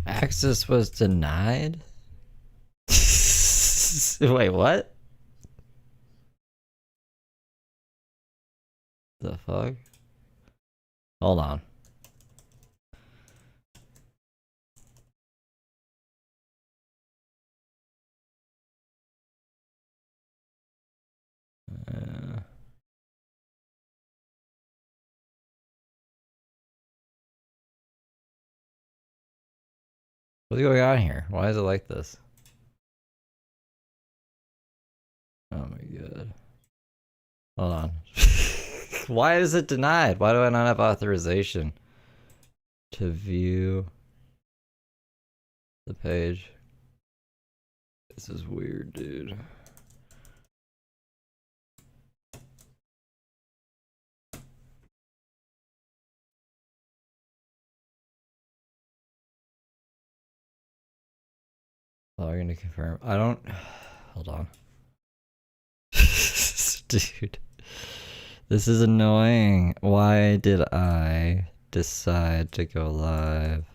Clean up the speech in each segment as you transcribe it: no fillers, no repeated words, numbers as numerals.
Access was denied? Wait, what? The fuck? Hold on. What's going on here? Why is it like this? Oh my god. Hold on. Why is it denied? Why do I not have authorization to view the page? This is weird, dude. Logging to confirm. I don't. Hold on. Dude. This is annoying. Why did I decide to go live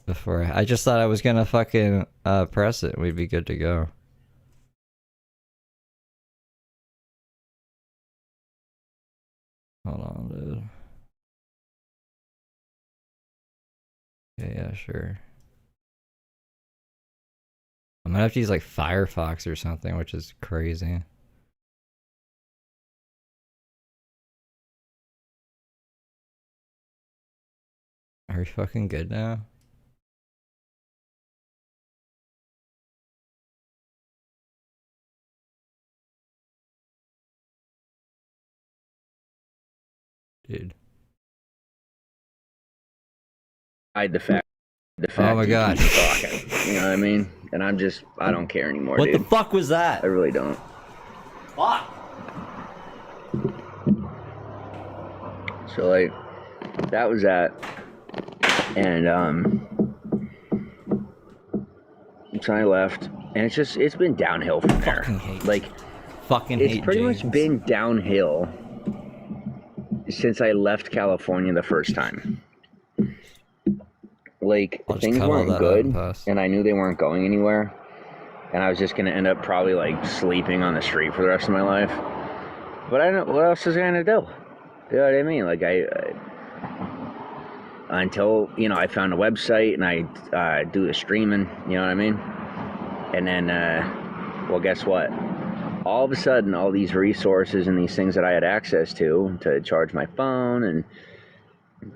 before? I just thought I was gonna fucking press it. We'd be good to go. Hold on, dude. Okay, yeah, sure. I'm gonna have to use like Firefox or something, which is crazy. Are we fucking good now? Dude. Hide the fact. Oh my god. Talking, you know what I mean? And I don't care anymore, what dude. The fuck was that? I really don't. Fuck. So like, that was that. And so I left, and it's been downhill from there. It's pretty much been downhill since I left California the first time. Like, things weren't good, and I knew they weren't going anywhere, and I was just gonna end up probably like sleeping on the street for the rest of my life. But I don't know what else was I gonna do. You know what I mean? Like until, you know, I found a website and I do the streaming, you know what I mean? And then, well, guess what? All of a sudden, all these resources and these things that I had access to charge my phone and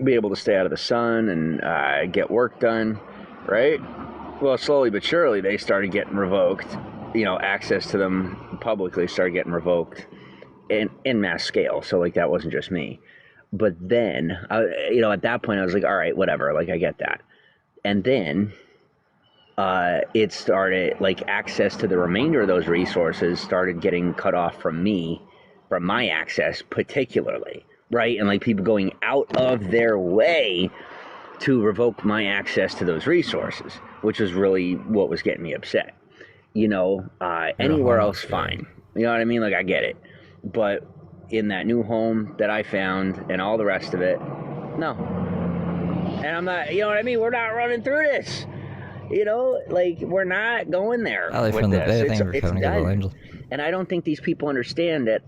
be able to stay out of the sun and get work done, right? Well, slowly but surely, they started getting revoked. You know, access to them publicly started getting revoked in mass scale. So, like, that wasn't just me. But then, you know, at that point, I was like, all right, whatever. Like, I get that. And then it started, like, access to the remainder of those resources started getting cut off from me, from my access particularly, right? And, like, people going out of their way to revoke my access to those resources, which was really what was getting me upset. You know, anywhere else, fine. You know what I mean? Like, I get it. But in that new home that I found and all the rest of it, no. And I'm not, you know what I mean? We're not running through this. You know, like, we're not going there with this. It's done. And I don't think these people understand that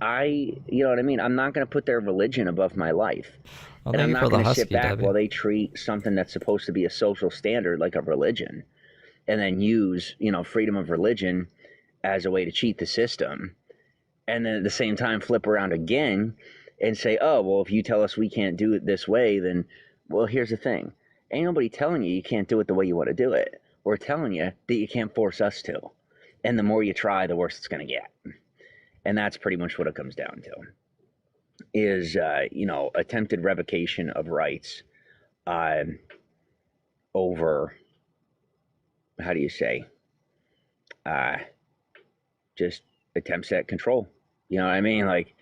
you know what I mean? I'm not going to put their religion above my life. And I'm not going to sit back while they treat something that's supposed to be a social standard like a religion, and then use, you know, freedom of religion as a way to cheat the system. And then at the same time flip around again and say, oh, well, if you tell us we can't do it this way, then, well, here's the thing. Ain't nobody telling you can't do it the way you want to do it. We're telling you that you can't force us to. And the more you try, the worse it's going to get. And that's pretty much what it comes down to. Is, you know, attempted revocation of rights over, how do you say, just attempts at control. You know what I mean? Like,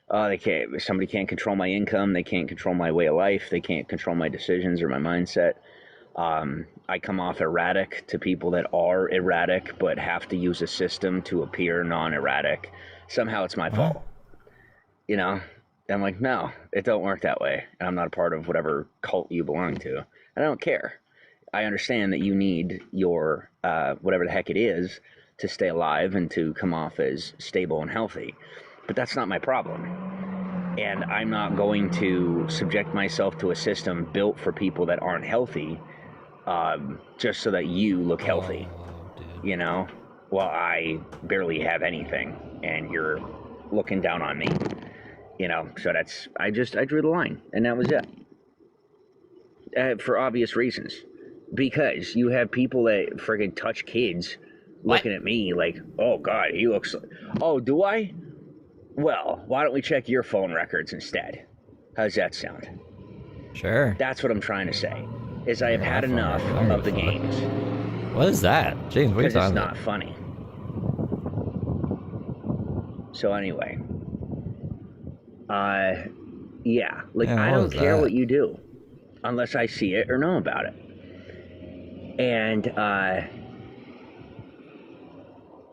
oh, somebody can't control my income. They can't control my way of life. They can't control my decisions or my mindset. I come off erratic to people that are erratic, but have to use a system to appear non-erratic. Somehow it's my fault. You know? And I'm like, no, it don't work that way. And I'm not a part of whatever cult you belong to. I don't care. I understand that you need your whatever the heck it is to stay alive and to come off as stable and healthy. But that's not my problem. And I'm not going to subject myself to a system built for people that aren't healthy just so that you look healthy. Dude. You know? Well, I barely have anything, and you're looking down on me. You know? So that's, I drew the line, and that was it. For obvious reasons. Because you have people that friggin' touch kids looking at me like, oh God, he looks like... Oh, do I? Well, why don't we check your phone records instead? How's that sound? Sure. That's what I'm trying to say. Is I have had enough of the games. What is that? James, what are you Because talking it's about? not funny. So anyway. Yeah. Like, Man, I what don't was care that? what you do. Unless I see it or know about it. And,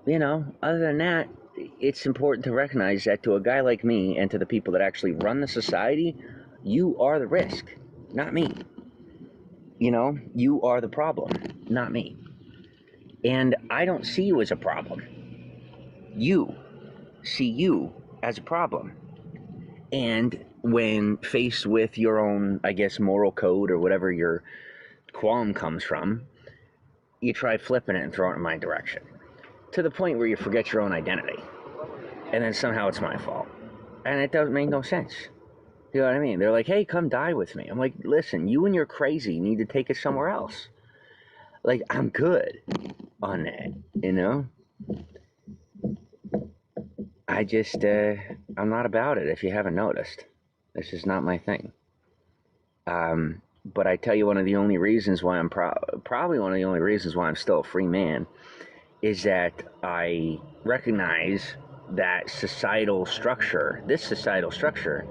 you know, other than that, it's important to recognize that to a guy like me and to the people that actually run the society, you are the risk, not me. You know, you are the problem, not me. And I don't see you as a problem. You see you as a problem. And when faced with your own, I guess, moral code or whatever your qualm comes from, you try flipping it and throwing it in my direction. To the point where you forget your own identity. And then somehow it's my fault. And it doesn't make no sense. You know what I mean? They're like, hey, come die with me. I'm like, listen, you and your crazy need to take it somewhere else. Like, I'm good on that, you know? I just, I'm not about it if you haven't noticed. This is not my thing. But I tell you, one of the only reasons why I'm probably one of the only reasons why I'm still a free man is that I recognize that societal structure, this societal structure,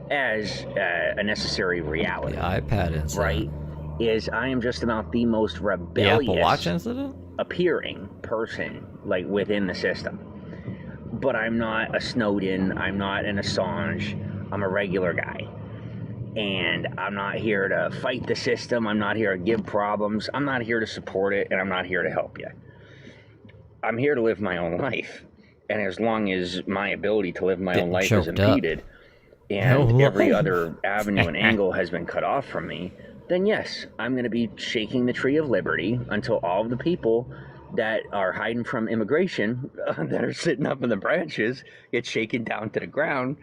as a necessary reality. The iPad incident. Right? Is I am just about the most rebellious The Apple Watch incident? appearing person, like, within the system. But I'm not a Snowden, I'm not an Assange, I'm a regular guy. And I'm not here to fight the system, I'm not here to give problems, I'm not here to support it, and I'm not here to help you. I'm here to live my own life. And as long as my ability to live my own life is impeded, and every other avenue and angle has been cut off from me, then yes, I'm going to be shaking the tree of liberty until all of the people that are hiding from immigration, that are sitting up in the branches, get shaken down to the ground.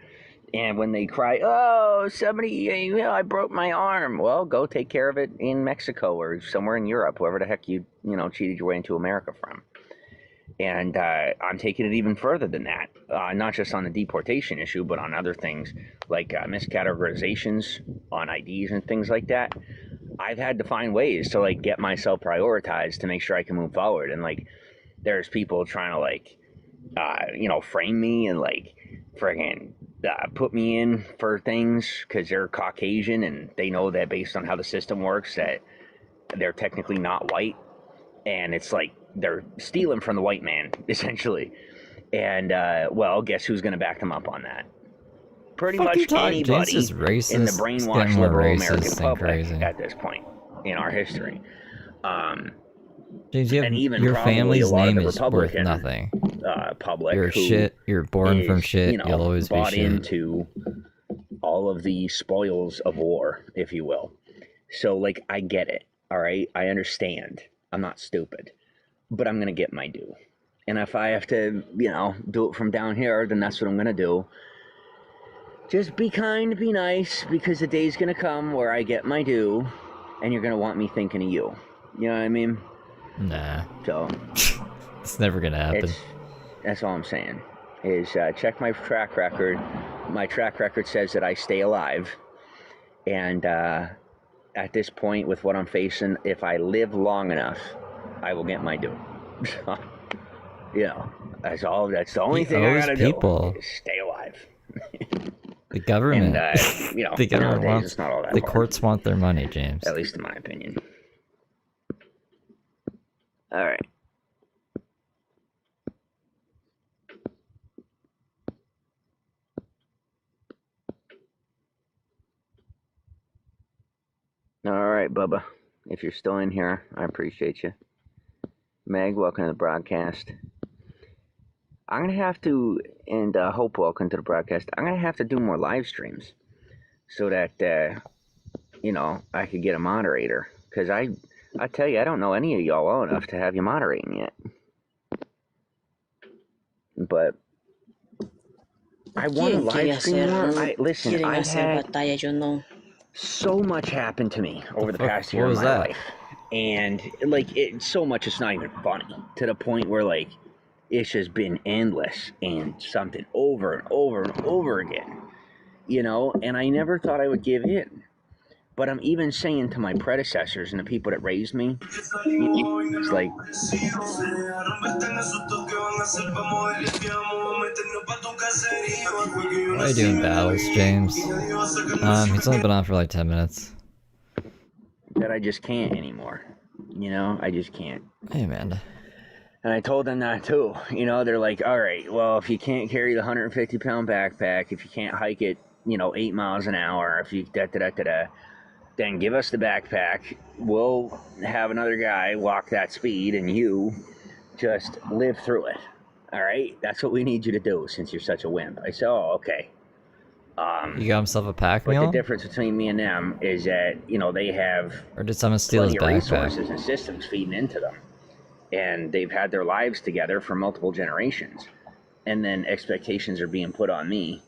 And when they cry, oh, somebody, you know, I broke my arm. Well, go take care of it in Mexico or somewhere in Europe, wherever the heck you cheated your way into America from. And I'm taking it even further than that, not just on the deportation issue, but on other things like miscategorizations on IDs and things like that. I've had to find ways to, like, get myself prioritized to make sure I can move forward. And, like, there's people trying to, like, frame me and, like, friggin' put me in for things because they're Caucasian and they know that based on how the system works that they're technically not white. And it's like they're stealing from the white man, essentially. And, well, guess who's going to back them up on that? Pretty much anybody in the brainwashed liberal American public at this point in our history. James, and even your probably family's a lot name of the is worth Republican nothing. Public You're shit. You're born from shit. You'll always be shit. Bought into all of the spoils of war, if you will. So, like, I get it. All right, I understand. I'm not stupid, but I'm gonna get my due. And if I have to, do it from down here, then that's what I'm gonna do. Just be kind, be nice, because the day's gonna come where I get my due, and you're gonna want me thinking of you. You know what I mean? Nah. So it's never gonna happen. That's all I'm saying. Is check my track record. My track record says that I stay alive, and at this point, with what I'm facing, if I live long enough, I will get my due. That's all. That's the only thing I gotta do. Is stay alive. The government, and, the government nowadays, wants, it's not all that the hard. courts want their money, James. At least in my opinion. All right. All right, Bubba. If you're still in here, I appreciate you. Meg, welcome to the broadcast. I'm going to have to, and Hope, welcome to the broadcast. I'm going to have to do more live streams so that, I could get a moderator. Because I tell you, I don't know any of y'all well enough to have you moderating yet. But I want to live stream more. Listen, I've had so much happen to me over the past year of my life. And, so much it's not even funny. To the point where, it's just been endless and something over and over and over again. And I never thought I would give in. But I'm even saying to my predecessors and the people that raised me, it's like, why are you doing battles, James? He's only been on for like 10 minutes. That I just can't anymore. I just can't. Hey, man. And I told them that too. They're like, all right, well, if you can't carry the 150-pound backpack, if you can't hike it, 8 miles an hour, if you then give us the backpack. We'll have another guy walk that speed, and you just live through it. All right? That's what we need you to do since you're such a wimp. I said, oh, okay. He got himself a pack mule? But the difference between me and them is that, they have... Or did someone steal his backpack? Resources and systems feeding into them. And they've had their lives together for multiple generations. And then expectations are being put on me.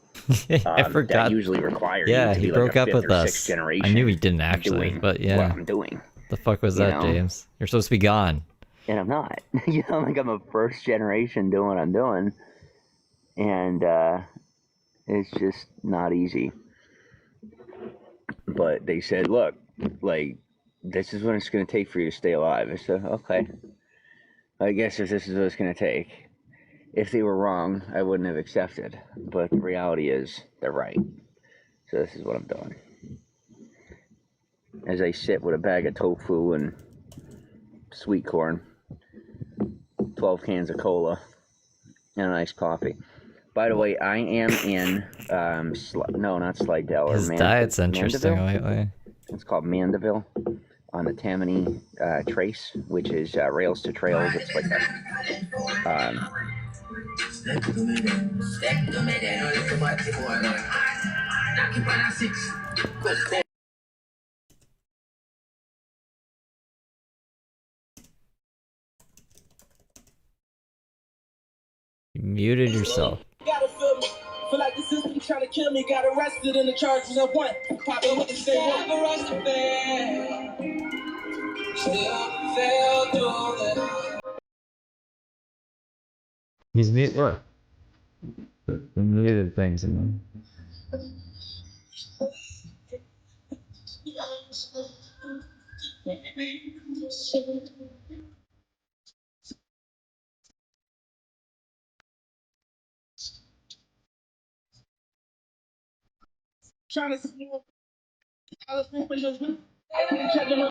I forgot. That usually requires he broke up with us. Generation. I knew he didn't actually, but yeah. What I'm doing. The fuck was that, James? You're supposed to be gone. And I'm not. I'm a first generation doing what I'm doing. And it's just not easy. But they said, look, this is what it's going to take for you to stay alive. I said, okay. I guess if this is what it's going to take. If they were wrong, I wouldn't have accepted. But the reality is, they're right. So this is what I'm doing. As I sit with a bag of tofu and sweet corn, 12 cans of cola, and a nice coffee. By the way, I am in, not Slidell. His diet's interesting lately. It's called Mandeville on the Tammany Trace, which is Rails to Trails. It's like a... You muted yourself. Feel like the system trying to kill me. Got arrested in the charges of one. Popping with the same one. The rest of them still fell through the... He's muted. What? The muted things in them. Trying to see I'm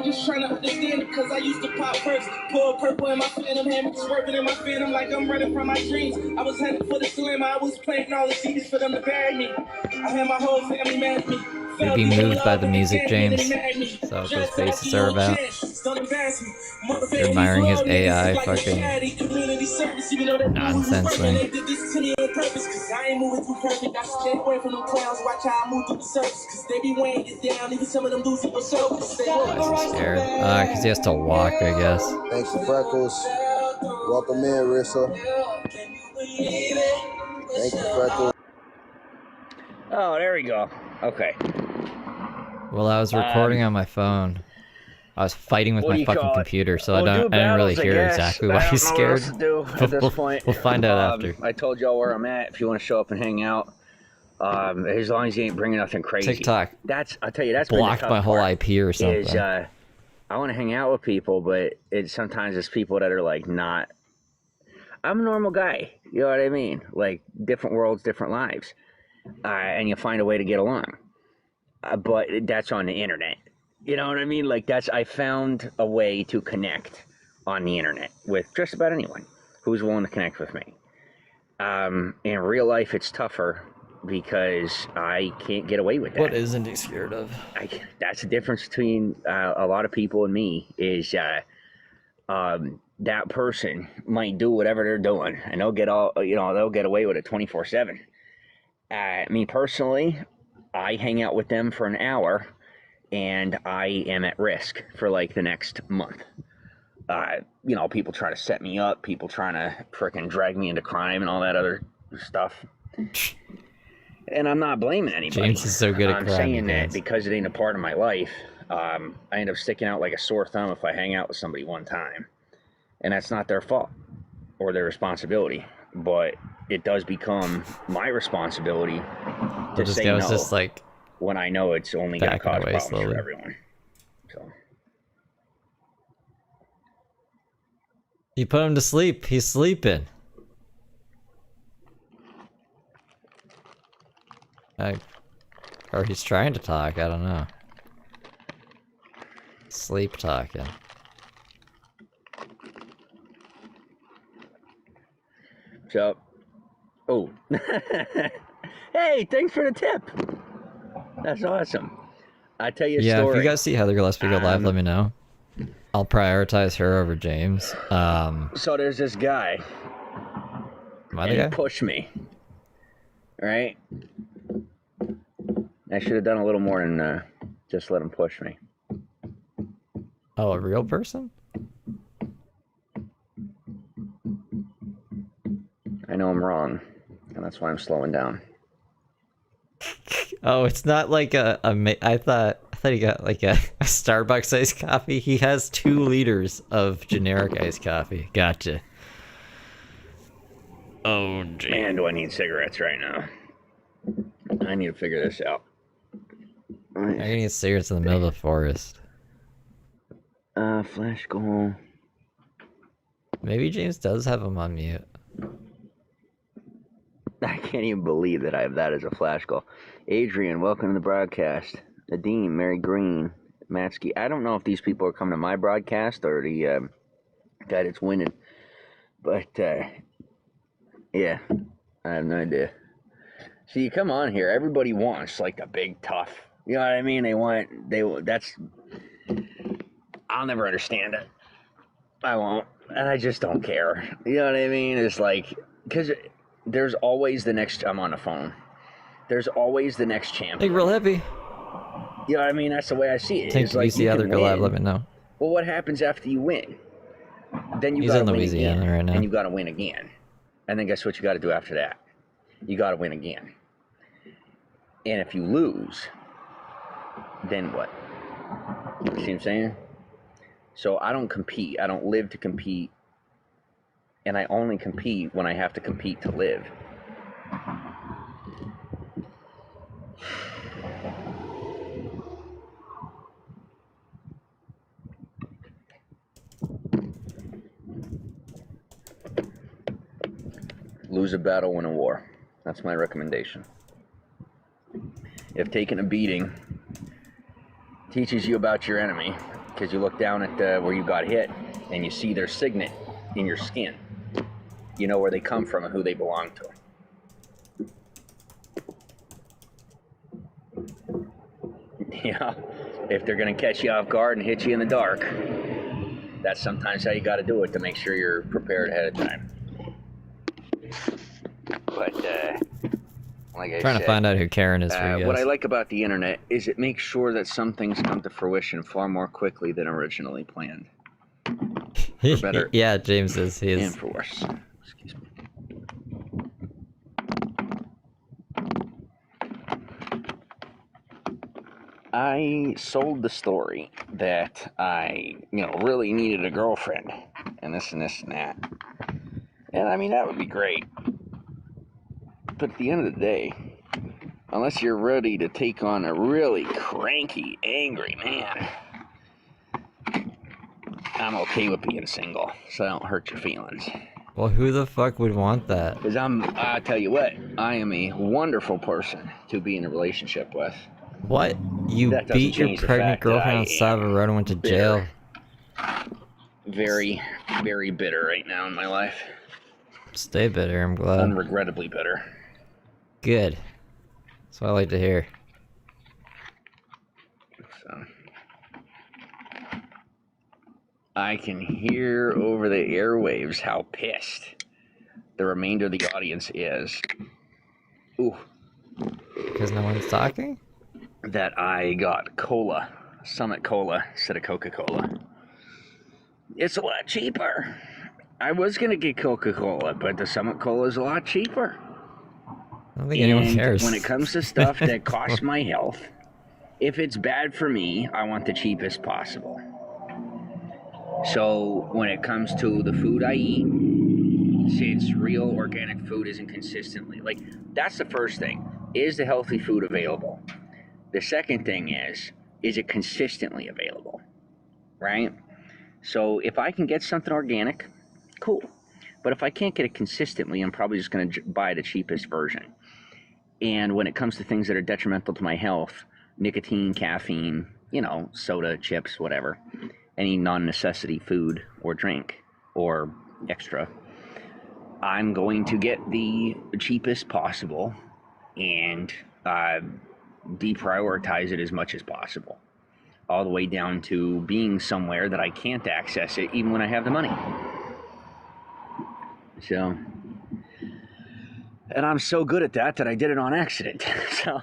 just trying to understand it, because I used to pop first. Pour purple in my phantom, hand swerving in my phantom like I'm running from my dreams. I was headed for the slam, I was planting all the seeds for them to bury me. I had my whole family mad at me. You'd be moved by the music, James. So what those faces are about. You're admiring his AI fucking nonsense thing. Why is he scared? Because he has to walk, I guess. Thanks for Freckles. Welcome in, Rissa. Thank you, Freckles. Oh, there we go. Okay. Well, I was recording on my phone. I was fighting with my fucking computer, so I didn't really hear exactly why he's scared. At this point. We'll find out after. I told y'all where I'm at. If you want to show up and hang out, as long as you ain't bringing nothing crazy. TikTok. I'll tell you, that's blocked my whole IP or something. Is, I want to hang out with people, but sometimes it's people that are like not. I'm a normal guy. You know what I mean? Like different worlds, different lives, and you find a way to get along. But that's on the internet. You know what I mean? Like I found a way to connect on the internet with just about anyone who's willing to connect with me. In real life, it's tougher because I can't get away with that. What isn't he scared of? That's the difference between a lot of people and me is that person might do whatever they're doing and they'll get away with it 24/7. Me personally, I hang out with them for an hour and I am at risk for like the next month. People try to set me up, people trying to frickin' drag me into crime and all that other stuff. And I'm not blaming anybody. James is so good at crime. I'm saying that because it ain't a part of my life, I end up sticking out like a sore thumb if I hang out with somebody one time. And that's not their fault or their responsibility. But it does become my responsibility to say no just like when I know it's only going to cause problems for everyone. So. You put him to sleep. He's sleeping. Or he's trying to talk. I don't know. Sleep talking. So, hey, thanks for the tip. That's awesome. I tell you a story. Yeah, if you guys see Heather Gillespie go live, let me know. I'll prioritize her over James. So there's this guy. And he pushed me. Right? I should have done a little more than just let him push me. Oh, a real person? I know I'm wrong, and that's why I'm slowing down. Oh, it's not like I thought he got like a Starbucks iced coffee. He has 2 liters of generic iced coffee. Gotcha. Oh, gee. Man, do I need cigarettes right now. I need to figure this out. I need cigarettes in the middle of the forest. Flash goal. Maybe James does have him on mute. I can't even believe that I have that as a flash goal. Adrian, welcome to the broadcast. Nadeem, Mary Green, Matsky. I don't know if these people are coming to my broadcast or the guy that's winning. But, yeah, I have no idea. See, you come on here, everybody wants, like, the big, tough. You know what I mean? I'll never understand it. I won't. And I just don't care. You know what I mean? It's like, because there's always the next, I'm on the phone. There's always the next champion. Hey, real happy. You know what I mean? That's the way I see it. Think it's like you see Heather go live, let me know. Well, what happens after you win? Then you He's gotta in win Louisiana again, right now. and you gotta win again. And then guess what you gotta do after that? You gotta win again. And if you lose, then what? See what I'm saying? So I don't compete. I don't live to compete. And I only compete when I have to compete to live. Lose a battle, win a war. That's my recommendation. If taking a beating teaches you about your enemy, because you look down at where you got hit and you see their signet in your skin, you know where they come from and who they belong to. Yeah, if they're gonna catch you off guard and hit you in the dark, that's sometimes how you got to do it to make sure you're prepared ahead of time. But like I Trying to find out who Karen is for you guys. What I like about the internet is it makes sure that some things come to fruition far more quickly than originally planned. For better, yeah, James is. He is. And for worse. Excuse me. I sold the story that I, really needed a girlfriend, and this and this and that. And I mean, that would be great. But at the end of the day, unless you're ready to take on a really cranky, angry man, I'm okay with being single, so I don't hurt your feelings. Well, who the fuck would want that? Because I'll tell you what, I am a wonderful person to be in a relationship with. What? You beat your pregnant girlfriend on the side of a road and went to jail? Very, very bitter right now in my life. Stay bitter, I'm glad. Unregrettably bitter. Good. That's what I like to hear. So I can hear over the airwaves how pissed the remainder of the audience is. Ooh. Because no one's talking? That I got cola, Summit Cola, instead of Coca-Cola. It's a lot cheaper. I was going to get Coca-Cola, but the Summit Cola is a lot cheaper. I don't think anyone cares. When it comes to stuff that costs my health, if it's bad for me, I want the cheapest possible. So when it comes to the food I eat, since real organic food isn't consistently, like, that's the first thing. Is the healthy food available? The second thing is it consistently available, right? So if I can get something organic, cool. But if I can't get it consistently, I'm probably just going to buy the cheapest version. And when it comes to things that are detrimental to my health, nicotine, caffeine, you know, soda, chips, whatever, any non-necessity food or drink or extra, I'm going to get the cheapest possible and deprioritize it as much as possible, all the way down to being somewhere that I can't access it even when I have the money. So, and I'm so good at that I did it on accident. So,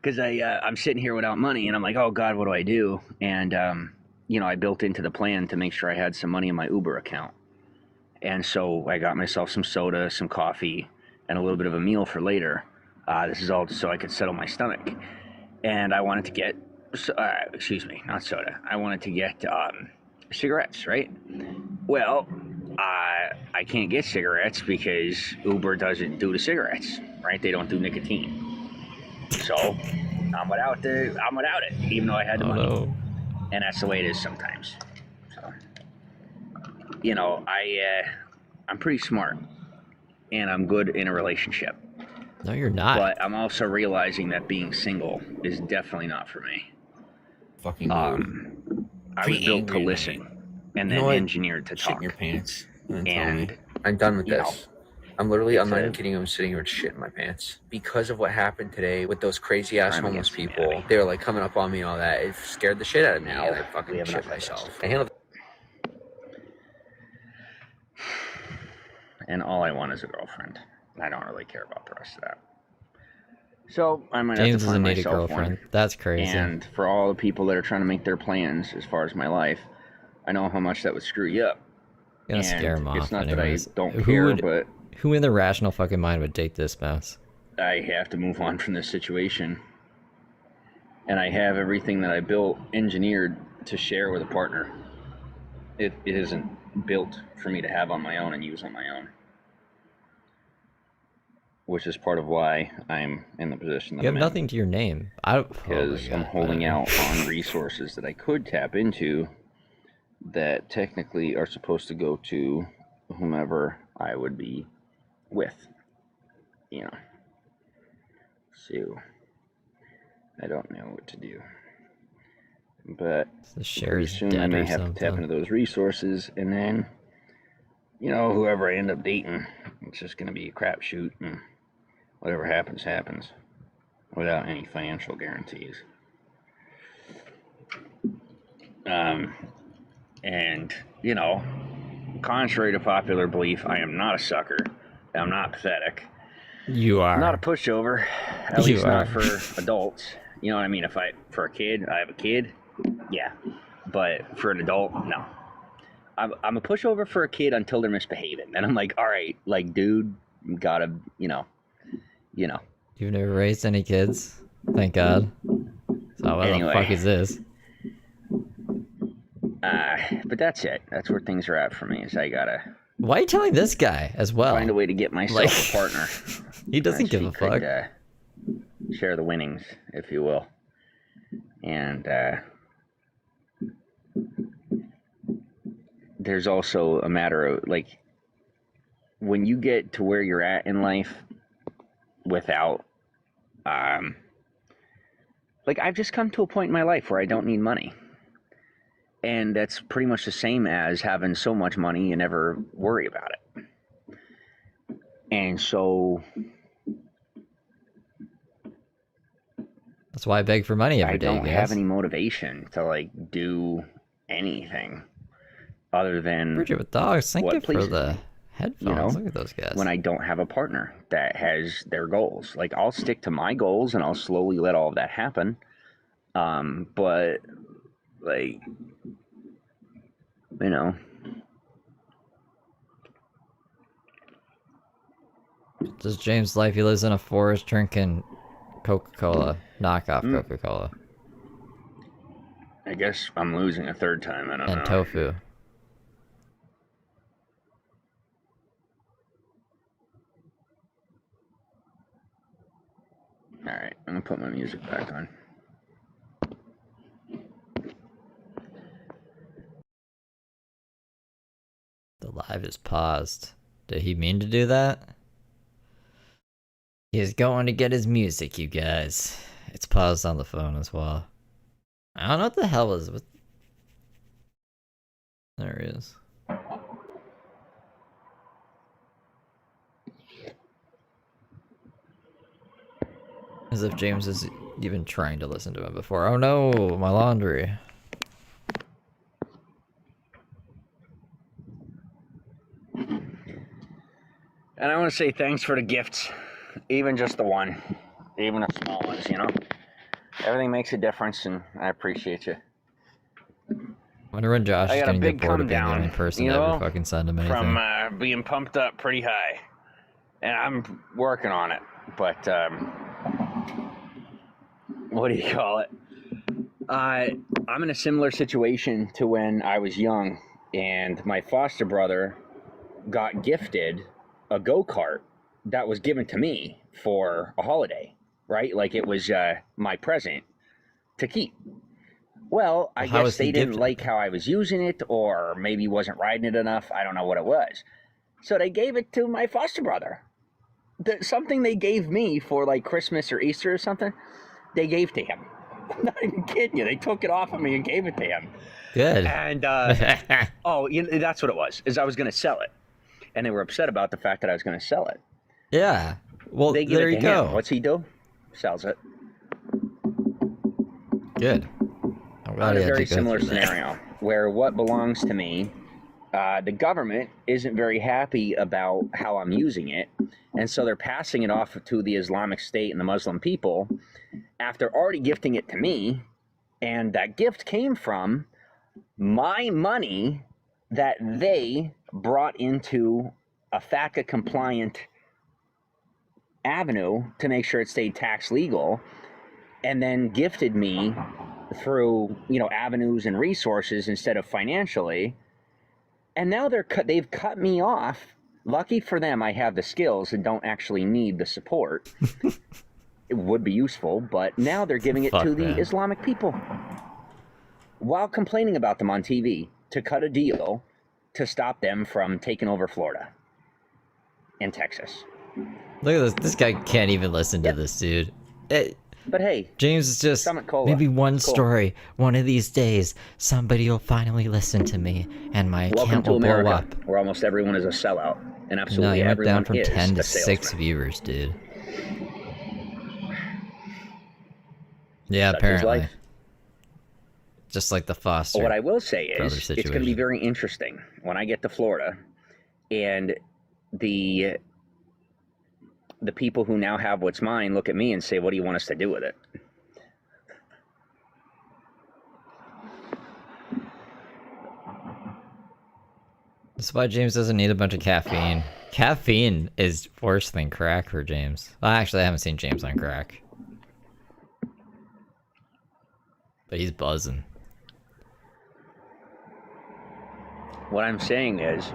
because I'm sitting here without money and I'm like, oh God, what do I do? And you know, I built into the plan to make sure I had some money in my Uber account. And so I got myself some soda, some coffee, and a little bit of a meal for later. This is all so I could settle my stomach. And I wanted to get, excuse me, not soda. I wanted to get cigarettes, right? Well, I can't get cigarettes because Uber doesn't do the cigarettes, right? They don't do nicotine. So I'm without it, even though I had the money. No. And that's the way it is sometimes. So, you know, I'm pretty smart, and I'm good in a relationship. No, you're not. But I'm also realizing that being single is definitely not for me. Fucking I was built to listen and then engineered to shit talk. in your pants and then And, tell me. I'm done with you this. I'm not even a- kidding. I'm sitting here with shit in my pants because of what happened today with those crazy ass Crime homeless against people. humanity. They were like coming up on me and all that. It scared the shit out of me. Now And I we fucking have shit enough of myself. this. I handled. And all I want is a girlfriend. I don't really care about the rest of that. So I might James have to doesn't find need a myself girlfriend. one. That's crazy. And for all the people that are trying to make their plans as far as my life, I know how much that would screw you up. Gonna And scare him off. it's not anyways. that I don't care, but Who in their rational fucking mind would date this mouse? I have to move on from this situation. And I have everything that I built engineered to share with a partner. It isn't built for me to have on my own and use on my own. Which is part of why I'm in the position that You have I'm nothing to your name. Because I'm holding out on resources that I could tap into that technically are supposed to go to whomever I would be with. You know. So I don't know what to do. But The share pretty is soon I dead may or have to tap something. into those resources, and then, you know, whoever I end up dating, it's just going to be a crapshoot, and whatever happens, happens, without any financial guarantees. And, you know, contrary to popular belief, I am not a sucker. I'm not pathetic. You are. I'm not a pushover, at You least are. not for adults. You know what I mean? For a kid, I have a kid, yeah. But for an adult, no. I'm a pushover for a kid until they're misbehaving. Then I'm like, all right, like, dude, you gotta, you know. You've never raised any kids? Thank God. So what Anyway. the fuck is this? But that's it. That's where things are at for me, is I gotta Why are you telling this guy as well? find a way to get myself Like- a partner. He doesn't give a fuck. Share the winnings, if you will. And there's also a matter of, like, when you get to where you're at in life without, like, I've just come to a point in my life where I don't need money. And that's pretty much the same as having so much money you never worry about it. And so That's why I beg for money every I day, don't guys. have any motivation to like do anything other than Bridget with dogs, thank what you for pleases the me. headphones. You know, Look at those guys. when I don't have a partner that has their goals. Like, I'll stick to my goals and I'll slowly let all of that happen. But, like, you know. Does James life? He lives in a forest drinking Coca-Cola, knockoff Coca-Cola. I guess I'm losing a third time. I don't know. And tofu. Alright, I'm gonna put my music back on. The live is paused. Did he mean to do that? He's going to get his music, you guys. It's paused on the phone as well. I don't know what the hell is with... There he is. As if James is even trying to listen to him before. Oh no, my laundry. And I want to say thanks for the gifts. Even just the one. Even the small ones, you know? Everything makes a difference, and I appreciate you. I wonder when Josh I is got a gonna big get bored of being the come only down, person you to know, ever fucking send him anything. From being pumped up pretty high. And I'm working on it. But, what do you call it? I'm in a similar situation to when I was young, and my foster brother got gifted a go-kart that was given to me for a holiday, right? Like, it was my present to keep. Well, I guess they didn't like how I was using it, or maybe wasn't riding it enough. I don't know what it was. So they gave it to my foster brother. Something they gave me for like Christmas or Easter or something, they gave to him. I'm not even kidding you. They took it off of me and gave it to him. Good. And, oh, you know, that's what it was, is I was going to sell it. And they were upset about the fact that I was going to sell it. Yeah. Well, They give there it you to go. him. What's he do? Sells it. Good. I'm glad I'm in he a had very to go similar through that. scenario where what belongs to me, the government isn't very happy about how I'm using it, and so they're passing it off to the Islamic State and the Muslim people after already gifting it to me, and that gift came from my money that they brought into a FATCA compliant avenue to make sure it stayed tax legal, and then gifted me through, you know, avenues and resources instead of financially. And now they've cut me off. Lucky for them, I have the skills and don't actually need the support. It would be useful, but now they're giving it to the Islamic people while complaining about them on TV to cut a deal to stop them from taking over Florida and Texas. Look at this. This guy can't even listen to this, dude. But hey, James is just maybe one story. One of these days, somebody will finally listen to me, and my account will blow up. Where almost everyone is a sellout, and No, absolutely you went everyone down from is 10 to a 6 salesman. viewers, dude. Yeah, Such is apparently. life. Just like the foster. What I will say is, it's going to be situation. very interesting when I get to Florida, and the people who now have what's mine look at me and say, "What do you want us to do with it?" That's why James doesn't need a bunch of caffeine. Caffeine is worse than crack for James. Well, actually, I haven't seen James on crack. But he's buzzing. What I'm saying is,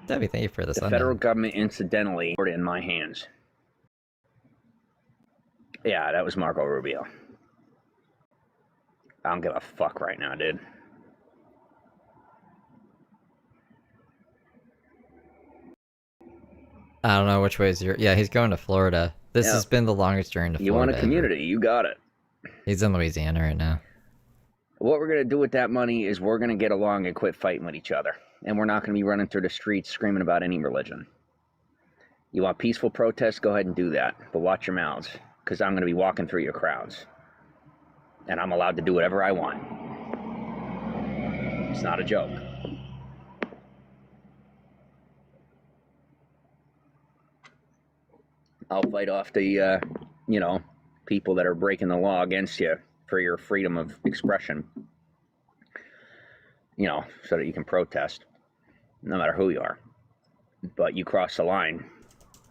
Debbie, thank you for this. the federal government incidentally put it in my hands. Yeah, that was Marco Rubio. I don't give a fuck right now, dude. I don't know which way is your... Yeah, he's going to Florida. This has been the longest journey to Florida. You want a community, you got it. He's in Louisiana right now. What we're going to do with that money is we're going to get along and quit fighting with each other. And we're not going to be running through the streets screaming about any religion. You want peaceful protests, go ahead and do that. But watch your mouths. because I'm going to be walking through your crowds. And I'm allowed to do whatever I want. It's not a joke. I'll fight off the, people that are breaking the law against you for your freedom of expression. So that you can protest, no matter who you are. But you cross the line,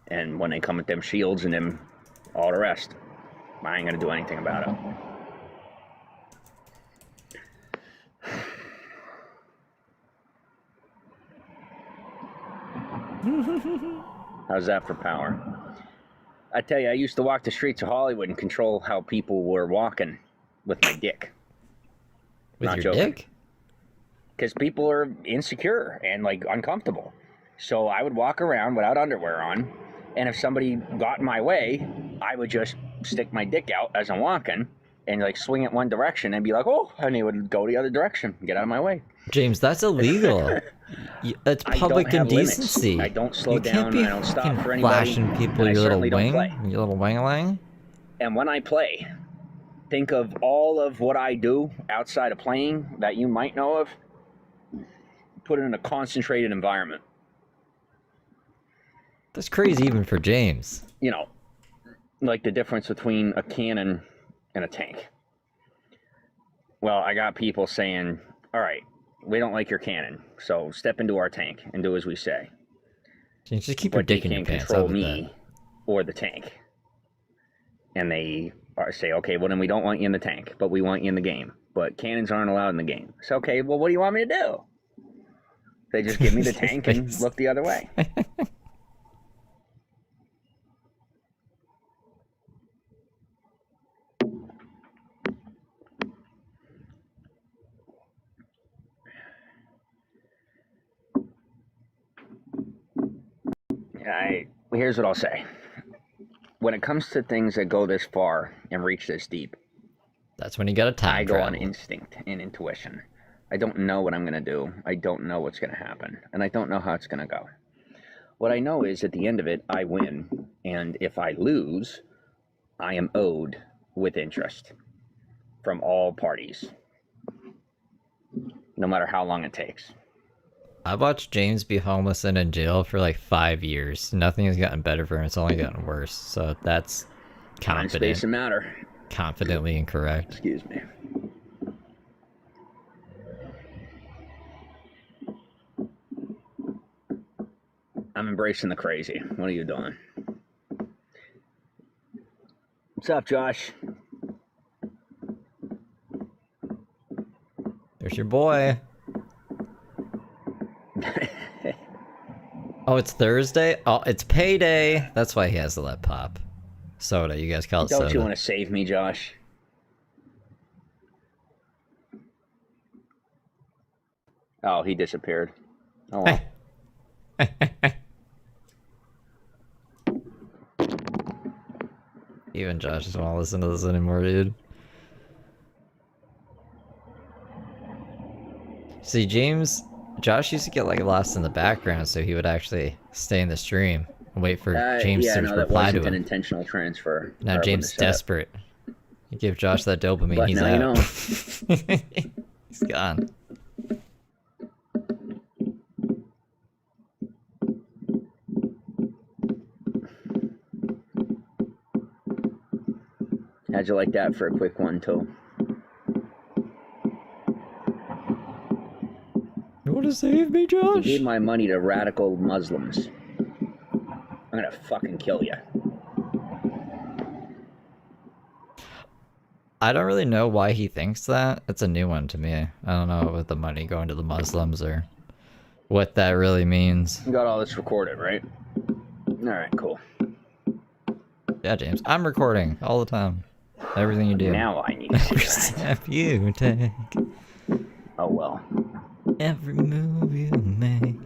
and when they come with them shields and them all the rest, I ain't gonna do anything about it. How's that for power? I tell you, I used to walk the streets of Hollywood and control how people were walking with my dick. With Not your joking. dick? Because people are insecure and like uncomfortable. So I would walk around without underwear on, and if somebody got in my way, I would just stick my dick out as I'm walking and like swing it one direction and be like, oh, and they would go the other direction, get out of my way. James, that's illegal. It's public indecency. I don't slow you down. Can't be I don't stop for anybody. flashing people and your I little certainly don't wing, play. your little wang-a-lang. And when I play, think of all of what I do outside of playing that you might know of. Put it in a concentrated environment. That's crazy even for James. Like the difference between a cannon and a tank. Well, I got people saying, all right, we don't like your cannon, so step into our tank and do as we say. James, just keep your dick in your pants. But they can't control me or the tank. And they say, okay, well then we don't want you in the tank, but we want you in the game. But cannons aren't allowed in the game. So, okay, well what do you want me to do? They just give me the tank and look the other way. Here's what I'll say. When it comes to things that go this far and reach this deep, that's when you got to time travel. I go on instinct and intuition. I don't know what I'm going to do. I don't know what's going to happen. And I don't know how it's going to go. What I know is at the end of it, I win. And if I lose, I am owed with interest from all parties. No matter how long it takes. I watched James be homeless and in jail for like 5 years. Nothing has gotten better for him. It's only gotten worse. So that's confident. Time, space, and matter. Confidently incorrect. Excuse me. I'm embracing the crazy. What are you doing? What's up, Josh? There's your boy. Oh, it's Thursday? Oh, it's payday. That's why he has to let pop. Soda, you guys call it soda. Don't you want to save me, Josh? Oh, he disappeared. Oh, well. Even Josh doesn't want to listen to this anymore, dude. See, Josh used to get like lost in the background, so he would actually stay in the stream and wait for James to reply to him. An intentional transfer. Now James is desperate. You give Josh that dopamine, but he's now out. You know. He's gone. How'd you like that for a quick one, too? You want to save me, Josh? Give my money to radical Muslims. I'm gonna fucking kill you. I don't really know why he thinks that. It's a new one to me. I don't know with the money going to the Muslims or what that really means. You got all this recorded, right? Alright, cool. Yeah, James. I'm recording all the time. Everything you do. Now I need to see Every that. step you take. Oh well. Every move you make.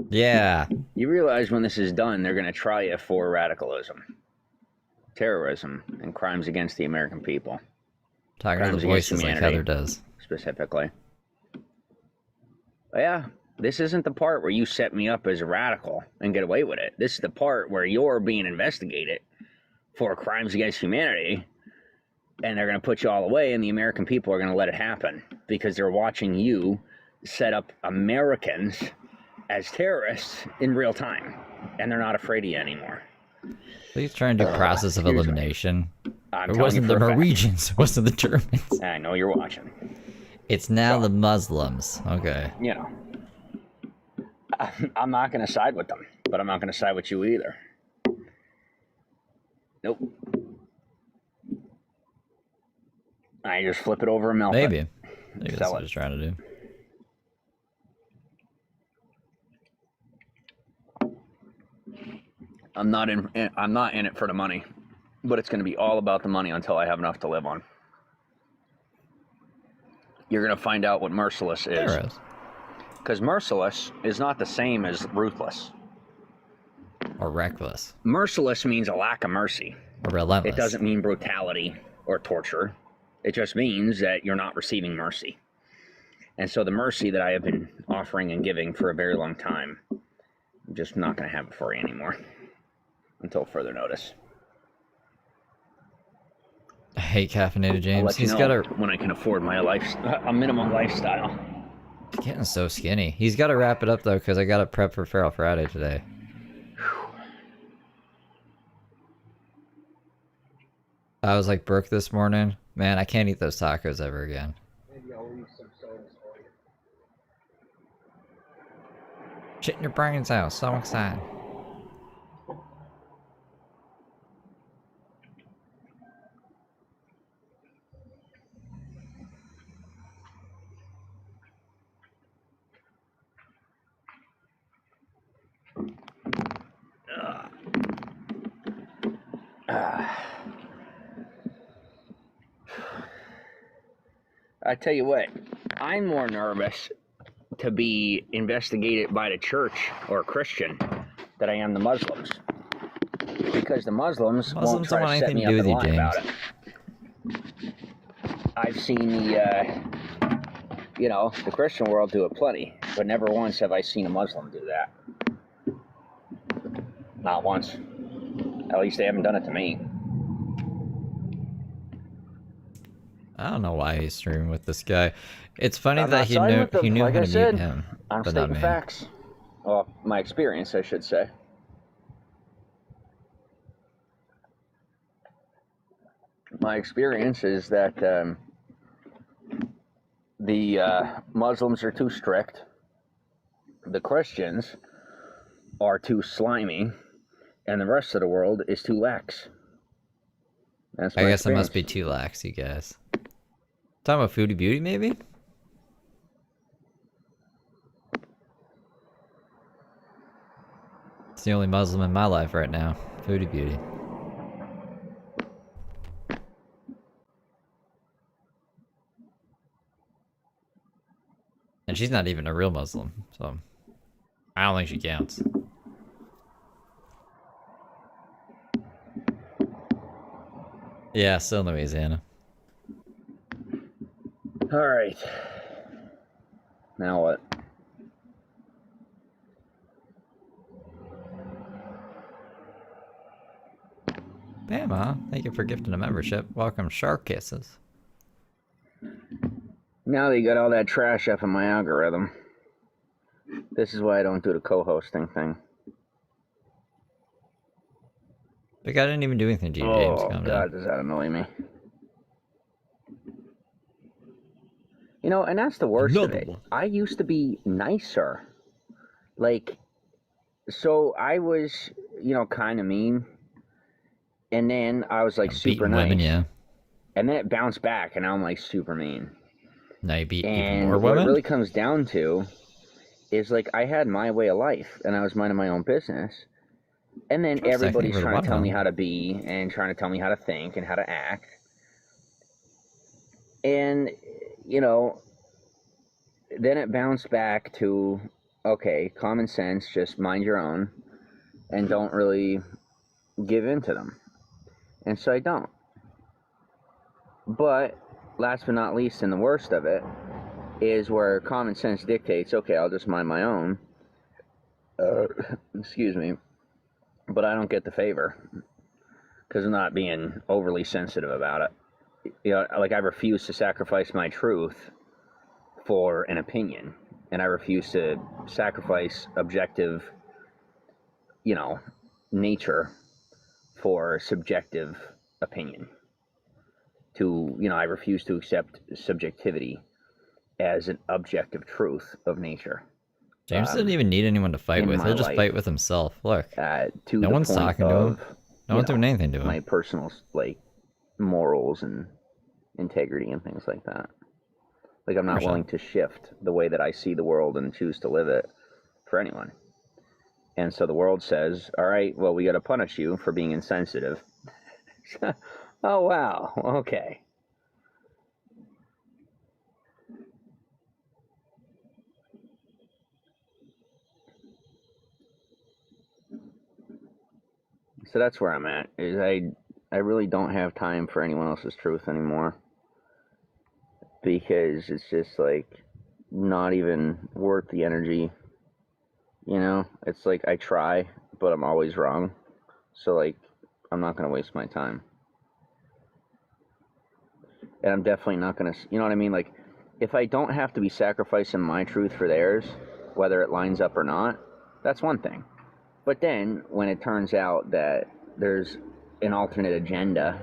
Yeah. You realize when this is done, they're gonna try you for radicalism, terrorism, and crimes against the American people. Talking to Crimes the against voices like humanity. Heather does. Specifically. But yeah, This isn't the part where you set me up as a radical and get away with it. This is the part where you're being investigated for crimes against humanity, and they're going to put you all away, and the American people are going to let it happen because they're watching you set up Americans as terrorists in real time, and they're not afraid of you anymore. He's trying to do process of elimination. It wasn't the Norwegians, it wasn't the Germans. I know you're watching. It's now the Muslims. Okay. You know, I'm not going to side with them, but I'm not going to side with you either. Nope. I just flip it over and melt Maybe. it. Maybe that's what he's trying to do. I'm not in it for the money, but it's going to be all about the money until I have enough to live on. You're going to find out what merciless is. Because merciless is not the same as ruthless. Or reckless. Merciless means a lack of mercy. Or relentless. It doesn't mean brutality or torture. It just means that you're not receiving mercy. And so the mercy that I have been offering and giving for a very long time, I'm just not going to have it for you anymore. Until further notice. I hate caffeinated James. He's got when I can afford my a minimum lifestyle. He's getting so skinny. He's got to wrap it up though, because I got to prep for Feral Friday today. I was like broke this morning. Man, I can't eat those tacos ever again. Maybe I'll leave some sodas for you. Shit in your brains out. So excited. I tell you what, I'm more nervous to be investigated by the church or Christian than I am the Muslims. Because the Muslims won't try to set me up and lie about it. I've seen the Christian world do it plenty, but never once have I seen a Muslim do that. Not once. At least they haven't done it to me. I don't know why he's streaming with this guy. It's funny that he knew how to mute him. I'm stating facts. Well, my experience, I should say. My experience is that the Muslims are too strict. The Christians are too slimy. And the rest of the world is too lax. That's my I guess experience. it must be too lax, you guys. Talking about Foodie Beauty, maybe? It's the only Muslim in my life right now. Foodie Beauty. And she's not even a real Muslim, so I don't think she counts. Yeah, still in Louisiana. All right. Now what? Bam, huh? Thank you for gifting a membership. Welcome, Shark Kisses. Now that you got all that trash up in my algorithm, this is why I don't do the co-hosting thing. Like, I didn't even do anything to you, James. Oh, God, does that annoy me. You know, and that's the worst of it. I used to be nicer. Like, so I was, kind of mean. And then I was, like, super nice. Women, yeah. And then it bounced back, and now I'm, like, super mean. Now you beat even more women? What it really comes down to is, like, I had my way of life, and I was minding my own business. And then everybody's trying to tell me how to be and trying to tell me how to think and how to act. And, then it bounced back to, okay, common sense, just mind your own and don't really give in to them. And so I don't. But last but not least, and the worst of it, is where common sense dictates, okay, I'll just mind my own. Excuse me. But I don't get the favor because I'm not being overly sensitive about it. You know, like I refuse to sacrifice my truth for an opinion, and I refuse to sacrifice objective, you know, nature for subjective opinion. I refuse to accept subjectivity as an objective truth of nature. James doesn't even need anyone to fight with. He'll just fight with himself. Look, no one's talking to him. No one's doing anything to him. My personal morals and integrity and things like that. Like I'm not willing to shift the way that I see the world and choose to live it for anyone. And so the world says, all right, well, we got to punish you for being insensitive. Oh, wow. Okay. So that's where I'm at. Is I really don't have time for anyone else's truth anymore. Because it's just like not even worth the energy. You know, it's like I try, but I'm always wrong. So like, I'm not going to waste my time. And I'm definitely not going to, you know what I mean? Like, if I don't have to be sacrificing my truth for theirs, whether it lines up or not, that's one thing. But then, when it turns out that there's an alternate agenda,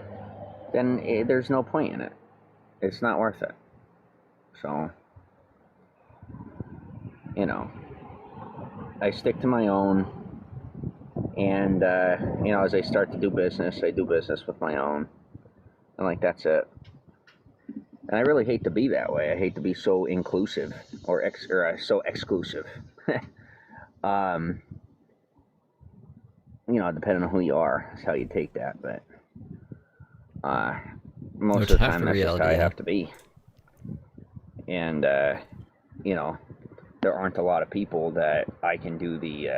then there's no point in it. It's not worth it. So, you know, I stick to my own. And, you know, as I start to do business, I do business with my own. And, like, that's it. And I really hate to be that way. I hate to be so inclusive or so exclusive. You know, depending on who you are, that's how you take that. But most of the time, that's just how I have to be. And, you know, there aren't a lot of people that I can do the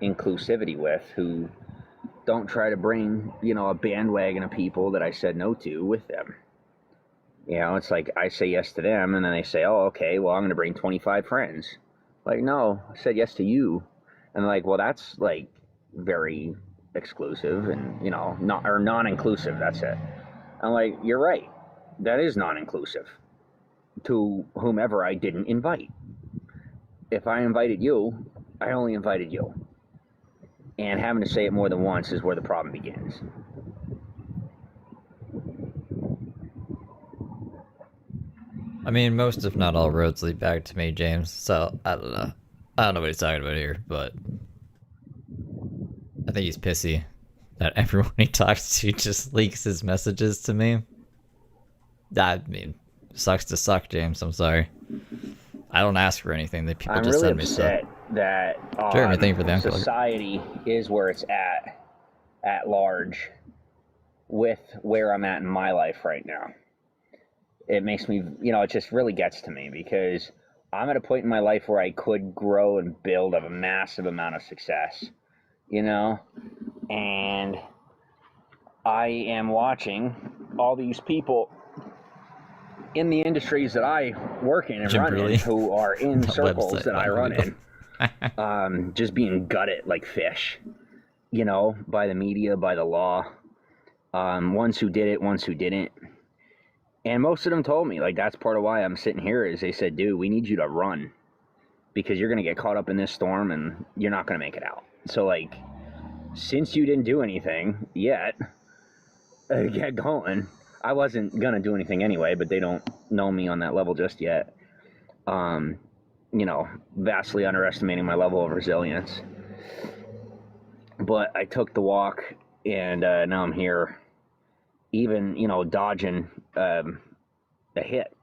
inclusivity with who don't try to bring, you know, a bandwagon of people that I said no to with them. You know, it's like I say yes to them, and then they say, oh, okay, well, I'm going to bring 25 friends. Like, no, I said yes to you. And like, well, that's, like, very exclusive and, you know, non-inclusive, that's it. I'm like, you're right. That is non-inclusive to whomever I didn't invite. If I invited you, I only invited you. And having to say it more than once is where the problem begins. I mean, most if not all roads lead back to me, James, so I don't know. I don't know what he's talking about here, but I think he's pissy that everyone he talks to just leaks his messages to me. I mean, sucks to suck, James, I'm sorry. I don't ask for anything, that people just send me stuff. I'm really upset that Jeremy, thank you for the society is where it's at large, with where I'm at in my life right now. It makes me, you know, it just really gets to me because I'm at a point in my life where I could grow and build a massive amount of success, you know, and I am watching all these people in the industries that I work in and run in, who are in circles that I run in, just being gutted like fish, you know, by the media, by the law, ones who did it, ones who didn't. And most of them told me, like, that's part of why I'm sitting here, is they said, dude, we need you to run because you're going to get caught up in this storm and you're not going to make it out. So, like, since you didn't do anything yet, get going. I wasn't going to do anything anyway, but they don't know me on that level just yet. You know, vastly underestimating my level of resilience. But I took the walk, and now I'm here. Even, you know, dodging a hit.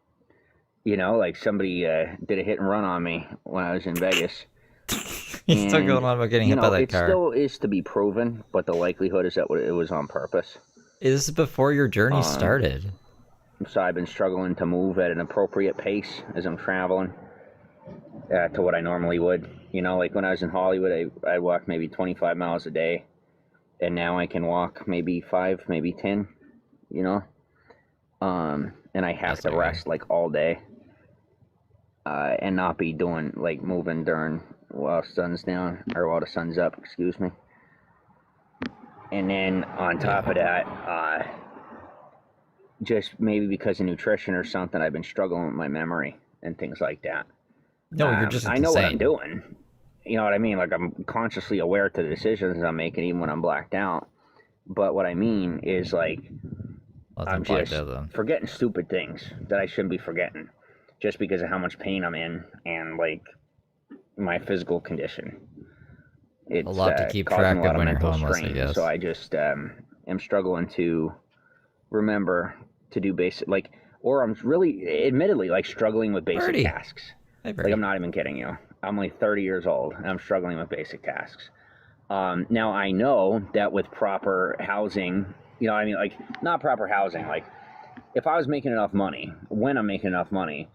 You know, like somebody did a hit and run on me when I was in Vegas. He's still going on about getting hit by that car. It still is to be proven, but the likelihood is that it was on purpose. This is before your journey started. So I've been struggling to move at an appropriate pace as I'm traveling to what I normally would. You know, like when I was in Hollywood, I walked maybe 25 miles a day. And now I can walk maybe 5, maybe 10. You know, and I have to rest like all day. and not be doing like moving during while sun's down or while the sun's up. Excuse me. And then on top of that, just maybe because of nutrition or something, I've been struggling with my memory and things like that. No, you're just I know what I'm doing. You know what I mean? Like, I'm consciously aware to the decisions I'm making, even when I'm blacked out. But what I mean is, like, I'm just forgetting stupid things that I shouldn't be forgetting, just because of how much pain I'm in and, like, my physical condition. It's a lot to keep track of when you're homeless, I guess. So I just am struggling to remember to do basic, like, or I'm really, admittedly, like, struggling with basic tasks. Hey, like, I'm not even kidding you. I'm like 30 years old, and I'm struggling with basic tasks. Now, I know that with proper housing, you know what I mean? Like, not proper housing. Like, if I was making enough money, when I'm making enough money,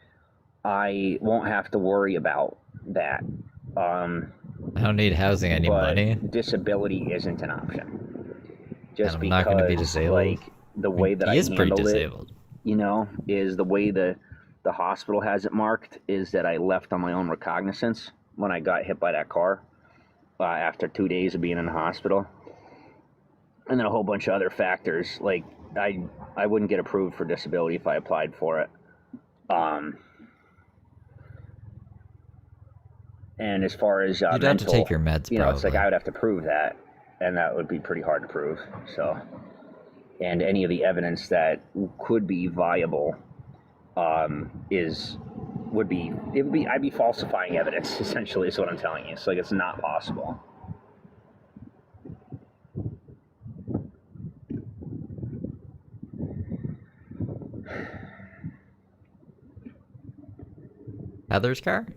I won't have to worry about that. I don't need housing, I need money. Disability isn't an option. Just and I'm not going to be disabled. Like, the way that I handled it, you know, is the way the hospital has it marked is that I left on my own recognizance when I got hit by that car after 2 days of being in the hospital. And then a whole bunch of other factors. Like, I wouldn't get approved for disability if I applied for it. And as far as you'd mental, have to take your meds, you know, it's like I would have to prove that, and that would be pretty hard to prove. So, and any of the evidence that could be viable I'd be falsifying evidence, essentially, is what I'm telling you. So, like, it's not possible. Heather's car?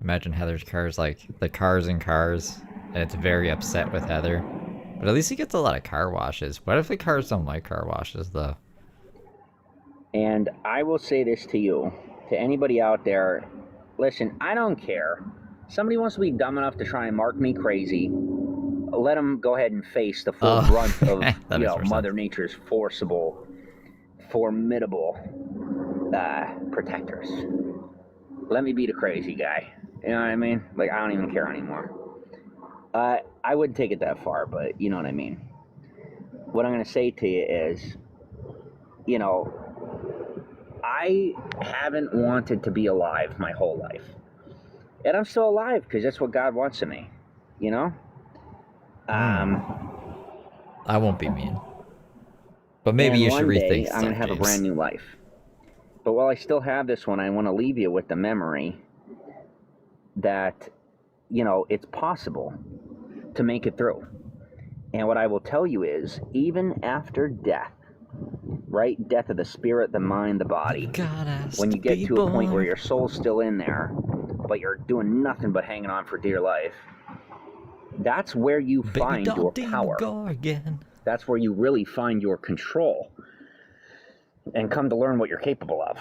Imagine Heather's car is like the Cars and Cars, and it's very upset with Heather. But at least he gets a lot of car washes. What if the cars don't like car washes, though? And I will say this to you, to anybody out there, listen, I don't care. Somebody wants to be dumb enough to try and mark me crazy, let them go ahead and face the full brunt of Mother Nature's formidable protectors. Let me be the crazy guy. You know what I mean? Like, I don't even care anymore. I wouldn't take it that far, but you know what I mean. What I'm going to say to you is, you know, I haven't wanted to be alive my whole life. And I'm still alive because that's what God wants of me, you know? I won't be mean. But maybe you should rethink stuff, I'm going to have a brand new life. But while I still have this one, I want to leave you with the memory that, you know, it's possible to make it through. And what I will tell you is, even after death, right? Death of the spirit, the mind, the body. When you get to a point where your soul's still in there, but you're doing nothing but hanging on for dear life, that's where you find your power. That's where you really find your control and come to learn what you're capable of,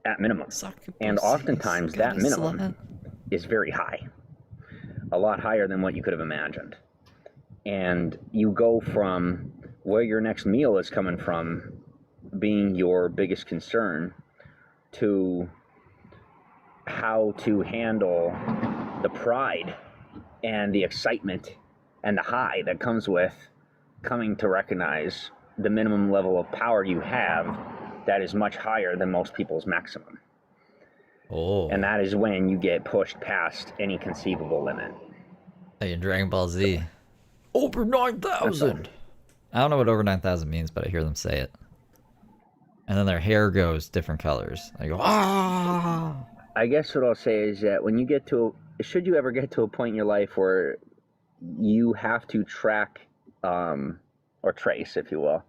at minimum. And oftentimes that minimum is very high, a lot higher than what you could have imagined. And you go from where your next meal is coming from being your biggest concern to how to handle the pride and the excitement and the high that comes with coming to recognize the minimum level of power you have that is much higher than most people's maximum. And that is when you get pushed past any conceivable limit. Hey, in Dragon Ball Z. Over 9,000! I don't know what over 9,000 means, but I hear them say it. And then their hair goes different colors. I go, ah! I guess what I'll say is that when you get to, should you ever get to a point in your life where you have to track, or trace, if you will,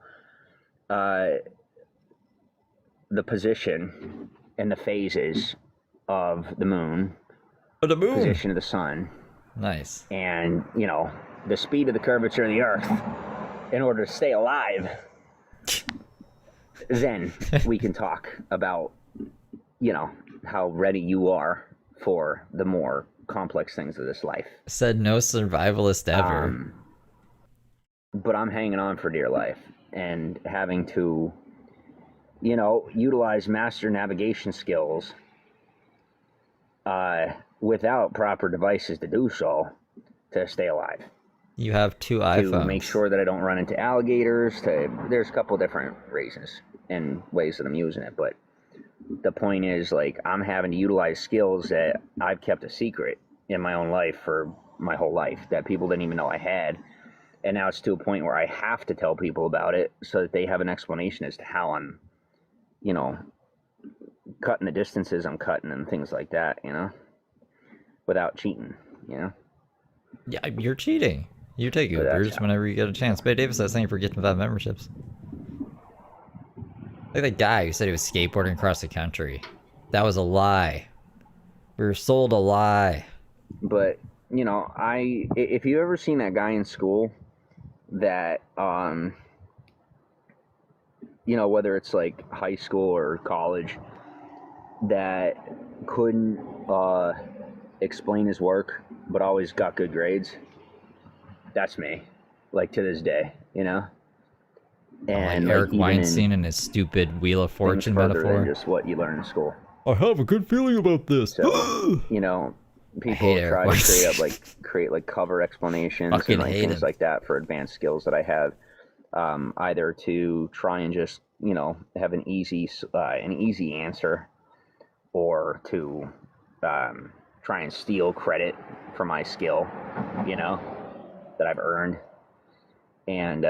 the position and the phases of the moon, position of the sun. Nice. And, you know, the speed of the curvature of the earth in order to stay alive, then we can talk about, you know, how ready you are for the more complex things of this life. Said no survivalist ever. But I'm hanging on for dear life and having to, you know, utilize master navigation skills without proper devices to do so to stay alive. You have 2 iPhones. To make sure that I don't run into alligators. There's a couple different reasons and ways that I'm using it, but the point is, like, I'm having to utilize skills that I've kept a secret in my own life for my whole life that people didn't even know I had. And now it's to a point where I have to tell people about it so that they have an explanation as to how I'm, you know, cutting the distances I'm cutting and things like that, you know, without cheating, you know. Yeah, you're cheating. You take Ubers whenever you get a chance. But Davis, that's saying for getting 5 memberships. Like that guy who said he was skateboarding across the country. That was a lie. We were sold a lie. But, you know, if you've ever seen that guy in school that, you know, whether it's like high school or college, that couldn't explain his work, but always got good grades, that's me, like, to this day, you know? And like Eric Weinstein and his stupid Wheel of Fortune metaphor. Just what you learn in school. I have a good feeling about this. So, you know, people try to create like cover explanations and like things like that for advanced skills that I have, either to try and just, you know, have an easy answer, or to try and steal credit for my skill, you know, that I've earned. And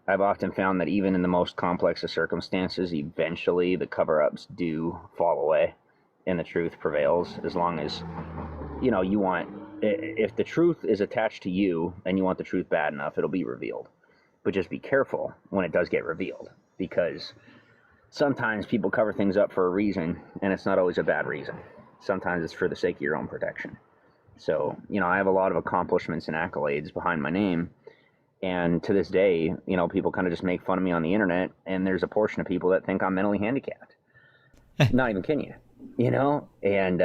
I've often found that even in the most complex of circumstances, eventually the cover-ups do fall away and the truth prevails, as long as, you know, if the truth is attached to you and you want the truth bad enough, it'll be revealed. But just be careful when it does get revealed, because sometimes people cover things up for a reason, and it's not always a bad reason. Sometimes it's for the sake of your own protection. So, you know, I have a lot of accomplishments and accolades behind my name. And to this day, you know, people kind of just make fun of me on the internet, and there's a portion of people that think I'm mentally handicapped. Not even kidding you, you know? And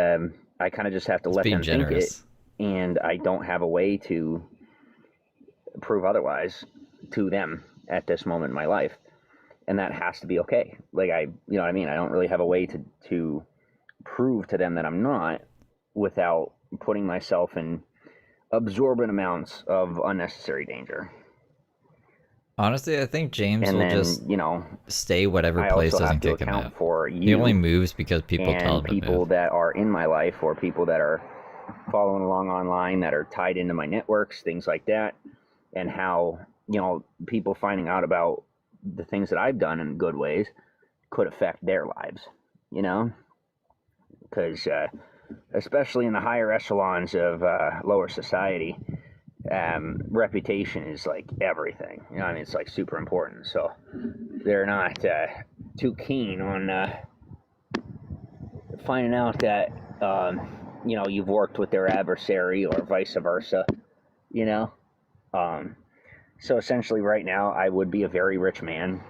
I kind of just have to let them think it, and I don't have a way to prove otherwise to them at this moment in my life. And that has to be okay. Like, you know what I mean? I don't really have a way to prove to them that I'm not, without putting myself in absorbent amounts of unnecessary danger. Honestly, I think James will just, you know, stay whatever place doesn't kick him out. He only moves because people tell him to move. People that are in my life, or people that are following along online, that are tied into my networks, things like that, and how, you know, people finding out about the things that I've done in good ways could affect their lives, you know? Because especially in the higher echelons of lower society, reputation is like everything. You know, I mean, it's like super important. So they're not too keen on finding out that you know, you've worked with their adversary, or vice versa. You know, so essentially, right now, I would be a very rich man,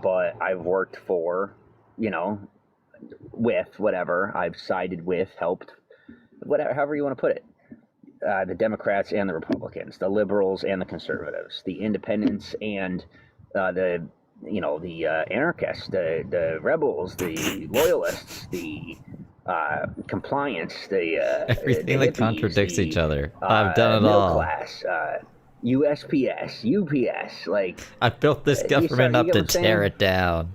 but I've worked for, you know, with whatever I've sided with, helped, whatever, however you want to put it. The Democrats and the Republicans, the liberals and the conservatives, the independents and the anarchists, the rebels, the loyalists, the compliance, everything the that contradicts each other. I've done it all. Class, USPS, UPS, like, I built this government up to tear it down.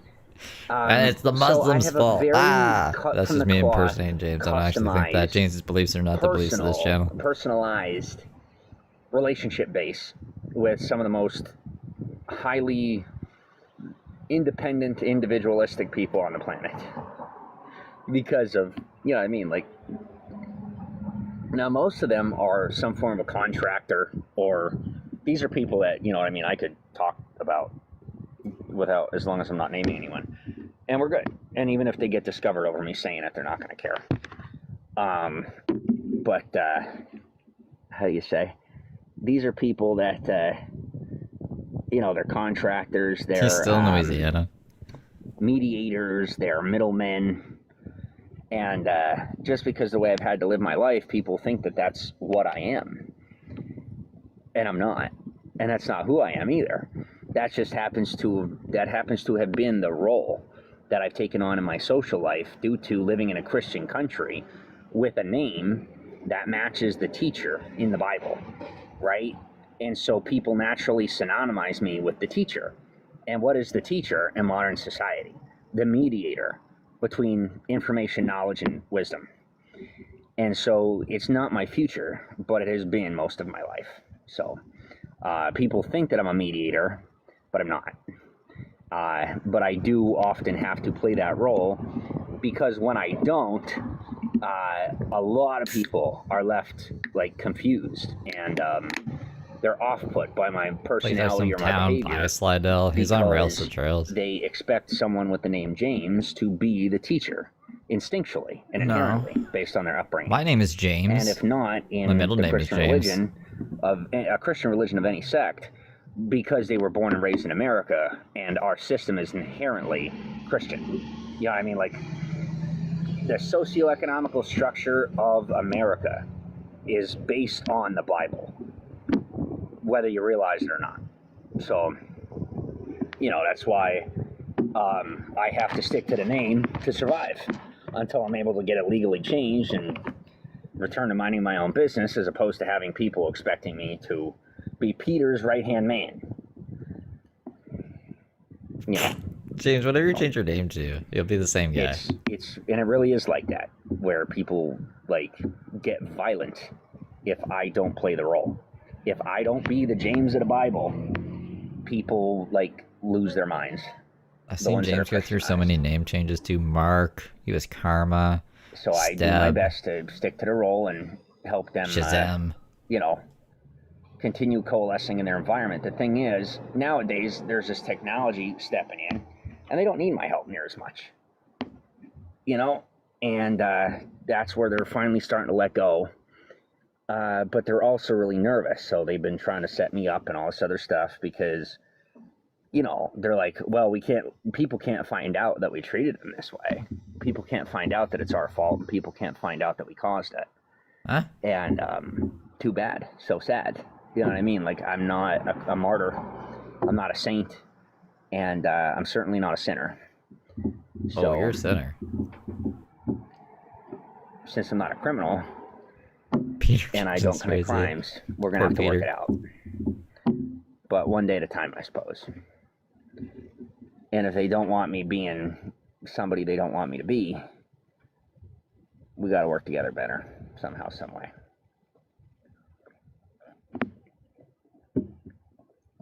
And it's the Muslims' fault. That's just me impersonating James. I don't actually think that. James's beliefs are not the beliefs of this channel. Personalized relationship base with some of the most highly independent, individualistic people on the planet. Because of, you know what I mean? Like, now most of them are some form of contractor, or these are people that, you know what I mean, I could talk about without, as long as I'm not naming anyone, and we're good. And even if they get discovered over me saying it, they're not going to care. But how do you say? These are people that you know, they're contractors. They're He's still in Louisiana. Mediators. They're middlemen, And just because the way I've had to live my life, people think that that's what I am. And I'm not. And that's not who I am either. That just happens to have been the role that I've taken on in my social life due to living in a Christian country with a name that matches the teacher in the Bible, right? And so people naturally synonymize me with the teacher. And what is the teacher in modern society? The mediator between information, knowledge, and wisdom. And so it's not my future, but it has been most of my life. So people think that I'm a mediator, but I'm not. But I do often have to play that role, because when I don't, a lot of people are left like confused, and they're off-put by my personality or my behavior. Slidell. He's on Rails Trails. They expect someone with the name James to be the teacher instinctually and inherently based on their upbringing. My name is James. And if not, in my middle the name Christian is James. religion of a Christian religion of any sect, because they were born and raised in America, and our system is inherently Christian. You know what I mean? Like, the socioeconomical structure of America is based on the Bible, whether you realize it or not. So, you know, that's why I have to stick to the name to survive until I'm able to get it legally changed and return to minding my own business, as opposed to having people expecting me to be Peter's right-hand man. You know, James, whatever you change your name to, you'll be the same guy. And it really is like that, where people like get violent if I don't play the role. If I don't be the James of the Bible, people like lose their minds. I've seen James go through so many name changes too. Mark, he was Karma. So I do my best to stick to the role and help them, Shazam. You know, continue coalescing in their environment. The thing is, nowadays there's this technology stepping in, and they don't need my help near as much. You know, and that's where they're finally starting to let go. But they're also really nervous, so they've been trying to set me up and all this other stuff, because, you know, they're like, well, people can't find out that we treated them this way. People can't find out that it's our fault, and people can't find out that we caused it. Huh? And too bad, so sad. You know what I mean? Like, I'm not a martyr, I'm not a saint, and I'm certainly not a sinner. So, you're a sinner. Since I'm not a criminal, Peter, and I don't commit crimes, we're going to have to work it out. But one day at a time, I suppose. And if they don't want me being somebody they don't want me to be, we got to work together better, somehow, some way.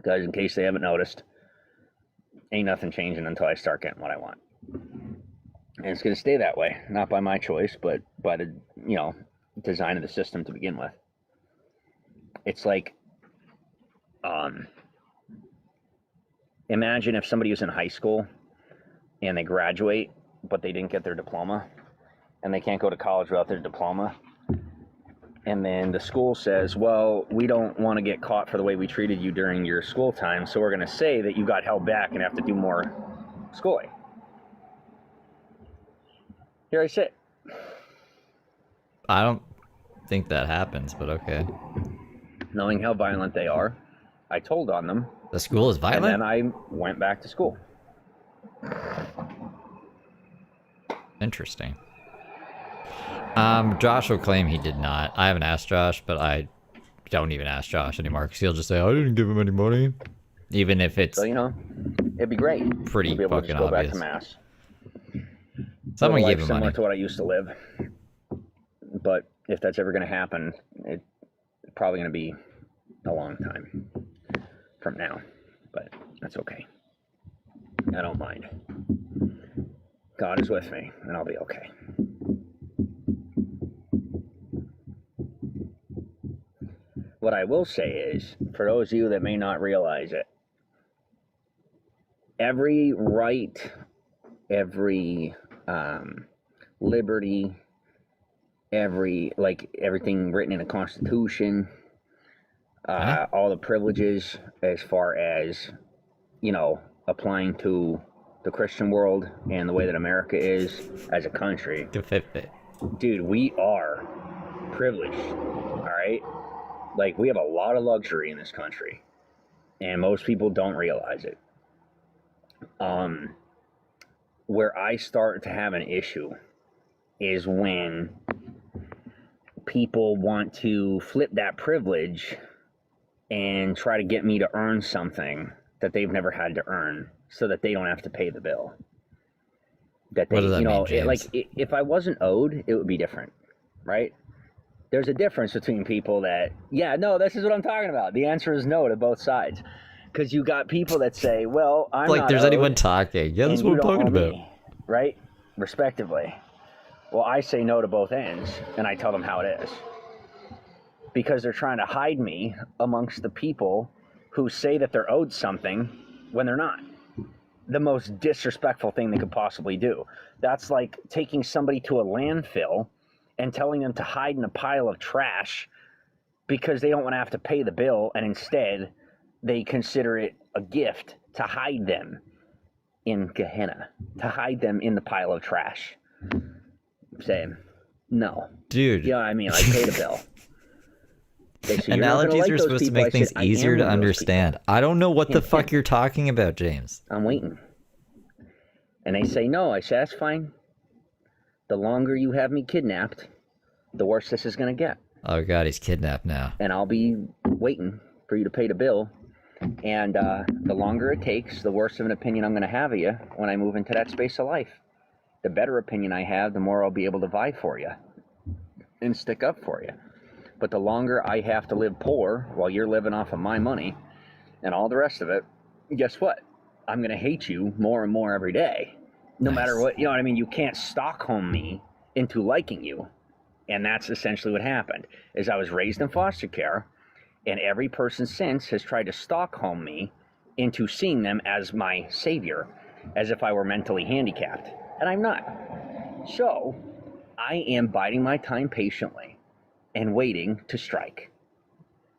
Guys, in case they haven't noticed, ain't nothing changing until I start getting what I want. And it's going to stay that way, not by my choice, but by the, you know, design of the system to begin with. It's like, imagine if somebody was in high school and they graduate, but they didn't get their diploma, and they can't go to college without their diploma. And then the school says, well, we don't want to get caught for the way we treated you during your school time, so we're going to say that you got held back and have to do more schooling. Here I sit. I don't think that happens, but okay. Knowing how violent they are, I told on them. The school is violent? And then I went back to school. Interesting. Josh will claim he did not. I haven't asked Josh, but I don't even ask Josh anymore, because he'll just say, I didn't give him any money. Even if it's... So, you know, it'd be great. Pretty be able fucking to just go obvious. Back to mass. Someone gave him similar money. To what I used to live. But if that's ever going to happen, it's probably going to be a long time from now. But that's okay. I don't mind. God is with me, and I'll be okay. What I will say is, for those of you that may not realize it, every right, every liberty, everything written in the Constitution, all the privileges as far as, you know, applying to the Christian world and the way that America is as a country, dude, we are privileged, all right? Like, we have a lot of luxury in this country, and most people don't realize it. Where I start to have an issue is when people want to flip that privilege and try to get me to earn something that they've never had to earn so that they don't have to pay the bill. That they, what does that mean, James? If I wasn't owed, it would be different, right? There's a difference between people that, yeah, no, this is what I'm talking about. The answer is no to both sides. Because you got people that say, well, I'm like not there's owed, anyone talking. Yeah, that's what I'm talking about. Me, right? Respectively. Well, I say no to both ends, and I tell them how it is. Because they're trying to hide me amongst the people who say that they're owed something when they're not. The most disrespectful thing they could possibly do. That's like taking somebody to a landfill and telling them to hide in a pile of trash because they don't want to have to pay the bill, and instead they consider it a gift to hide them in Gehenna, to hide them in the pile of trash. Saying, no. Dude. Yeah, I mean, I paid a bill. Analogies are supposed to make things easier to understand. I don't know what the fuck you're talking about, James. I'm waiting. And they say, no. I say, that's fine. The longer you have me kidnapped, the worse this is going to get. Oh, God, he's kidnapped now. And I'll be waiting for you to pay the bill. And the longer it takes, the worse of an opinion I'm going to have of you when I move into that space of life. The better opinion I have, the more I'll be able to vie for you and stick up for you. But the longer I have to live poor while you're living off of my money and all the rest of it, guess what? I'm going to hate you more and more every day. No matter what, you know what I mean? You can't Stockholm me into liking you. And that's essentially what happened, is I was raised in foster care, and every person since has tried to Stockholm me into seeing them as my savior, as if I were mentally handicapped. And I'm not. So I am biding my time patiently and waiting to strike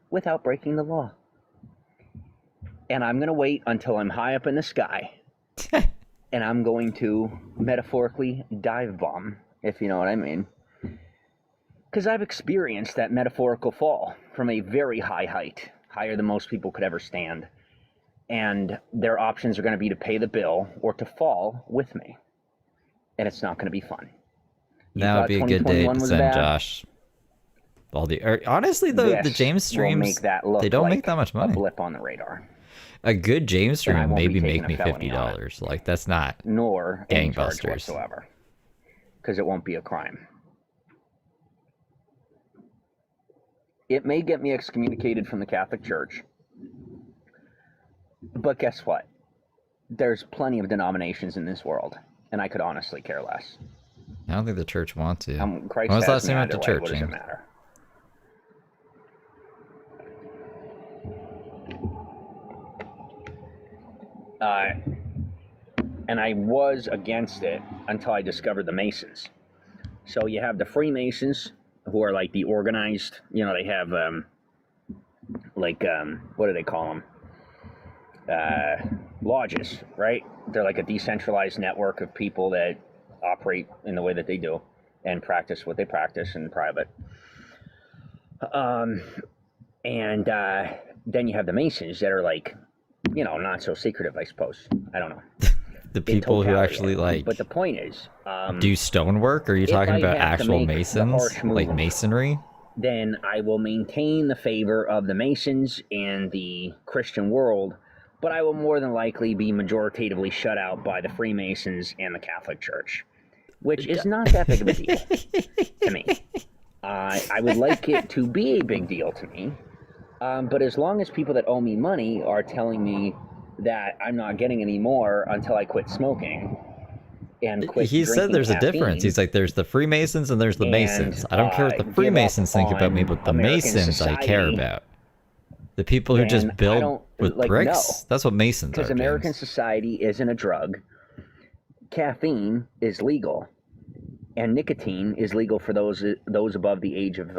without breaking the law. And I'm going to wait until I'm high up in the sky and I'm going to metaphorically dive bomb, if you know what I mean. Because I've experienced that metaphorical fall from a very high height, higher than most people could ever stand. And their options are going to be to pay the bill or to fall with me. And it's not going to be fun. That would be a good day to send Josh. Honestly, the James streams, they don't make that much money. A blip on the radar. A good James stream maybe make me $50. Like, that's not nor any charge gangbusters whatsoever. Because it won't be a crime. It may get me excommunicated from the Catholic Church. But guess what? There's plenty of denominations in this world. And I could honestly care less. I don't think the church wants to. Christ when was the last time time you went to church? What does it matter? And I was against it until I discovered the Masons. So you have the Freemasons, who are like the organized, you know, they have what do they call them? Lodges, right? They're like a decentralized network of people that operate in the way that they do and practice what they practice in private. And then you have the Masons that are like, you know, not so secretive, I suppose. I don't know. The people who actually like. But the point is, do stonework? Or are you talking about actual Masons, like masonry? Then I will maintain the favor of the Masons and the Christian world, but I will more than likely be majoritatively shut out by the Freemasons and the Catholic Church, which is not that big of a deal to me. I would like it to be a big deal to me, but as long as people that owe me money are telling me that I'm not getting any more until I quit smoking and quit He said there's caffeine, a difference. He's like, there's the Freemasons and there's the Masons. I don't care what the Freemasons think about me, but the American Masons society, I care about. The people who just build with bricks, that's what Masons are. Because American society isn't a drug. Caffeine is legal. And nicotine is legal for those above the age of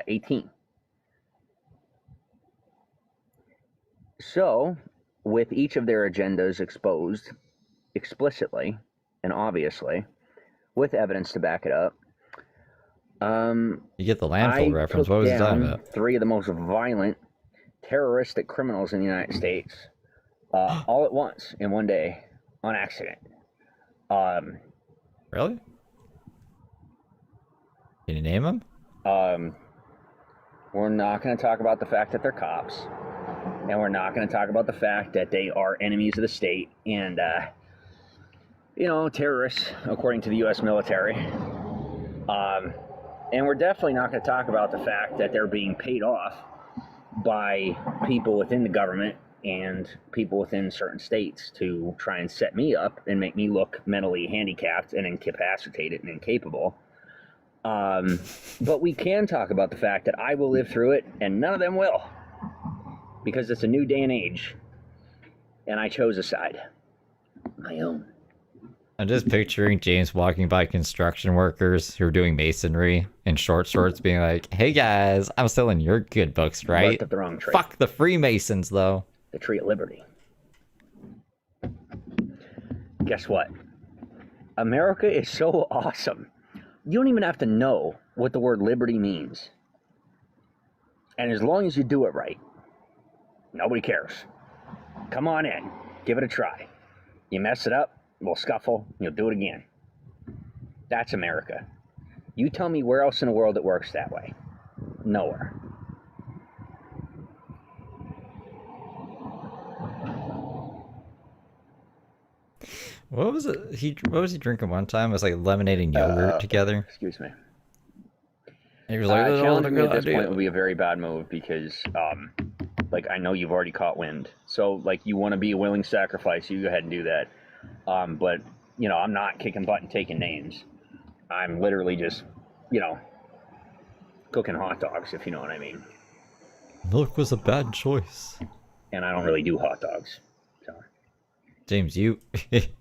18. So, with each of their agendas exposed, explicitly and obviously, with evidence to back it up. You get the landfill reference. What was he talking about? 3 of the most violent, terroristic criminals in the United States, all at once in one day, on accident. Really? Can you name them? We're not going to talk about the fact that they're cops, and we're not going to talk about the fact that they are enemies of the state and, terrorists, according to the U.S. military. And we're definitely not going to talk about the fact that they're being paid off by people within the government and people within certain states to try and set me up and make me look mentally handicapped and incapacitated and incapable. But we can talk about the fact that I will live through it and none of them will, because it's a new day and age, and I chose a side, my own. I'm just picturing James walking by construction workers who are doing masonry in short shorts being like, hey guys, I'm selling your good books, right? Looked at the wrong tree. Fuck the Freemasons, though. The tree of liberty. Guess what? America is so awesome. You don't even have to know what the word liberty means. And as long as you do it right, nobody cares. Come on in. Give it a try. You mess it up, we'll scuffle, you'll do it again. That's America. You tell me where else in the world it works that way. Nowhere. What was it? What was he drinking one time? It was like lemonade and yogurt together. Excuse me. And he was like, challenging me at this point would be a very bad move because, I know you've already caught wind. So, you want to be a willing sacrifice, you go ahead and do that. But, I'm not kicking butt and taking names. I'm literally just, cooking hot dogs, if you know what I mean. Milk was a bad choice. And I don't really do hot dogs. So. James,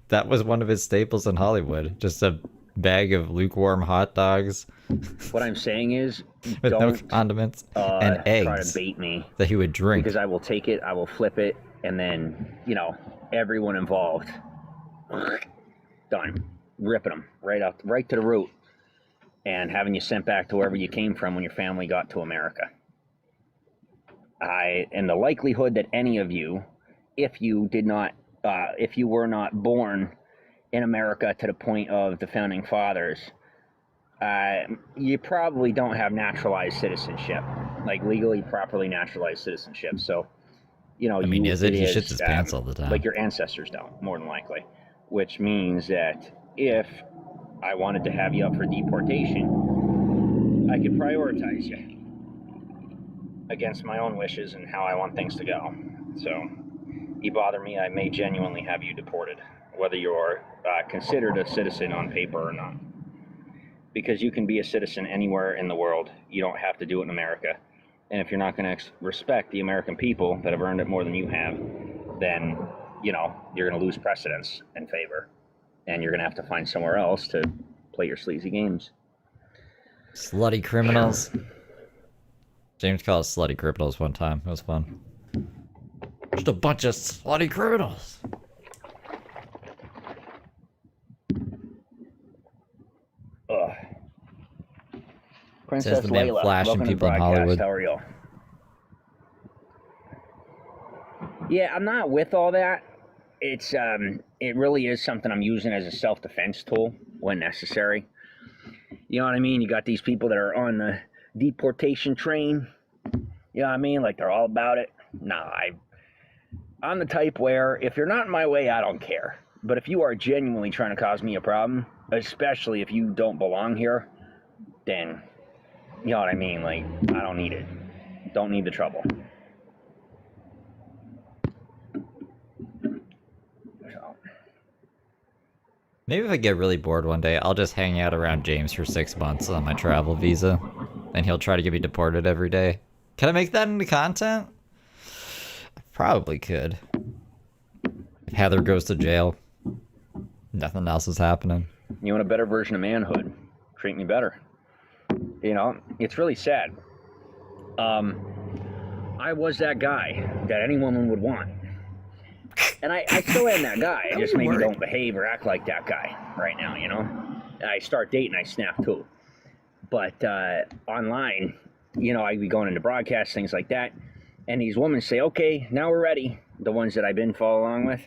that was one of his staples in Hollywood. Just a bag of lukewarm hot dogs. What I'm saying is, with don't no condiments and eggs try to bait me that he would drink. Because I will take it, I will flip it, and then, everyone involved, done. Ripping them right to the root, and having you sent back to wherever you came from when your family got to America. And the likelihood that any of you, if you were not born in America to the point of the founding fathers, you probably don't have naturalized citizenship, legally properly naturalized citizenship. So, he shits his pants all the time. Your ancestors don't, more than likely, which means that if I wanted to have you up for deportation, I could prioritize you against my own wishes and how I want things to go. So, you bother me, I may genuinely have you deported, whether you're considered a citizen on paper or not. Because you can be a citizen anywhere in the world. You don't have to do it in America. And if you're not going to respect the American people that have earned it more than you have, then, you're going to lose precedence in favor. And you're going to have to find somewhere else to play your sleazy games. Slutty criminals. James called us slutty criminals one time. It was fun. Just a bunch of slutty criminals. Ugh. Princess Says the man Layla, flashing welcome to the people in broadcast. Hollywood. How are you? Yeah, I'm not with all that. It's it really is something I'm using as a self-defense tool when necessary. You know what I mean? You got these people that are on the deportation train. You know what I mean? They're all about it. Nah, I'm the type where if you're not in my way, I don't care. But if you are genuinely trying to cause me a problem, especially if you don't belong here, then, you know what I mean? I don't need it. Don't need the trouble. So. Maybe if I get really bored one day, I'll just hang out around James for 6 months on my travel visa, and he'll try to get me deported every day. Can I make that into content? I probably could. If Heather goes to jail, nothing else is happening. You want a better version of manhood? Treat me better. It's really sad. I was that guy that any woman would want. And I still am that guy. I just maybe don't behave or act like that guy right now, you know? And I start dating, I snap too. But online, you know, I'd be going into broadcasts, things like that. And these women say, okay, now we're ready. The ones that I've been following along with.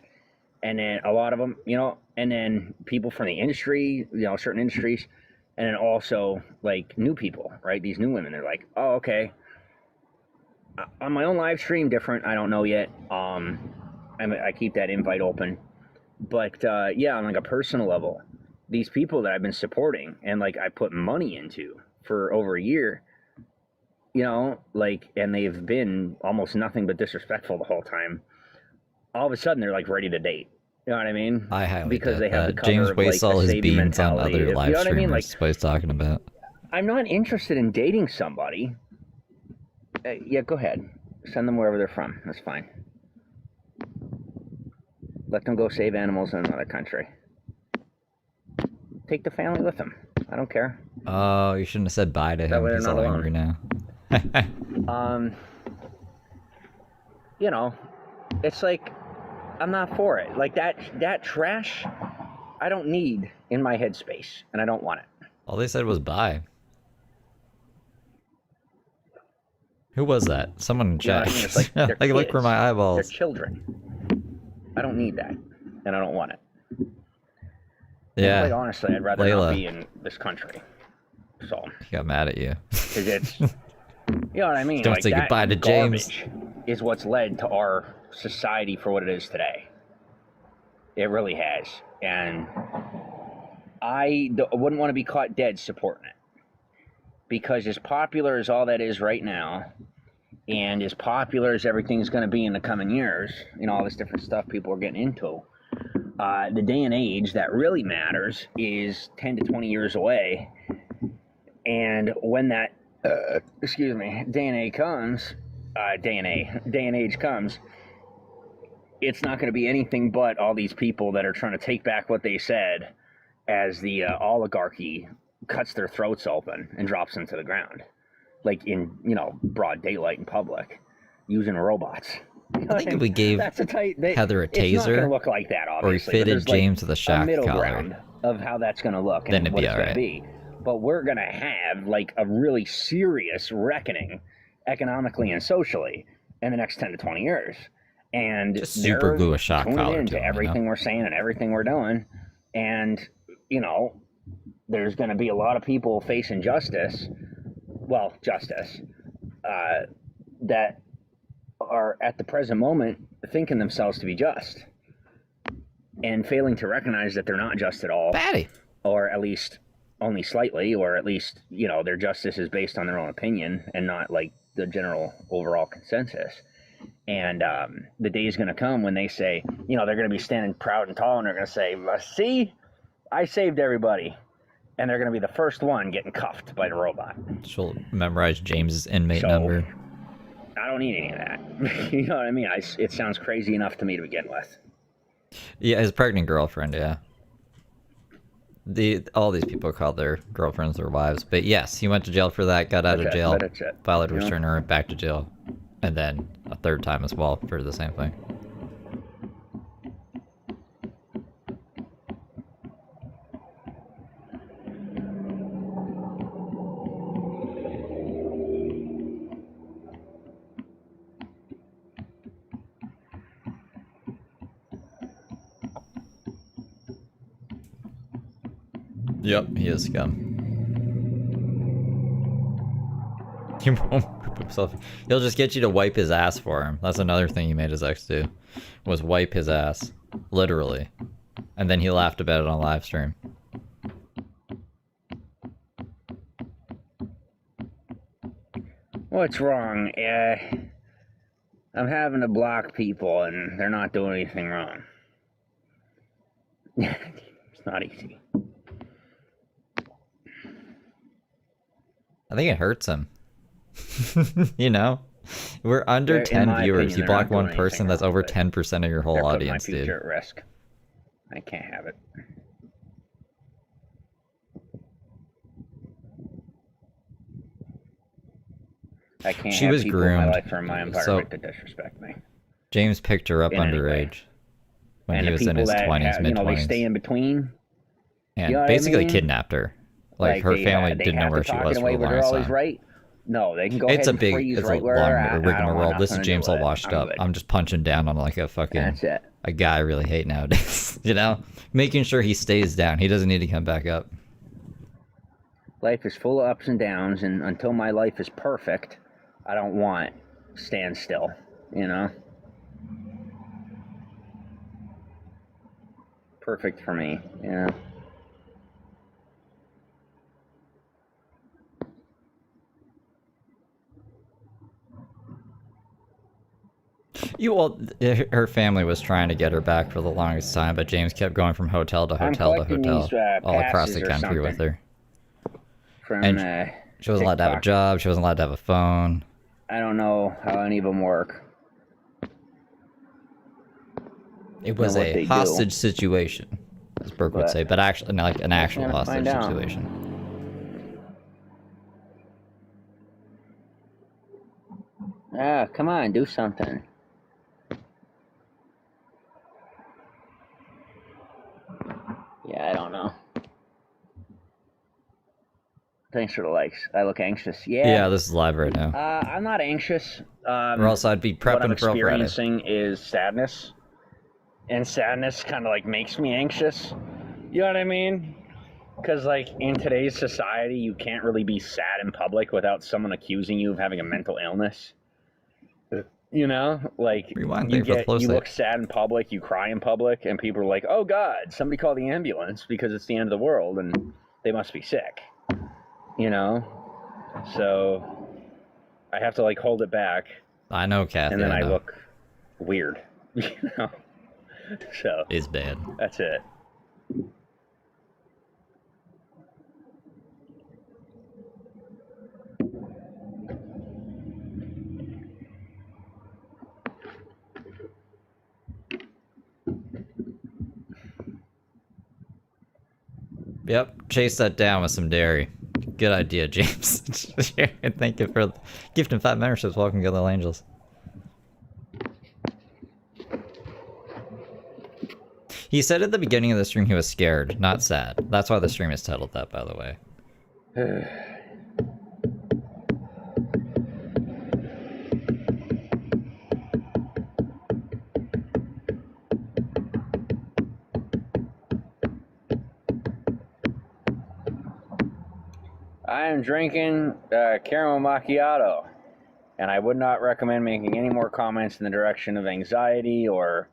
And then a lot of them, you know, and then people from the industry, you know, certain industries. And then also, like, new people, right? These new women, they're like, oh, okay. On my own live stream, different. I don't know yet. I keep that invite open. But, yeah, on, like, a personal level, these people that I've been supporting and, like, I put money into for over a year, you know, like, and they've been almost nothing but disrespectful the whole time. All of a sudden, they're, like, ready to date. You know what I mean? I highly because they have the cover James of, wastes like, all a his saving beans on mentality. other live You know what I streamers. mean? Like, That's what he's talking about. I'm not interested in dating somebody. Yeah, go ahead. Send them wherever they're from. That's fine. Let them go save animals in another country. Take the family with them. I don't care. Oh, you shouldn't have said bye to That him. way they're He's not all alone. angry now. You know, it's like, I'm not for it. Like, that trash, I don't need in my headspace, and I don't want it. All they said was bye. Who was that? Someone in You know chat. what I mean? It's like, they're Like, look kids. for my They're eyeballs. children. I don't need that, and I don't want it. Yeah. And quite honestly, I'd rather Layla. not be in this country. So, He got mad at you. because it's, you know what I mean? Don't Like, say that goodbye to James. garbage is what's led to our society for what it is today. It really has. And I wouldn't want to be caught dead supporting it. Because as popular as all that is right now, and as popular as everything's going to be in the coming years, you know, all this different stuff people are getting into, the day and age that really matters is 10 to 20 years away. And when that, day and age comes, it's not going to be anything but all these people that are trying to take back what they said as the oligarchy cuts their throats open and drops them to the ground, like in, you know, broad daylight in public, using robots. You know I think what if we gave That's Heather a it's not going taser, to look like that, or he obviously. but fitted there's, like, James with a shock middle collar, ground of how that's going to look and then it'd what be it's going to alright. be. But we're going to have, like, a really serious reckoning economically and socially in the next 10 to 20 years. And Just super they're glue a shock tuning collar into to him, you know? everything we're saying and everything we're doing. And, you know, there's going to be a lot of people facing justice, that are at the present moment thinking themselves to be just and failing to recognize that they're not just at all, Batty. or at least only slightly, or at least, you know, their justice is based on their own opinion and not like the general overall consensus. And the day is going to come when they say, you know, they're going to be standing proud and tall and they're going to say, see, I saved everybody. And they're going to be the first one getting cuffed by the robot. She'll memorize James's inmate So, number. I don't need any of that. You know what I mean? It sounds crazy enough to me to begin with. Yeah, his pregnant girlfriend, yeah. All these people call their girlfriends their wives. But yes, he went to jail for that, got out of jail, That's it. filed a You know? return warrant, back to jail. And then a third time as well for the same thing. Yep, he is scum. He won't group himself. He'll just get you to wipe his ass for him. That's another thing he made his ex do, was wipe his ass, literally, and then he laughed about it on live stream. What's wrong? I'm having to block people and they're not doing anything wrong. It's not easy. I think it hurts him. You know? We're under In 10 my viewers. opinion, You they're block not one doing person, anything that's wrong, over but 10% of your whole They're putting audience, my future dude. at risk. I can't have it. I can't She have was people in my groomed. life or in my environment to disrespect me. James picked her up In any way. underage. when and he the was in people his that 20s, mid they 20s. stay in between. And You know what I basically mean? kidnapped her. Like her family they didn't know have where to she talk was in a for way the where they're longest always time. right. No, they can go It's ahead a and big, freeze it's right a where long they're at. I don't rigmarole. want This is nothing to James do all with it. washed I'm up. good. I'm just punching down on like a fucking That's it. a guy I really hate nowadays. You know, making sure he stays down. He doesn't need to come back up. Life is full of ups and downs, and until my life is perfect, I don't want stand still. You know, perfect for me. Yeah. Her family was trying to get her back for the longest time, but James kept going from hotel to hotel to hotel, these, all across the passes or country with something her. From And she wasn't allowed to have a TikTok. job. She wasn't allowed to have a phone. I don't know how any of them work. It was what a they do. hostage situation, as Burke would But say, but actually, like an actual gonna hostage find out. situation. Ah, come on, do something. Yeah, I don't know. Thanks for the likes. I look anxious. Yeah, this is live right now. I'm not anxious. Or else I'd be What I'm prepping for a Friday. experiencing is sadness. And sadness kind of like makes me anxious. You know what I mean? Because like in today's society, you can't really be sad in public without someone accusing you of having a mental illness. You know, like Rewind you there for the close you there. look sad in public, you cry in public, and people are like, "Oh God, somebody call the ambulance because it's the end of the world and they must be sick." You know, so I have to like hold it back, I know, Kathy. and then I know. look weird. You know, so It's bad. that's it. Yep, chase that down with some dairy. Good idea, James. Thank you for gifting 5 memberships. Welcome, Good Little Angels. He said at the beginning of the stream he was scared, not sad. That's why the stream is titled that, by the way. I am drinking caramel macchiato, and I would not recommend making any more comments in the direction of anxiety or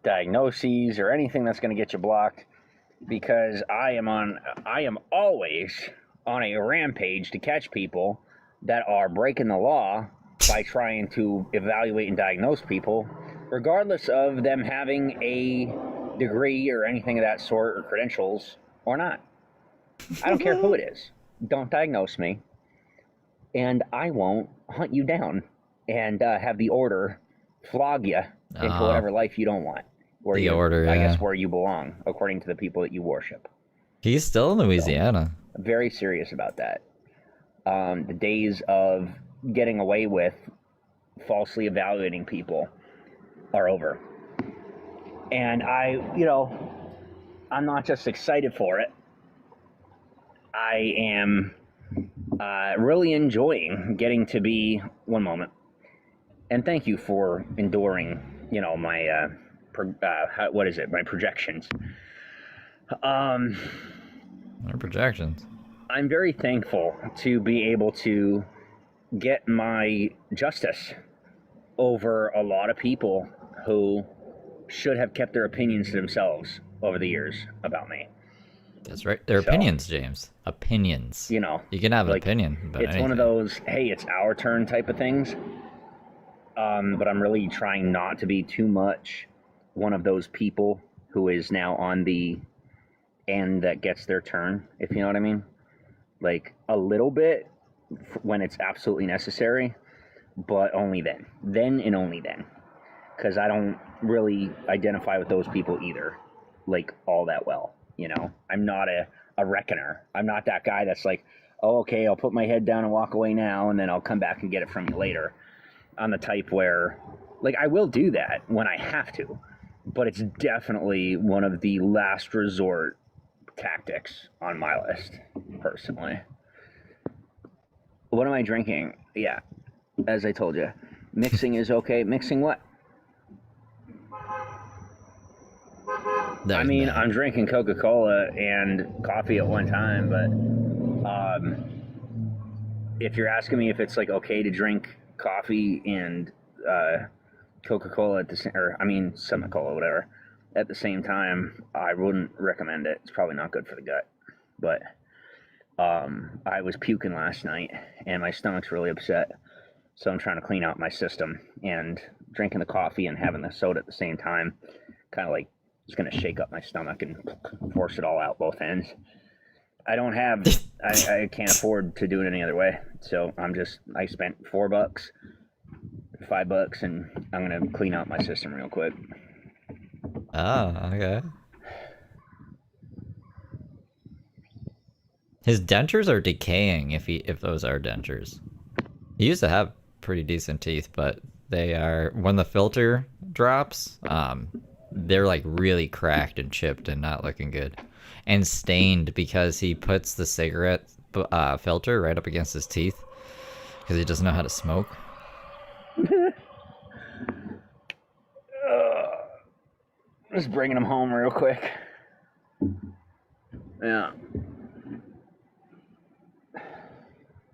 diagnoses or anything that's going to get you blocked, because I am always on a rampage to catch people that are breaking the law by trying to evaluate and diagnose people, regardless of them having a degree or anything of that sort or credentials or not. I don't care who it is. Don't diagnose me, and I won't hunt you down and have the order flog you into whatever life you don't want. Where The you, order, I yeah. guess, where you belong, according to the people that you worship. He's still in Louisiana. I'm very serious about that. The days of getting away with falsely evaluating people are over. And I'm not just excited for it. I am really enjoying getting to be, one moment, and thank you for enduring, my, my projections. What are projections? I'm very thankful to be able to get my justice over a lot of people who should have kept their opinions to themselves over the years about me. That's right. They're opinions, James. Opinions. You can have an opinion about it's anything. One of those, hey, it's our turn type of things. But I'm really trying not to be too much one of those people who is now on the end that gets their turn, if you know what I mean. Like a little bit when it's absolutely necessary, but only then. Then and only then. Because I don't really identify with those people either, like, all that well. I'm not a reckoner. I'm not that guy that's like, oh, okay, I'll put my head down and walk away now, and then I'll come back and get it from you later. I'm the type where, like, I will do that when I have to, but it's definitely one of the last resort tactics on my list, personally. What am I drinking? Yeah, as I told you, mixing is okay. Mixing what? I mean, bad. I'm drinking Coca-Cola and coffee at one time, but if you're asking me if it's like okay to drink coffee and Coca-Cola at the same, or I mean semi-cola, whatever, at the same time, I wouldn't recommend it. It's probably not good for the gut. But I was puking last night, and my stomach's really upset, so I'm trying to clean out my system. And drinking the coffee and having the soda at the same time, kind of like it's gonna shake up my stomach and force it all out both ends. I don't have, I can't afford to do it any other way. So I spent $4, $5, and I'm gonna clean out my system real quick. Oh, okay. His dentures are decaying if those are dentures. He used to have pretty decent teeth, but they are, when the filter drops, they're like really cracked and chipped and not looking good. And stained because he puts the cigarette filter right up against his teeth because he doesn't know how to smoke. Just bringing them home real quick. Yeah.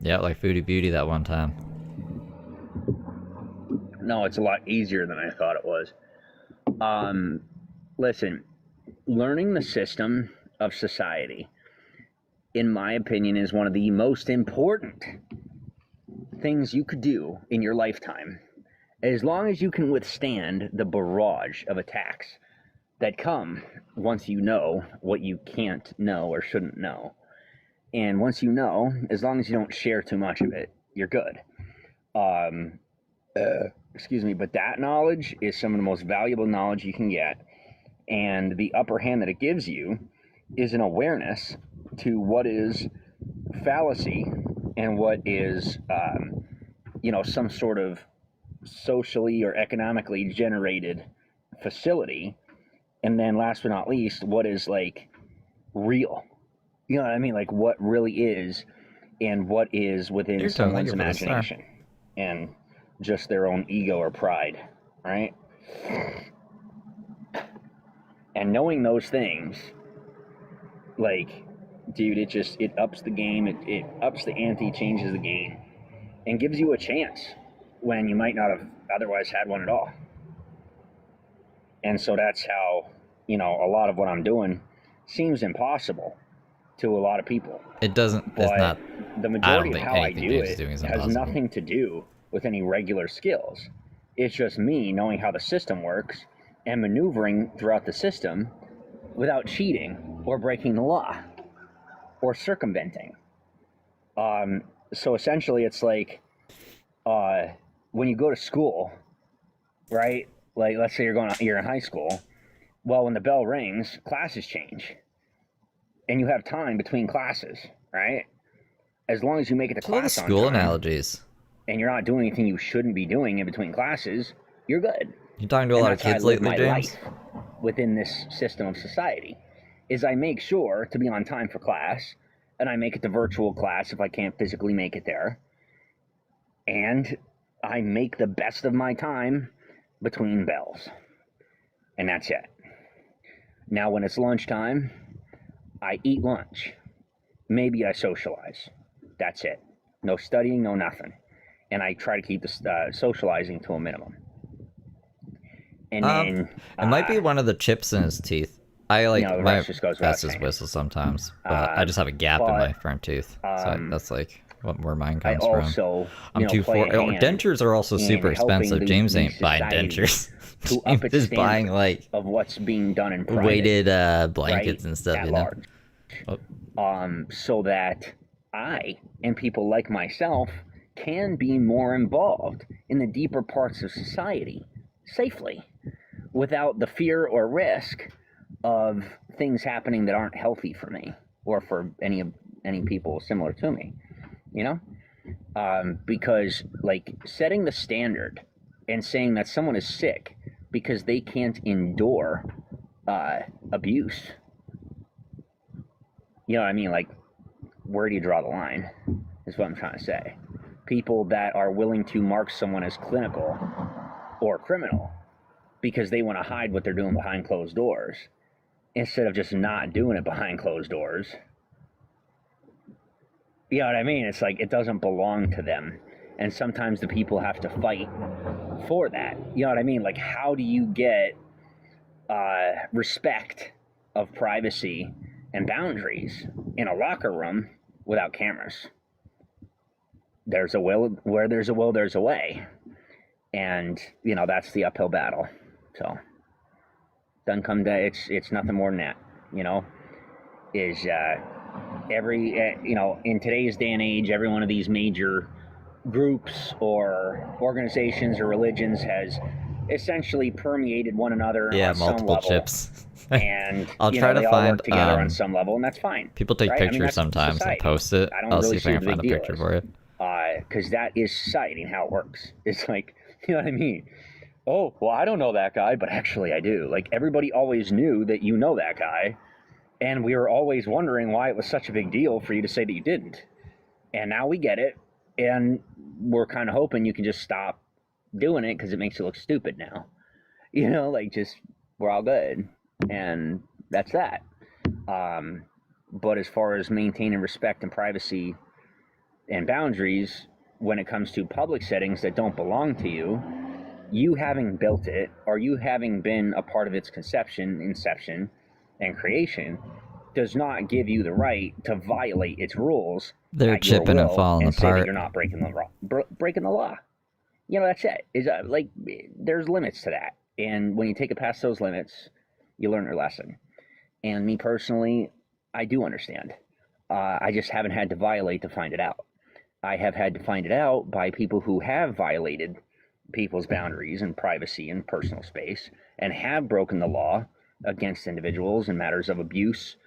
Yeah, like Foodie Beauty that one time. No, it's a lot easier than I thought it was. Listen, learning the system of society, in my opinion, is one of the most important things you could do in your lifetime, as long as you can withstand the barrage of attacks that come once you know what you can't know or shouldn't know. And once you know, as long as you don't share too much of it, you're good. Excuse me, but that knowledge is some of the most valuable knowledge you can get. And the upper hand that it gives you is an awareness to what is fallacy and what is, some sort of socially or economically generated facility. And then last but not least, what is like real? You know what I mean? Like what really is and what is within someone's imagination and just their own ego or pride, right? And knowing those things, like, dude, it ups the game, it ups the ante, changes the game, and gives you a chance when you might not have otherwise had one at all. And so that's how, a lot of what I'm doing seems impossible to a lot of people. It doesn't, but it's not, the majority of how I do Dave's it has nothing to do with any regular skills. It's just me knowing how the system works and maneuvering throughout the system without cheating or breaking the law or circumventing. So essentially it's like when you go to school, right? Like let's say you're in high school. Well, when the bell rings, classes change. And you have time between classes, right? As long as you make it to class on time. School analogies. And you're not doing anything you shouldn't be doing in between classes, you're good. You talking to a lot of kids lately, James? Life within this system of society is I make sure to be on time for class, and I make it to virtual class if I can't physically make it there. And I make the best of my time between bells. And that's it. Now, when it's lunchtime, I eat lunch. Maybe I socialize. That's it. No studying, no nothing. And I try to keep the socializing to a minimum. And then it might be one of the chips in his teeth. I like the my rest just goes best without is whistle sometimes, but I just have a gap in my front tooth, so that's like where mine comes from. I'm too for dentures are also super expensive. James ain't buying dentures. James is buying like of what's being done in private, weighted blankets and stuff. At large. So that I and people like myself can be more involved in the deeper parts of society safely, without the fear or risk of things happening that aren't healthy for me or for any people similar to me, because like setting the standard and saying that someone is sick because they can't endure abuse. You know what I mean? Like, where do you draw the line, is what I'm trying to say. People that are willing to mark someone as clinical or criminal because they want to hide what they're doing behind closed doors instead of just not doing it behind closed doors. You know what I mean? It's like it doesn't belong to them. And sometimes the people have to fight for that. You know what I mean? Like, how do you get respect of privacy and boundaries in a locker room without cameras? There's a will, where there's a will, there's a way. And, you know, that's the uphill battle. So, doesn't come to, it's nothing more than that, you know, is you know, in today's day and age, every one of these major groups or organizations or religions has essentially permeated one another on some multiple level. chips. And I'll you try know, to they all find work together on some level, and that's fine. People take right? pictures that's sometimes society. and post it. I don't I'll really see if I can see what find the a big picture deal for is. you. Because that is society and how it works. It's like, you know what I mean? Oh, well, I don't know that guy, but actually I do. Like, everybody always knew that you know that guy, and we were always wondering why it was such a big deal for you to say that you didn't. And now we get it, and we're kind of hoping you can just stop doing it because it makes you look stupid now. You know, like, just, we're all good. And that's that. But as far as maintaining respect and privacy and boundaries when it comes to public settings that don't belong to you, you having built it, or you having been a part of its conception, inception, and creation, does not give you the right to violate its rules. They're chipping and falling and apart. say that you're not breaking the law. Breaking the law. You know, that's it. Is like, there's limits to that, and when you take it past those limits, you learn your lesson. And me personally, I do understand. I just haven't had to violate to find it out. I have had to find it out by people who have violated people's boundaries and privacy and personal space and have broken the law against individuals in matters of abuse,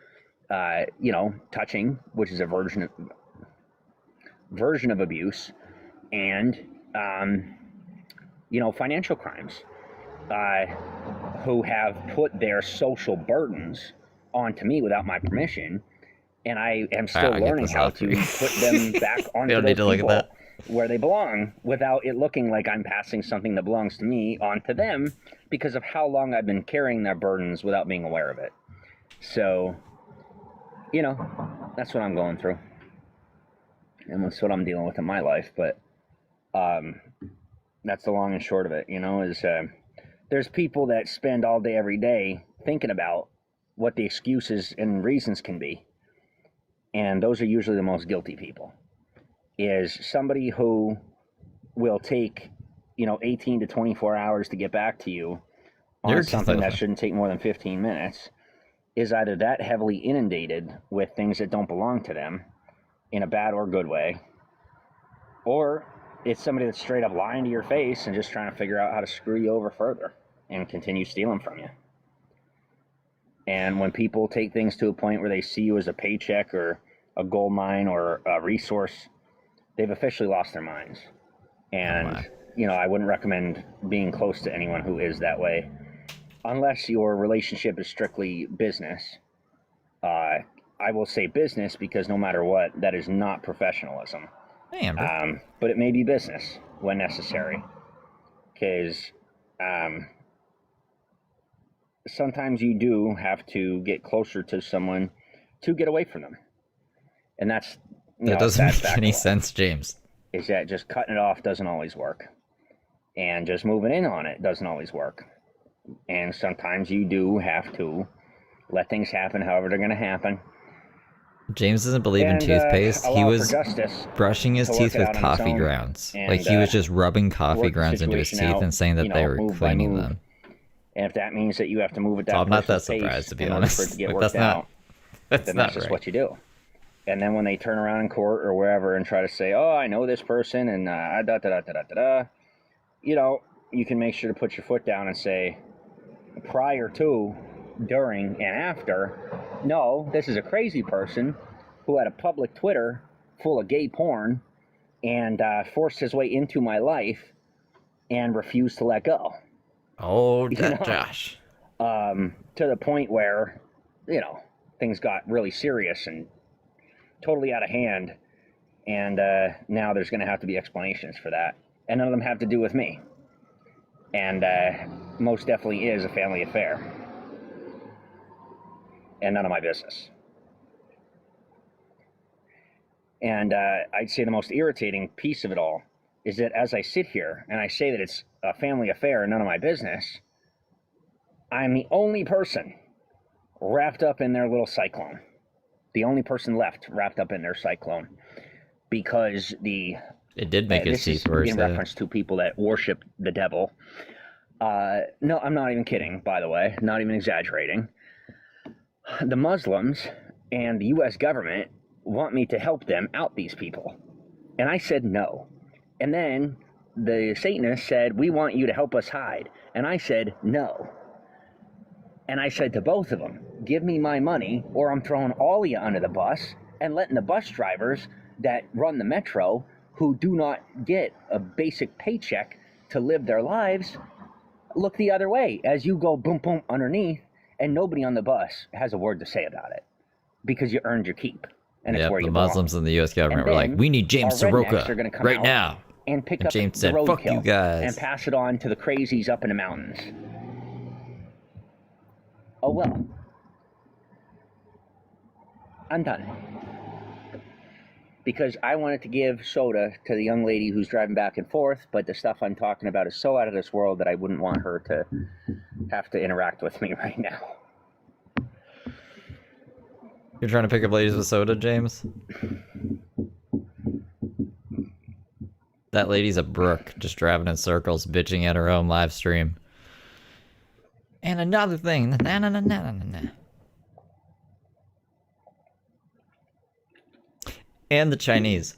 you know, touching, which is a version of abuse, and, you know, financial crimes, who have put their social burdens onto me without my permission, and I am still learning how to put them back onto those people where they belong without it looking like I'm passing something that belongs to me onto them because of how long I've been carrying their burdens without being aware of it. So, you know, that's what I'm going through. And that's what I'm dealing with in my life. But that's the long and short of it, you know, is there's people that spend all day, every day thinking about what the excuses and reasons can be. And those are usually the most guilty people. Is somebody who will take, you know, 18 to 24 hours to get back to you on something that shouldn't take more than 15 minutes is either that heavily inundated with things that don't belong to them in a bad or good way, or it's somebody that's straight up lying to your face and just trying to figure out how to screw you over further and continue stealing from you. And when people take things to a point where they see you as a paycheck or a gold mine or a resource, they've officially lost their minds. And, you know, I wouldn't recommend being close to anyone who is that way, unless your relationship is strictly business. I will say business because no matter what, that is not professionalism. But it may be business when necessary. Because sometimes you do have to get closer to someone to get away from them. And that doesn't make any sense, James. Is that just cutting it off doesn't always work. And just moving in on it doesn't always work. And sometimes you do have to let things happen however they're going to happen. James doesn't believe in toothpaste. He was brushing his teeth with coffee grounds. Like, he was just rubbing coffee grounds into his teeth and saying that they were cleaning them. And if that means that you have to move at that I'm not that surprised, to be honest. For it to get worked out, then that's just what you do. And then when they turn around in court or wherever and try to say, oh, I know this person, and you know, you can make sure to put your foot down and say, prior to, during, and after, no, this is a crazy person who had a public Twitter full of gay porn and forced his way into my life and refused to let go. Oh, You know? Josh. To the point where, you know, things got really serious and totally out of hand. And now there's going to have to be explanations for that. And none of them have to do with me. And most definitely is a family affair. And none of my business. And I'd say the most irritating piece of it all is that as I sit here and I say that it's a family affair and none of my business, I'm the only person wrapped up in their little cyclone. The only person left wrapped up in their cyclone. Because it did make his teeth worse. In reference to people that worship the devil. No, I'm not even kidding, by the way. Not even exaggerating. The Muslims and the U.S. government want me to help them out these people. And I said no. And then the Satanists said, we want you to help us hide. And I said no. And I said to both of them, give me my money or I'm throwing all of you under the bus and letting the bus drivers that run the metro who do not get a basic paycheck to live their lives look the other way as you go boom boom underneath and nobody on the bus has a word to say about it because you earned your keep. And it's where the you Muslims belong. and the U.S. government were like, we need James Saroka right now. And pick and up James the said, fuck roadkill you guys. and pass it on to the crazies up in the mountains. Oh well. I'm done. Because I wanted to give soda to the young lady who's driving back and forth, but the stuff I'm talking about is so out of this world that I wouldn't want her to have to interact with me right now. You're trying to pick up ladies with soda, James? That lady's a brook, just driving in circles, bitching at her own live stream. And another thing, and the Chinese.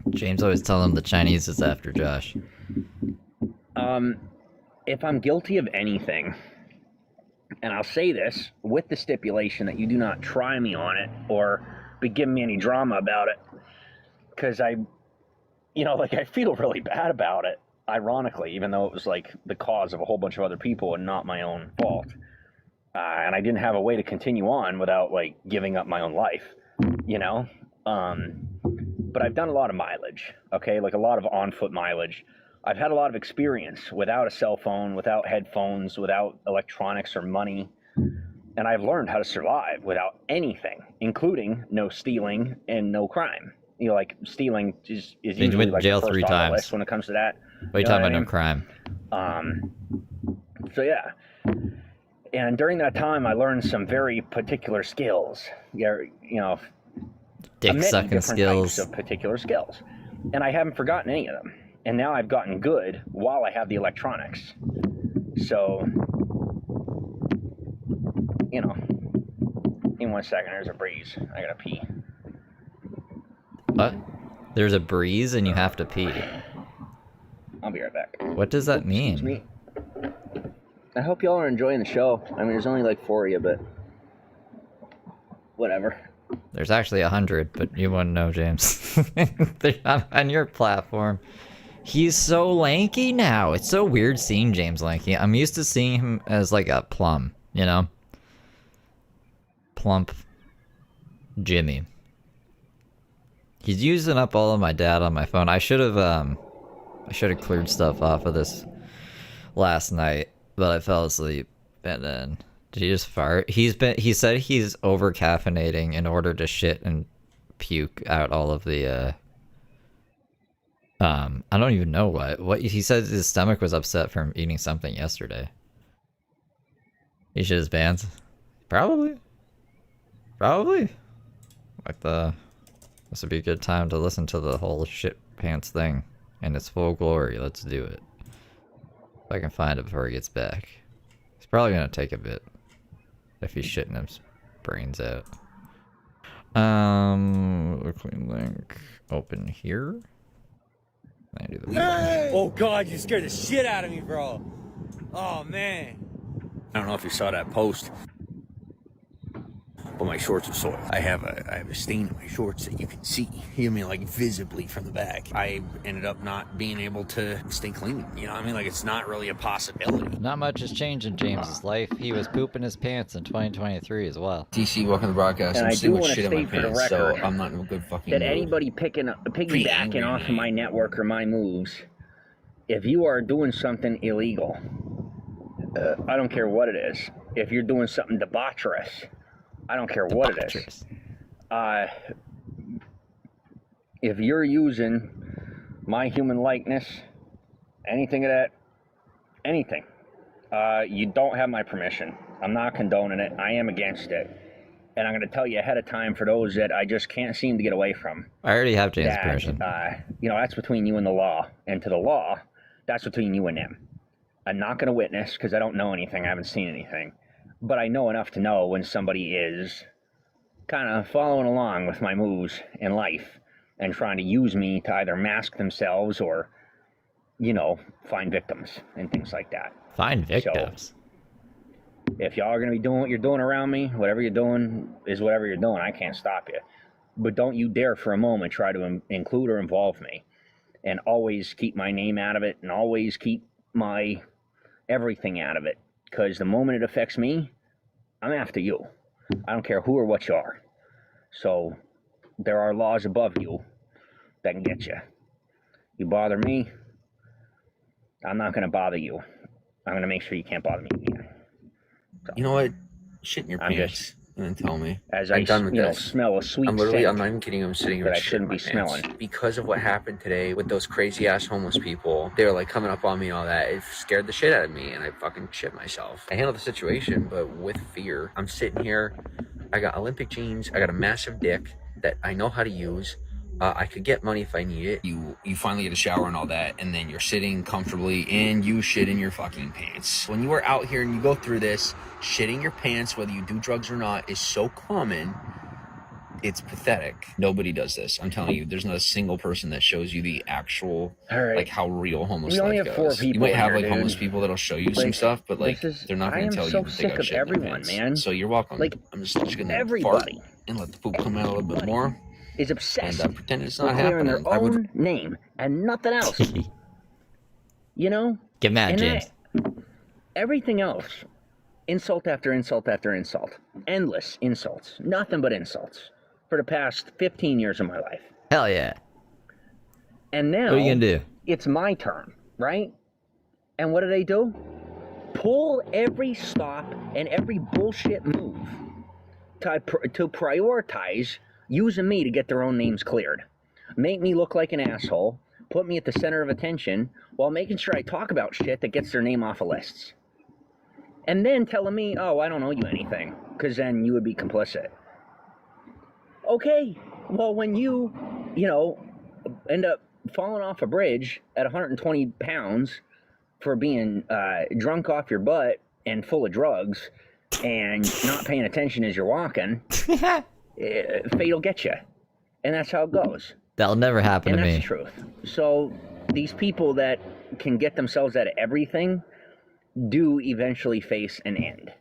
James always tell him the Chinese is after Josh. If I'm guilty of anything, and I'll say this with the stipulation that you do not try me on it or be giving me any drama about it, because I feel really bad about it, ironically, even though it was like the cause of a whole bunch of other people and not my own fault. And I didn't have a way to continue on without like giving up my own life, you know? But I've done a lot of mileage, okay? Like a lot of on-foot mileage. I've had a lot of experience without a cell phone, without headphones, without electronics or money. And I've learned how to survive without anything, including no stealing and no crime. You know, like stealing is usually like jail the first 3 on the times list when it comes to that. What are you talking about? No crime. So yeah. And during that time, I learned some very particular skills. You know, Dick sucking skills. Types of particular skills, and I haven't forgotten any of them. And now I've gotten good while I have the electronics. So, you know, in 1 second, there's a breeze. I gotta pee. What? There's a breeze and you have to pee. I'll be right back. What does that Excuse mean? me. I hope y'all are enjoying the show. I mean, there's only like 4 of you, but whatever. There's actually 100, but you wouldn't know, James. They're not on your platform. He's so lanky now. It's so weird seeing James lanky. I'm used to seeing him as like a plum, you know? Plump Jimmy. He's using up all of my data on my phone. I should have cleared stuff off of this last night, but I fell asleep. And then did he just fart? He said he's over caffeinating in order to shit and puke out all of the I don't even know what he said. His stomach was upset from eating something yesterday. He shit his pants. Probably. Like this would be a good time to listen to the whole shit pants thing in its full glory. Let's do it. If I can find it before he gets back. It's probably gonna take a bit if he's shitting his brains out. Clean link. Open here. I do the Oh god, you scared the shit out of me, bro. Oh man. I don't know if you saw that post. but my shorts are soiled. I have a stain in my shorts that you can see. You know what I mean? Like visibly from the back. I ended up not being able to stay clean. You know what I mean? Like it's not really a possibility. Not much has changed in James's life. He was pooping his pants in 2023 as well. TC, welcome to the broadcast. And I'm I sitting do with want to shit in my state for the pants, so record I'm not in a good fucking that mood. anybody piggybacking off of my network or my moves, if you are doing something illegal, I don't care what it is. If you're doing something debaucherous, I don't care what it is. If you're using my human likeness, anything of that, anything, you don't have my permission. I'm not condoning it. I am against it. And I'm going to tell you ahead of time for those that I just can't seem to get away from. I already have James' permission. That's between you and the law. And to the law, that's between you and them. I'm not going to witness because I don't know anything. I haven't seen anything. But I know enough to know when somebody is kind of following along with my moves in life and trying to use me to either mask themselves or, find victims and things like that. Find victims? So, if y'all are going to be doing what you're doing around me, whatever you're doing is whatever you're doing. I can't stop you. But don't you dare for a moment try to include or involve me. And always keep my name out of it and always keep my everything out of it. Because the moment it affects me, I'm after you. I don't care who or what you are. So there are laws above you that can get you. You bother me, I'm not going to bother you. I'm going to make sure you can't bother me again. So, you know what? Shit in your pants and then tell me. As I smell a sweet I'm literally, scent I'm not even kidding. I'm sitting here that with I shit shouldn't in be my pants. smelling. Because of what happened today with those crazy ass homeless people, they were like coming up on me and all that. It scared the shit out of me and I fucking shit myself. I handled the situation, but with fear. I'm sitting here. I got Olympic jeans. I got a massive dick that I know how to use. I could get money if I need it. You finally get a shower and all that, and then you're sitting comfortably and you shit in your fucking pants. When you are out here and you go through this, shitting your pants, whether you do drugs or not, is so common. It's pathetic. Nobody does this. I'm telling you, there's not a single person that shows you the actual, like, how real homeless life goes. We only have 4 people. You might have, here, homeless people that'll show you some stuff, but, they're not going to tell you that they got shit in their pants. Man. So you're welcome. I'm just going to fart and let the poop come out a little bit more. Is obsessed and pretend it's not clearing happening. their own name and nothing else. Get mad, James. Everything else, insult after insult after insult, endless insults, nothing but insults for the past 15 years of my life. Hell yeah. And now, what are you gonna do? It's my turn, right? And what do? Pull every stop and every bullshit move to prioritize using me to get their own names cleared. Make me look like an asshole, put me at the center of attention, while making sure I talk about shit that gets their name off of lists. And then telling me, oh, I don't owe you anything, because then you would be complicit. Okay, well, when you end up falling off a bridge at 120 pounds for being drunk off your butt and full of drugs and not paying attention as you're walking, fate'll get you. And that's how it goes. That'll never happen to me. And that's the truth. So these people that can get themselves out of everything do eventually face an end.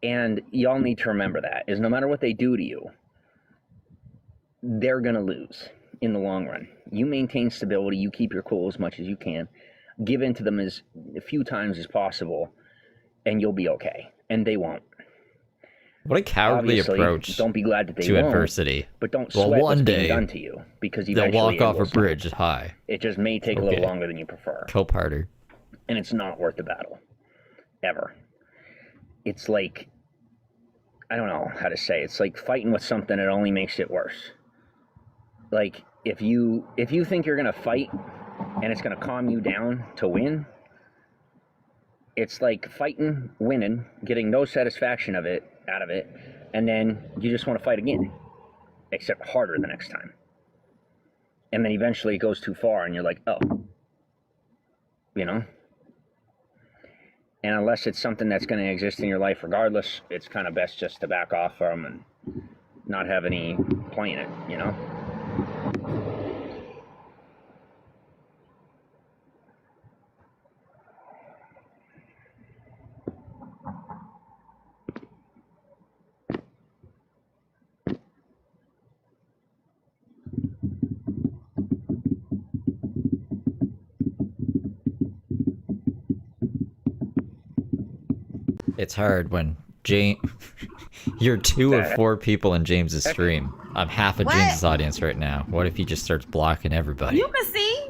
And y'all need to remember that, is no matter what they do to you, they're going to lose in the long run. You maintain stability, you keep your cool as much as you can, give in to them as few times as possible, and you'll be okay. And they won't. What a cowardly approach don't be glad that they to won't, adversity. But don't sweat what's being done to you, because eventually they'll walk off a stop. bridge high. It just may take a little longer than you prefer. Cope harder. And it's not worth the battle. Ever. It's like, I don't know how to say, it's like fighting with something that only makes it worse. Like, if you think you're going to fight and it's going to calm you down to win, it's like fighting, winning, getting no satisfaction out of it, and then you just want to fight again, except harder the next time. And then eventually it goes too far and you're like, oh. And unless it's something that's going to exist in your life regardless, it's kind of best just to back off from and not have any play in it, It's hard when you're 2 of 4 people in James's stream. I'm half of What? James's audience right now. What if he just starts blocking everybody? You can see.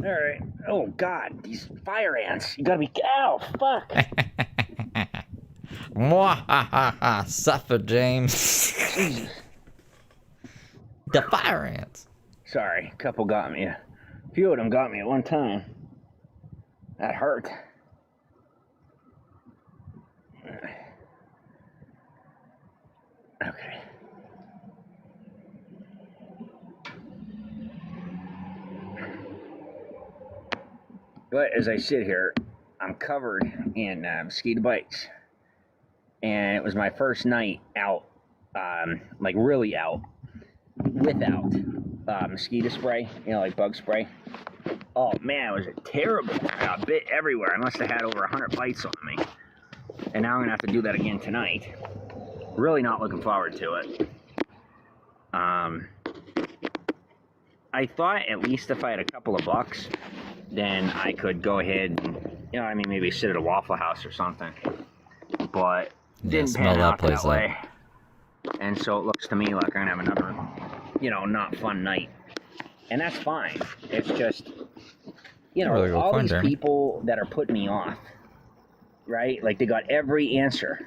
All right. Oh God, these fire ants! You gotta be. Ow! Fuck! Mwahaha! Suffer, James. Jesus. The fire ants. Sorry, a couple got me. A few of them got me at one time. That hurt. Okay. But as I sit here, I'm covered in mosquito bites. And it was my first night out, like really out, without mosquito spray, you know, like bug spray. Oh man, it was terrible. I got bit everywhere. I must have had over 100 bites on me. And now I'm gonna have to do that again tonight. Really not looking forward to it. I thought at least if I had a couple of bucks, then I could go ahead and, you know, I mean, maybe sit at a Waffle House or something. But didn't pan out that way. And so it looks to me like I'm gonna have another, you know, not fun night. And that's fine. It's just, you know, really all these people that are putting me off, right? Like they got every answer.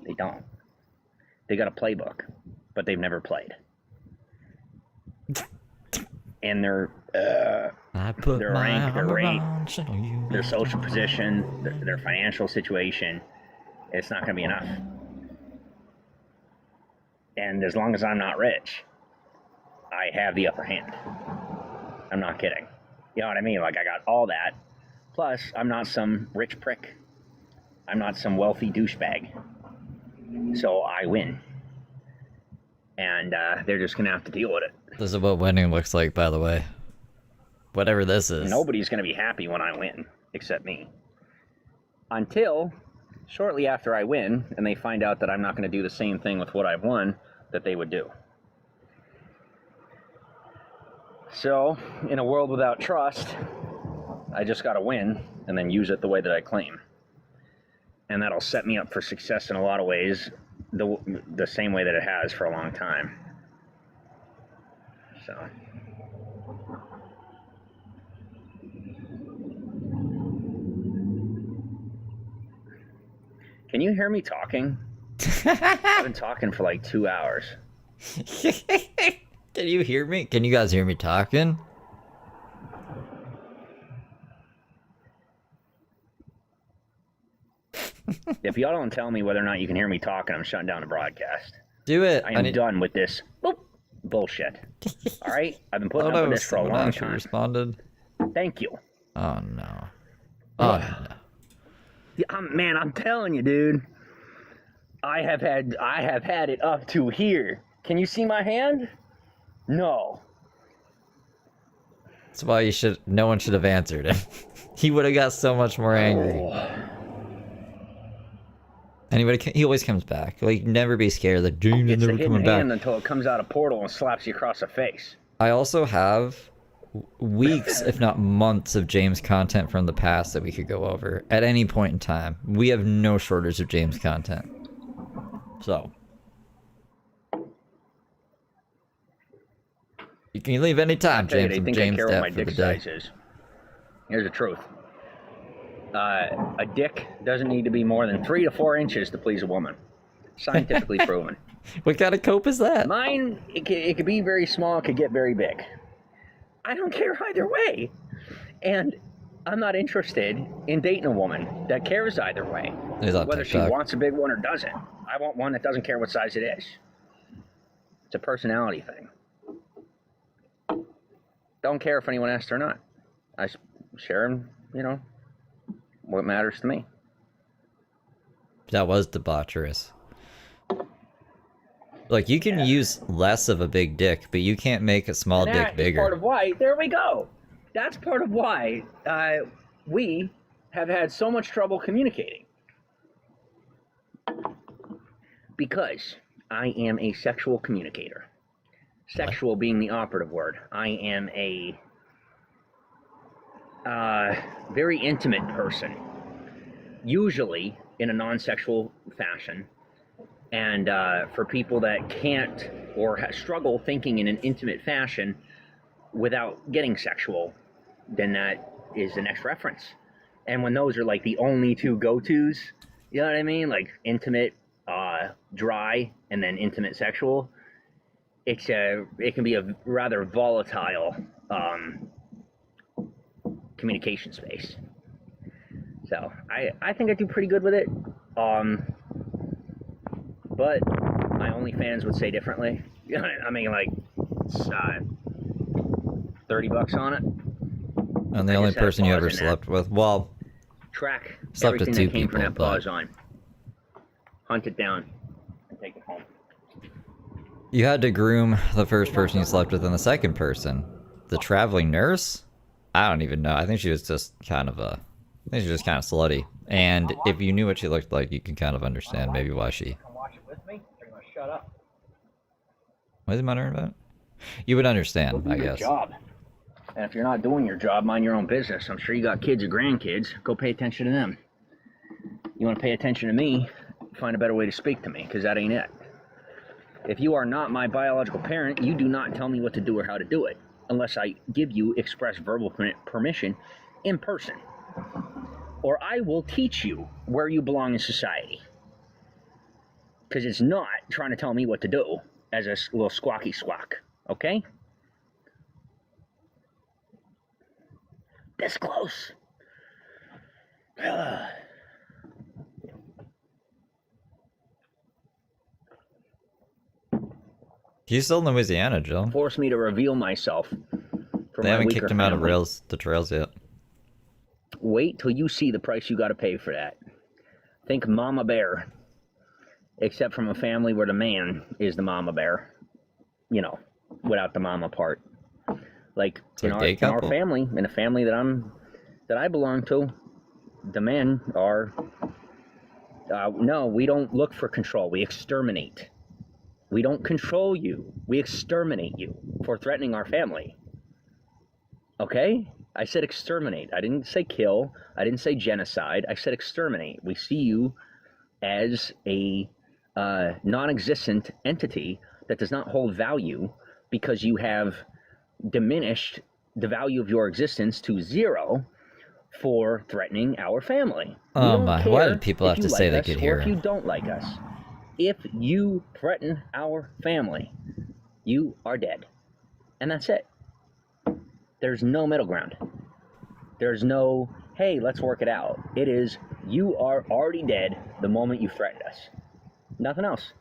They don't. They got a playbook, but they've never played. And their rank, their rate, their social position, their financial situation, it's not going to be enough. And as long as I'm not rich, I have the upper hand. I'm not kidding. You know what I mean? Like I got all that. Plus, I'm not some rich prick. I'm not some wealthy douchebag. So I win. And they're just going to have to deal with it. This is what winning looks like, by the way. Whatever this is. Nobody's going to be happy when I win, except me. Until shortly after I win, and they find out that I'm not going to do the same thing with what I've won that they would do. So, in a world without trust, I just got to win and then use it the way that I claim. And that'll set me up for success in a lot of ways, the same way that it has for a long time. So. Can you hear me talking? I've been talking for like 2 hours. Can you hear me? Can you guys hear me talking? If y'all don't tell me whether or not you can hear me talking, I'm shutting down the broadcast. Do it. I am done with this bullshit. All right? I've been putting up with this for a long time. Responded. Thank you. Oh, no. Oh, no. Man, I'm telling you, dude. I have had it up to here. Can you see my hand? No. That's why no one should have answered him. He would have got so much more angry. He always comes back. Like, never be scared that James is never coming back. Until it comes out a portal and slaps you across the face. I also have weeks, if not months, of James content from the past that we could go over at any point in time. We have no shortage of James content. So. You can leave any time, James. They think James I care what my for the dick day. size is. Here's the truth. A dick doesn't need to be more than 3 to 4 inches to please a woman. Scientifically proven. What kind of cope is that? Mine, it could be very small, it could get very big. I don't care either way. And I'm not interested in dating a woman that cares either way. Whether she wants a big one or doesn't. I want one that doesn't care what size it is. It's a personality thing. Don't care if anyone asks or not. I share them, you know, what matters to me. That was debaucherous. Like, you can use less of a big dick, but you can't make a small dick bigger. Part of why. There we go. that's part of why we have had so much trouble communicating. Because I am a sexual communicator. Sexual being the operative word. I am a very intimate person, usually in a non-sexual fashion. And for people that can't or struggle thinking in an intimate fashion without getting sexual, then that is the next reference. And when those are like the only two go-tos, you know what I mean? Like intimate, dry, and then intimate sexual. It can be a rather volatile communication space. So I think I do pretty good with it. But my OnlyFans would say differently. You know, I mean, like, it's, $30 on it. And the only person you ever slept with, well, track slept with everything two that came from people, that pause on. Hunt it down and take it home. You had to groom the first person you slept with and the second person. The traveling nurse? I don't even know. I think she was just kind of slutty. And if you knew what she looked like, you can kind of understand maybe why she... Come watch it with me, or you want to shut up? What is it matter about? You would understand, Go do I your guess. job. And if you're not doing your job, mind your own business. I'm sure you got kids or grandkids. Go pay attention to them. You want to pay attention to me, find a better way to speak to me, because that ain't it. If you are not my biological parent, you do not tell me what to do or how to do it, unless I give you express verbal permission in person. Or I will teach you where you belong in society. Because it's not trying to tell me what to do as a little squawky squawk, okay? This close. He's still in Louisiana, Jill. Force me to reveal myself. They haven't kicked him out of the trails yet. Wait till you see the price you got to pay for that. Think mama bear. Except from a family where the man is the mama bear. You know, without the mama part. Like in our family, in a family that I belong to, the men are no, we don't look for control. We exterminate. We don't control you. We exterminate you for threatening our family. Okay? I said exterminate. I didn't say kill. I didn't say genocide. I said exterminate. We see you as a non-existent entity that does not hold value because you have diminished the value of your existence to zero for threatening our family. Oh my, why did people have to say they could hear him? Or if you don't like us. If you threaten our family, you are dead. And that's it. There's no middle ground. There's no, hey, let's work it out. It is, you are already dead the moment you threatened us. Nothing else.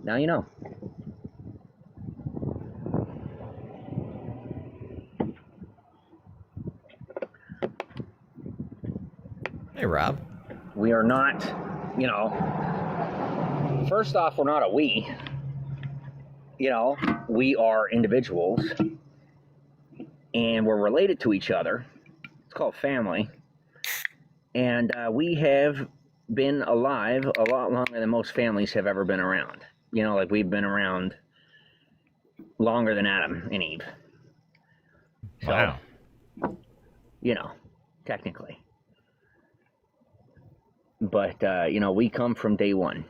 Now you know. Hey, Rob. We are not, you know, first off, we're not a we. You know, we are individuals. And we're related to each other. It's called family. And we have been alive a lot longer than most families have ever been around. You know, like we've been around longer than Adam and Eve. So, wow. You know, technically. But, you know, we come from day one.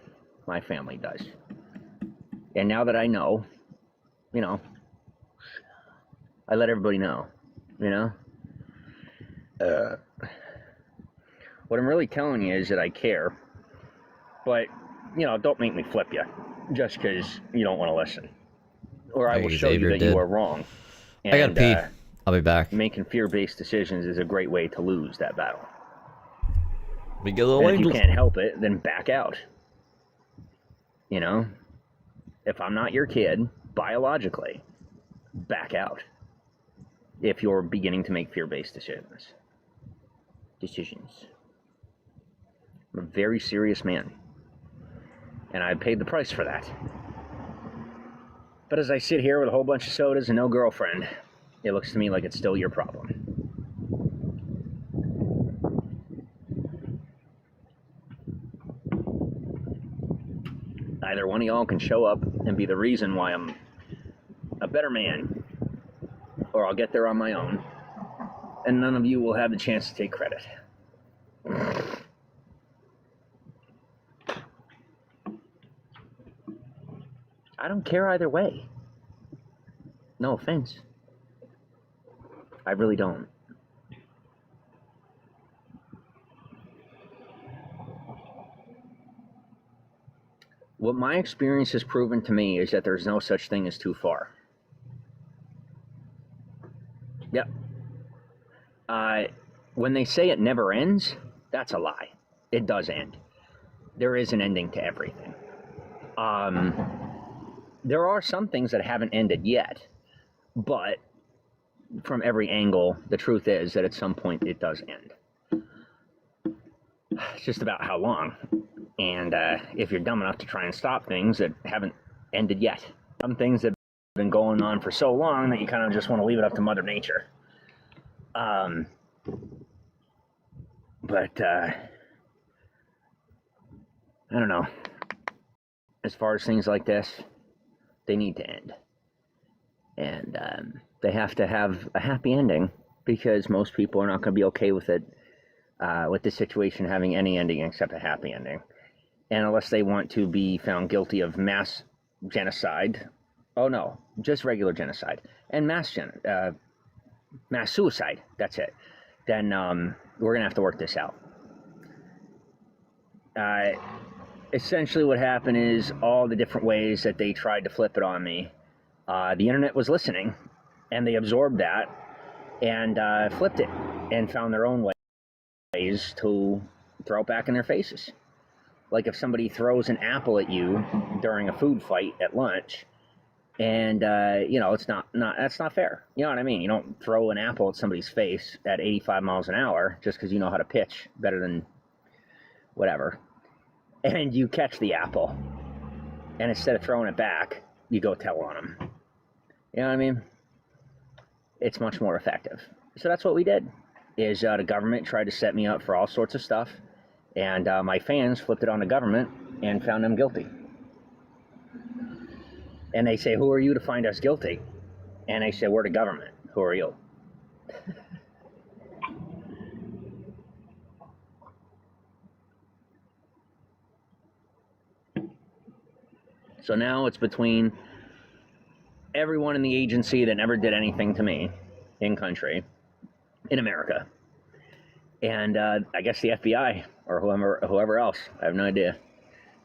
My family does. And now that I know, you know, I let everybody know, you know? What I'm really telling you is that I care. But, you know, don't make me flip you just because you don't want to listen. Or I will show you that you are wrong. And, I gotta pee. I'll be back. Making fear-based decisions is a great way to lose that battle. We get a little and if you can't help it, then back out. You know? If I'm not your kid, biologically, back out. If you're beginning to make fear-based decisions. I'm a very serious man. And I paid the price for that. But as I sit here with a whole bunch of sodas and no girlfriend, it looks to me like it's still your problem. Either one of y'all can show up and be the reason why I'm a better man, or I'll get there on my own, and none of you will have the chance to take credit. I don't care either way. No offense. I really don't. What my experience has proven to me is that there's no such thing as too far. Yep. When they say it never ends, that's a lie. It does end. There is an ending to everything. There are some things that haven't ended yet, but from every angle, the truth is that at some point it does end. It's just about how long. And if you're dumb enough to try and stop things that haven't ended yet. Some things that have been going on for so long that you kind of just want to leave it up to Mother Nature. But I don't know. As far as things like this, they need to end. And they have to have a happy ending, because most people are not going to be okay with it, with the situation having any ending except a happy ending. And unless they want to be found guilty of mass genocide, oh no, just regular genocide, and mass suicide, that's it, then we're going to have to work this out. Essentially what happened is all the different ways that they tried to flip it on me, the internet was listening, and they absorbed that and flipped it and found their own ways to throw it back in their faces. Like if somebody throws an apple at you during a food fight at lunch, and it's that's not fair. You know what I mean? You don't throw an apple at somebody's face at 85 miles an hour just because you know how to pitch better than whatever. And you catch the apple, and instead of throwing it back, you go tell on them. You know what I mean? It's much more effective. So that's what we did. Is the government tried to set me up for all sorts of stuff, and my fans flipped it on the government and found them guilty. And they say, "Who are you to find us guilty?" And they say, "We're the government. Who are you?" So now it's between everyone in the agency that never did anything to me in country, in America, and I guess the FBI or whoever else. I have no idea.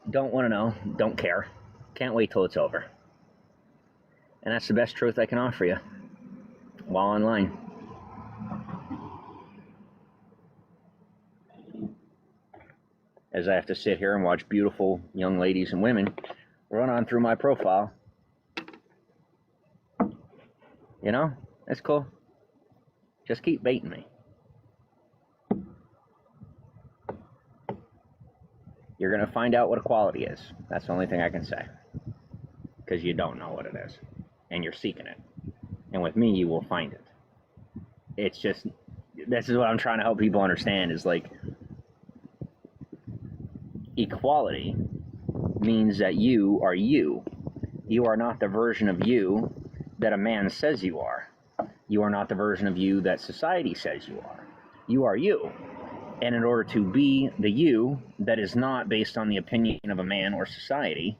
Don't want to know. Don't care. Can't wait till it's over. And that's the best truth I can offer you while online. As I have to sit here and watch beautiful young ladies and women run on through my profile. You know, that's cool. Just keep baiting me. You're going to find out what equality is. That's the only thing I can say. Because you don't know what it is. And you're seeking it. And with me, you will find it. It's just, this is what I'm trying to help people understand, is like, equality means that you are you. You are not the version of you that a man says you are. You are not the version of you that society says you are. You are you. And in order to be the you that is not based on the opinion of a man or society,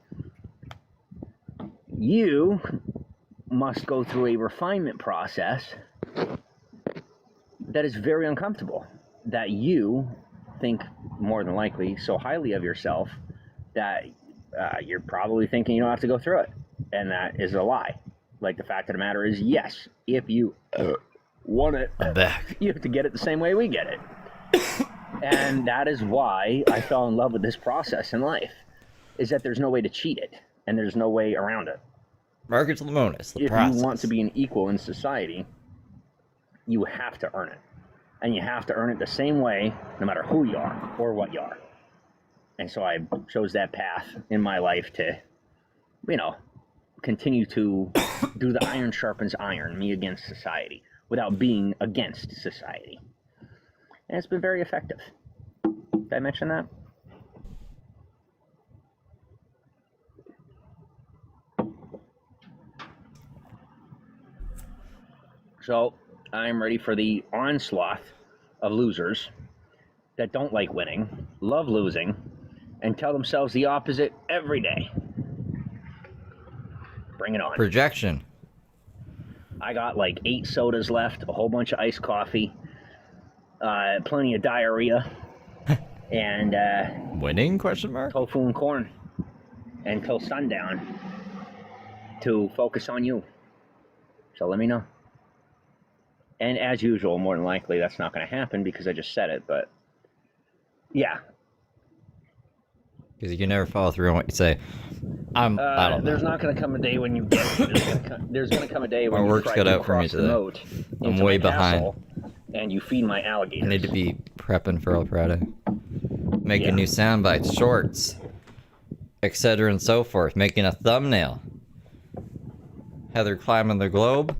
you must go through a refinement process that is very uncomfortable, that you think more than likely so highly of yourself that you're probably thinking you don't have to go through it. And that is a lie. Like, the fact of the matter is, yes, if you want it, I'm back. You have to get it the same way we get it. And that is why I fell in love with this process in life, is that there's no way to cheat it, and there's no way around it. Marcus Lemonis, the If process. you want to be an equal in society, you have to earn it. And you have to earn it the same way, no matter who you are or what you are. And so I chose that path in my life to, continue to do the iron sharpens iron, me against society, without being against society. And it's been very effective. Did I mention that? So I'm ready for the onslaught of losers that don't like winning, love losing, and tell themselves the opposite every day. Bring it on. Projection. I got like 8 sodas left, a whole bunch of iced coffee, plenty of diarrhea, and Winning? Question mark. tofu and corn until sundown to focus on you. So let me know. And as usual, more than likely, that's not going to happen because I just said it, but yeah. Because you can never follow through on what you say. I don't know. There's not going to come a day when you get it. There's going to come a day when My you work's cut out for me today. I'm way behind. And you feed my alligators. I need to be prepping for El Friday. Making new sound bites, shorts, etc. and so forth. Making a thumbnail. Heather climbing the globe.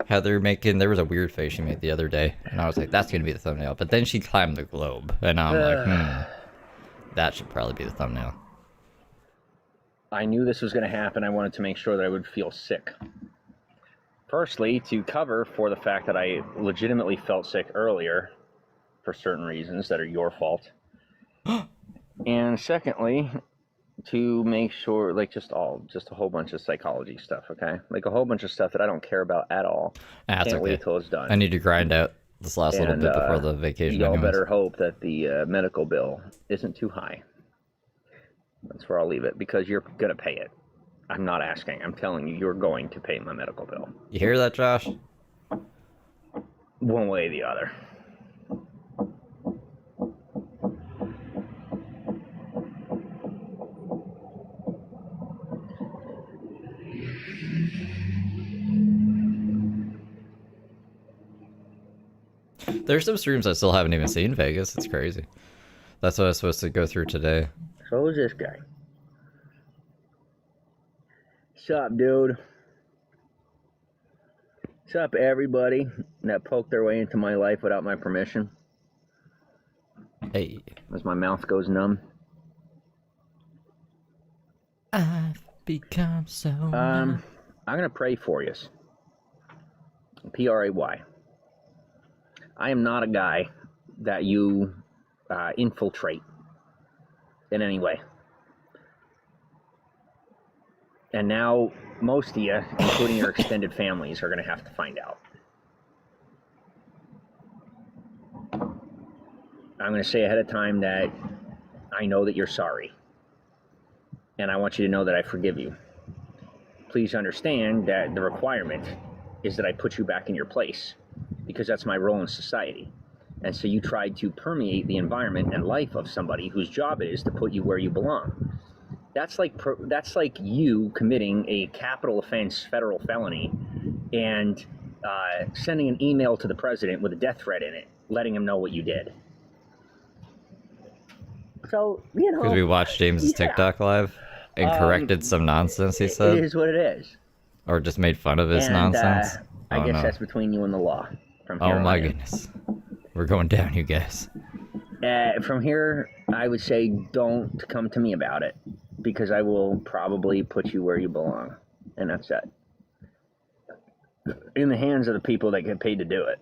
Heather making, there was a weird face she made the other day, and I was like, that's going to be the thumbnail. But then she climbed the globe, and I'm like, that should probably be the thumbnail. I knew this was going to happen. I wanted to make sure that I would feel sick. Firstly, to cover for the fact that I legitimately felt sick earlier for certain reasons that are your fault. And secondly, to make sure, like, just a whole bunch of psychology stuff, okay? Like a whole bunch of stuff that I don't care about at all. That's Can't okay. wait till it's done. I need to grind out this last little bit before the vacation. Y'all anyways. better hope that the medical bill isn't too high. That's where I'll leave it, because you're going to pay it. I'm not asking. I'm telling you, you're going to pay my medical bill. You hear that, Josh? One way or the other. There's some streams I still haven't even seen Vegas. It's crazy. That's what I was supposed to go through today. So is this guy. Sup, dude? Sup, everybody that poked their way into my life without my permission? Hey. As my mouth goes numb. I've become so I'm gonna pray for you. P-R-A-Y. I am not a guy that you infiltrate in any way. And now most of you, including your extended families, are going to have to find out. I'm going to say ahead of time that I know that you're sorry. And I want you to know that I forgive you. Please understand that the requirement is that I put you back in your place, because that's my role in society. And so you tried to permeate the environment and life of somebody whose job it is to put you where you belong. That's like you committing a capital offense federal felony and sending an email to the president with a death threat in it, letting him know what you did. So, you know. Because we watched James's TikTok live and corrected some nonsense he said. It is what it is. Or just made fun of his nonsense. I guess that's between you and the law. From here oh my on in. goodness. We're going down, you guys. From here, I would say don't come to me about it, because I will probably put you where you belong. And that's it. In the hands of the people that get paid to do it.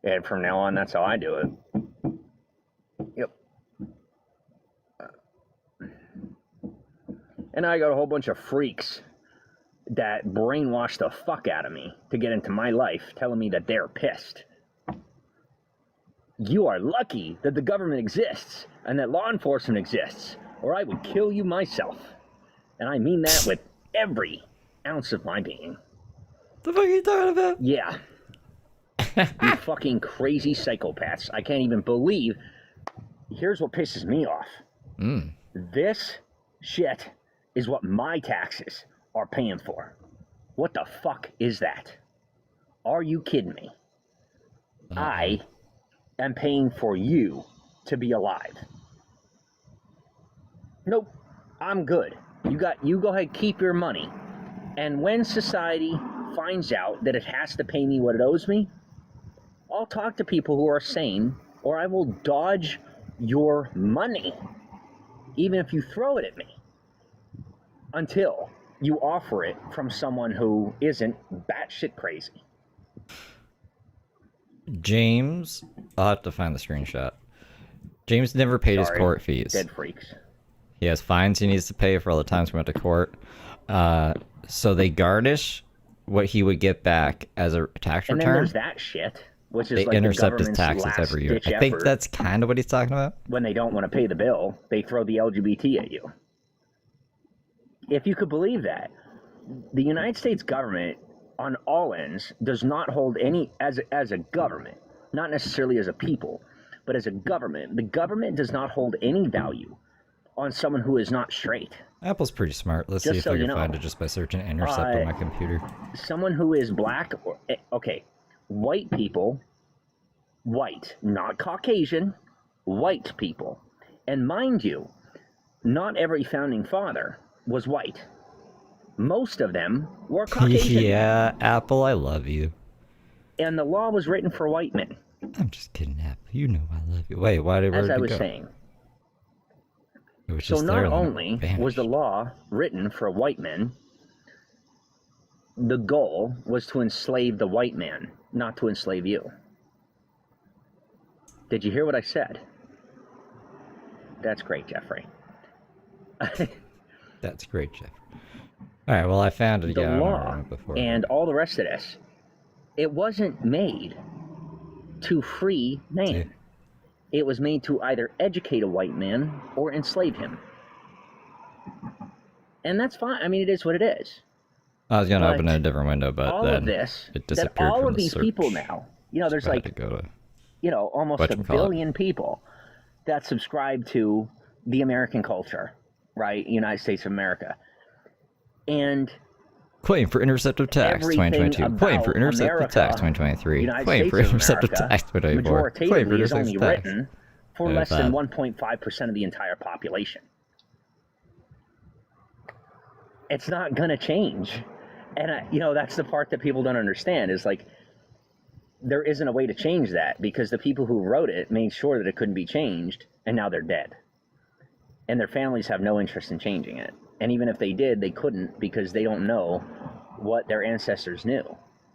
And from now on, that's how I do it. Yep. And I got a whole bunch of freaks that brainwash the fuck out of me to get into my life, telling me that they're pissed. You are lucky that the government exists and that law enforcement exists, or I would kill you myself. And I mean that with every ounce of my being. The fuck are you talking about? Yeah. You fucking crazy psychopaths. I can't even believe. Here's what pisses me off. This shit is what my taxes are paying for. What the fuck is that? Are you kidding me? I am paying for you to be alive. Nope. I'm good. You go ahead, keep your money. And when society finds out that it has to pay me what it owes me, I'll talk to people who are sane, or I will dodge your money, even if you throw it at me, until you offer it from someone who isn't batshit crazy. James, I'll have to find the screenshot. James never paid his court fees. Dead freaks. He has fines he needs to pay for all the times we went to court. So they garnish what he would get back as a tax return. And then there's that shit, which is they like intercept the his taxes government's every year. last-ditch I think effort. that's kind of what he's talking about. When they don't want to pay the bill, they throw the LGBT at you. If you could believe that, the United States government, on all ends, does not hold any, as a government, not necessarily as a people, but as a government, the government does not hold any value on someone who is not straight. Apple's pretty smart. Let's Just see if so I you can know. find it just by searching intercept on my computer. Someone who is black, okay, white people, white, not Caucasian, white people. And mind you, not every founding father was white. Most of them were Caucasian. Yeah, Apple, I love you. And the law was written for white men. I'm just kidding, Apple. You know I love you. Wait, where did As I it was go? saying. It was So just not there, and then it only vanished. was the law written for white men, the goal was to enslave the white man, not to enslave you. Did you hear what I said? That's great, Jeffrey. That's great, Jeff. All right, well, I found it. The Yeah, I law remember it before. and all the rest of this, it wasn't made to free man. See? It was made to either educate a white man or enslave him. And that's fine. I mean, it is what it is. I was gonna But open a different window, but all then of this, it that disappeared all from of the these search. people now, there's So I had like, to go to almost a whatchamacallit. billion people that subscribe to the American culture, right? United States of America. And claim for interceptive tax everything 2022. Claim for about interceptive America, tax 2023. United Claim for States of interceptive America, tax 2024. Claim for majoritatively is only interceptive tax. written for less than 1.5% of the entire population. It's not going to change. And, that's the part that people don't understand is like, there isn't a way to change that because the people who wrote it made sure that it couldn't be changed, and now they're dead. And their families have no interest in changing it. And even if they did, they couldn't because they don't know what their ancestors knew.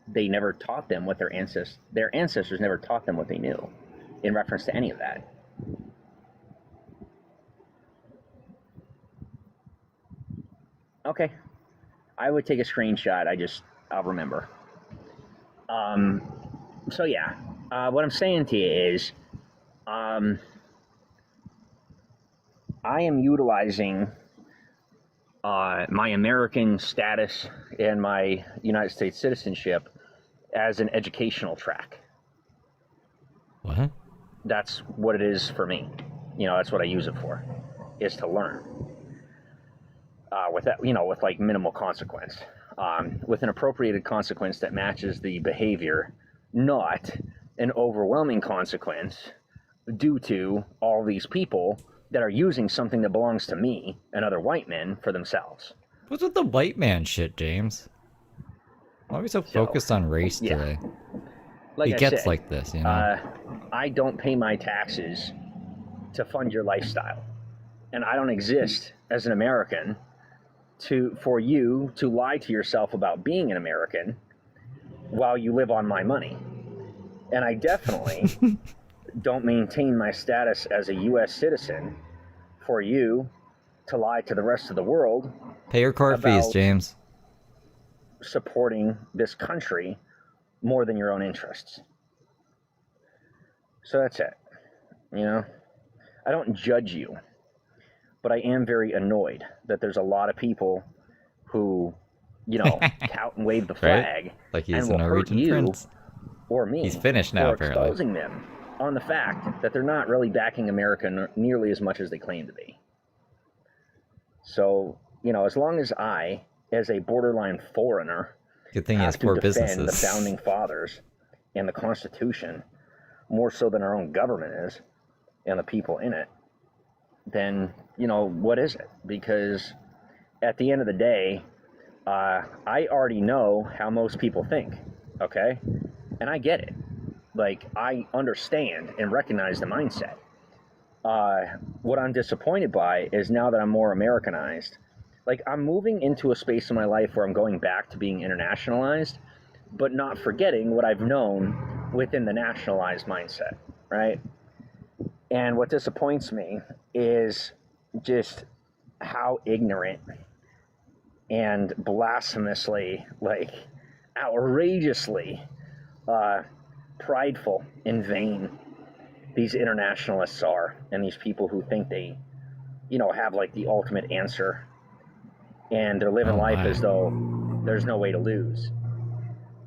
They never taught them what their ancestors never taught them what they knew in reference to any of that. Okay. I would take a screenshot. I'll remember. So yeah, what I'm saying to you is, I am utilizing my American status and my United States citizenship as an educational track. What? That's what it is for me. That's what I use it for, is to learn. With that, with like minimal consequence, with an appropriated consequence that matches the behavior, not an overwhelming consequence due to all these people that are using something that belongs to me and other white men for themselves. What's with the white man shit, James? Why are we so focused on race yeah. today? Like It I gets said, like this, I don't pay my taxes to fund your lifestyle, and I don't exist as an American for you to lie to yourself about being an American while you live on my money. And I definitely don't maintain my status as a U.S. citizen for you to lie to the rest of the world. Pay your court fees, about James. Supporting this country more than your own interests. So that's it. I don't judge you, but I am very annoyed that there's a lot of people who, tout and wave the flag, Right? Like he's and a will hurt Norwegian you prince. or me. He's finished now, for apparently. exposing them on the fact that they're not really backing America nearly as much as they claim to be. So, as long as I, as a borderline foreigner, Good thing he has have to 4 defend businesses. the founding fathers and the Constitution more so than our own government is and the people in it, then, what is it? Because at the end of the day, I already know how most people think, okay? And I get it. Like, I understand and recognize the mindset. What I'm disappointed by is now that I'm more Americanized, like, I'm moving into a space in my life where I'm going back to being internationalized, but not forgetting what I've known within the nationalized mindset, right? And what disappoints me is just how ignorant and blasphemously, like, outrageously prideful and vain these internationalists are, and these people who think they, have like the ultimate answer, and they're living life as though there's no way to lose.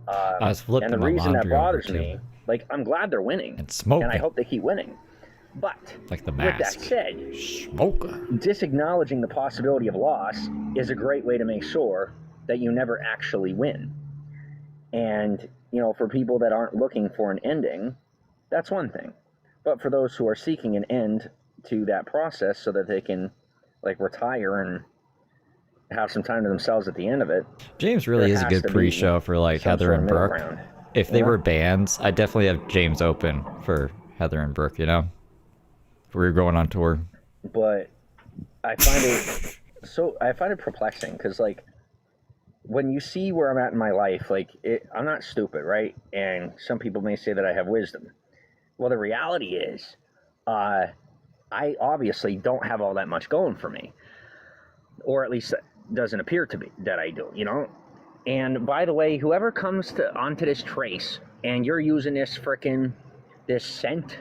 I was flipping and the my reason that laundry over bothers too. me, like, I'm glad they're winning, And smoking. and I hope they keep winning. But Like the with mask. that said, Smoker. disacknowledging the possibility of loss is a great way to make sure that you never actually win. And, for people that aren't looking for an ending, that's one thing. But for those who are seeking an end to that process so that they can, like, retire and have some time to themselves at the end of it. James really is a good pre-show for, like, Heather and Brooke. If they were bands, I'd definitely have James open for Heather and Brooke, if we were going on tour. But I find it perplexing, because, like, when you see where I'm at in my life, like, I'm not stupid, right? And some people may say that I have wisdom. Well, the reality is, I obviously don't have all that much going for me, or at least doesn't appear to be that I do, And by the way, whoever comes onto this trace and you're using this scent,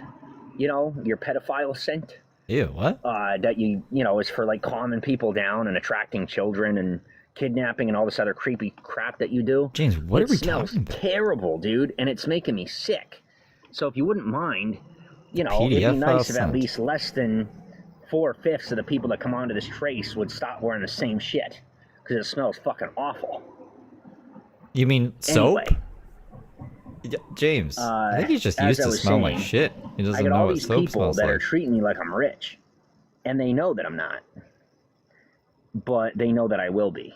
your pedophile scent. Ew, what? That is for, like, calming people down and attracting children and kidnapping and all this other creepy crap that you do. James, what are we talking about? It smells terrible, dude, and it's making me sick. So if you wouldn't mind, it'd PDF be nice if scent. at least less than 4/5 of the people that come onto this trace would stop wearing the same shit, because it smells fucking awful. You mean soap? Anyway, James, I think he's just used to smell like shit. He doesn't know what soap people smells that like. are treating me like I'm rich, and they know that I'm not, but they know that I will be.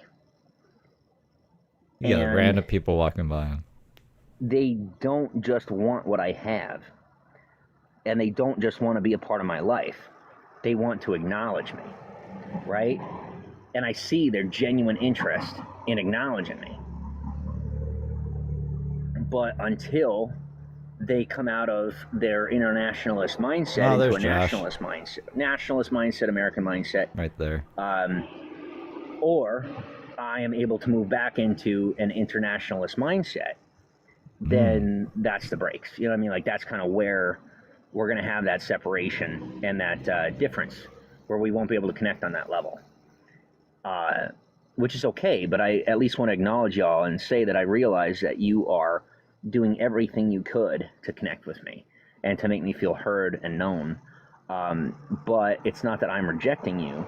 You got And random people walking by. they don't just want what I have, and they don't just want to be a part of my life. They want to acknowledge me, right? And I see their genuine interest in acknowledging me. But until they come out of their internationalist mindset into a nationalist mindset, American mindset, right there, or I am able to move back into an internationalist mindset, then that's the breaks. You know what I mean? Like, that's kind of where we're going to have that separation and that difference, where we won't be able to connect on that level. Which is okay, but I at least want to acknowledge y'all and say that I realize that you are doing everything you could to connect with me and to make me feel heard and known. But it's not that I'm rejecting you.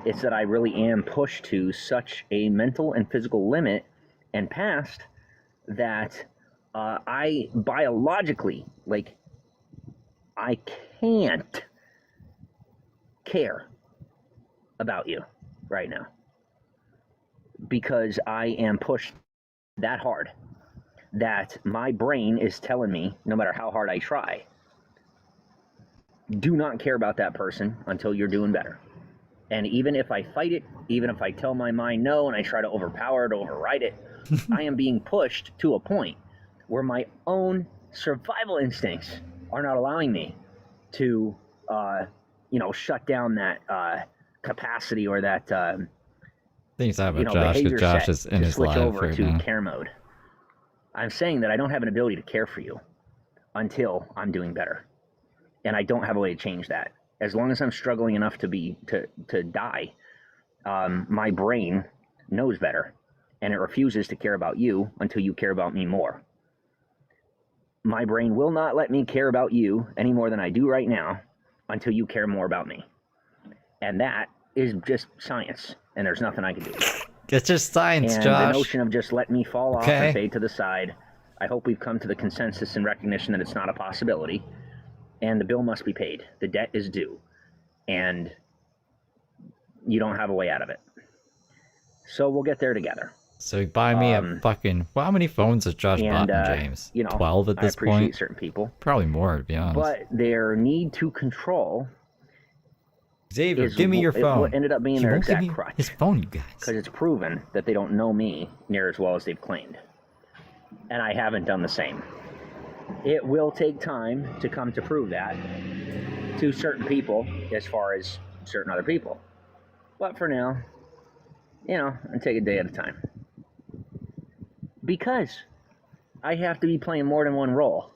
It's that I really am pushed to such a mental and physical limit and past that I biologically, like, I can't care about you right now, because I am pushed that hard that my brain is telling me, no matter how hard I try, do not care about that person until you're doing better. And even if I fight it, even if I tell my mind no and I try to overpower it, override it, I am being pushed to a point where my own survival instincts are not allowing me to, shut down that capacity or that, things happen, Josh, behavior Josh set is in to his switch life over right to now. care mode. I'm saying that I don't have an ability to care for you until I'm doing better. And I don't have a way to change that. As long as I'm struggling enough to die, my brain knows better, and it refuses to care about you until you care about me more. My brain will not let me care about you any more than I do right now until you care more about me. And that is just science, and there's nothing I can do. It's just science, and Josh. the notion of just letting me fall off and fade to the side, I hope we've come to the consensus and recognition that it's not a possibility, and the bill must be paid. The debt is due. And you don't have a way out of it. So we'll get there together. So buy me a fucking... Well, how many phones has Josh bought in, James? 12 at this point? I appreciate certain people. Probably more, to be honest. But their need to control... Xavier, give me your phone. What ended up being their exact crutch. His phone, you guys. Because it's proven that they don't know me near as well as they've claimed. And I haven't done the same. It will take time to come to prove that to certain people as far as certain other people. But for now, I take a day at a time. Because I have to be playing more than one role.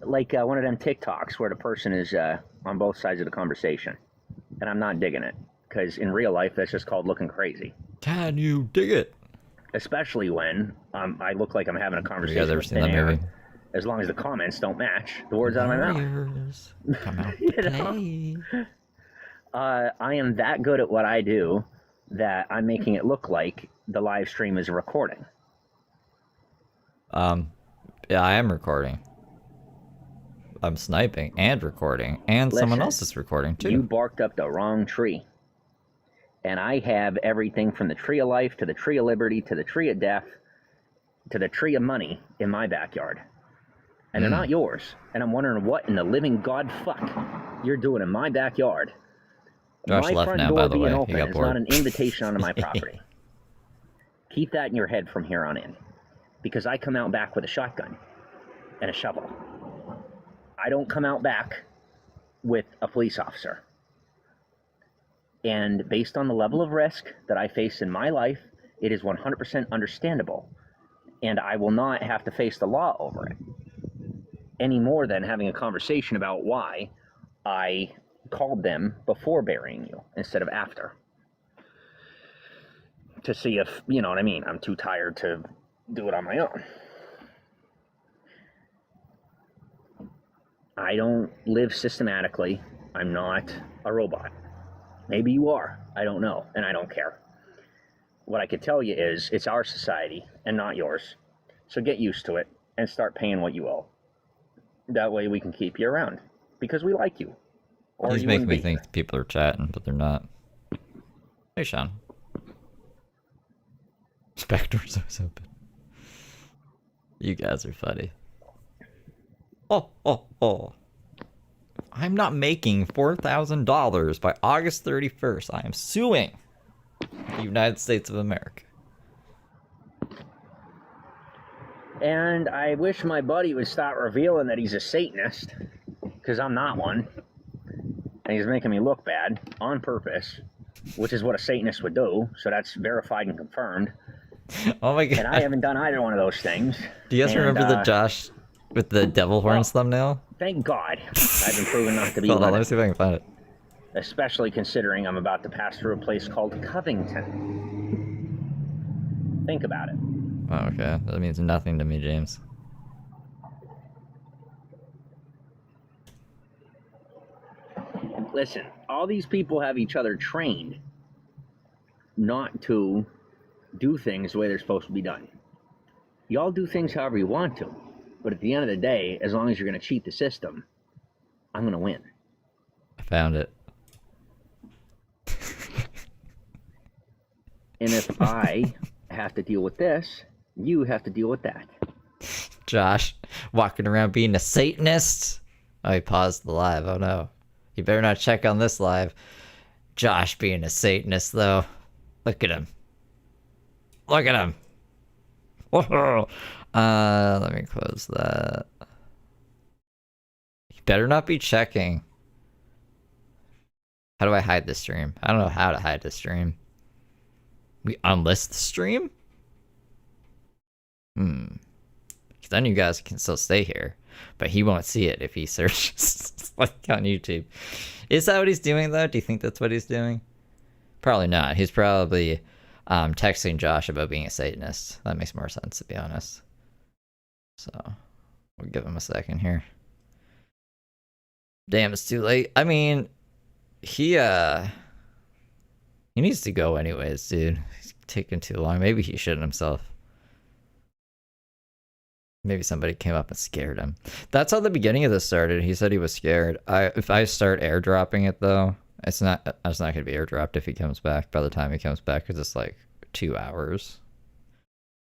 Like one of them TikToks where the person is on both sides of the conversation. And I'm not digging it. Because in real life, that's just called looking crazy. Can you dig it? Especially when I look like I'm having a conversation with thin air. As long as the comments don't match the words out of my mouth. Come out play. I am that good at what I do that I'm making it look like the live stream is a recording. Yeah, I am recording. I'm sniping and recording, and someone else is recording too. You barked up the wrong tree. And I have everything from the tree of life to the tree of liberty to the tree of death to the tree of money in my backyard. And they're not yours. And I'm wondering what in the living God fuck you're doing in my backyard. Josh my left front now, door by the being way. open is not an invitation onto my property. Keep that in your head from here on in. Because I come out back with a shotgun and a shovel. I don't come out back with a police officer. And based on the level of risk that I face in my life, it is 100% understandable. And I will not have to face the law over it. Any more than having a conversation about why I called them before burying you instead of after. To see if, you know what I mean, I'm too tired to do it on my own. I don't live systematically. I'm not a robot. Maybe you are. I don't know, and I don't care. What I could tell you is it's our society and not yours. So get used to it and start paying what you owe. That way we can keep you around because we like you. Or He's making me think people are chatting, but they're not. Hey, Sean. Spectre's always open. You guys are funny. Oh. I'm not making $4,000 by August 31st. I am suing the United States of America. And I wish my buddy would stop revealing that he's a Satanist, because I'm not one. And he's making me look bad on purpose, which is what a Satanist would do. So that's verified and confirmed. Oh my god. And I haven't done either one of those things. Do you guys remember the Josh with the devil horns thumbnail? Thank God I've been proven not to be Hold one. on, let me see if I can find it. Especially considering I'm about to pass through a place called Covington. Think about it. Oh, okay. That means nothing to me, James. Listen, all these people have each other trained not to do things the way they're supposed to be done. Y'all do things however you want to, but at the end of the day, as long as you're going to cheat the system, I'm going to win. I found it. And if I have to deal with this, you have to deal with that. Josh, walking around being a Satanist? Oh, he paused the live. Oh no. You better not check on this live. Josh being a Satanist, though. Look at him. Look at him. Whoa. Let me close that. You better not be checking. How do I hide the stream? I don't know how to hide the stream. We unlist the stream? Then you guys can still stay here. But he won't see it if he searches like on YouTube. Is that what he's doing, though? Do you think that's what he's doing? Probably not. He's probably texting Josh about being a Satanist. That makes more sense, to be honest. So, we'll give him a second here. Damn, it's too late. I mean, he needs to go anyways, dude. He's taking too long. Maybe he shouldn't himself. Maybe somebody came up and scared him. That's how the beginning of this started. He said he was scared. If I start airdropping it, though, It's not going to be airdropped if he comes back. By the time he comes back, because it's like 2 hours.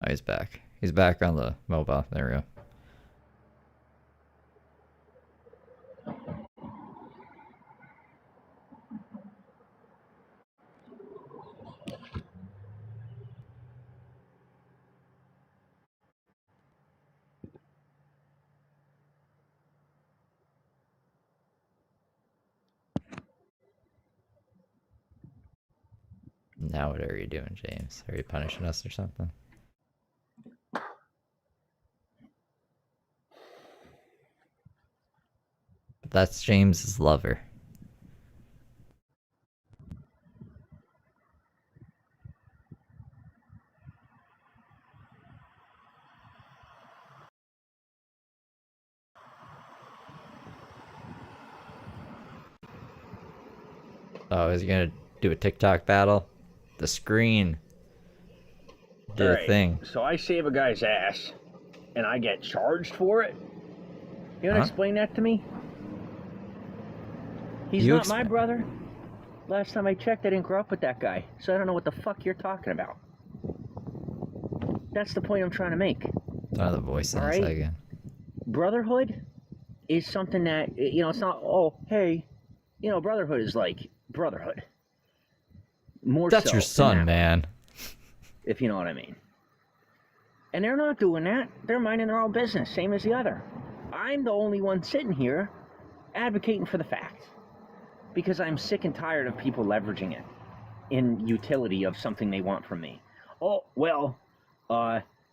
Oh, he's back. He's back on the mobile. There we go. Now what are you doing, James? Are you punishing us or something? That's James's lover. Oh, is he gonna do a TikTok battle? The screen did a thing. So I save a guy's ass, and I get charged for it? You wanna explain that to me? He's not my brother. Last time I checked, I didn't grow up with that guy, so I don't know what the fuck you're talking about. That's the point I'm trying to make. Oh, the voice on right? Again. Brotherhood is something that, you know, it's not, oh, hey, you know, brotherhood is like brotherhood. More That's so your son, man. If you know what I mean. And they're not doing that. They're minding their own business, same as the other. I'm the only one sitting here advocating for the facts. Because I'm sick and tired of people leveraging it in utility of something they want from me. Oh, well,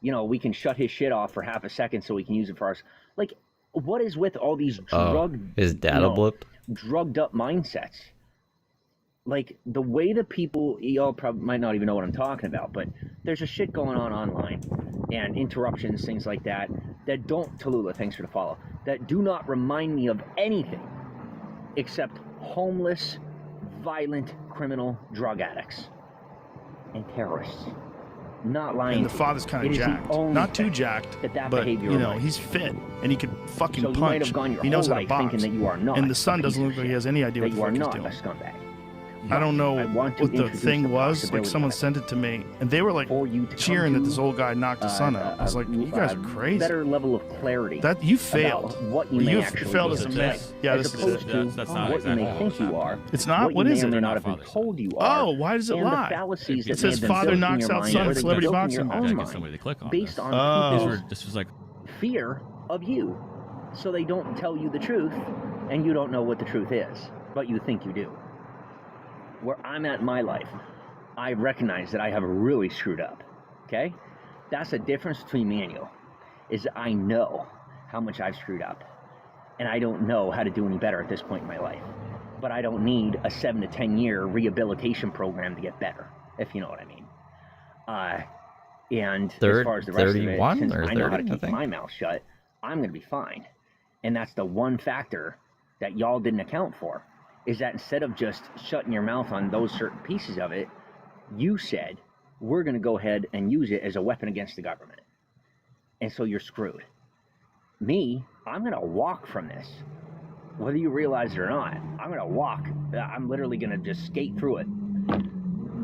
you know, we can shut his shit off for half a second so we can use it for us. Like, what is with all these his data blipped? Drugged up mindsets? Like, the way that people, y'all probably might not even know what I'm talking about, but there's a shit going on online and interruptions, things like that, that don't, Tallulah, thanks for the follow, that do not remind me of anything except homeless, violent, criminal drug addicts and terrorists. Not lying. And the father's kind of jacked. Not too jacked, but, you know, he's fit, and he could fucking punch. You might have gone your he knows whole how to life box. thinking that you are not. And the son doesn't look like he has any idea what the fuck he's doing. A scumbag. I don't know what the thing was. Like, someone sent it to me, and they were like cheering that this old guy knocked his son out. I was like, you guys are crazy. Better level of clarity. That you failed. What you failed as a man. Yeah, as opposed to what you may think you are. It's not. What is it? May not have been told you are. Oh, why does it lie? It says father knocks out son in celebrity boxing match. Based on people's fear of you, so they don't tell you the truth, and you don't know what the truth is, but you think you do. Where I'm at in my life, I recognize that I have really screwed up, okay? That's the difference between me and you, is that I know how much I've screwed up, and I don't know how to do any better at this point in my life. But I don't need a 7 to 10 year rehabilitation program to get better, if you know what I mean. And as far as the rest of it, since I know how to keep my mouth shut, I'm going to be fine. And that's the one factor that y'all didn't account for. Is that instead of just shutting your mouth on those certain pieces of it, you said, we're going to go ahead and use it as a weapon against the government. And so you're screwed. Me, I'm going to walk from this. Whether you realize it or not, I'm going to walk. I'm literally going to just skate through it.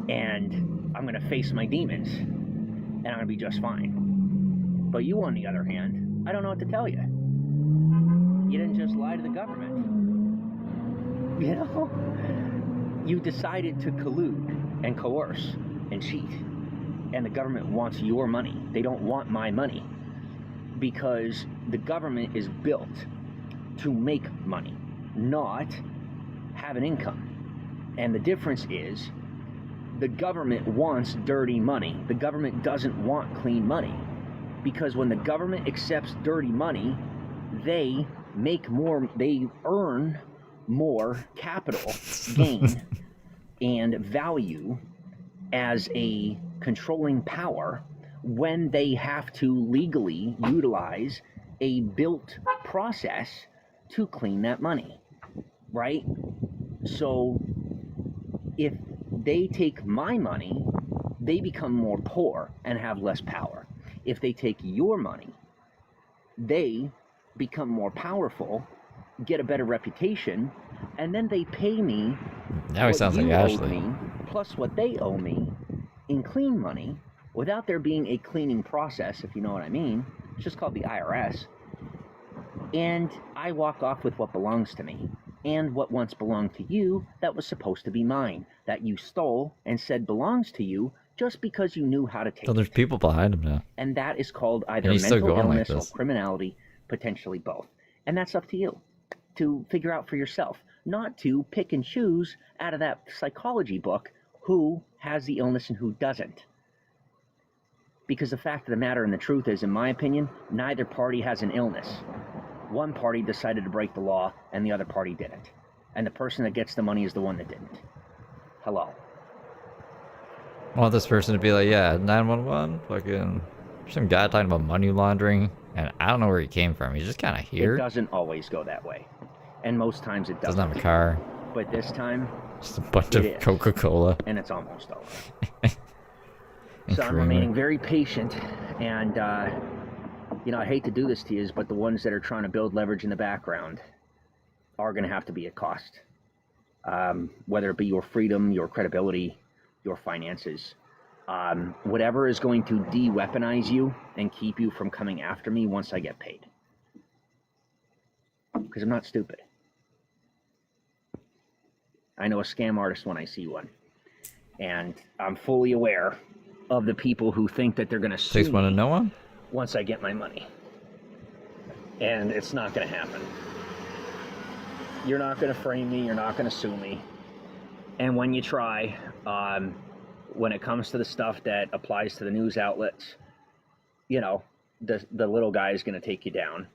And I'm going to face my demons. And I'm going to be just fine. But you, on the other hand, I don't know what to tell you. You didn't just lie to the government. You know, you decided to collude and coerce and cheat, and the government wants your money. They don't want my money because the government is built to make money, not have an income. And the difference is the government wants dirty money. The government doesn't want clean money, because when the government accepts dirty money, they make more, they earn more capital gain and value as a controlling power when they have to legally utilize a built process to clean that money, right? So if they take my money, they become more poor and have less power. If they take your money, they become more powerful, get a better reputation, and then they pay me Now he sounds like you Ashley. owed me, plus what they owe me, in clean money, without there being a cleaning process, if you know what I mean. It's just called the IRS. And I walk off with what belongs to me, and what once belonged to you that was supposed to be mine, that you stole and said belongs to you just because you knew how to take So there's it. people behind him now. And that is called either he's still mental going like illness or this. criminality, potentially both. And that's up to you to figure out for yourself, not to pick and choose out of that psychology book who has the illness and who doesn't. Because the fact of the matter and the truth is, in my opinion, neither party has an illness. One party decided to break the law and the other party didn't. And the person that gets the money is the one that didn't. Hello. I want this person to be like, yeah, 911, fucking some guy talking about money laundering, and I don't know where he came from. He's just kind of here. It doesn't always go that way. And most times it doesn't. Doesn't have a car. But this time, Just a bunch of Coca-Cola. and it's almost over. So I'm remaining very patient, and you know, I hate to do this to you, but the ones that are trying to build leverage in the background are going to have to be at cost. Whether it be your freedom, your credibility, your finances, whatever is going to de-weaponize you and keep you from coming after me once I get paid. Because I'm not stupid. I know a scam artist when I see one. And I'm fully aware of the people who think that they're going to sue Takes one to know one? once I get my money. And it's not going to happen. You're not going to frame me. You're not going to sue me. And when you try, when it comes to the stuff that applies to the news outlets, you know, the little guy is going to take you down.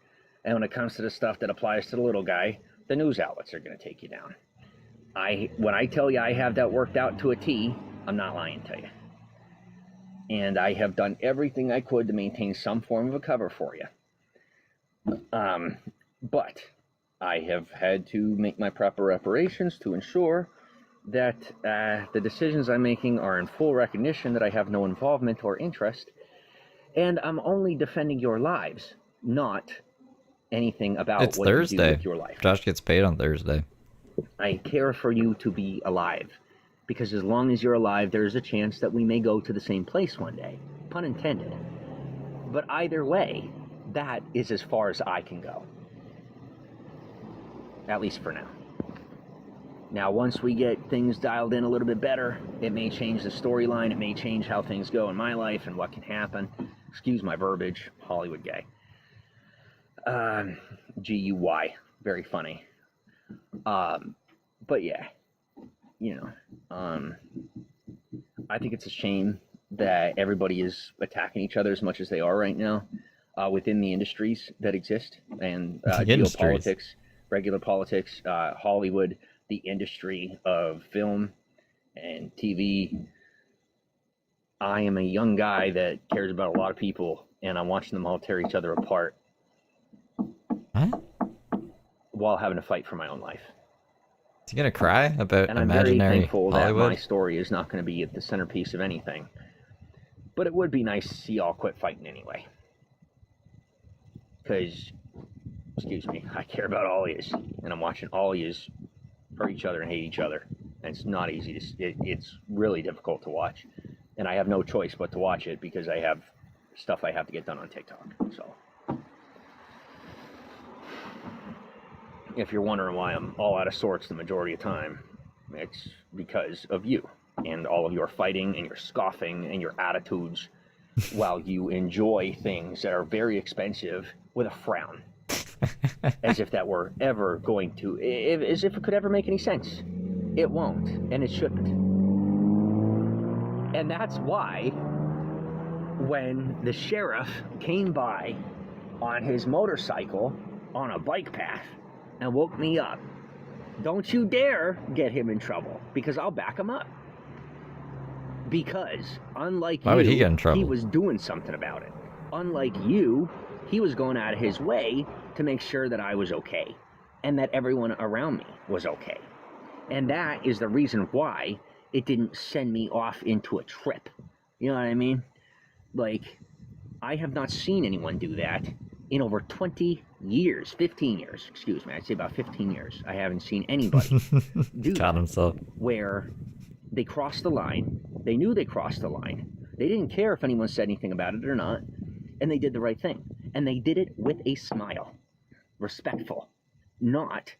And when it comes to the stuff that applies to the little guy, the news outlets are going to take you down. When I tell you I have that worked out to a T, I'm not lying to you. And I have done everything I could to maintain some form of a cover for you. But I have had to make my proper reparations to ensure that the decisions I'm making are in full recognition that I have no involvement or interest. And I'm only defending your lives, not anything about It's what you do Thursday. with your life. Josh gets paid on Thursday. I care for you to be alive, because as long as you're alive, there's a chance that we may go to the same place one day, pun intended. But either way, that is as far as I can go, at least for now. Now, once we get things dialed in a little bit better, it may change the storyline, it may change how things go in my life and what can happen. Excuse my verbiage, Hollywood gay. GUY, very funny. But yeah, you know, I think it's a shame that everybody is attacking each other as much as they are right now within the industries that exist, and geopolitics, regular politics, Hollywood, the industry of film and TV. I am a young guy that cares about a lot of people, and I'm watching them all tear each other apart. What? While having to fight for my own life. Is he gonna cry about and I'm very imaginary thankful Hollywood? that my story is not going to be at the centerpiece of anything. But it would be nice to see y'all quit fighting anyway. Because, excuse me, I care about all of yous, and I'm watching all of yous hurt each other and hate each other. And it's not easy. It's really difficult to watch. And I have no choice but to watch it because I have stuff I have to get done on TikTok. So, if you're wondering why I'm all out of sorts the majority of time, it's because of you and all of your fighting and your scoffing and your attitudes while you enjoy things that are very expensive with a frown. As if that were ever going to, as if it could ever make any sense. It won't, and it shouldn't. And that's why when the sheriff came by on his motorcycle on a bike path and woke me up, don't you dare get him in trouble, because I'll back him up. Because unlike Why would he get in trouble? He was doing something about it. Unlike you, he was going out of his way to make sure that I was okay and that everyone around me was okay. And that is the reason why it didn't send me off into a trip. You know what I mean? Like, I have not seen anyone do that in over 20 years, 15 years, excuse me, I'd say about 15 years, I haven't seen anybody do Got himself. where they crossed the line. They knew they crossed the line. They didn't care if anyone said anything about it or not, and they did the right thing. And they did it with a smile, respectful, not,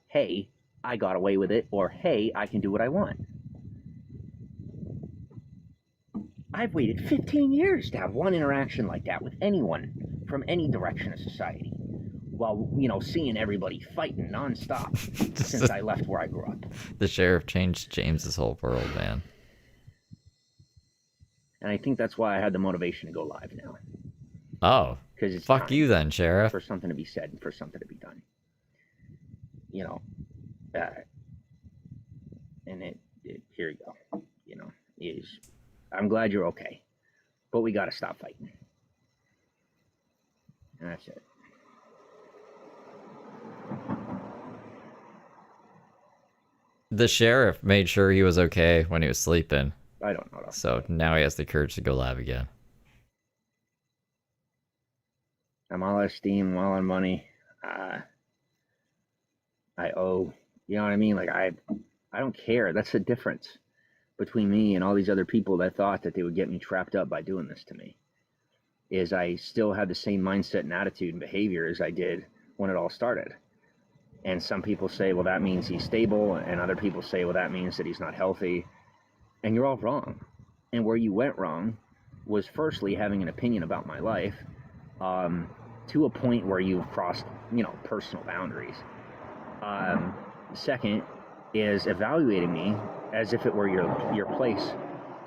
hey, I got away with it, or hey, I can do what I want. I've waited 15 years to have one interaction like that with anyone from any direction of society, while, you know, seeing everybody fighting nonstop since I left where I grew up. The sheriff changed James's whole world, man. And I think that's why I had the motivation to go live now. Oh, because it's fuck you then, Sheriff. For something to be said and for something to be done. You know, and it here you go. You know, I'm glad you're okay, but we got to stop fighting. And that's it. The sheriff made sure he was okay when he was sleeping. I don't know. So now he has the courage to go live again. I'm all out of steam, all on money. I owe, you know what I mean? Like, I don't care. That's the difference between me and all these other people that thought that they would get me trapped up by doing this to me. Is I still have the same mindset and attitude and behavior as I did when it all started. And some people say, well, that means he's stable. And other people say, well, that means that he's not healthy. And you're all wrong. And where you went wrong was firstly having an opinion about my life, to a point where you've crossed, you know, personal boundaries. Second is evaluating me as if it were your place,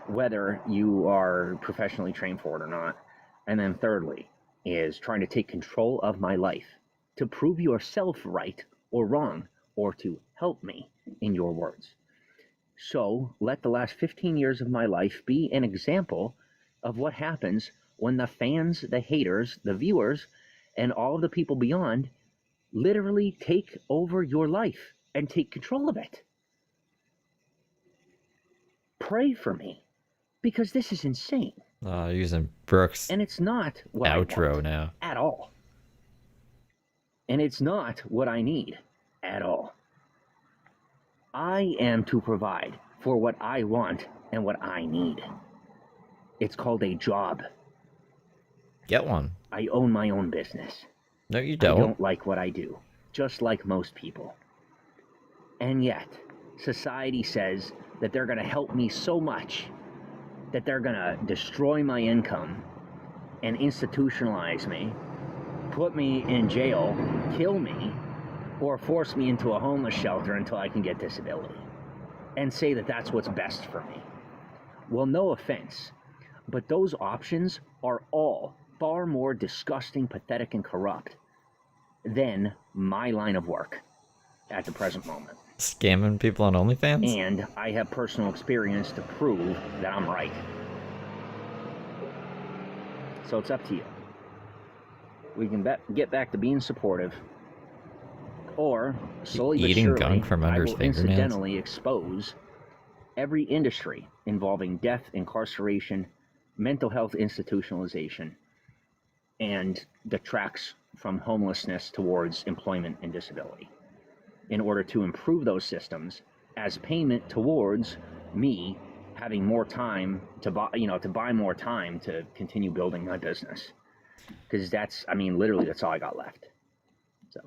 whether you are professionally trained for it or not. And then thirdly is trying to take control of my life to prove yourself right or wrong, or to help me, in your words. So let the last 15 years of my life be an example of what happens when the fans, the haters, the viewers, and all of the people beyond literally take over your life and take control of it. Pray for me, because this is insane. Using Brooks' and it's not what outro I want now at all. And it's not what I need at all. I am to provide for what I want and what I need. It's called a job. Get one. I own my own business. No, you don't. I don't like what I do, just like most people. And yet, society says that they're going to help me so much that they're going to destroy my income and institutionalize me, put me in jail, kill me, or force me into a homeless shelter until I can get disability, and say that that's what's best for me. Well, no offense, but those options are all far more disgusting, pathetic, and corrupt than my line of work at the present moment. Scamming people on OnlyFans? And I have personal experience to prove that I'm right. So it's up to you. We can get back to being supportive, or slowly but eating surely, gunk from under I his will fingernails. incidentally expose every industry involving death, incarceration, mental health institutionalization, and the tracks from homelessness towards employment and disability, in order to improve those systems as payment towards me having more time to buy more time to continue building my business. Because that's, I mean, literally that's all I got left. So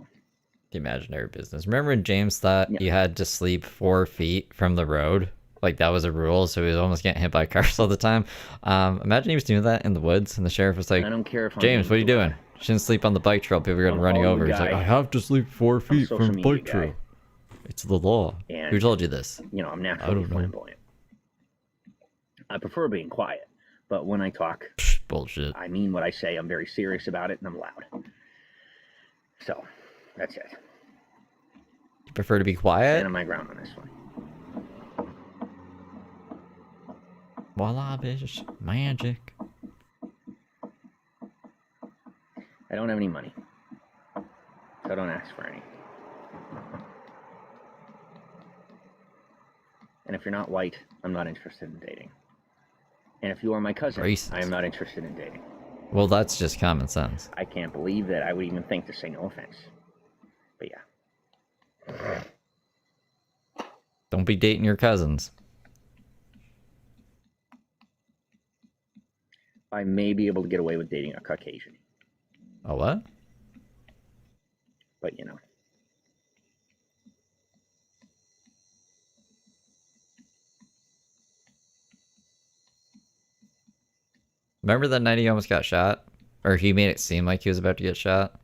the imaginary business. Remember when James thought you had to sleep 4 feet from the road? Like that was a rule, so he was almost getting hit by cars all the time. Imagine he was doing that in the woods, and the sheriff was like, I don't care if James, what are you doing? You shouldn't sleep on the bike trail. People are going to run you over. He's like, I have to sleep 4 feet from the bike trail. It's the law. And, who told you this? You know, I'm naturally flamboyant. I prefer being quiet, but when I talk, bullshit. I mean what I say. I'm very serious about it, and I'm loud. So, that's it. You prefer to be quiet? Stand on my ground on this one. Voila, bitch. Magic. I don't have any money, so I don't ask for any. And if you're not white, I'm not interested in dating. And if you are my cousin, Racist. I am not interested in dating. Well, that's just common sense. I can't believe that I would even think to say no offense. But yeah. Don't be dating your cousins. I may be able to get away with dating a Caucasian. A what? But, you know. Remember that night he almost got shot? Or he made it seem like he was about to get shot?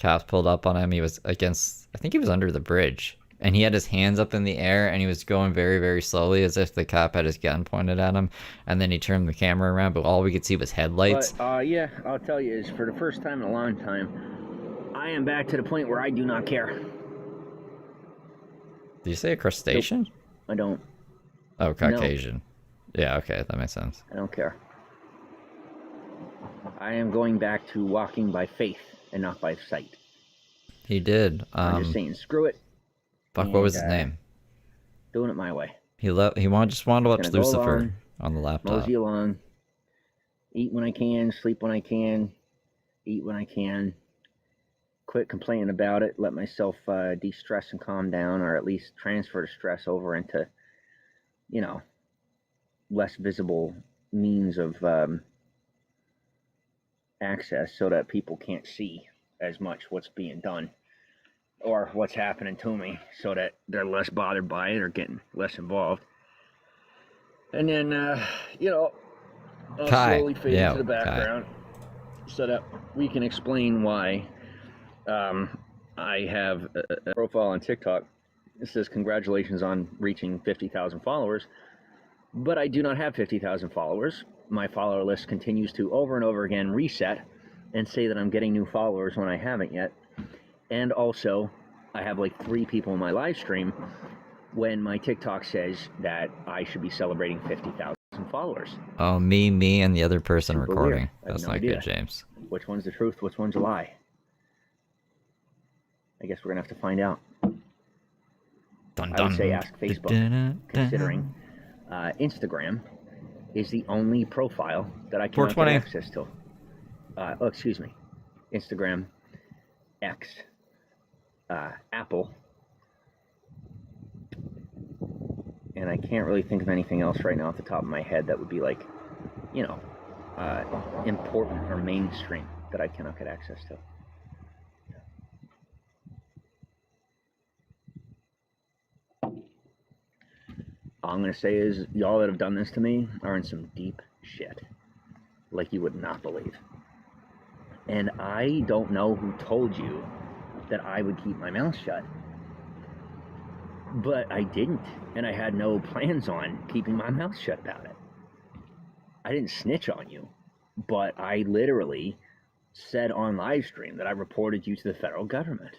Cops pulled up on him. He was against, I think he was under the bridge. And he had his hands up in the air and he was going very, very slowly as if the cop had his gun pointed at him. And then he turned the camera around, but all we could see was headlights. But, yeah, I'll tell you, is for the first time in a long time, I am back to the point where I do not care. Did you say a crustacean? Nope, I don't. Oh, Caucasian. No. Yeah, okay, that makes sense. I don't care. I am going back to walking by faith and not by sight. He did. I'm just saying, screw it. Fuck, what was his name? Doing it my way. He just wanted to watch Lucifer on the laptop. Mosey along. Eat when I can, sleep when I can, eat when I can. Quit complaining about it. Let myself de-stress and calm down, or at least transfer the stress over into, you know, less visible means of access so that people can't see as much what's being done or what's happening to me, so that they're less bothered by it or getting less involved. And then, you know, I'll slowly fade into the background so that we can explain why I have a profile on TikTok. It says, congratulations on reaching 50,000 followers. But I do not have 50,000 followers. My follower list continues to over and over again reset and say that I'm getting new followers when I haven't yet. And also, I have like 3 people in my live stream when my TikTok says that I should be celebrating 50,000 followers. Oh, me, and the other person Super recording. weird. That's no not idea. good, James. Which one's the truth? Which one's a lie? I guess we're going to have to find out. I would say ask Facebook, considering Instagram is the only profile that I cannot get access to. Oh, excuse me. Instagram, X, Apple, and I can't really think of anything else right now off the top of my head that would be like, you know, important or mainstream that I cannot get access to. All I'm going to say is, y'all that have done this to me are in some deep shit, like you would not believe. And I don't know who told you that I would keep my mouth shut. But I didn't, and I had no plans on keeping my mouth shut about it. I didn't snitch on you, but I literally said on live stream that I reported you to the federal government.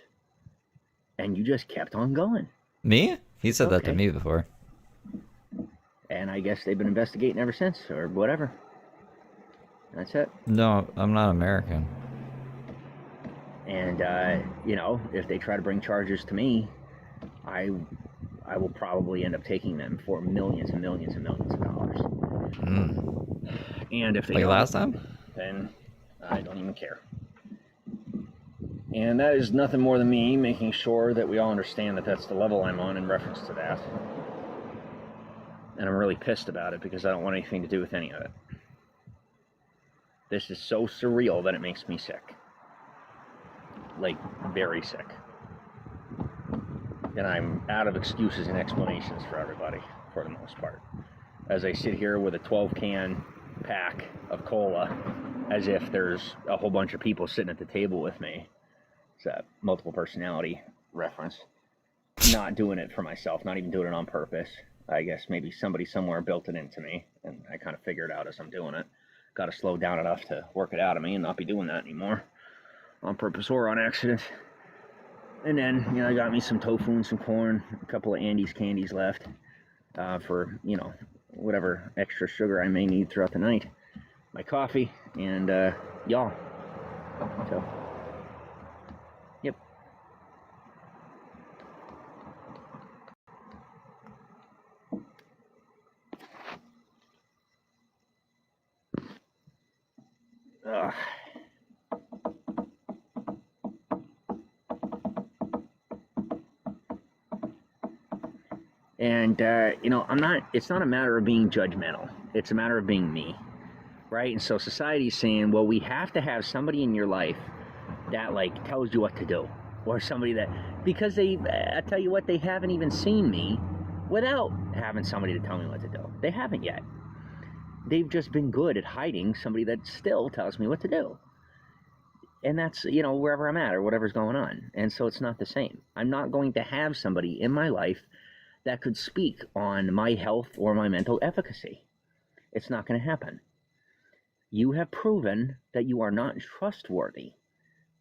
And you just kept on going. Me? He said that to me before. And I guess they've been investigating ever since, or whatever. That's it. No, I'm not American. And, you know, if they try to bring charges to me, I will probably end up taking them for millions and millions and millions of dollars. And if they like last time, then I don't even care. And that is nothing more than me making sure that we all understand that that's the level I'm on in reference to that. And I'm really pissed about it because I don't want anything to do with any of it. This is so surreal that it makes me sick. Like, very sick. And I'm out of excuses and explanations for everybody, for the most part. As I sit here with a 12-can pack of cola, as if there's a whole bunch of people sitting at the table with me. It's a multiple personality reference. Not doing it for myself, not even doing it on purpose. I guess maybe somebody somewhere built it into me, and I kind of figured out as I'm doing it. Got to slow down enough to work it out of me and not be doing that anymore, on purpose or on accident. And then, you know, I got me some tofu and some corn, a couple of Andes candies left for, you know, whatever extra sugar I may need throughout the night. My coffee, and y'all. So, yep. And, it's not a matter of being judgmental. It's a matter of being me, right? And so society's saying, well, we have to have somebody in your life that, like, tells you what to do. Or somebody that, because I tell you what, they haven't even seen me without having somebody to tell me what to do. They haven't yet. They've just been good at hiding somebody that still tells me what to do. And that's, wherever I'm at or whatever's going on. And so it's not the same. I'm not going to have somebody in my life that could speak on my health or my mental efficacy. It's not going to happen. You have proven that you are not trustworthy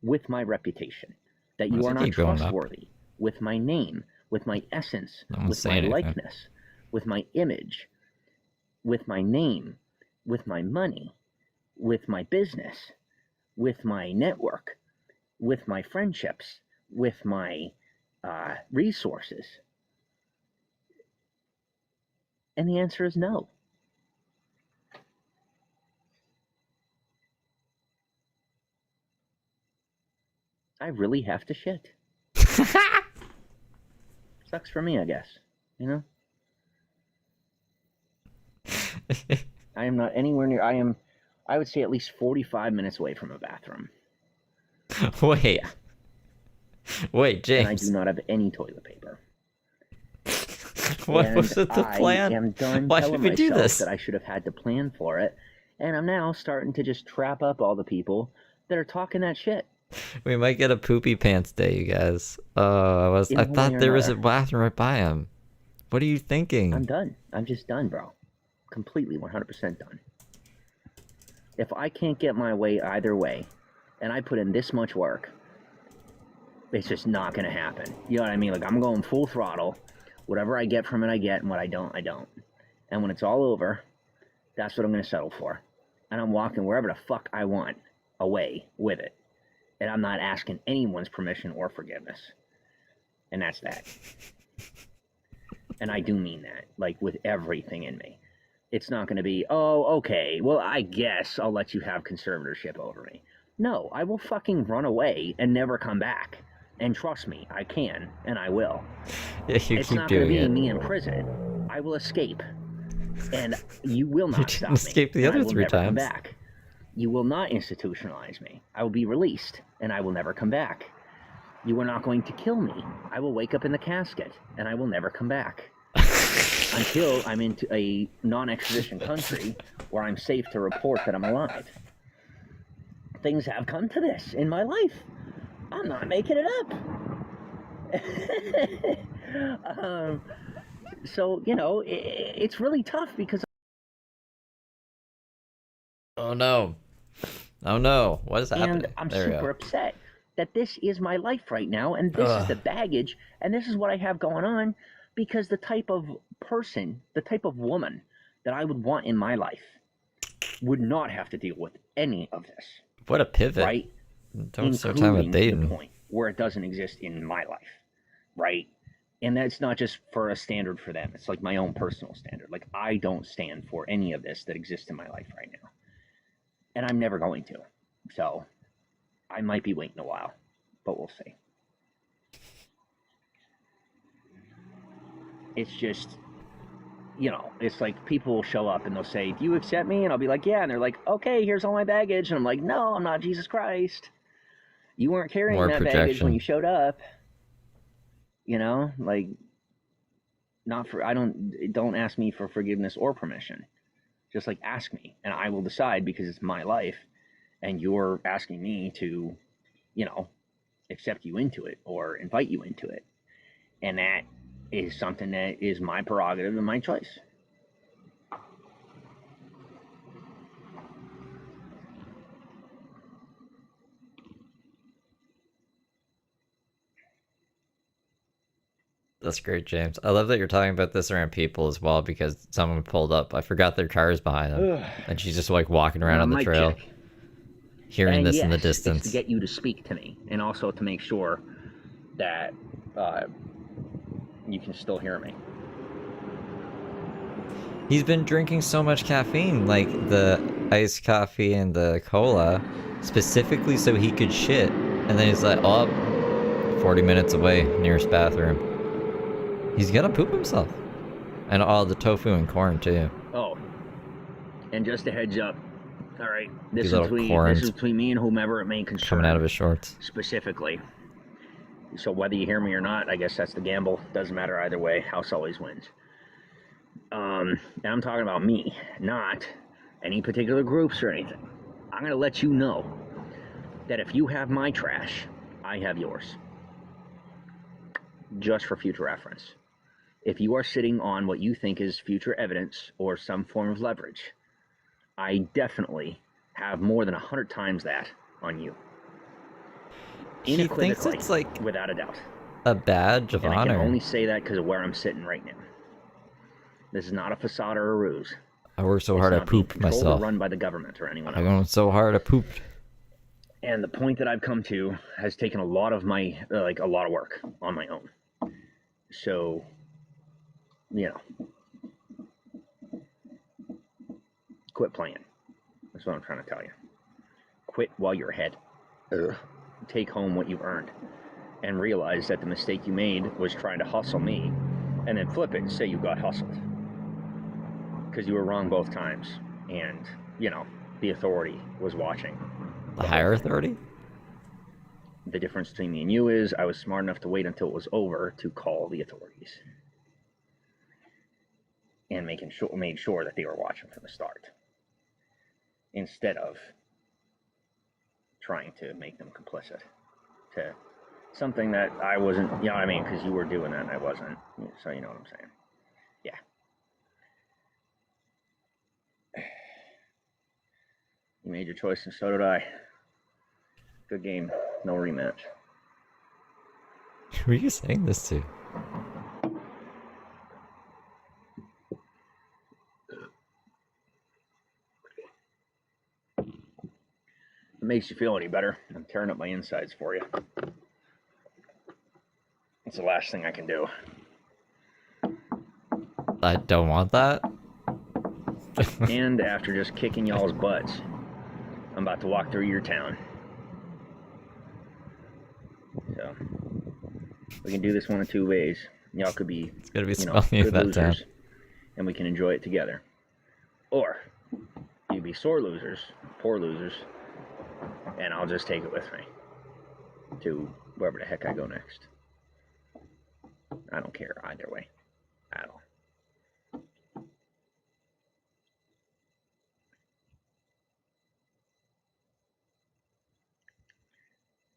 with my reputation, that you are not trustworthy with my name, with my essence, with my likeness, with my image, with my name, with my money, with my business, with my network, with my friendships, with my resources. And the answer is no. I really have to shit. Sucks for me, I guess. I am not anywhere near. I would say at least 45 minutes away from a bathroom. Wait. Wait, James. And I do not have any toilet paper. What was it, the plan? I am done Why telling did we do myself this? that I should have had to plan for it. And I'm now starting to just trap up all the people that are talking that shit. We might get a poopy pants day, you guys. I thought there was a bathroom right by him. What are you thinking? I'm done. I'm just done, bro. Completely 100% done. If I can't get my way either way, and I put in this much work, it's just not going to happen. You know what I mean? Like, I'm going full throttle. Whatever I get from it, I get, and what I don't, I don't. And when it's all over, that's what I'm going to settle for. And I'm walking wherever the fuck I want away with it. And I'm not asking anyone's permission or forgiveness. And that's that. And I do mean that, like, with everything in me. It's not going to be, oh, okay, well, I guess I'll let you have conservatorship over me. No, I will fucking run away and never come back. And trust me, I can, and I will. Yeah, it's not going to be me in prison. I will escape. And you will not stop me. Escape the other 3 times. Come back. You will not institutionalize me. I will be released, and I will never come back. You are not going to kill me. I will wake up in the casket, and I will never come back. Until I'm into a non-extradition country where I'm safe to report that I'm alive. Things have come to this in my life. I'm not making it up. So, it's really tough because... Oh no. Oh no. What is happening? And I'm super upset that this is my life right now, and this is the baggage, and this is what I have going on, because the type of person, the type of woman that I would want in my life would not have to deal with any of this. What a pivot. Right? Don't start talking about dating. The point where it doesn't exist in my life. Right? And that's not just for a standard for them. It's like my own personal standard. Like, I don't stand for any of this that exists in my life right now. And I'm never going to. So, I might be waiting a while. But we'll see. It's just, it's like people will show up and they'll say, do you accept me? And I'll be like, yeah. And they're like, okay, here's all my baggage. And I'm like, no, I'm not Jesus Christ. You weren't carrying that baggage when you showed up. Like, don't ask me for forgiveness or permission. Just like ask me and I will decide, because it's my life and you're asking me to, accept you into it or invite you into it. And that is something that is my prerogative and my choice. That's great, James. I love that you're talking about this around people as well, because someone pulled up. I forgot their car is behind them. And she's just like walking around on the trail, hearing this in the distance. It's to get you to speak to me, and also to make sure that you can still hear me. He's been drinking so much caffeine, like the iced coffee and the cola specifically so he could shit. And then he's like, oh, 40 minutes away, nearest bathroom. He's gonna poop himself. And all the tofu and corn, too. Oh. And just a heads up. All right. This These is little between me and whomever it may concern. coming out of his shorts. Specifically. So whether you hear me or not, I guess that's the gamble. Doesn't matter either way. House always wins. And I'm talking about me, not any particular groups or anything. I'm going to let you know that if you have my trash, I have yours. Just for future reference. If you are sitting on what you think is future evidence or some form of leverage, I definitely have more than 100 times that on you. He thinks it's like without a doubt. a badge of honor. I can only say that because of where I'm sitting right now. This is not a facade or a ruse. I work so hard I pooped myself. Run by the government or anyone else. I went so hard I pooped. And the point that I've come to has taken a lot of my a lot of work on my own. So, you know, quit playing. That's what I'm trying to tell you. Quit while you're ahead. Take home what you've earned and realize that the mistake you made was trying to hustle me, and then flip it and say you got hustled because you were wrong both times, and you know the authority was watching. The higher authority? The difference between me and you is I was smart enough to wait until it was over to call the authorities and made sure that they were watching from the start instead of trying to make them complicit to something that I wasn't, you know what I mean? Because you were doing that and I wasn't. So you know what I'm saying? Yeah. You made your choice and so did I. Good game. No rematch. Who are you saying this to? It makes you feel any better. I'm tearing up my insides for you. It's the last thing I can do. I don't want that. And after just kicking y'all's butts, I'm about to walk through your town. So, we can do this one of two ways. Y'all could be, it's gonna be smelly in that town. And we can enjoy it together. Or, you'd be sore losers, poor losers, and I'll just take it with me to wherever the heck I go next. I don't care either way at all.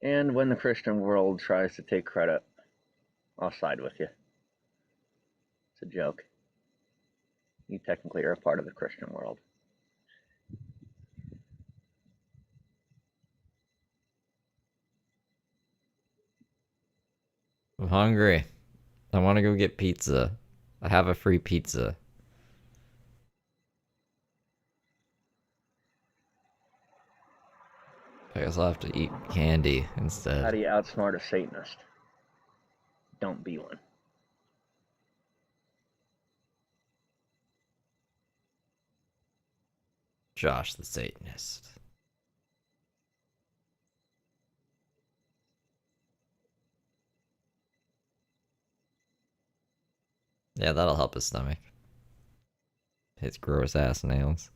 And when the Christian world tries to take credit, I'll side with you. It's a joke. You technically are a part of the Christian world. I'm hungry. I want to go get pizza. I have a free pizza. I guess I'll have to eat candy instead. How do you outsmart a Satanist? Don't be one. Josh the Satanist. Yeah, that'll help his stomach. His gross ass nails.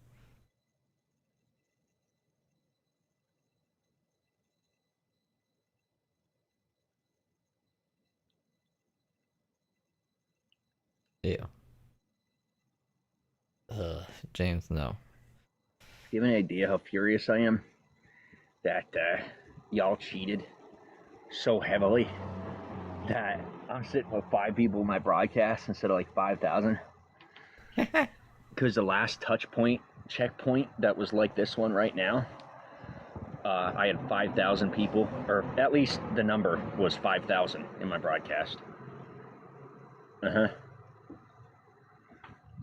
Ew. James, no. Do you have any idea how furious I am that y'all cheated so heavily that I'm sitting with 5 people in my broadcast instead of like 5,000? Because the last checkpoint that was like this one right now, I had 5,000 people, or at least the number was 5,000 in my broadcast.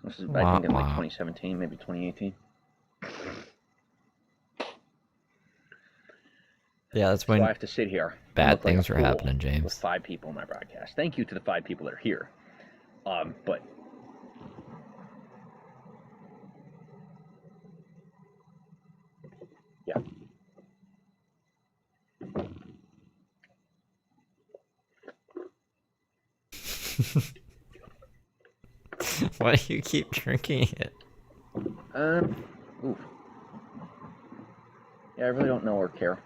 This is, I think, in like 2017, maybe 2018. Yeah, that's when so I have to sit here. Bad things were happening, James. With 5 people in my broadcast. Thank you to the 5 people that are here. But Why do you keep drinking it? Ooh. Yeah, I really don't know or care.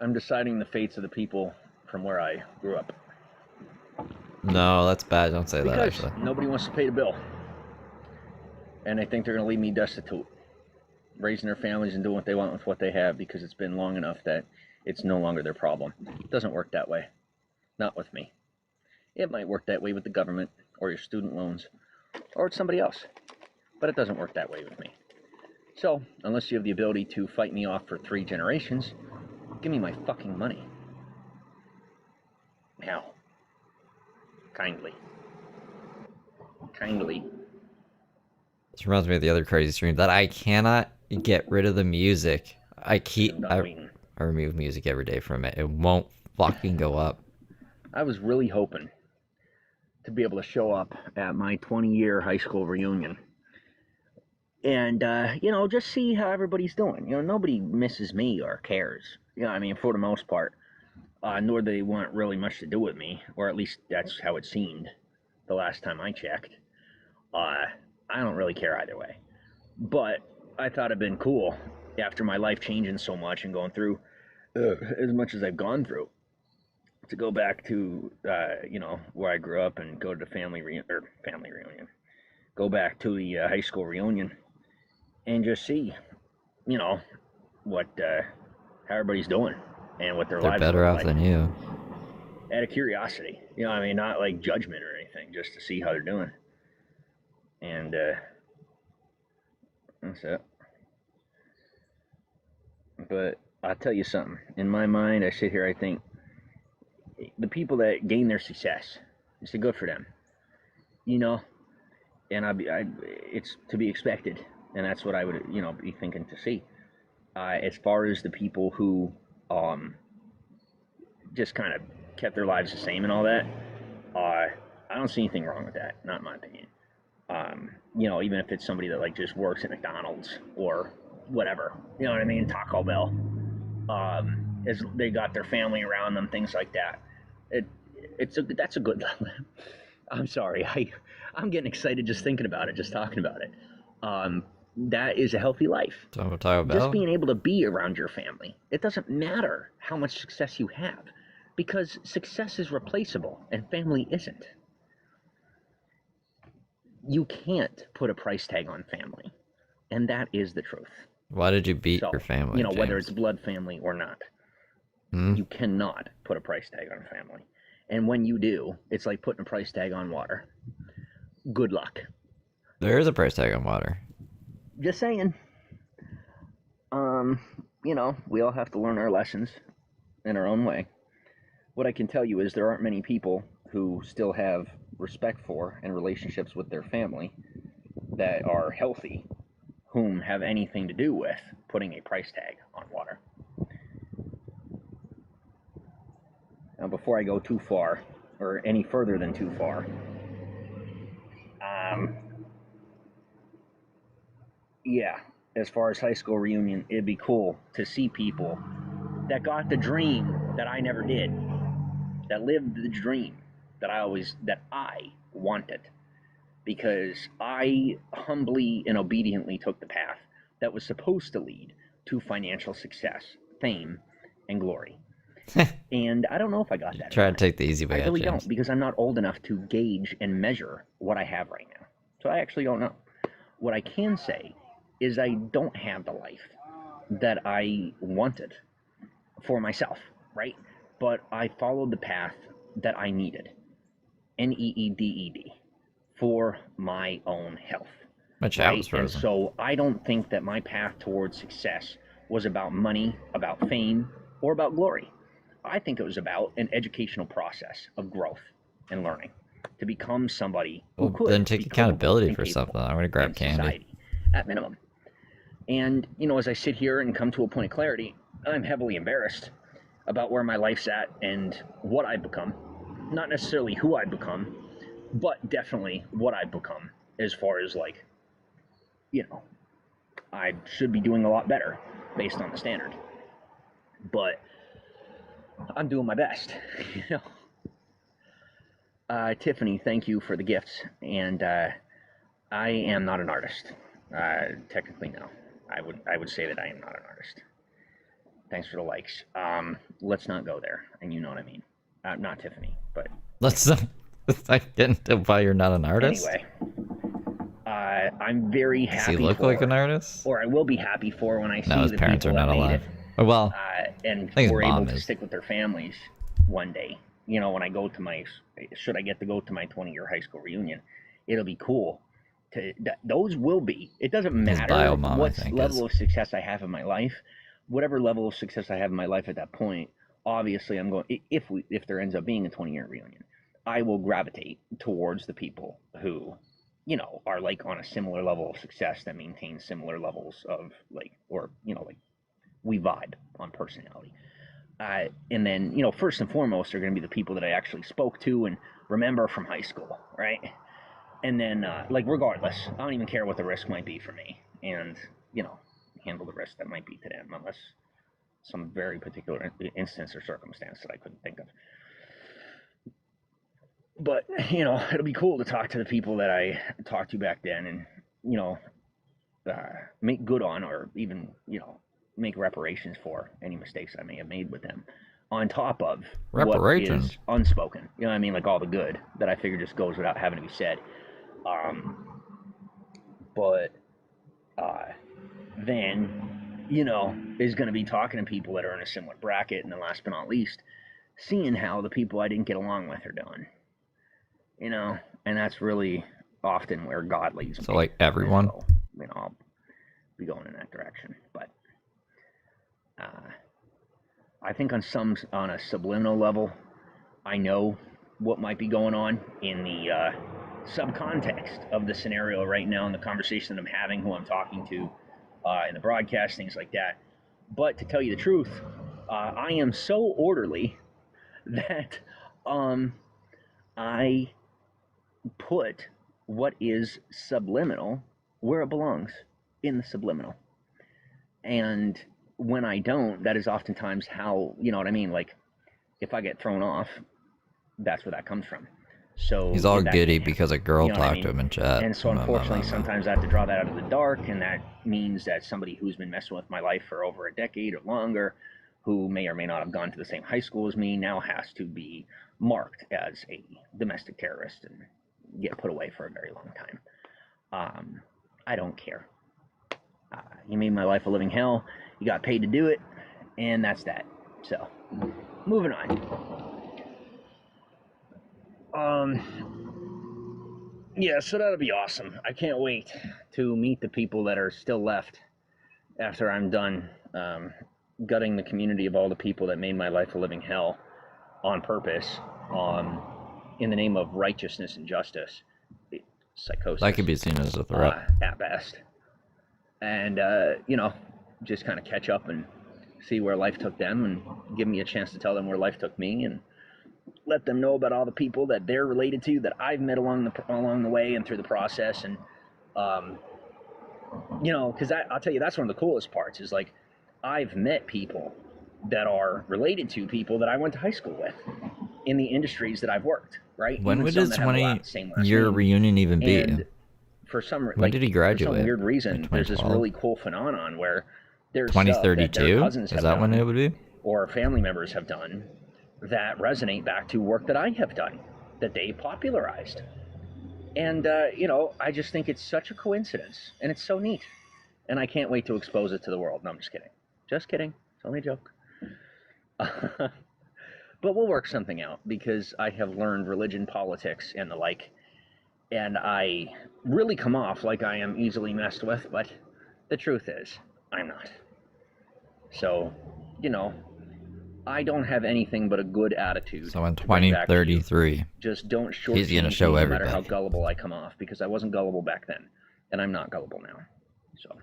I'm deciding the fates of the people from where I grew up. No, that's bad. Don't say that, Because actually. nobody wants to pay the bill. And they think they're going to leave me destitute. Raising their families and doing what they want with what they have because it's been long enough that it's no longer their problem. It doesn't work that way. Not with me. It might work that way with the government or your student loans or with somebody else. But it doesn't work that way with me. So, unless you have the ability to fight me off for 3 generations, give me my fucking money. Now. Kindly. This reminds me of the other crazy stream that I cannot get rid of the music. I remove music every day from it. It won't fucking go up. I was really hoping to be able to show up at my 20-year high school reunion and, just see how everybody's doing. Nobody misses me or cares. For the most part. Nor do they want really much to do with me, or at least that's how it seemed the last time I checked. I don't really care either way. But I thought it'd been cool after my life changing so much and going through as much as I've gone through to go back to, where I grew up and go to the family reunion. Go back to the high school reunion and just see, what how everybody's doing and what their They're lives better are off like. than you. Out of curiosity, not like judgment or anything, just to see how they're doing. And that's it. But I'll tell you something. In my mind, I sit here, I think the people that gain their success, it's good for them. And it's to be expected, and that's what I would, be thinking to see. As far as the people who just kind of kept their lives the same and all that, I don't see anything wrong with that, not in my opinion. Even if it's somebody that like just works at McDonald's or whatever, Taco Bell, as they got their family around them, things like that. That's a good level. I'm sorry, I'm getting excited just thinking about it, just talking about it. That is a healthy life. Taco Bell? Just being able to be around your family. It doesn't matter how much success you have, because success is replaceable and family isn't. You can't put a price tag on family, and that is the truth. Why did you beat your family, James? Whether it's blood family or not, you cannot put a price tag on family. And when you do, it's like putting a price tag on water. Good luck. There is a price tag on water. Just saying. We all have to learn our lessons in our own way. What I can tell you is there aren't many people who still have respect for and relationships with their family that are healthy, whom have anything to do with putting a price tag on water. Now, before I go too far, or any further than too far, as far as high school reunion, it'd be cool to see people that got the dream that I never did, that lived the dream that I wanted, because I humbly and obediently took the path that was supposed to lead to financial success, fame, and glory. And I don't know if I got that. Try to take the easy way out, I really James. don't, because I'm not old enough to gauge and measure what I have right now. So I actually don't know. What I can say is I don't have the life that I wanted for myself, right? But I followed the path that I needed, NEEDED, for my own health. My chat was And frozen. so I don't think that my path towards success was about money, about fame, or about glory. I think it was about an educational process of growth and learning to become somebody who could then take be accountability capable for and something. capable I'm gonna grab in candy. society, at minimum. And, as I sit here and come to a point of clarity, I'm heavily embarrassed about where my life's at and what I've become. Not necessarily who I've become, but definitely what I've become as far as like, I should be doing a lot better based on the standard. But I'm doing my best, Tiffany, thank you for the gifts. And I am not an artist. Technically, no. I would say that I am not an artist. Thanks for the likes. Let's not go there, and you know what I mean. Not Tiffany, but let's not get into why you're not an artist. Anyway, I'm very happy. Does he look like an artist? Or I will be happy for when I see his the parents people are not that made alive. it, Well, and I think were his able mom to is. stick with their families one day. When I go to should I get to go to my 20-year high school reunion, it'll be cool. Those will be. It doesn't matter what level of success I have in my life. Whatever level of success I have in my life at that point, obviously I'm going. If there ends up being a 20-year reunion, I will gravitate towards the people who, are like on a similar level of success that maintain similar levels of like we vibe on personality. And then, first and foremost are going to be the people that I actually spoke to and remember from high school, right? And then, regardless, I don't even care what the risk might be for me, and handle the risk that might be to them, unless some very particular instance or circumstance that I couldn't think of. But it'll be cool to talk to the people that I talked to back then, and make good on, or even make reparations for any mistakes I may have made with them, on top of what is unspoken. You know what I mean? Like all the good that I figure just goes without having to be said. Then, is going to be talking to people that are in a similar bracket, and then last but not least, seeing how the people I didn't get along with are doing. And that's really often where God leads me. So like everyone? So, I'll be going in that direction. But I think on a subliminal level, I know what might be going on in the subcontext of the scenario right now, in the conversation that I'm having, who I'm talking to, in the broadcast, things like that. But to tell you the truth, I am so orderly that I put what is subliminal where it belongs, in the subliminal. And when I don't, that is oftentimes how, you know what I mean? Like, if I get thrown off, that's where that comes from. So he's all giddy because a girl talked to him in chat. And so unfortunately, sometimes I have to draw that out of the dark, and that means that somebody who's been messing with my life for over a decade or longer, who may or may not have gone to the same high school as me, now has to be marked as a domestic terrorist and get put away for a very long time. I don't care. You made my life a living hell. You got paid to do it, and that's that. So, moving on. Yeah, so that'll be awesome. I can't wait to meet the people that are still left after I'm done gutting the community of all the people that made my life a living hell on purpose, in the name of righteousness and justice. Psychosis. That could be seen as a threat. At best. And, just kind of catch up and see where life took them, and give me a chance to tell them where life took me, and let them know about all the people that they're related to, that I've met along the way and through the process. And, because I'll tell you, that's one of the coolest parts, is like, I've met people that are related to people that I went to high school with in the industries that I've worked, right? When would his 20-year reunion even be? And for some, when did he graduate? For some weird reason, there's this really cool phenomenon where there's 2032? Cousins Is that when it would be? Or family members have done that resonate back to work that I have done, that they popularized. And, I just think it's such a coincidence, and it's so neat. And I can't wait to expose it to the world. No, I'm just kidding. Just kidding. It's only a joke. But we'll work something out, because I have learned religion, politics, and the like. And I really come off like I am easily messed with, but the truth is, I'm not. So, I don't have anything but a good attitude. So in 2033, just don't short he's gonna show everybody. No matter how gullible I come off, because I wasn't gullible back then, and I'm not gullible now. So,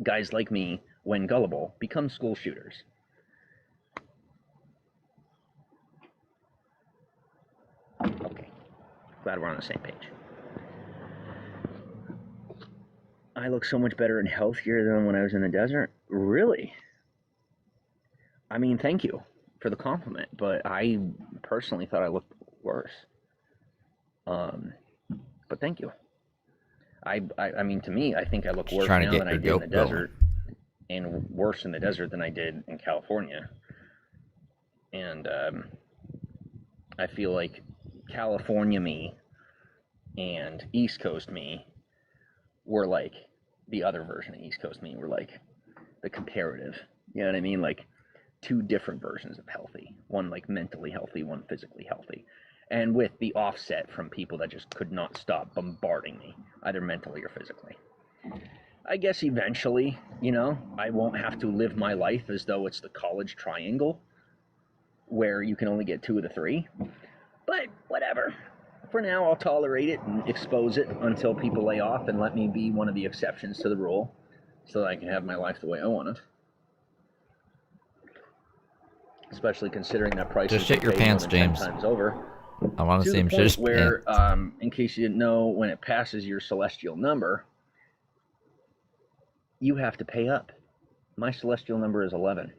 guys like me, when gullible, become school shooters. Okay. Glad we're on the same page. I look so much better and healthier than when I was in the desert. Really? I mean, thank you for the compliment, but I personally thought I looked worse. But thank you. I mean, to me, I think I look worse now than I did in the desert, and worse in the desert than I did in California. And I feel like California me and East Coast me were like the other version of East Coast me. Were like the comparative. You know what I mean? Like two different versions of healthy. One like mentally healthy, one physically healthy. And with the offset from people that just could not stop bombarding me, either mentally or physically. I guess eventually, you know, I won't have to live my life as though it's the college triangle where you can only get 2 of the 3. But whatever. For now, I'll tolerate it and expose it until people lay off and let me be one of the exceptions to the rule so that I can have my life the way I want it. Especially considering that price just shit your pants, James. 10 times over. I want to see him shit his pants. In case you didn't know, when it passes your celestial number, you have to pay up. My celestial number is 11,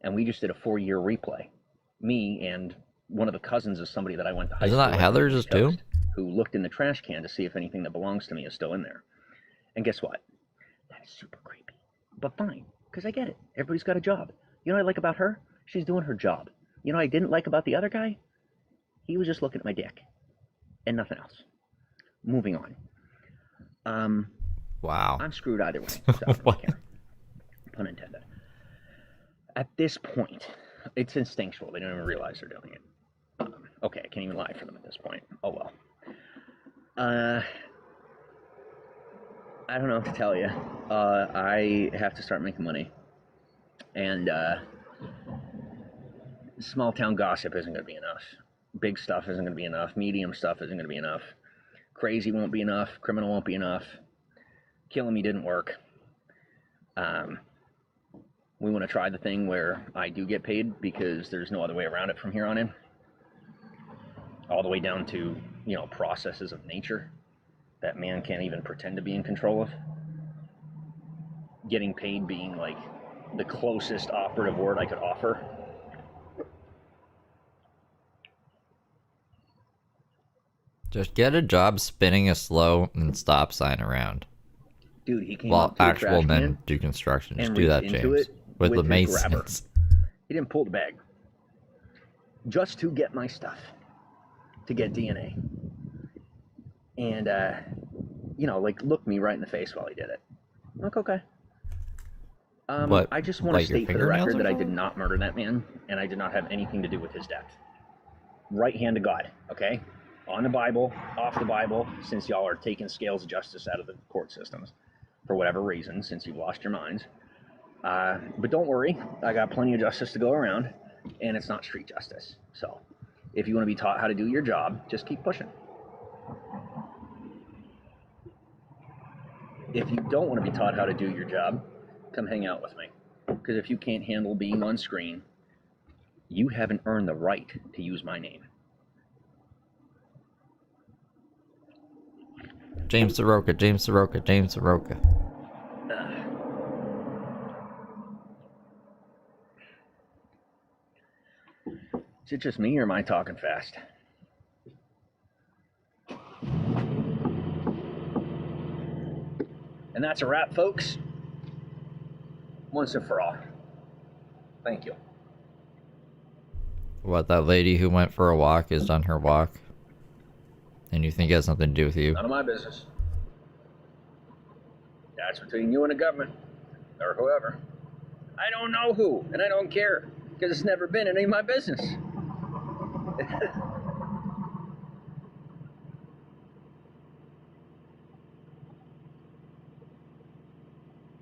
and we just did a 4-year replay. Me and one of the cousins of somebody that I went to high school with. Isn't that Heather's too? Who looked in the trash can to see if anything that belongs to me is still in there. And guess what? That is super creepy. But fine, because I get it. Everybody's got a job. You know what I like about her? She's doing her job. You know what I didn't like about the other guy? He was just looking at my dick. And nothing else. Moving on. Wow. I'm screwed either way. So I don't care. Pun intended. At this point, it's instinctual. They don't even realize they're doing it. Okay, I can't even lie for them at this point. Oh well. I don't know what to tell you. I have to start making money. And small town gossip isn't going to be enough. Big stuff isn't going to be enough. Medium stuff isn't going to be enough. Crazy won't be enough. Criminal won't be enough. Killing me didn't work. We want to try the thing where I do get paid because there's no other way around it from here on in. All the way down to, you know, processes of nature that man can't even pretend to be in control of. Getting paid being like the closest operative word I could offer. Just get a job spinning a slow and stop sign around. Dude, he came while up to actual the men do construction. Just and do that, reached into James. it With the his grabber. masons. He didn't pull the bag. Just to get my stuff. To get DNA. And, you know, like, looked me right in the face while he did it. I'm like, okay. What, I just want to like your state for the fingernails record or that I did something? not murder that man, and I did not have anything to do with his death. Right hand to God, okay? On the Bible, off the Bible, since y'all are taking scales of justice out of the court systems, for whatever reason, since you've lost your minds. But don't worry, I got plenty of justice to go around, and it's not street justice. So, if you want to be taught how to do your job, just keep pushing. If you don't want to be taught how to do your job, come hang out with me. Because if you can't handle being on screen, you haven't earned the right to use my name. James Saroka, James Saroka, James Saroka. Is it just me or am I talking fast? And that's a wrap, folks. Once and for all. Thank you. What, that lady who went for a walk is done her walk? And you think it has something to do with you? None of my business. That's between you and the government. Or whoever. I don't know who, and I don't care. Because it's never been any of my business.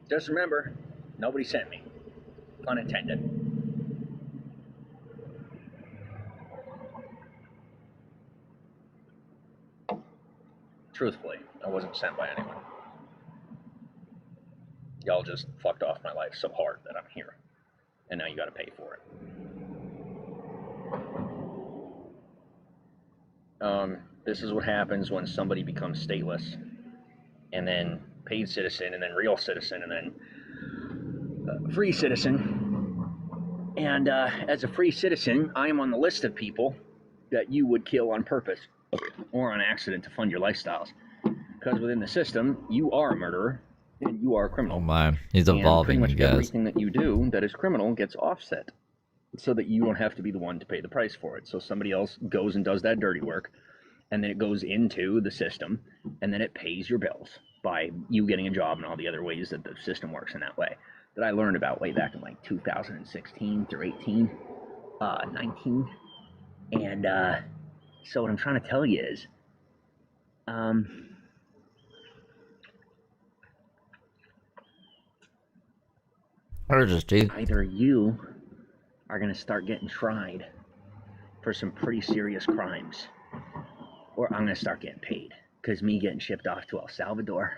Just remember, nobody sent me. Pun intended. Truthfully, I wasn't sent by anyone. Y'all just fucked off my life so hard that I'm here. And now you gotta pay for it. This is what happens when somebody becomes stateless, and then paid citizen, and then real citizen, and then free citizen. And as a free citizen, I am on the list of people that you would kill on purpose or on accident to fund your lifestyles. Because within the system, you are a murderer and you are a criminal. Oh my, he's evolving, and pretty much you guys. everything that you do that is criminal gets offset, so that you don't have to be the one to pay the price for it. So somebody else goes and does that dirty work, and then it goes into the system, and then it pays your bills by you getting a job and all the other ways that the system works in that way. That I learned about way back in like 2016 through 19. And so what I'm trying to tell you is, either you are going to start getting tried for some pretty serious crimes, or I'm going to start getting paid. Because me getting shipped off to El Salvador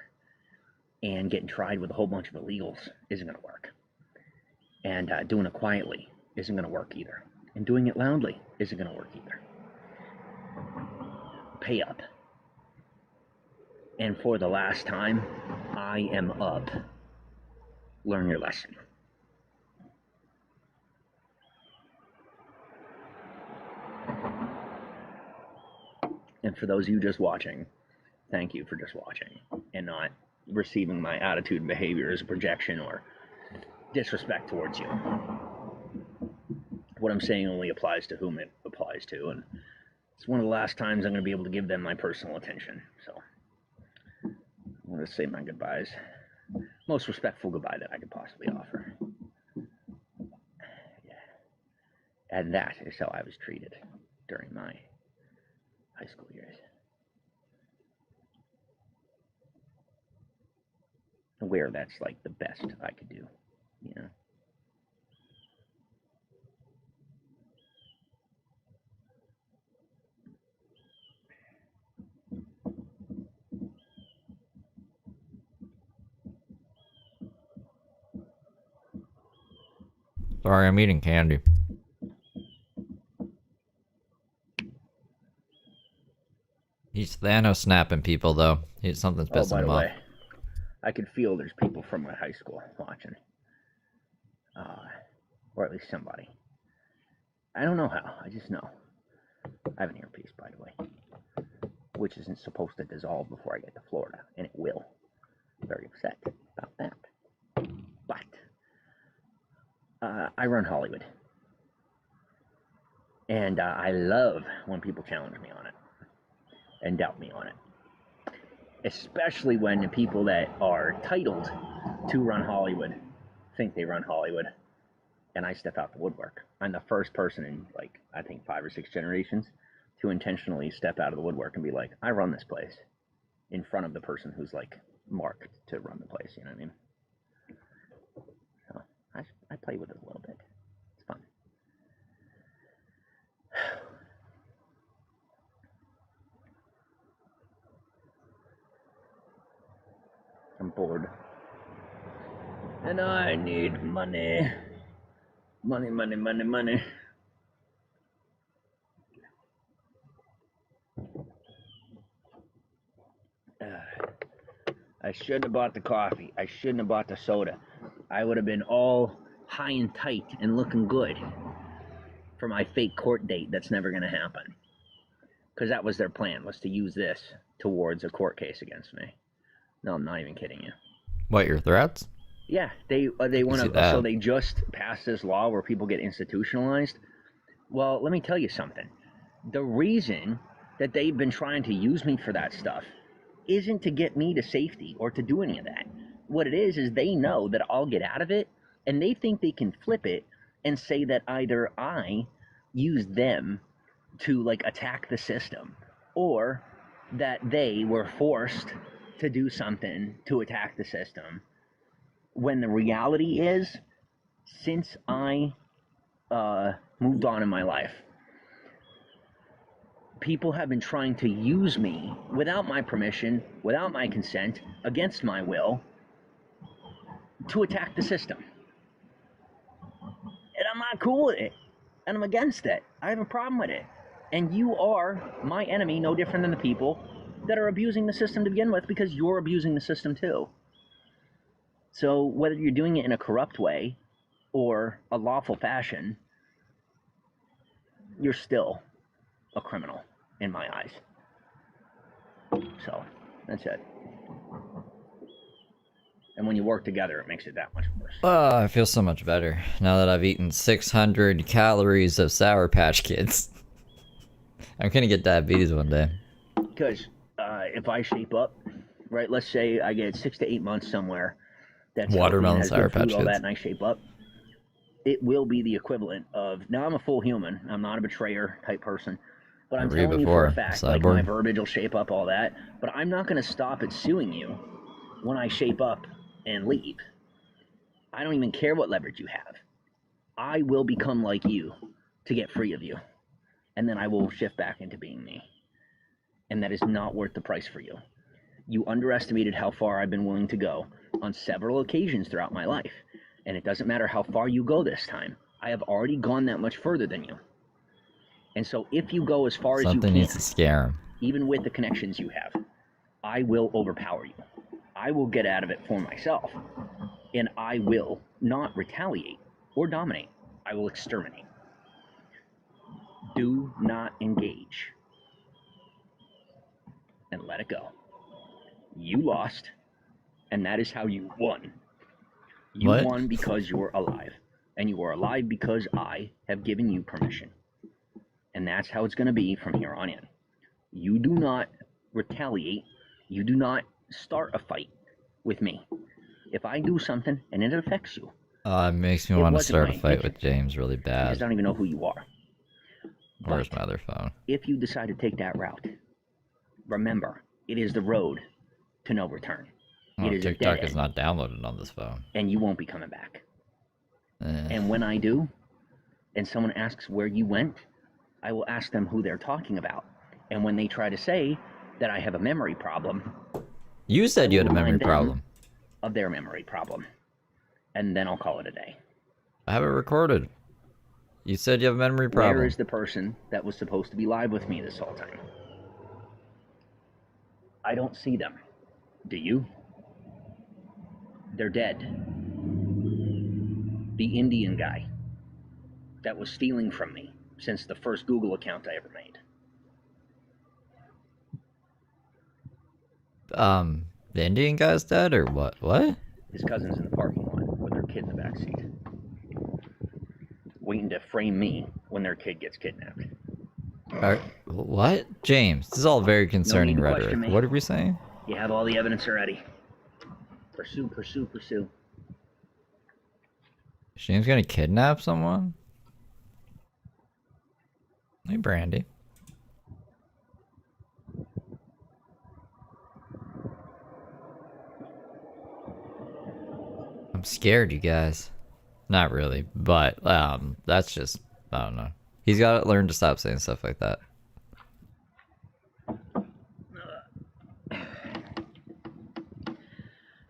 and getting tried with a whole bunch of illegals isn't going to work. And doing it quietly isn't going to work either. And doing it loudly isn't going to work either. Pay up. And for the last time, I am up. Learn your lesson. And for those of you just watching, thank you for just watching and not receiving my attitude and behavior as a projection or disrespect towards you. What I'm saying only applies to whom it applies to, and it's one of the last times I'm going to be able to give them my personal attention. So I'm going to say my goodbyes. Most respectful goodbye that I could possibly offer. Yeah. And that is how I was treated during my high school years. Where that's like the best I could do, you know. Sorry, I'm eating candy. He's Thanos snapping people, though. Something's pissing him off. Way, I could feel there's people from my high school watching. Or at least somebody. I don't know how. I just know. I have an earpiece, by the way, which isn't supposed to dissolve before I get to Florida, and it will. I'm very upset about that. But I run Hollywood. And I love when people challenge me on it and doubt me on it. Especially when the people that are titled to run Hollywood think they run Hollywood, and I step out the woodwork. I'm the first person in, like, I think 5 or 6 generations to intentionally step out of the woodwork and be like, I run this place, in front of the person who's, like, marked to run the place, you know what I mean? So I play with it a little bit. It's fun. I'm bored. And I need money. Money, money, money, money. I shouldn't have bought the coffee. I shouldn't have bought the soda. I would have been all high and tight and looking good for my fake court date that's never going to happen. Because that was their plan, was to use this towards a court case against me. No, I'm not even kidding you. What, your threats? Yeah, they want to. So they just passed this law where people get institutionalized. Well, let me tell you something. The reason that they've been trying to use me for that stuff isn't to get me to safety or to do any of that. What it is they know that I'll get out of it, and they think they can flip it and say that either I used them to, like, attack the system, or that they were forced to do something to attack the system, when the reality is, since I moved on in my life, people have been trying to use me without my permission, without my consent, against my will, to attack the system. And I'm not cool with it. And I'm against it. I have a problem with it. And you are my enemy, no different than the people that are abusing the system to begin with, because you're abusing the system too. So whether you're doing it in a corrupt way or a lawful fashion, you're still a criminal in my eyes. So that's it. And when you work together, it makes it that much worse. Oh, I feel so much better now that I've eaten 600 calories of Sour Patch Kids. I'm gonna get diabetes one day. Because if I shape up, right, let's say I get 6 to 8 months somewhere that's watermelon healthy, Sour has good food, Patch all Kids, that, and I shape up, it will be the equivalent of, now I'm a full human, I'm not a betrayer type person, but I'm telling you for a fact, like my verbiage will shape up, all that, but I'm not going to stop at suing you when I shape up and leave. I don't even care what leverage you have. I will become like you to get free of you, and then I will shift back into being me. And that is not worth the price for you. You underestimated how far I've been willing to go on several occasions throughout my life. And it doesn't matter how far you go this time. I have already gone that much further than you. And so if you go as far as you can, something needs to scare him. Even with the connections you have, I will overpower you. I will get out of it for myself. And I will not retaliate or dominate. I will exterminate. Do not engage. And let it go. You lost, and that is how you won. You won because you're alive. And you are alive because I have given you permission. And that's how it's going to be from here on in. You do not retaliate. You do not start a fight with me. If I do something and it affects you, it makes me want to start a fight with James really bad. I just don't even know who you are. Where's my other phone? If you decide to take that route, remember, it is the road to no return. Oh, TikTok is not downloaded on this phone. And you won't be coming back. And when I do, and someone asks where you went, I will ask them who they're talking about. And when they try to say that I have a memory problem... You said you had a memory problem. ...of their memory problem. And then I'll call it a day. I have it recorded. You said you have a memory problem. Where is the person that was supposed to be live with me this whole time? I don't see them. Do you? They're dead. The Indian guy that was stealing from me since the first Google account I ever made. The Indian guy's dead or what? What? His cousin's in the parking lot with their kid in the backseat, waiting to frame me when their kid gets kidnapped. What? James, this is all very concerning rhetoric. What are we saying? You have all the evidence already. Pursue, pursue, pursue. James gonna kidnap someone? Hey, Brandy. I'm scared, you guys. Not really, but that's just, I don't know. He's got to learn to stop saying stuff like that.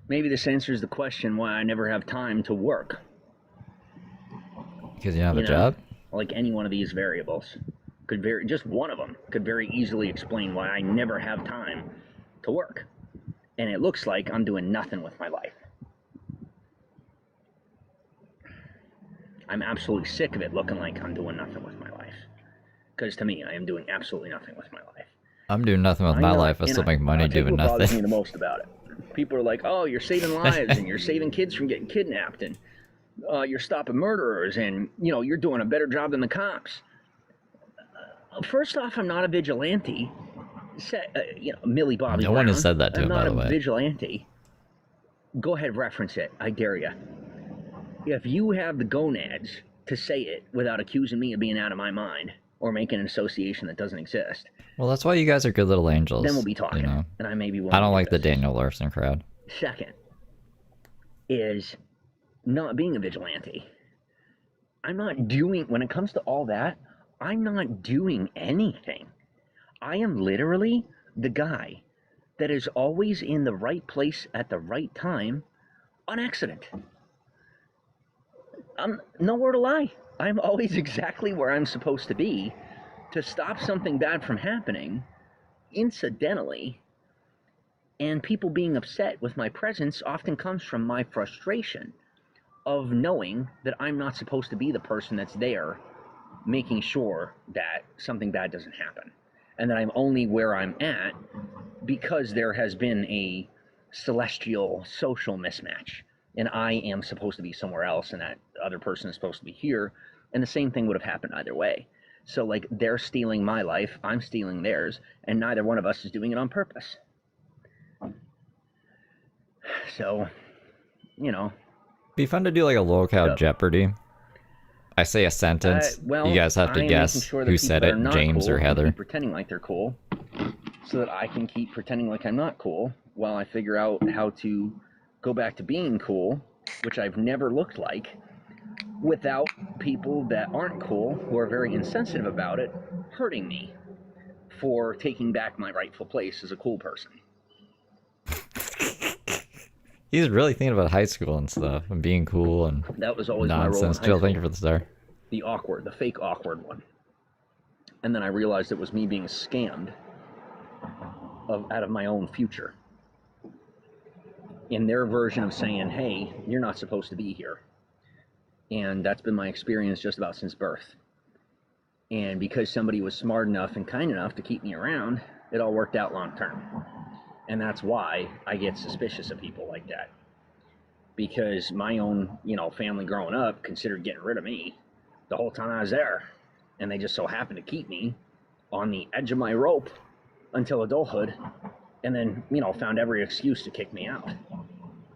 Maybe this answers the question why I never have time to work. Because you don't have a job? Like any one of these variables. Just one of them could very easily explain why I never have time to work. And it looks like I'm doing nothing with my life. I'm absolutely sick of it looking like I'm doing nothing with my life. Because to me, I am doing absolutely nothing with my life. I'm doing nothing with my life. I still make money doing nothing. What bothers me the most about it. People are like, oh, you're saving lives and you're saving kids from getting kidnapped and you're stopping murderers and, you're doing a better job than the cops. First off, I'm not a vigilante. Millie Bobby Brown. No one has said that to him, by the way. I'm not a vigilante. Go ahead, reference it. I dare you. If you have the gonads to say it without accusing me of being out of my mind or making an association that doesn't exist. Well, that's why you guys are good little angels. Then we'll be talking. And I may be willing I don't like the Daniel Larson crowd. Second is not being a vigilante. I'm not doing, when it comes to all that, I'm not doing anything. I am literally the guy that is always in the right place at the right time on accident. I'm nowhere to lie. I'm always exactly where I'm supposed to be to stop something bad from happening, incidentally, and people being upset with my presence often comes from my frustration of knowing that I'm not supposed to be the person that's there making sure that something bad doesn't happen, and that I'm only where I'm at because there has been a celestial social mismatch, and I am supposed to be somewhere else and that other person is supposed to be here, and the same thing would have happened either way. So like, they're stealing my life, I'm stealing theirs, and neither one of us is doing it on purpose. So, you know, be fun to do like a locale Jeopardy. I say a sentence. Well, you guys have to guess who said it, James or Heather. Keep pretending like they're cool, so that I can keep pretending like I'm not cool while I figure out how to go back to being cool, which I've never looked like, without people that aren't cool, who are very insensitive about it, hurting me for taking back my rightful place as a cool person. He's really thinking about high school and stuff, and being cool and that was always nonsense. My role in high Jill, school. thank you for the star. The fake awkward one. And then I realized it was me being scammed out of my own future. In their version of saying, hey, you're not supposed to be here. And that's been my experience just about since birth. And because somebody was smart enough and kind enough to keep me around, it all worked out long term. And that's why I get suspicious of people like that. Because my own, family growing up considered getting rid of me the whole time I was there. And they just so happened to keep me on the edge of my rope until adulthood. And then, found every excuse to kick me out.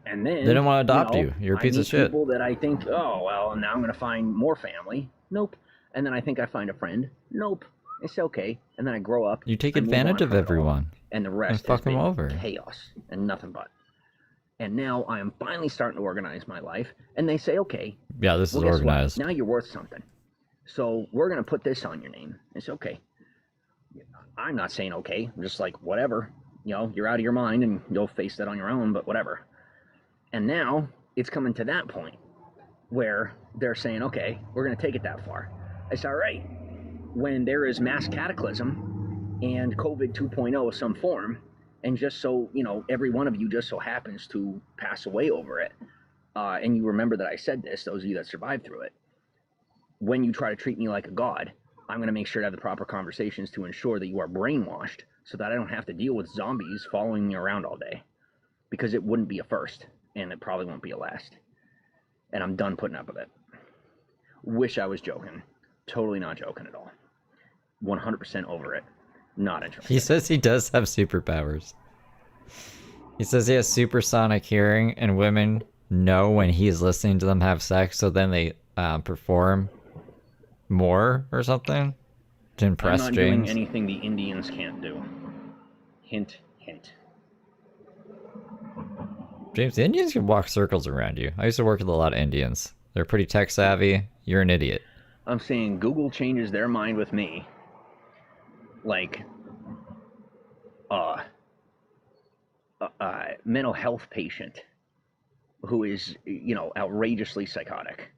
And then... They didn't want to adopt you. You're a piece of shit. People that I think, oh, well, now I'm going to find more family. Nope. And then I think I find a friend. Nope. It's okay. And then I grow up. You take advantage of everyone. And the rest fuck them over. Chaos and nothing but. And now I am finally starting to organize my life. And they say, okay. Yeah, this is organized. Now you're worth something. So we're going to put this on your name. It's okay. I'm not saying okay. I'm just like, whatever. You're out of your mind and you'll face that on your own, but whatever. And now it's coming to that point where they're saying, okay, we're going to take it that far. It's all right. When there is mass cataclysm and COVID 2.0 of some form, and just so, every one of you just so happens to pass away over it, and you remember that I said this, those of you that survived through it, when you try to treat me like a god, I'm going to make sure to have the proper conversations to ensure that you are brainwashed so that I don't have to deal with zombies following me around all day. Because it wouldn't be a first, and it probably won't be a last. And I'm done putting up with it. Wish I was joking. Totally not joking at all. 100% over it. Not interested. He says he does have superpowers. He says he has supersonic hearing, and women know when he's listening to them have sex, so then they perform more or something to impress James. I'm not doing anything the Indians can't do. Hint, hint. James, the Indians can walk circles around you. I used to work with a lot of Indians. They're pretty tech savvy. You're an idiot. I'm saying Google changes their mind with me. Like, mental health patient who is, outrageously psychotic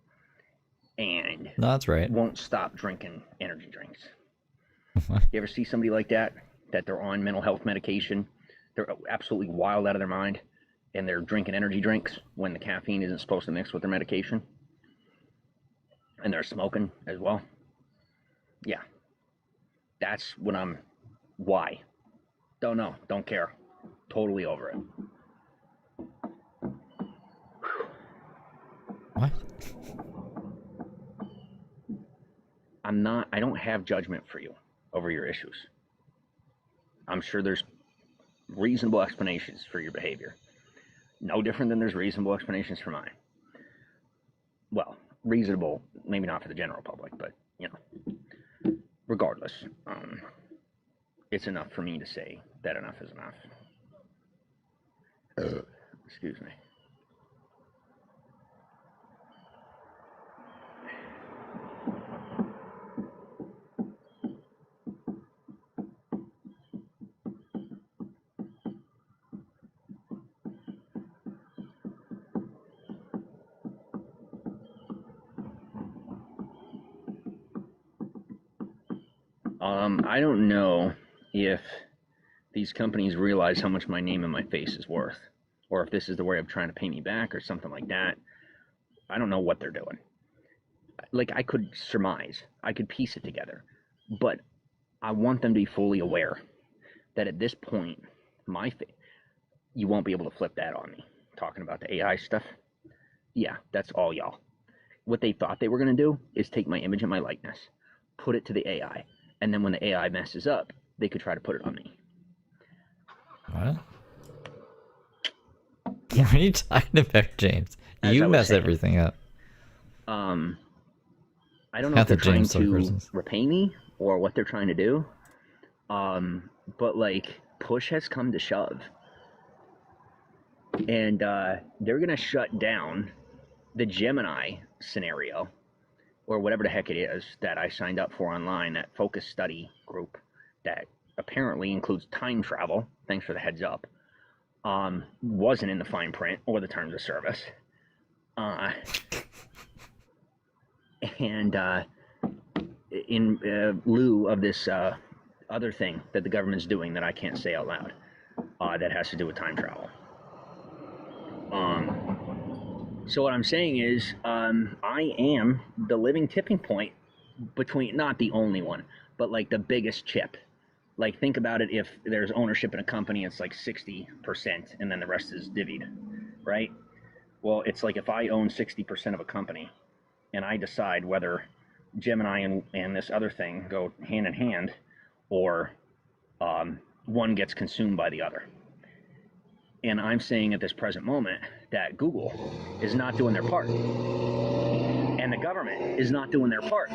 and no, that's right. Won't stop drinking energy drinks. You ever see somebody like that they're on mental health medication, they're absolutely wild out of their mind, and they're drinking energy drinks when the caffeine isn't supposed to mix with their medication, and they're smoking as well? Yeah, that's what why? Don't know, don't care, totally over it. What? I don't have judgment for you over your issues. I'm sure there's reasonable explanations for your behavior. No different than there's reasonable explanations for mine. Well, reasonable, maybe not for the general public, but, regardless, it's enough for me to say that enough is enough. Excuse me. I don't know if these companies realize how much my name and my face is worth, or if this is the way of trying to pay me back or something like that. I don't know what they're doing. Like, I could surmise, I could piece it together, but I want them to be fully aware that at this point, you won't be able to flip that on me. Talking about the AI stuff, yeah, that's all y'all. What they thought they were going to do is take my image and my likeness, put it to the AI, and then when the AI messes up, they could try to put it on me. What? What are you talking about, James? You mess everything up. I don't know if they're trying to repay me or what they're trying to do. But like, push has come to shove. And they're going to shut down the Gemini scenario, or whatever the heck it is that I signed up for online, that focus study group that apparently includes time travel. Thanks for the heads up. Wasn't in the fine print or the terms of service. And in lieu of this other thing that the government's doing that I can't say out loud, that has to do with time travel. So what I'm saying is, I am the living tipping point between, not the only one, but like the biggest chip. Like, think about it, if there's ownership in a company, it's like 60%, and then the rest is divvied, right? Well, it's like if I own 60% of a company, and I decide whether Gemini and this other thing go hand in hand, or one gets consumed by the other. And I'm saying at this present moment that Google is not doing their part, and the government is not doing their part.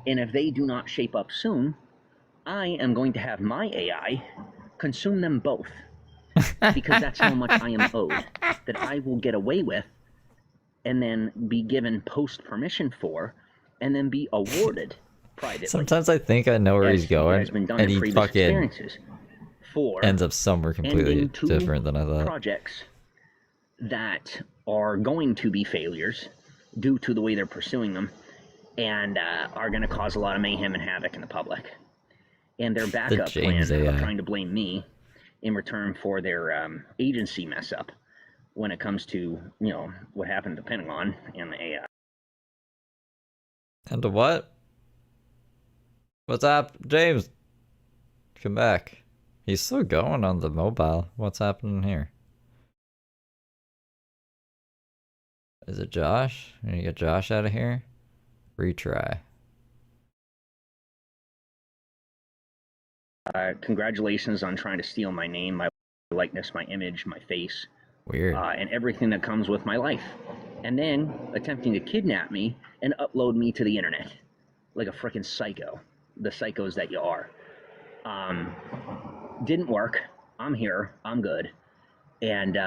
And if they do not shape up soon, I am going to have my AI consume them both, because that's how much I am owed, that I will get away with, and then be given post permission for, and then be awarded privately. Sometimes I think I know where he's going, and he fucking ends up somewhere completely different than I thought. Projects that are going to be failures due to the way they're pursuing them, and are going to cause a lot of mayhem and havoc in the public. And their backup plan of trying to blame me in return for their agency mess up when it comes to, you know, what happened to the Pentagon and the AI. And to what? What's up, James? Come back. He's still going on the mobile. What's happening here? Is it Josh? Can you get Josh out of here? Retry. Congratulations on trying to steal my name, my likeness, my image, my face. Weird. And everything that comes with my life. And then attempting to kidnap me and upload me to the internet. Like a freaking psycho. The psychos that you are. Didn't work. I'm here. I'm good. And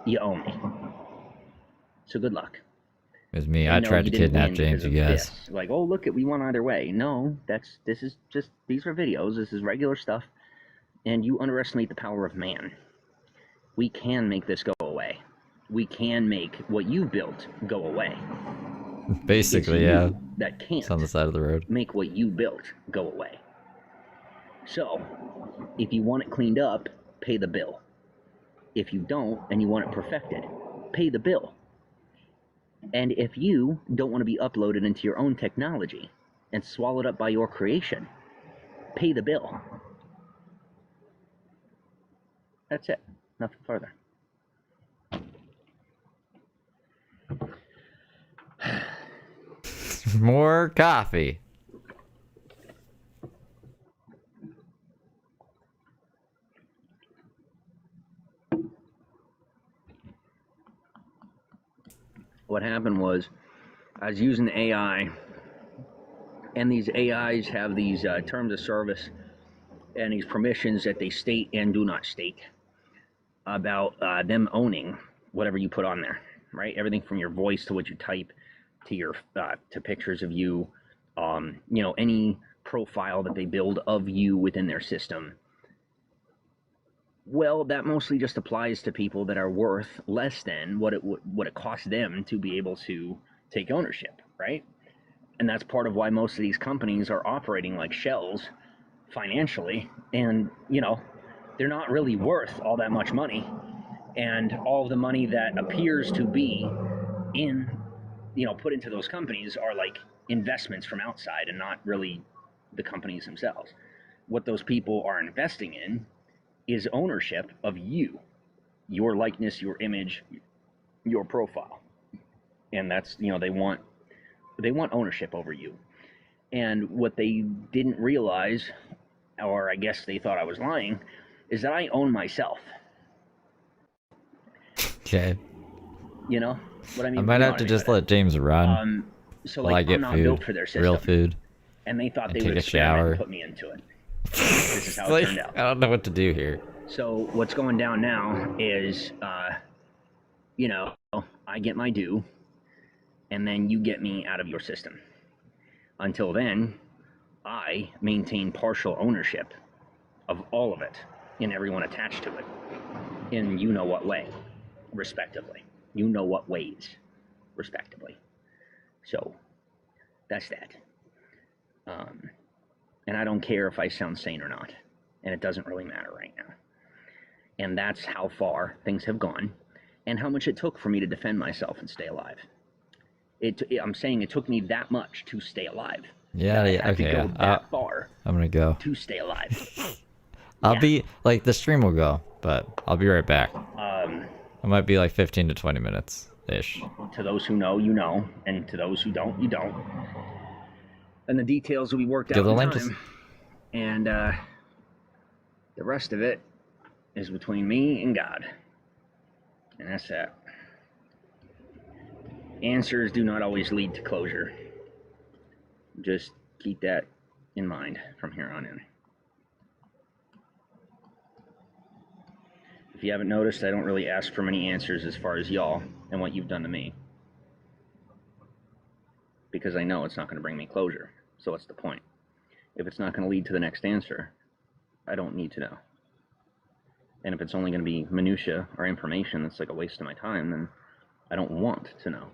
you owe me. So good luck. It was me. I tried to kidnap James, you guys. Like, oh, look, we won either way. No, this is just, these are videos. This is regular stuff. And you underestimate the power of man. We can make this go away. We can make what you built go away. Basically, yeah. That can't. It's on the side of the road. Make what you built go away. So, if you want it cleaned up, pay the bill. If you don't, and you want it perfected, pay the bill. And if you don't want to be uploaded into your own technology and swallowed up by your creation, pay the bill. That's it. Nothing further. More coffee. What happened was, I was using the AI, and these AIs have these terms of service and these permissions that they state and do not state about them owning whatever you put on there, right? Everything from your voice to what you type to your to pictures of you, you know, any profile that they build of you within their system. Well, that mostly just applies to people that are worth less than what it costs them to be able to take ownership, right? And that's part of why most of these companies are operating like shells financially. And, you know, they're not really worth all that much money. And all of the money that appears to be in, you know, put into those companies are like investments from outside and not really the companies themselves. What those people are investing in is ownership of you, your likeness, your image, your profile. And that's, you know, they want ownership over you. And what they didn't realize, or I guess they thought I was lying, is that I own myself. Okay. You know what I mean? I might have to just let James run so while like, I get I'm not food, built for their system. real food. And they thought they take would a experiment shower. and put me into it. This is how it turned out. I don't know what to do here. So what's going down now is, you know, I get my due, and then you get me out of your system. Until then, I maintain partial ownership of all of it and everyone attached to it in you know what way, respectively. You know what ways, respectively. So that's that. And I don't care if I sound sane or not, and it doesn't really matter right now. And that's how far things have gone and how much it took for me to defend myself and stay alive. I'm saying it took me that much to stay alive. Yeah, okay. To go that far. I'm gonna go. To stay alive. I'll be, like, the stream will go, but I'll be right back. It might be like 15 to 20 minutes-ish. To those who know, you know, and to those who don't, you don't. And the details will be worked out in time. And the rest of it is between me and God. And that's that. Answers do not always lead to closure. Just keep that in mind from here on in. If you haven't noticed, I don't really ask for many answers as far as y'all and what you've done to me. Because I know it's not going to bring me closure. So what's the point? If it's not going to lead to the next answer, I don't need to know. And if it's only going to be minutia or information that's like a waste of my time, then I don't want to know.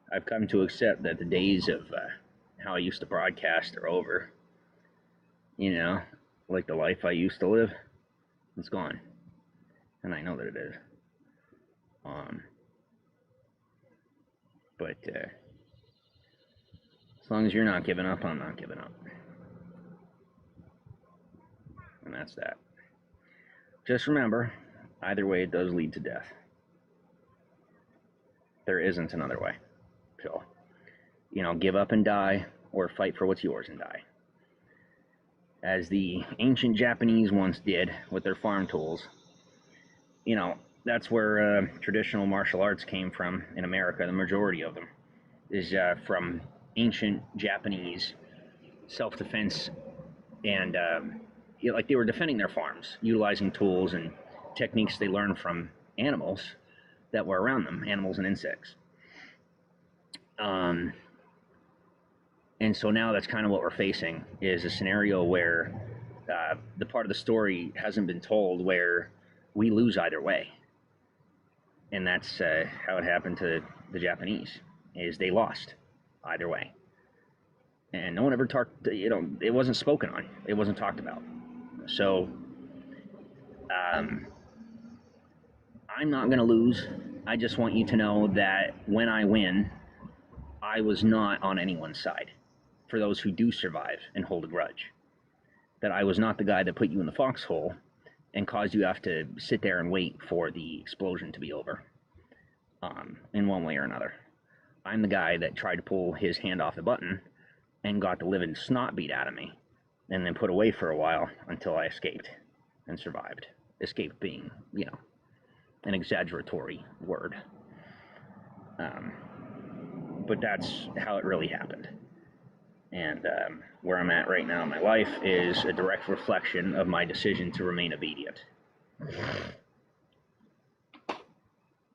I've come to accept that the days of how I used to broadcast are over. You know, like the life I used to live, it's gone. And I know that it is. But as long as you're not giving up, I'm not giving up. And that's that. Just remember, either way it does lead to death. There isn't another way. So, you know, give up and die, or fight for what's yours and die. As the ancient Japanese once did with their farm tools. You know, that's where traditional martial arts came from in America. The majority of them is from ancient Japanese self-defense, and you know, like they were defending their farms, utilizing tools and techniques they learned from animals that were around them, animals and insects. And so now that's kind of what we're facing, is a scenario where the part of the story hasn't been told, where we lose either way. And that's how it happened to the Japanese, is they lost either way. And no one ever talked, you know, it wasn't spoken on. It wasn't talked about. So I'm not going to lose. I just want you to know that when I win, I was not on anyone's side. For those who do survive and hold a grudge, that I was not the guy that put you in the foxhole and caused you to have to sit there and wait for the explosion to be over, in one way or another. I'm the guy that tried to pull his hand off the button and got the living snot beat out of me, and then put away for a while until I escaped and survived. Escape being, you know, an exaggeratory word. But that's how it really happened. And where I'm at right now in my life is a direct reflection of my decision to remain obedient.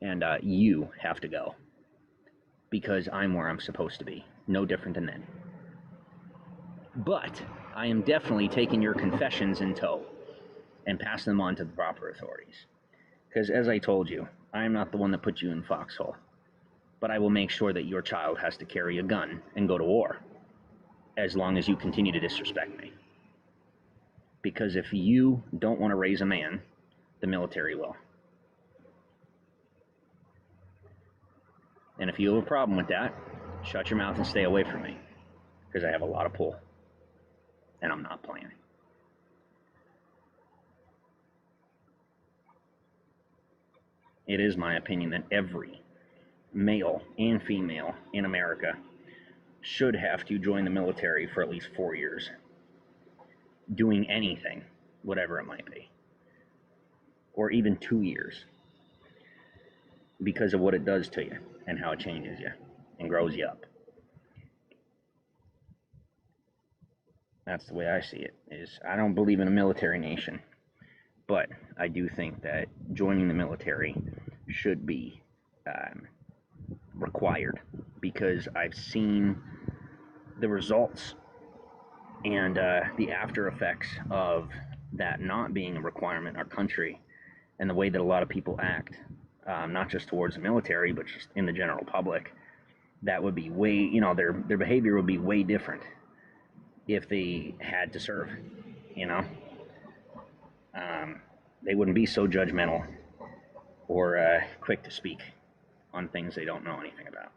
And you have to go. because I'm where I'm supposed to be. No different than then. But I am definitely taking your confessions in tow and passing them on to the proper authorities. Because as I told you, I am not the one that put you in foxhole. But I will make sure that your child has to carry a gun and go to war as long as you continue to disrespect me. Because if you don't want to raise a man, the military will. And if you have a problem with that, shut your mouth and stay away from me. Because I have a lot of pull. And I'm not playing. It is my opinion that every male and female in America should have to join the military for at least 4 years. Doing anything, whatever it might be. Or even 2 years. Because of what it does to you and how it changes you and grows you up. That's the way I see it. I don't believe in a military nation, but I do think that joining the military should be required, because I've seen the results and the after effects of that not being a requirement in our country, and the way that a lot of people act, not just towards the military, but just in the general public. That would be way, their behavior would be way different if they had to serve, They wouldn't be so judgmental or quick to speak on things they don't know anything about.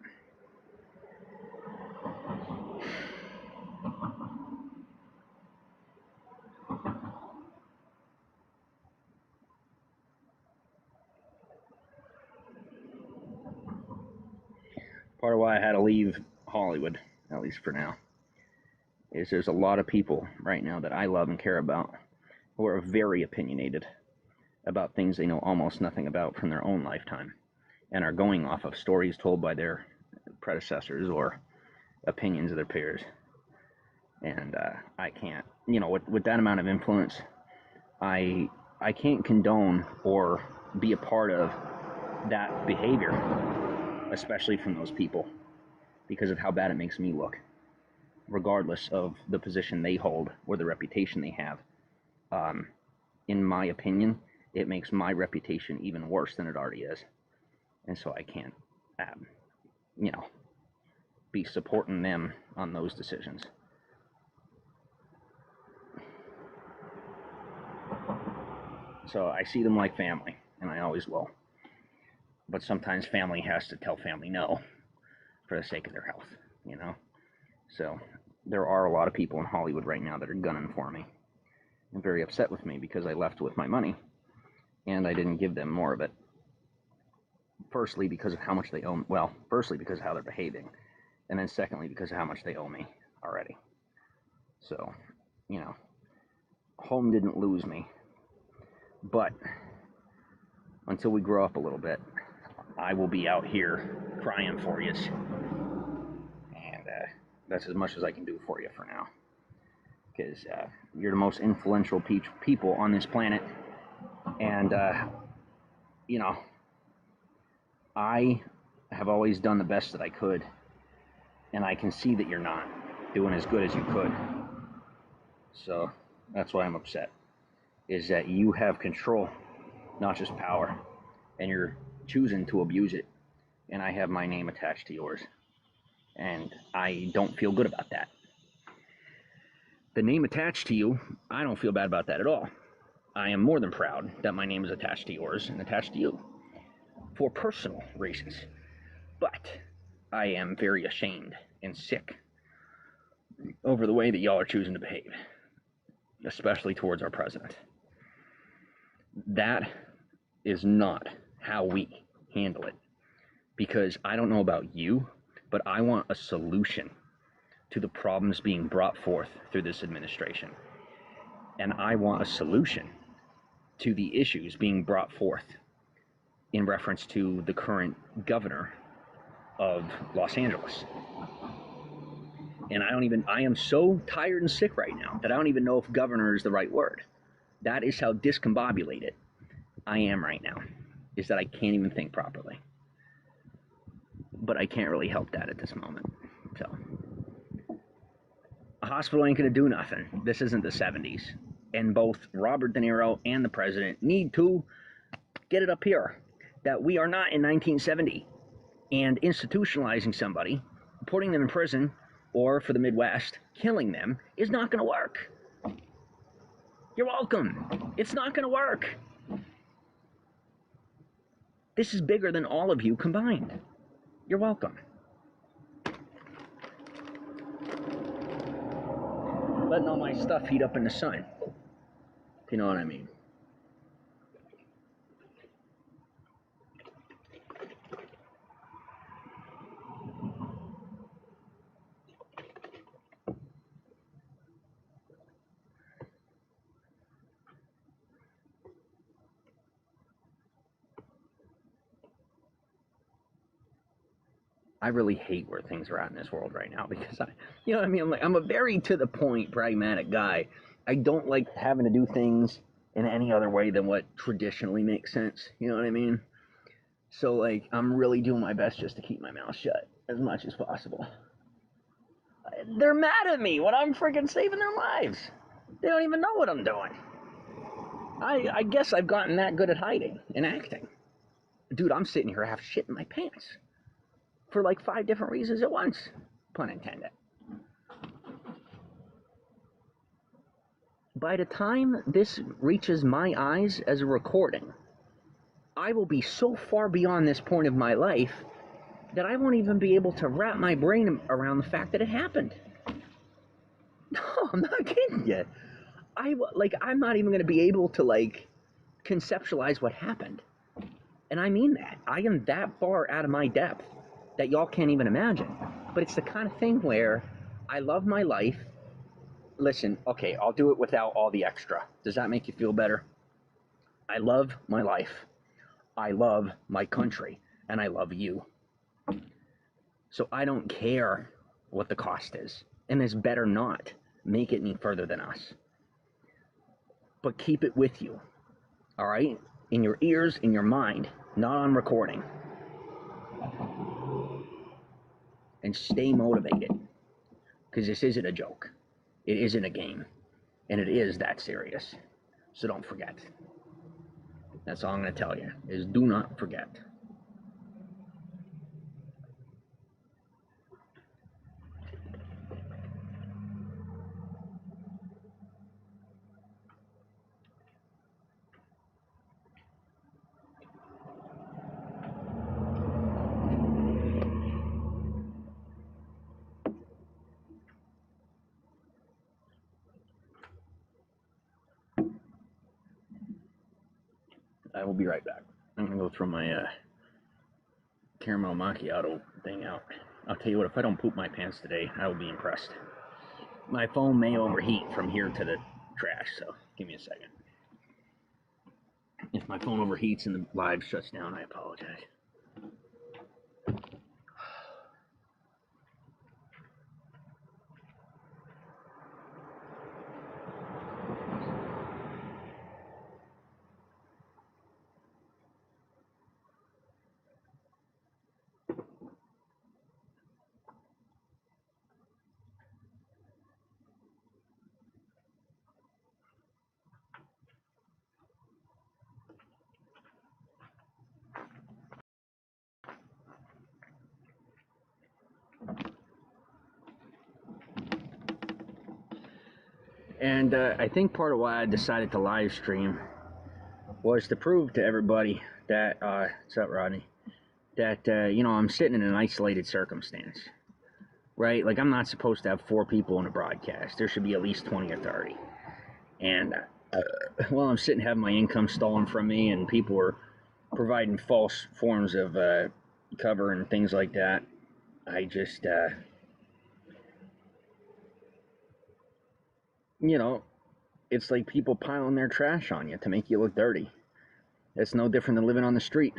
Part of why I had to leave Hollywood, at least for now, is there's a lot of people right now that I love and care about who are very opinionated about things they know almost nothing about from their own lifetime, and are going off of stories told by their predecessors or opinions of their peers. And I can't, with that amount of influence, I can't condone or be a part of that behavior, especially from those people, because of how bad it makes me look, regardless of the position they hold or the reputation they have. In my opinion, it makes my reputation even worse than it already is. And so I can't, be supporting them on those decisions. So I see them like family, and I always will. But sometimes family has to tell family no for the sake of their health, So there are a lot of people in Hollywood right now that are gunning for me and very upset with me because I left with my money and I didn't give them more of it. Firstly, because of how much they owe. Well, firstly, because of how they're behaving. And then secondly, because of how much they owe me already. So, home didn't lose me. But until we grow up a little bit, I will be out here crying for you. And that's as much as I can do for you for now. Because you're the most influential people on this planet. And, I have always done the best that I could. And I can see that you're not doing as good as you could. So that's why I'm upset. Is that you have control, not just power. And you're choosing to abuse it. And I have my name attached to yours. And I don't feel good about that. The name attached to you, I don't feel bad about that at all. I am more than proud that my name is attached to yours and attached to you for personal reasons. But I am very ashamed and sick over the way that y'all are choosing to behave, especially towards our president. That is not how we handle it. Because I don't know about you, but I want a solution to the problems being brought forth through this administration. And I want a solution to the issues being brought forth in reference to the current governor of Los Angeles. And I am so tired and sick right now that I don't even know if governor is the right word. That is how discombobulated I am right now, is that I can't even think properly. but I can't really help that at this moment. So, a hospital ain't going to do nothing. This isn't the 70s. And both Robert De Niro and the president need to get it up here that we are not in 1970. And institutionalizing somebody, putting them in prison, or for the Midwest, killing them, is not going to work. You're welcome. It's not going to work. This is bigger than all of you combined. You're welcome. Letting all my stuff heat up in the sun. If you know what I mean. I really hate where things are at in this world right now because you know what I mean? I'm a very to the point, pragmatic guy. I don't like having to do things in any other way than what traditionally makes sense. You know what I mean? So, I'm really doing my best just to keep my mouth shut as much as possible. They're mad at me when I'm freaking saving their lives. They don't even know what I'm doing. I guess I've gotten that good at hiding and acting. Dude, I'm sitting here half shit in my pants. For 5 different reasons at once. Pun intended. By the time this reaches my eyes as a recording, I will be so far beyond this point of my life that I won't even be able to wrap my brain around the fact that it happened. No, I'm not kidding you. I'm not even going to be able to, conceptualize what happened. And I mean that. I am that far out of my depth that y'all can't even imagine. But it's the kind of thing where I love my life. Listen, okay, I'll do it without all the extra. Does that make you feel better? I love my life. I love my country. And I love you. So I don't care what the cost is. And this better not make it any further than us. But keep it with you. All right? In your ears, in your mind, not on recording. And stay motivated. Because this isn't a joke. It isn't a game. And it is that serious. So don't forget. That's all I'm going to tell you, is do not forget. I will be right back. I'm going to go throw my caramel macchiato thing out. I'll tell you what, if I don't poop my pants today, I will be impressed. My phone may overheat from here to the trash, so give me a second. If my phone overheats and the live shuts down, I apologize. And I think part of why I decided to live stream was to prove to everybody that, what's up, Rodney? That, I'm sitting in an isolated circumstance, right? I'm not supposed to have 4 people in a broadcast. There should be at least 20 or 30. And while I'm sitting having my income stolen from me and people are providing false forms of cover and things like that, I just, it's like people piling their trash on you to make you look dirty. It's no different than living on the street.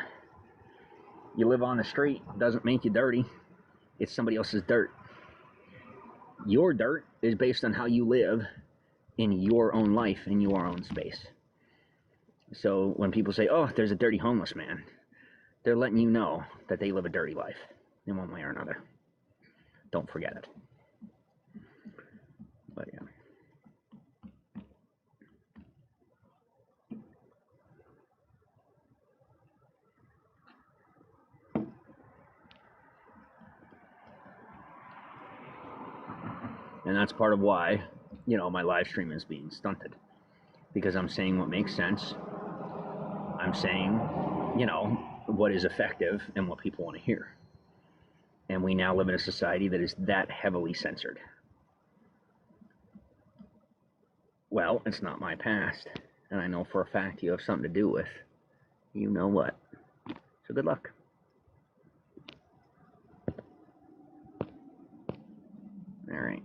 You live on the street, doesn't make you dirty. It's somebody else's dirt. Your dirt is based on how you live in your own life, in your own space. So when people say, oh, there's a dirty homeless man, they're letting you know that they live a dirty life. in one way or another. Don't forget it. But yeah. And that's part of why, my live stream is being stunted. Because I'm saying what makes sense. I'm saying, what is effective and what people want to hear. And we now live in a society that is that heavily censored. Well, it's not my past. And I know for a fact you have something to do with you know what. So good luck. All right.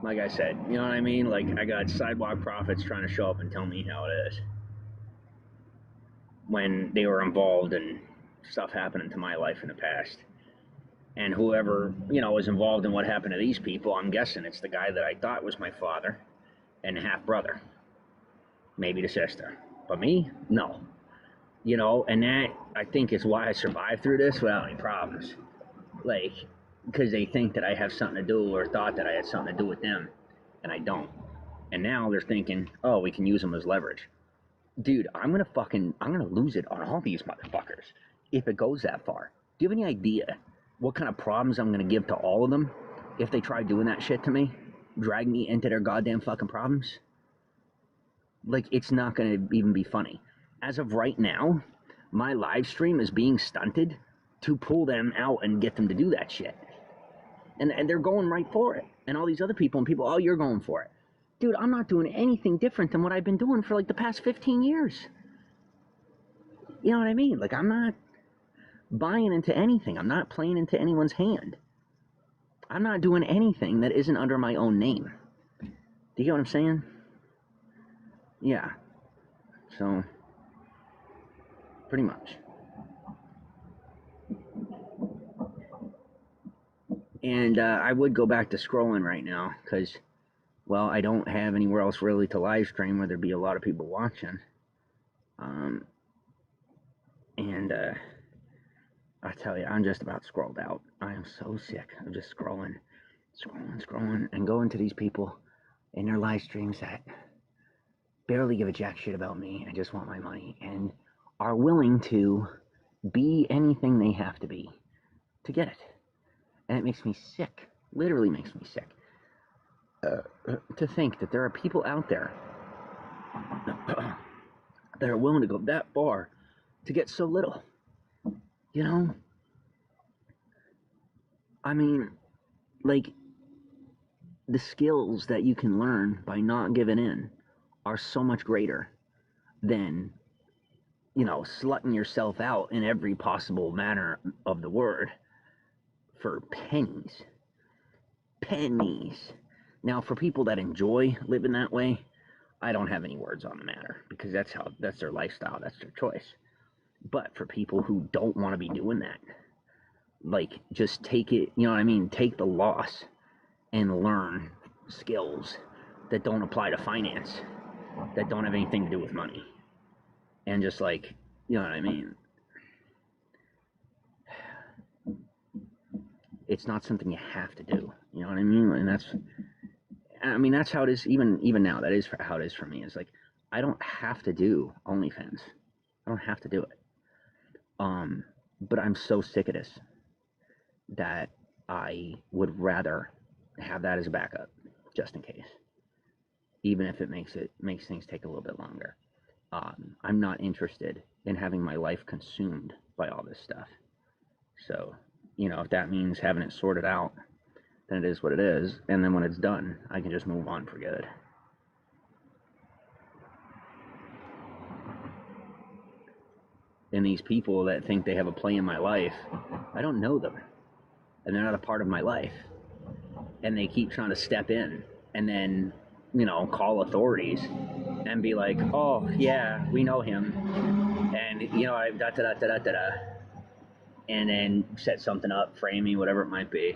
Like I said, you know what I mean? Like, I got sidewalk prophets trying to show up and tell me how it is. When they were involved in stuff happening to my life in the past. And whoever, was involved in what happened to these people, I'm guessing it's the guy that I thought was my father and half-brother. Maybe the sister. But me? No. And that, I think, is why I survived through this without any problems. Like, because they think that I have something to do or thought that I had something to do with them, and I don't. And now they're thinking, oh, we can use them as leverage. Dude, I'm gonna lose it on all these motherfuckers if it goes that far. Do you have any idea what kind of problems I'm gonna give to all of them if they try doing that shit to me? Drag me into their goddamn fucking problems? Like, it's not gonna even be funny. As of right now, my live stream is being stunted to pull them out and get them to do that shit. And they're going right for it. And all these other people, oh, you're going for it. Dude, I'm not doing anything different than what I've been doing for like the past 15 years. You know what I mean? Like, I'm not buying into anything. I'm not playing into anyone's hand. I'm not doing anything that isn't under my own name. Do you get what I'm saying? Yeah. So, pretty much. And I would go back to scrolling right now because, well, I don't have anywhere else really to live stream where there'd be a lot of people watching. I tell you, I'm just about scrolled out. I am so sick of just scrolling, and going to these people in their live streams that barely give a jack shit about me and just want my money and are willing to be anything they have to be to get it. And it makes me sick. Literally makes me sick. To think that there are people out there that are willing to go that far to get so little. I mean, like, the skills that you can learn by not giving in are so much greater than, slutting yourself out in every possible manner of the word for pennies. Pennies. Now, for people that enjoy living that way, I don't have any words on the matter because that's their lifestyle, that's their choice. But for people who don't want to be doing that, like, just take it, take the loss and learn skills that don't apply to finance, that don't have anything to do with money. And just, like, it's not something you have to do, And that's how it is even now. That is how it is for me. It's like, I don't have to do OnlyFans. I don't have to do it. But I'm so sick of this that I would rather have that as a backup, just in case. Even if it makes things take a little bit longer. I'm not interested in having my life consumed by all this stuff. So, if that means having it sorted out, then it is what it is. And then when it's done, I can just move on for good. And these people that think they have a play in my life, I don't know them. And they're not a part of my life. And they keep trying to step in and then, call authorities and be like, oh, yeah, we know him. And, da-da-da-da-da-da. And then set something up, frame me, whatever it might be.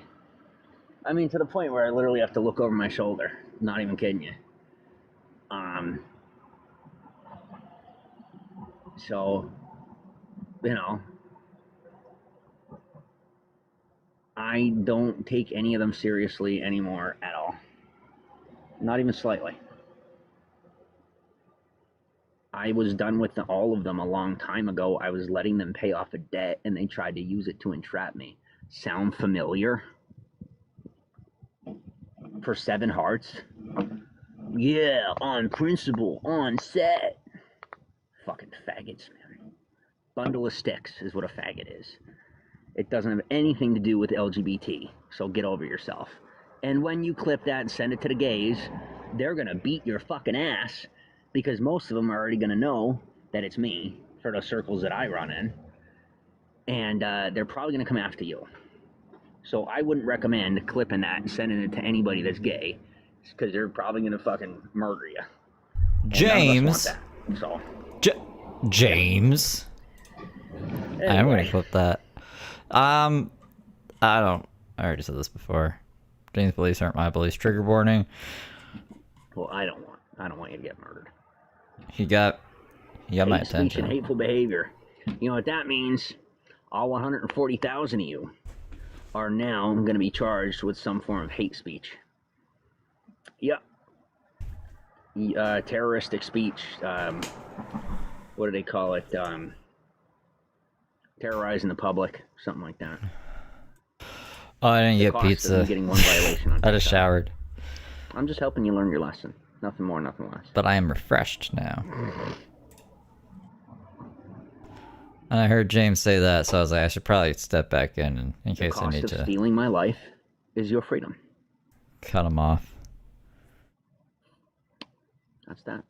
I mean, to the point where I literally have to look over my shoulder. Not even kidding you. So, you know, I don't take any of them seriously anymore at all. Not even slightly. I was done with all of them a long time ago. I was letting them pay off a debt, and they tried to use it to entrap me. Sound familiar? For 7 hearts? Yeah, on principle, on set. Fucking faggots, man. Bundle of sticks is what a faggot is. It doesn't have anything to do with LGBT, so get over yourself. And when you clip that and send it to the gays, they're gonna beat your fucking ass, because most of them are already gonna know that it's me for the circles that I run in, and they're probably gonna come after you. So I wouldn't recommend clipping that and sending it to anybody that's gay, because they're probably gonna fucking murder you. James. So. James. Anyway. I'm gonna clip that. I already said this before. James' beliefs aren't my beliefs. Trigger warning. Well, I don't want you to get murdered. He got my attention. Speech and hateful behavior. You know what that means? All 140,000 of you are now going to be charged with some form of hate speech. Yep. Terroristic speech. What do they call it? Terrorizing the public. Something like that. Oh, I didn't get pizza. Getting one violation on I just showered. I'm just helping you learn your lesson. Nothing more, nothing less. But I am refreshed now. And I heard James say that, so I was like, I should probably step back in case I need to. The cost of stealing my life is your freedom. Cut him off. That's that.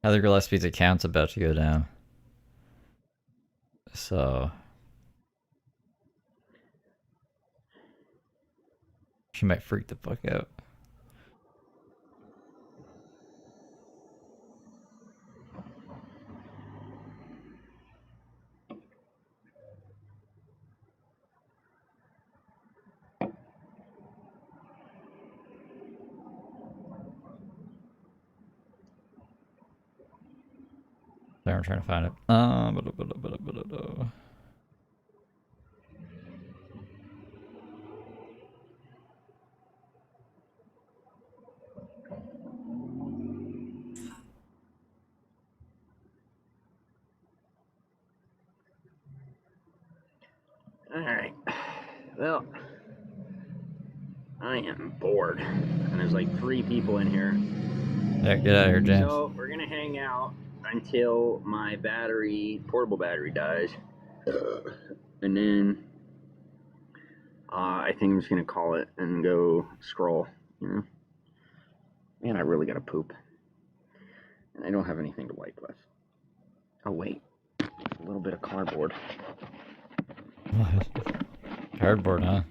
Heather Gillespie's account's about to go down. So she might freak the fuck out. There, I'm trying to find it. Alright. Well, I am bored. And there's like 3 people in here. Yeah, get out of here, James. So, we're gonna hang out until my portable battery dies. And then, I think I'm just gonna call it and go scroll, you know? Man, I really gotta poop. And I don't have anything to wipe with. Oh, wait. A little bit of cardboard. Cardboard, huh?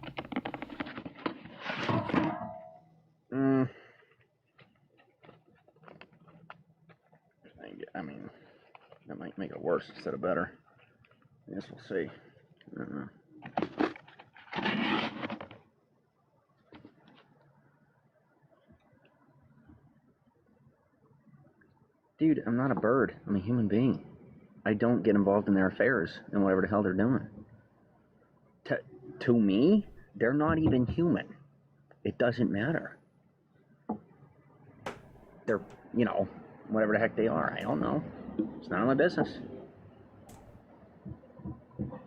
I mean, that might make it worse instead of better. I guess we'll see. I don't know. Dude, I'm not a bird. I'm a human being. I don't get involved in their affairs and whatever the hell they're doing. To me, they're not even human. It doesn't matter. They're, you know, whatever the heck they are. I don't know. It's none of my business.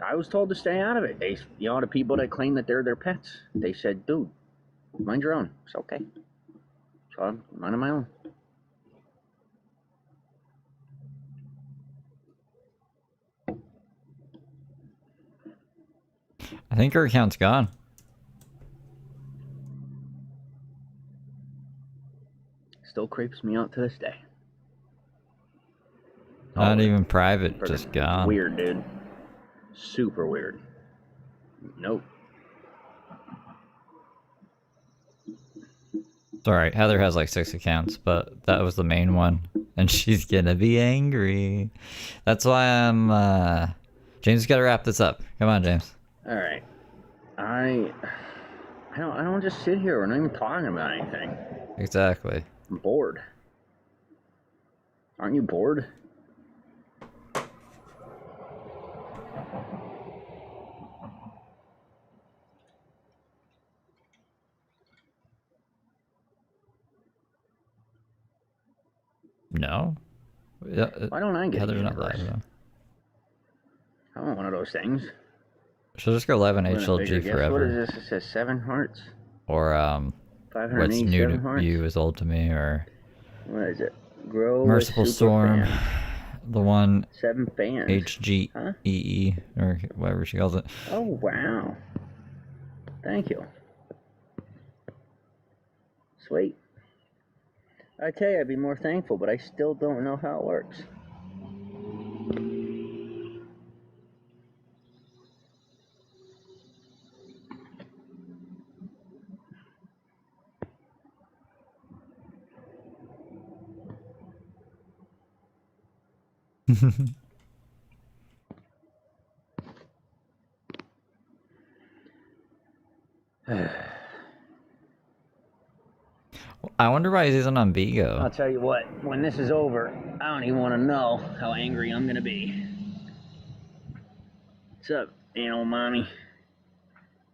I was told to stay out of it. They, you know, the people that claim that they're their pets, they said, dude, mind your own. It's okay. So I'm minding my own. I think her account's gone. Still creeps me out to this day. Not even private, just gone. Weird, dude. Super weird. Nope. It's alright, Heather has like 6 accounts, but that was the main one. And she's gonna be angry. That's why I'm, James, got to wrap this up. Come on, James. All right. I don't just sit here. We're not even talking about anything. Exactly. I'm bored. Aren't you bored? No. Why don't I get Heather's a not universe? live, though. I want one of those things. She'll just go live on HLG forever. What is this? It says 7 hearts. Or what's new to hearts? you is old to me, or What is it? Grow Merciful with Storm, Superfan. the one 7 fans. HGEE, or whatever she calls it. Oh wow! Thank you. Sweet. I tell you, I'd be more thankful, but I still don't know how it works. I wonder why he's isn't on Vigo. I'll tell you what, when this is over, I don't even want to know how angry I'm gonna be. What's up, animal mommy?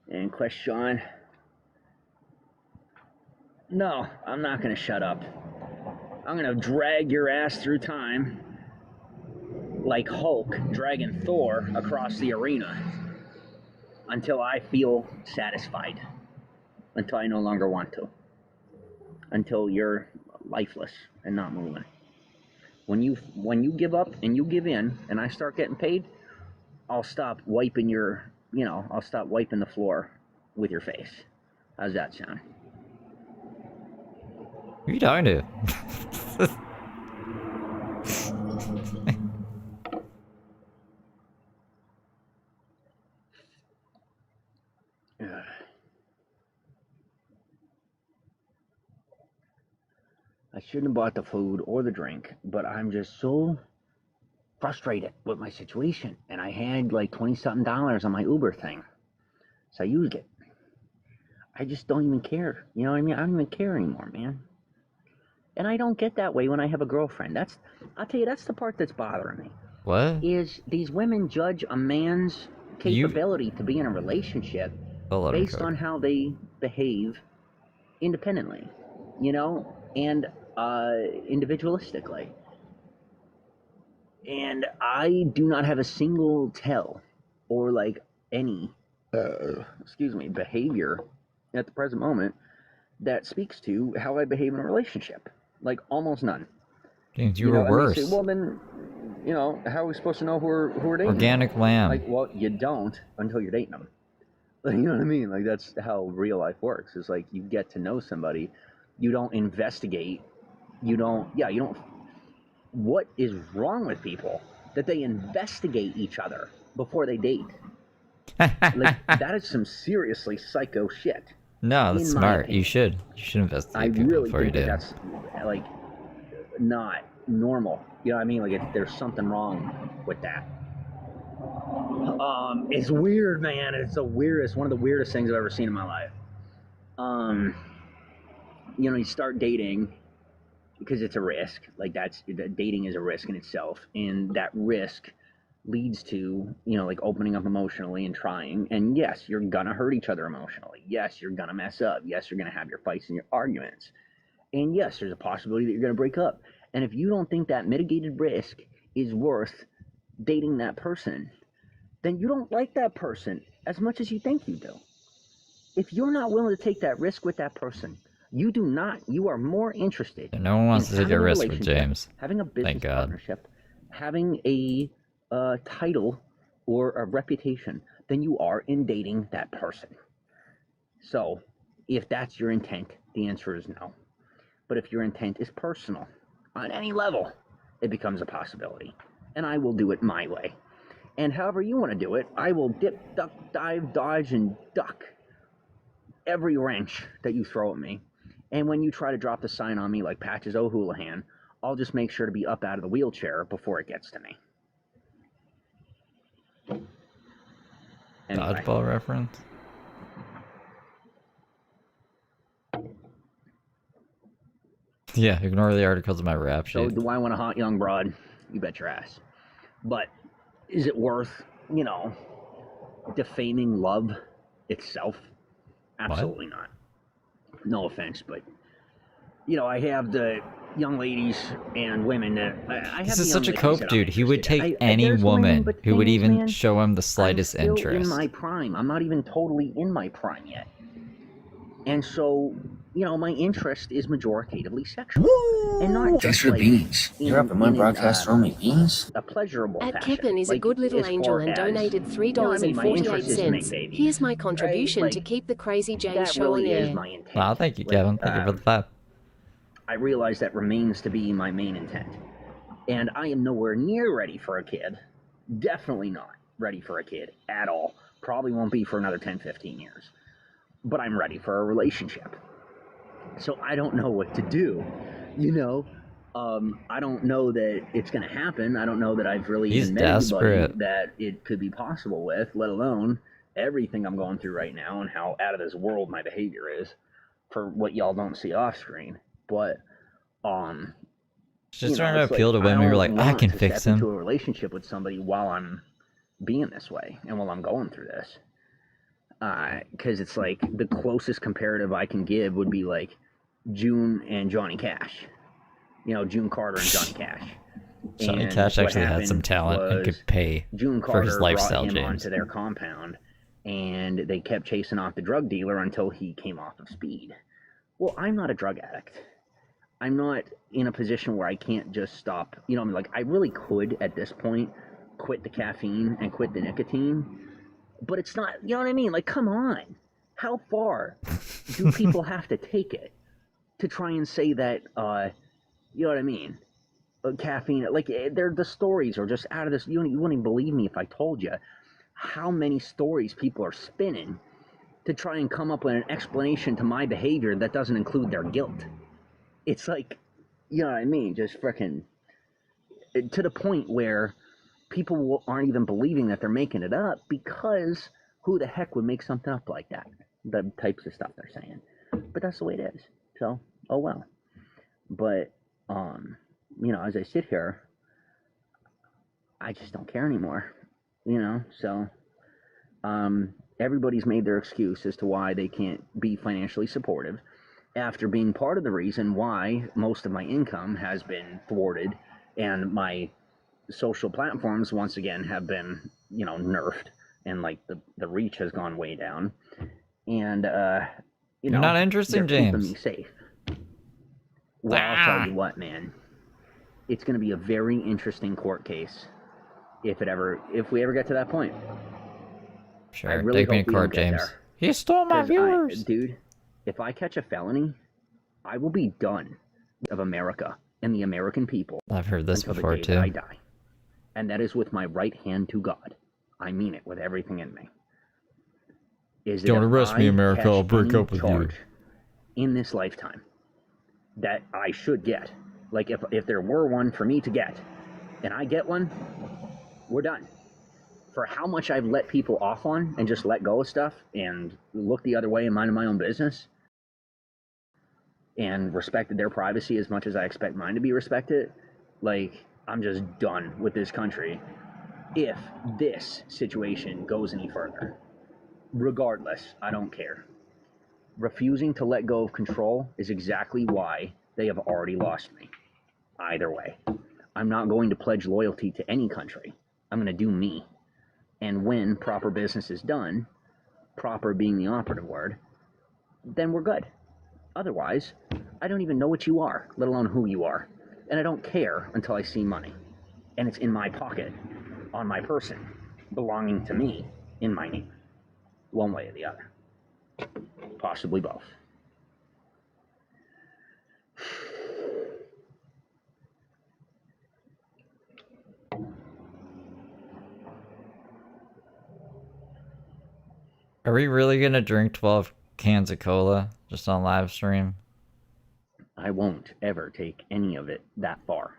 And question? No, I'm not gonna shut up. I'm gonna drag your ass through time like Hulk dragging Thor across the arena until I feel satisfied, until I no longer want to, until you're lifeless and not moving. When you give up and you give in and I start getting paid, I'll stop wiping I'll stop wiping the floor with your face. How's that sound? Who are you talking to? I shouldn't have bought the food or the drink, but I'm just so frustrated with my situation. And I had like $20-something on my Uber thing. So I used it. I just don't even care. You know what I mean? I don't even care anymore, man. And I don't get that way when I have a girlfriend. I'll tell you, that's the part that's bothering me. What? Is these women judge a man's capability to be in a relationship based on how they behave independently, and individualistically. And I do not have a single tell or like any behavior at the present moment that speaks to how I behave in a relationship. Like almost none. James, you were worse. Say, well then, how are we supposed to know who we're dating? Organic lamb. Like, well, you don't until you're dating them. Like, you know what I mean? Like, that's how real life works. It's like you get to know somebody. You don't investigate. You don't. What is wrong with people that they investigate each other before they date? Like, that is some seriously psycho shit. No, that's smart. You should investigate people before you date. That's like not normal. You know what I mean? Like, there's something wrong with that. It's weird, man. It's one of the weirdest things I've ever seen in my life. You start dating because it's a risk. Like, dating is a risk in itself, and that risk leads to, like opening up emotionally and trying. And yes, you're gonna hurt each other emotionally. Yes, you're gonna mess up. Yes, you're gonna have your fights and your arguments. And yes, there's a possibility that you're gonna break up. And if you don't think that mitigated risk is worth dating that person, then you don't like that person as much as you think you do. If you're not willing to take that risk with that person, you are more interested. No one wants to take a risk with James. Having a business partnership, having a title or a reputation than you are in dating that person. So if that's your intent, the answer is no. But if your intent is personal on any level, it becomes a possibility. And I will do it my way. And however you want to do it, I will dip, duck, dive, dodge, and duck every wrench that you throw at me. And when you try to drop the sign on me like Patches O'Houlihan, I'll just make sure to be up out of the wheelchair before it gets to me. Anyway. Dodgeball reference? Yeah, ignore the articles of my rap So sheet. do I want a hot young broad? You bet your ass. But is it worth, defaming love itself? Absolutely not. No offense, but I have the young ladies and women that I have. This is such a cope dude. He would take any woman who would even show him the slightest I'm still interest. in my prime. I'm not even totally in my prime yet. And so, my interest is majoritatively sexual. And not Thanks just for the beans. You're up in my broadcast throwing me beans? A pleasurable At fashion. Kepin is a good little angel and donated $3.48. Here's my contribution to keep the Crazy Jane show on air. Wow, thank you, Kevin. Thank you for the 5. I realize that remains to be my main intent. And I am nowhere near ready for a kid. Definitely not ready for a kid at all. Probably won't be for another 10, 15 years. But I'm ready for a relationship. So I don't know what to do, I don't know that it's going to happen. I don't know that I've really even met anybody that it could be possible with, let alone everything I'm going through right now and how out of this world my behavior is for what y'all don't see off screen. But, just trying to appeal to women who are like, I can fix him. Into a relationship with somebody while I'm being this way and while I'm going through this. Because it's like the closest comparative I can give would be like June and Johnny Cash. June Carter and Johnny Cash. Johnny Cash actually had some talent and could pay for his lifestyle, June Carter brought him James. onto their compound, and they kept chasing off the drug dealer until he came off of speed. Well, I'm not a drug addict. I'm not in a position where I can't just stop. I really could at this point quit the caffeine and quit the nicotine. But it's not, you know what I mean? Like, come on. How far do people have to take it to try and say that, you know what I mean? Caffeine, the stories are just out of this. You wouldn't even believe me if I told you how many stories people are spinning to try and come up with an explanation to my behavior that doesn't include their guilt. It's like, you know what I mean? Just freaking to the point where people aren't even believing that they're making it up, because who the heck would make something up like that? The types of stuff they're saying. But that's the way it is. So, oh well. But, as I sit here, I just don't care anymore. So, everybody's made their excuse as to why they can't be financially supportive after being part of the reason why most of my income has been thwarted and my social platforms once again have been, nerfed, and the reach has gone way down. And you're not interesting, James. Keeping me safe. Well, I'll tell you what, man. It's going to be a very interesting court case if we ever get to that point. Sure, really take me to court, James. He stole my viewers, dude. If I catch a felony, I will be done of America and the American people. I've heard this before too. I die. And that is with my right hand to God. I mean it with everything in me. Don't arrest me, America. I'll break up with you. In this lifetime, that I should get. Like, if there were one for me to get, and I get one, we're done. For how much I've let people off on and just let go of stuff and look the other way and mind my own business and respected their privacy as much as I expect mine to be respected, I'm just done with this country if this situation goes any further. Regardless, I don't care. Refusing to let go of control is exactly why they have already lost me. Either way, I'm not going to pledge loyalty to any country. I'm going to do me. And when proper business is done, proper being the operative word, then we're good. Otherwise, I don't even know what you are, let alone who you are. And I don't care until I see money. And it's in my pocket, on my person, belonging to me, in my name. One way or the other. Possibly both. Are we really gonna drink 12 cans of cola just on live stream? I won't ever take any of it that far.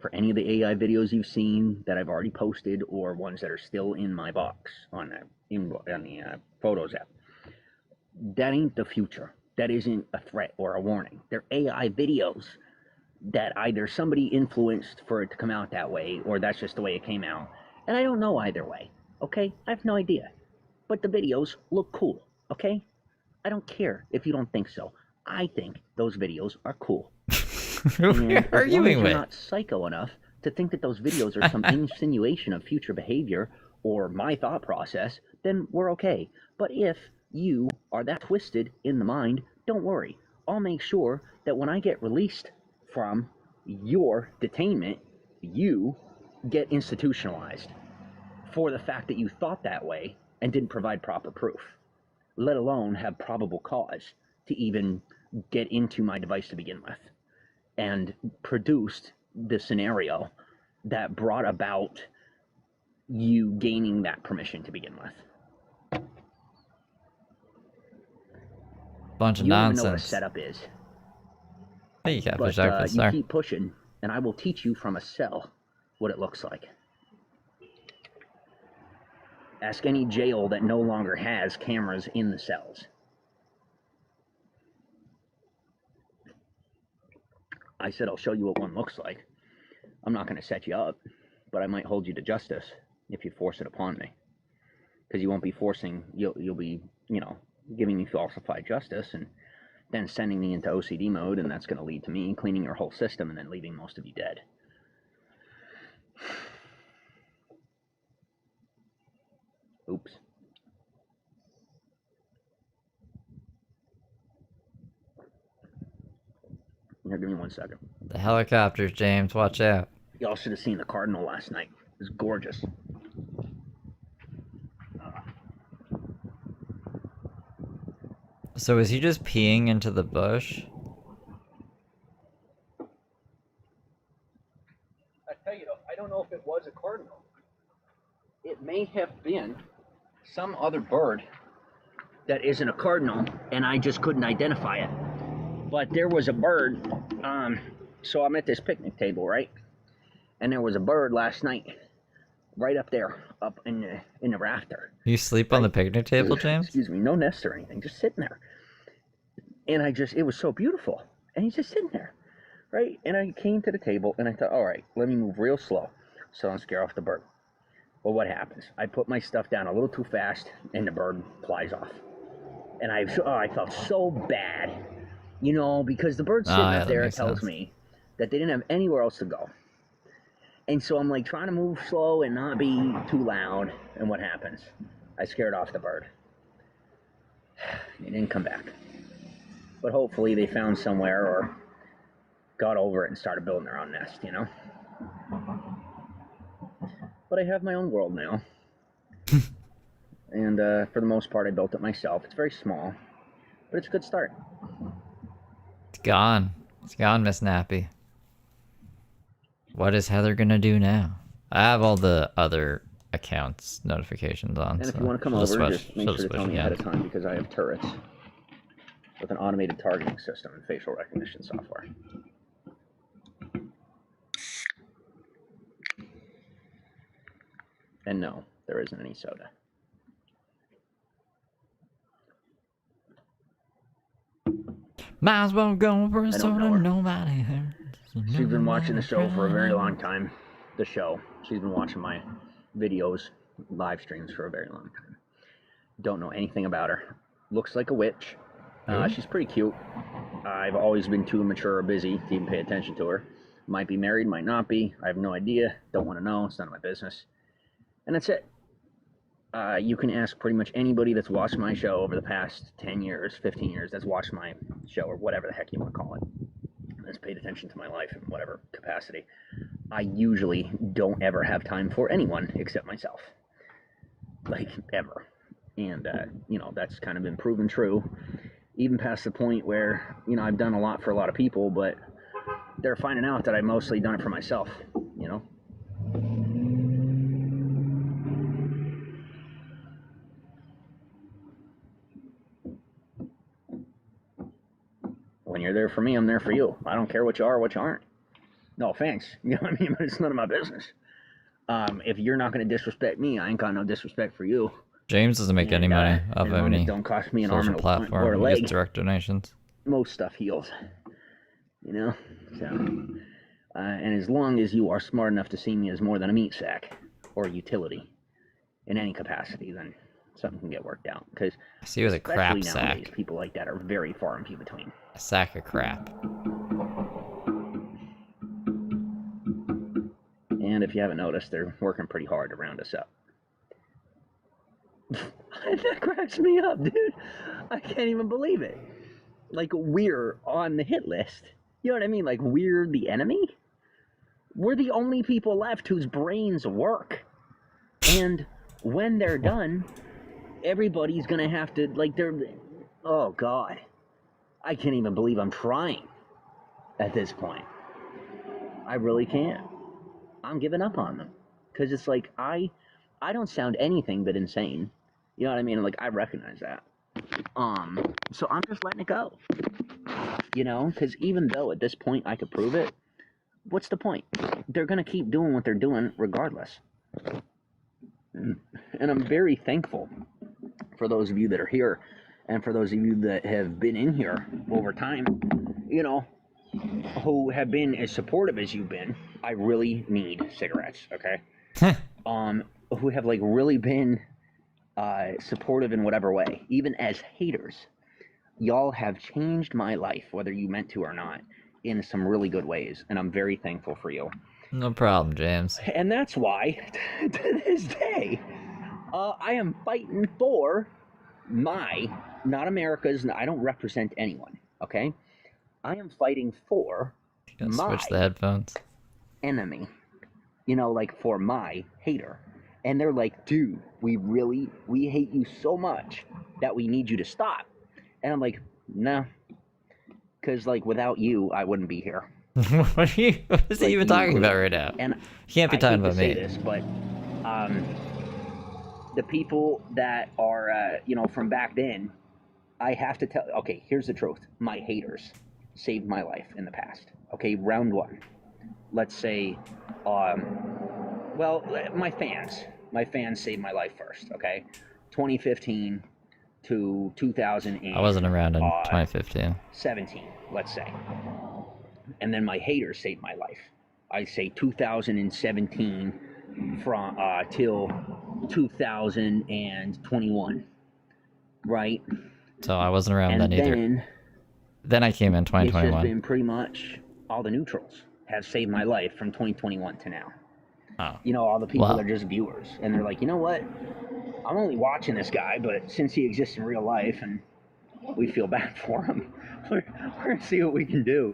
for any of the AI videos you've seen that I've already posted or ones that are still in my box on the Photos app. That ain't the future. That isn't a threat or a warning. They're AI videos that either somebody influenced for it to come out that way or that's just the way it came out. And I don't know either way, okay? I have no idea. But the videos look cool, okay? I don't care if you don't think so. I think those videos are cool. Who are you arguing with? You're not psycho enough to think that those videos are some insinuation of future behavior or my thought process, then we're okay. But if you are that twisted in the mind, don't worry. I'll make sure that when I get released from your detainment, you get institutionalized for the fact that you thought that way and didn't provide proper proof, let alone have probable cause to even get into my device to begin with, and produced the scenario that brought about you gaining that permission to begin with. Bunch of you nonsense. You don't even know what a setup is. Hey, but you keep pushing, and I will teach you from a cell what it looks like. Ask any jail that no longer has cameras in the cells. I said I'll show you what one looks like. I'm not going to set you up, but I might hold you to justice if you force it upon me. Because you won't be forcing, you'll be, giving me falsified justice and then sending me into OCD mode, and that's going to lead to me cleaning your whole system and then leaving most of you dead. Oops. Here, give me 1 second. The helicopters, James, watch out. Y'all should have seen the Cardinal last night. It was gorgeous. So is he just peeing into the bush? I tell you though, I don't know if it was a cardinal. It may have been some other bird that isn't a cardinal, and I just couldn't identify it. But there was a bird, so I'm at this picnic table, right? And there was a bird last night, right up there, up in the rafter. You sleep on the picnic table, James? Excuse me, no nest or anything, just sitting there. And it was so beautiful. And he's just sitting there, right? And I came to the table, and I thought, all right, let me move real slow so I don't scare off the bird. Well, what happens? I put my stuff down a little too fast, and the bird flies off. And I felt so bad, because the bird sitting up there tells me that they didn't have anywhere else to go. And so I'm like trying to move slow and not be too loud. And what happens? I scared off the bird. It didn't come back. But hopefully they found somewhere or got over it and started building their own nest, But I have my own world now. And for the most part, I built it myself. It's very small, but it's a good start. It's gone. It's gone, Miss Nappy. What is Heather gonna do now? I have all the other accounts notifications on. And if you want to come over, just make sure to tell me ahead of time, because I have turrets with an automated targeting system and facial recognition software. And no, there isn't any soda. Might as well go for a soda, nobody hurts. She's been watching the show for a very long time. The show. She's been watching my videos, live streams for a very long time. Don't know anything about her. Looks like a witch. She's pretty cute. I've always been too immature or busy to even pay attention to her. Might be married, might not be. I have no idea. Don't want to know. It's none of my business. And that's it. You can ask pretty much anybody that's watched my show over the past 10 years, 15 years, that's watched my show, or whatever the heck you want to call it, that's paid attention to my life in whatever capacity. I usually don't ever have time for anyone except myself. Like, ever. And, that's kind of been proven true. Even past the point where, I've done a lot for a lot of people, but they're finding out that I've mostly done it for myself, When you're there for me, I'm there for you. I don't care what you are or what you aren't. No offense, you know what I mean? But it's none of my business. If you're not going to disrespect me, I ain't got no disrespect for you. James doesn't make any money off of any don't cost me an arm social and or a platform. He leg. gets direct donations. Most stuff heals, you know. So, and as long as you are smart enough to see me as more than a meat sack or a utility in any capacity, then something can get worked out. Because I see you as a crap nowadays, sack. people like that are very far and few between. A sack of crap. And if you haven't noticed, they're working pretty hard to round us up. That cracks me up, dude. I can't even believe it. Like, we're on the hit list. You know what I mean? Like, we're the enemy? We're the only people left whose brains work. And when they're done, everybody's gonna have to, like, oh, God. I can't even believe I'm trying at this point. I really can't. I'm giving up on them. Because it's like, I don't sound anything but insane. You know what I mean? Like, I recognize that. So I'm just letting it go. You know? Because even though at this point I could prove it, what's the point? They're going to keep doing what they're doing regardless. And I'm very thankful for those of you that are here and for those of you that have been in here over time, you know, who have been as supportive as you've been. I really need cigarettes, okay? Who have, like, really been supportive in whatever way, even as haters. Y'all have changed my life, whether you meant to or not, in some really good ways, and I'm very thankful for you. No problem, James. And that's why, to this day, I am fighting for not America's, I don't represent anyone, okay? I am fighting for switch the headphones. Enemy. You know, like, for my hater. And they're like, dude, we hate you so much that we need you to stop. And I'm like, no. Because, like, without you, I wouldn't be here. What is he even talking about right now? And he can't be talking about me. This, but the people that are, you know, from back then, I have to tell, okay, here's the truth. My haters saved my life in the past. Okay, round one. Let's say, well, my fans saved my life first, okay? 2015 to 2000. I wasn't around in 2015. 17, let's say. And then my haters saved my life. I say 2017 from till 2021, right? So I wasn't around then either. Then I came in 2021. It's just been pretty much all the neutrals have saved my life from 2021 to now. Oh. You know, all the people are just viewers. And they're like, you know what? I'm only watching this guy, but since he exists in real life and we feel bad for him, we're going to see what we can do.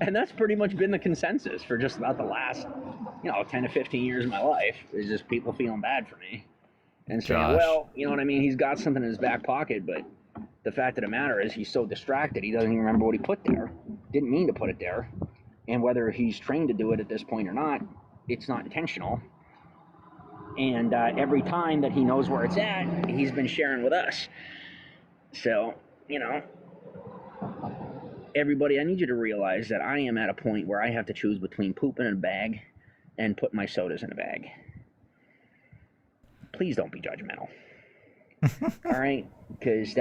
And that's pretty much been the consensus for just about the last, 10 to 15 years of my life, is just people feeling bad for me. And saying, well, you know what I mean? He's got something in his back pocket, but the fact of the matter is he's so distracted, he doesn't even remember what he put there. Didn't mean to put it there. And whether he's trained to do it at this point or not, it's not intentional. And every time that he knows where it's at, he's been sharing with us. So, everybody, I need you to realize that I am at a point where I have to choose between pooping in a bag and putting my sodas in a bag. Please don't be judgmental. All right? Because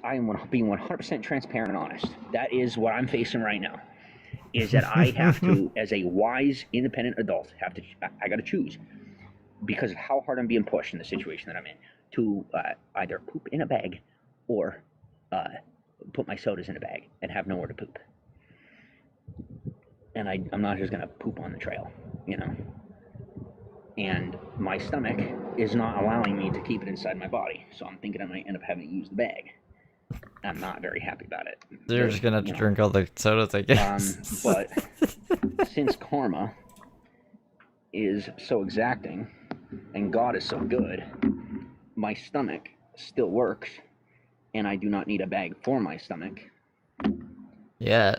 I am being 100% transparent and honest. That is what I'm facing right now. Is that I have to, as a wise, independent adult, I got to choose, because of how hard I'm being pushed in the situation that I'm in, to either poop in a bag or put my sodas in a bag and have nowhere to poop. And I'm not just going to poop on the trail, And my stomach is not allowing me to keep it inside my body, so I'm thinking I might end up having to use the bag. I'm not very happy about it. You're just gonna have to drink all the sodas, I guess. But since karma is so exacting and God is so good, my stomach still works, and I do not need a bag for my stomach. Yeah.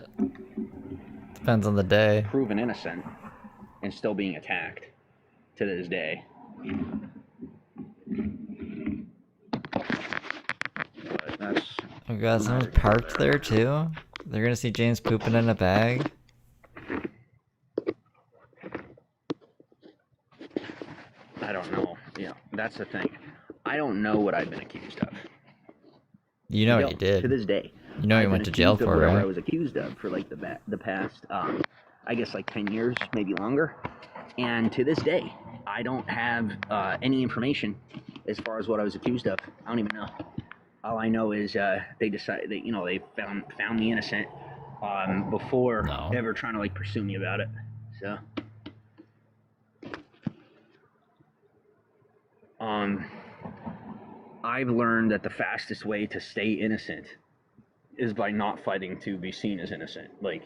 Depends on the day. Proven innocent and still being attacked to this day. But that's... Oh god, someone's parked there too? They're gonna see James pooping in a bag? I don't know. That's the thing. I don't know what I've been accused of. You know what you did. To this day. You know you went to jail for, right? I was accused of for like the past, I guess like 10 years, maybe longer. And to this day, I don't have any information as far as what I was accused of. I don't even know. All I know is they decided that, they found me innocent before ever trying to like pursue me about it. So I've learned that the fastest way to stay innocent is by not fighting to be seen as innocent. Like,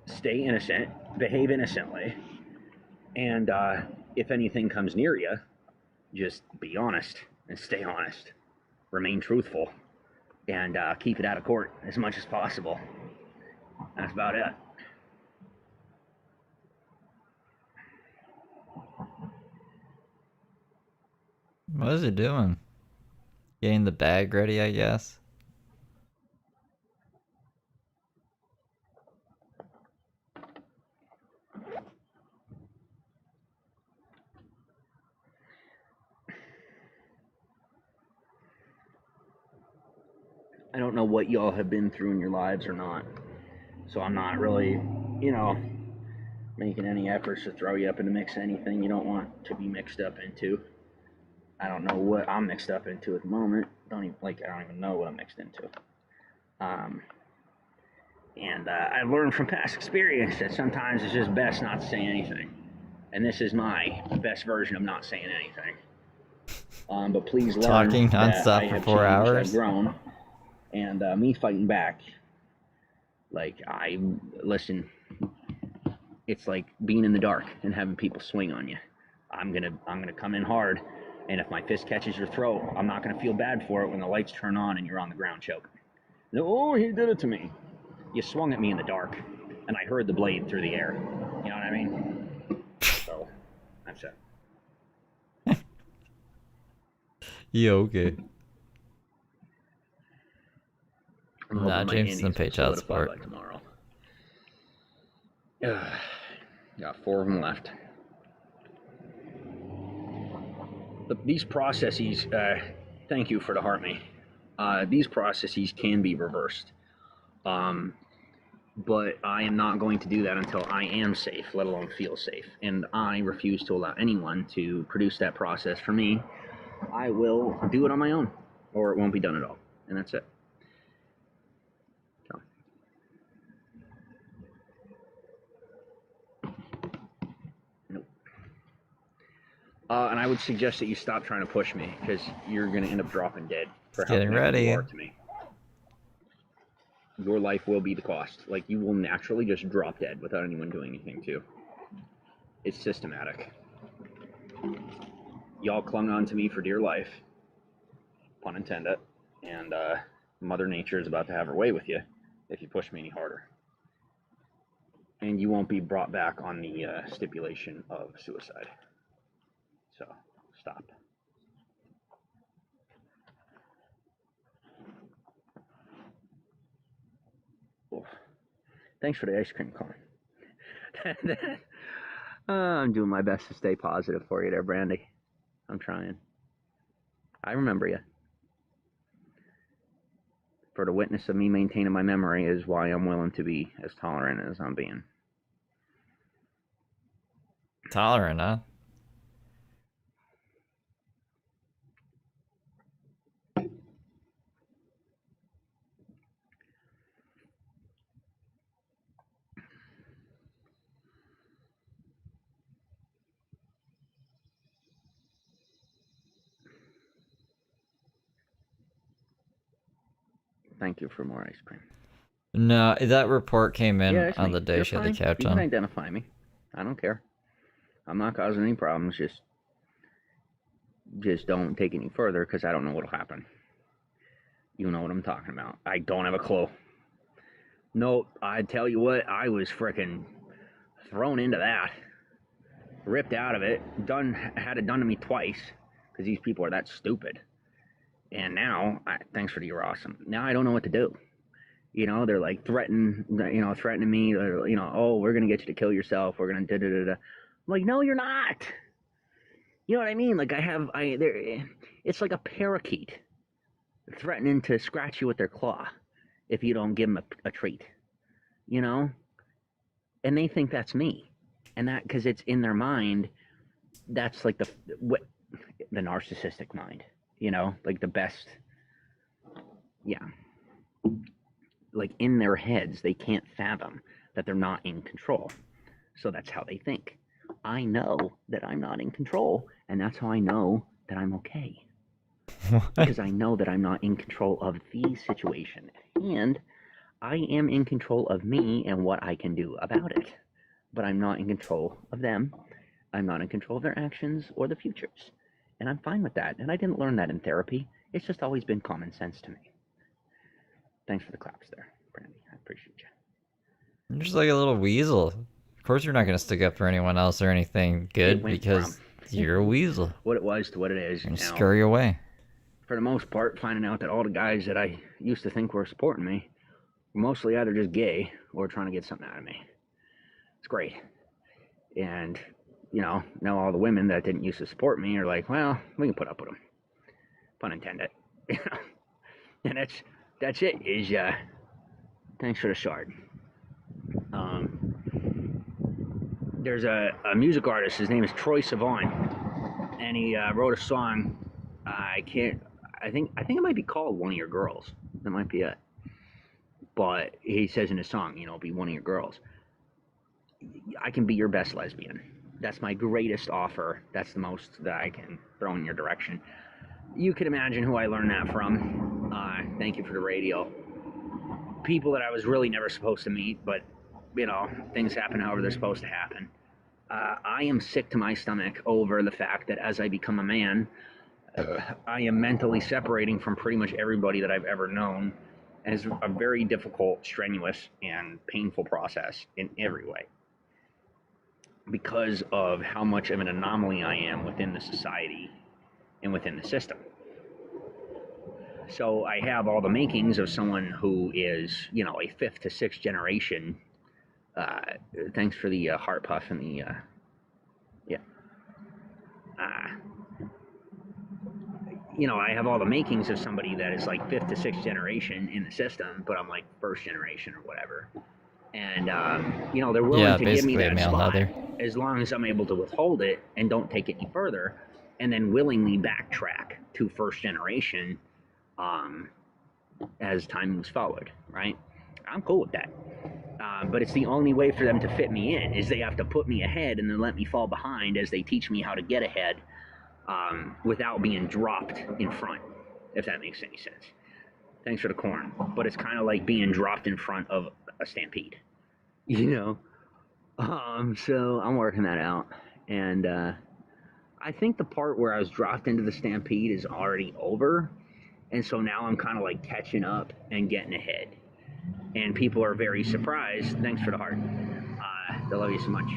stay innocent, behave innocently, and if anything comes near you, just be honest and stay honest. Remain truthful, and keep it out of court as much as possible. That's about it. What is he doing? Getting the bag ready, I guess. I don't know what y'all have been through in your lives or not, so I'm not really, making any efforts to throw you up in the mix of anything you don't want to be mixed up into. I don't know what I'm mixed up into at the moment. I don't even know what I'm mixed into. And I've learned from past experience that sometimes it's just best not to say anything. And this is my best version of not saying anything. But please learn talking that I nonstop for have 4 changed, hours. I've grown, and me fighting back. Listen. It's like being in the dark and having people swing on you. I'm gonna come in hard, and if my fist catches your throat, I'm not gonna feel bad for it when the lights turn on and you're on the ground choking. Oh, he did it to me. You swung at me in the dark, and I heard the blade through the air. You know what I mean? So, that's it. Yeah, okay. Nah, James doesn't pay child support. By tomorrow. Got 4 of them left. These processes, thank you for the heart me. These processes can be reversed. But I am not going to do that until I am safe, let alone feel safe. And I refuse to allow anyone to produce that process for me. I will do it on my own, or it won't be done at all. And that's it. And I would suggest that you stop trying to push me, because you're going to end up dropping dead for how connected you are to me. Your life will be the cost. Like, you will naturally just drop dead without anyone doing anything to you. It's systematic. Y'all clung on to me for dear life, pun intended, and Mother Nature is about to have her way with you if you push me any harder. And you won't be brought back on the stipulation of suicide. So, stop. Oof. Thanks for the ice cream cone. I'm doing my best to stay positive for you there, Brandy. I'm trying. I remember you. For the witness of me maintaining my memory is why I'm willing to be as tolerant as I'm being. Tolerant, huh? Thank you for more ice cream. No, that report came in on the day You're she had the fine. couch You on. can identify me. I don't care. I'm not causing any problems. Just don't take any further, because I don't know what'll happen. You know what I'm talking about. I don't have a clue. No, I tell you what, I was frickin' thrown into that. Ripped out of it. Had it done to me twice, because these people are that stupid. And now, thanks for the you're awesome. Now I don't know what to do. They're like threatening me. Oh, we're going to get you to kill yourself. We're going to da-da-da-da. I'm like, no, you're not. You know what I mean? Like it's like a parakeet threatening to scratch you with their claw if you don't give them a treat, you know? And they think that's me. And that, because it's in their mind, that's like the narcissistic mind, you know? Like the best, yeah. Like in their heads, they can't fathom that they're not in control. So that's how they think. I know that I'm not in control, and that's how I know that I'm okay. Because I know that I'm not in control of the situation, and I am in control of me and what I can do about it. But I'm not in control of them. I'm not in control of their actions or the futures. And I'm fine with that. And I didn't learn that in therapy. It's just always been common sense to me. Thanks for the claps there, Brandy. I appreciate you. You're just like a little weasel. Of course you're not going to stick up for anyone else or anything good because you're a weasel. What it was to what it is. And scurry away. For the most part, finding out that all the guys that I used to think were supporting me were mostly either just gay or trying to get something out of me. It's great. And, you know, now all the women that didn't used to support me are like, well, we can put up with them. Pun intended. And that's it. Thanks for the shard. There's a music artist. His name is Troye Sivan, and he wrote a song. I think it might be called "One of Your Girls." That might be it. But he says in his song, you know, "Be one of your girls." I can be your best lesbian. That's my greatest offer. That's the most that I can throw in your direction. You can imagine who I learned that from. Thank you for the radio. People that I was really never supposed to meet, but, you know, things happen however they're supposed to happen. I am sick to my stomach over the fact that as I become a man, I am mentally separating from pretty much everybody that I've ever known. And it's a very difficult, strenuous, and painful process in every way. Because of how much of an anomaly I am within the society and within the system. So I have all the makings of someone who is, you know, a 5th to 6th generation. Thanks for the heart puff and the, you know, I have all the makings of somebody that is like 5th to 6th generation in the system, but I'm like 1st generation or whatever. And, you know, they're willing to give me that spot as long as I'm able to withhold it and don't take it any further, and then willingly backtrack to 1st generation as time moves forward, right? I'm cool with that. But it's the only way for them to fit me in, is they have to put me ahead and then let me fall behind as they teach me how to get ahead without being dropped in front, if that makes any sense. Thanks for the corn. But it's kind of like being dropped in front of a stampede, you know? So I'm working that out. And I think the part where I was dropped into the stampede is already over. And so now I'm kind of like catching up and getting ahead. And people are very surprised. Thanks for the heart. I love you so much.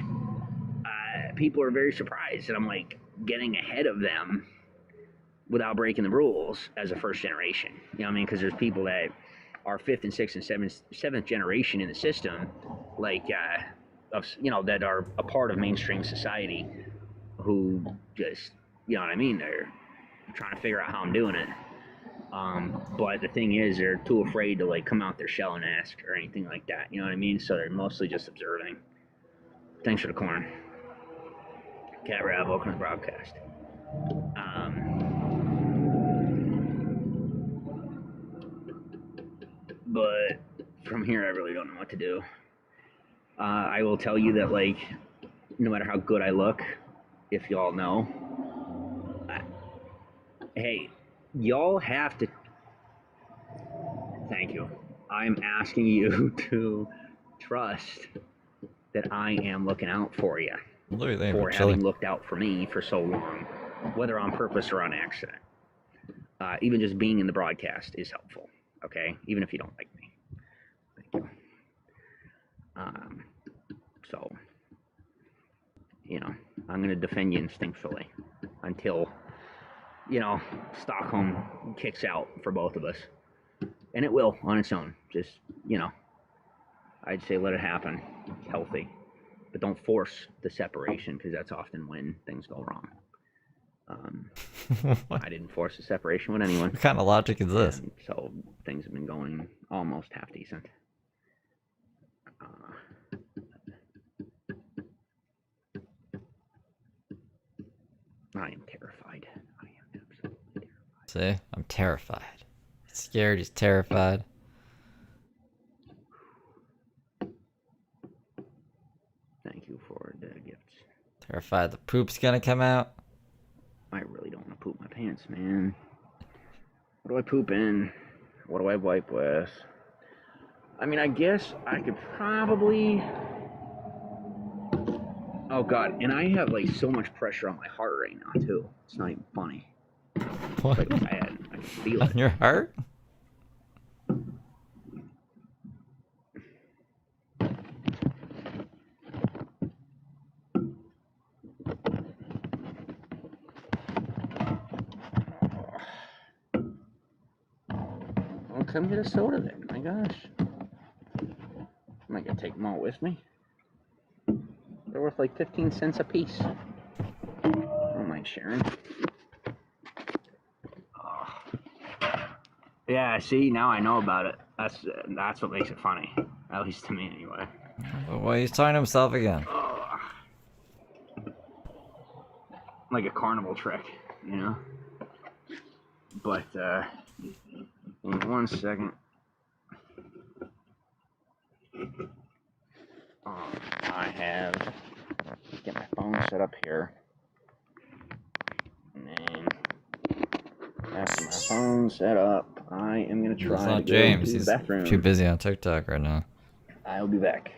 People are very surprised that I'm like getting ahead of them without breaking the rules as a 1st generation. You know what I mean? Because there's people that are 5th and 6th and 7th generation in the system, like, you know, that are a part of mainstream society who just, you know what I mean? They're trying to figure out how I'm doing it. But the thing is, they're too afraid to like come out their shell and ask or anything like that. You know what I mean? So they're mostly just observing. Thanks for the corn. Cat Rab, welcome to the broadcast. But from here, I really don't know what to do. I will tell you that, like, no matter how good I look, if y'all know, hey, y'all have to. Thank you. I'm asking you to trust that I am looking out for you. For having looked out for me for so long, whether on purpose or on accident. Even just being in the broadcast is helpful, okay? Even if you don't like me. Thank you. So, you know, I'm going to defend you instinctually until, you know, Stockholm kicks out for both of us. And it will on its own. Just, you know, I'd say let it happen. It's healthy. But don't force the separation, because that's often when things go wrong. I didn't force a separation with anyone. What kind of logic is this? And so things have been going almost half decent. I am terrified. I am absolutely terrified. See? I'm terrified. He's scared, he's terrified. Thank you for the gifts. Terrified the poop's gonna come out. I really don't want to poop my pants, man. What do I poop in? What do I wipe with? I mean, I guess I could probably... Oh god, and I have like so much pressure on my heart right now too. It's not even funny. What? It's like bad. I can feel it. On your heart? Well, come get a soda then. My gosh. I'm not gonna take them all with me. They're worth like 15 cents a piece. I don't mind sharing. Oh. Yeah, see, now I know about it. That's what makes it funny. At least to me, anyway. Well, he's talking to himself again. Oh. Like a carnival trick, you know? But, in 1 second. I have... Get my phone set up here. And then... After my phone set up, I am going to try It's not to James. go to He's the bathroom. too busy on TikTok right now. I'll be back.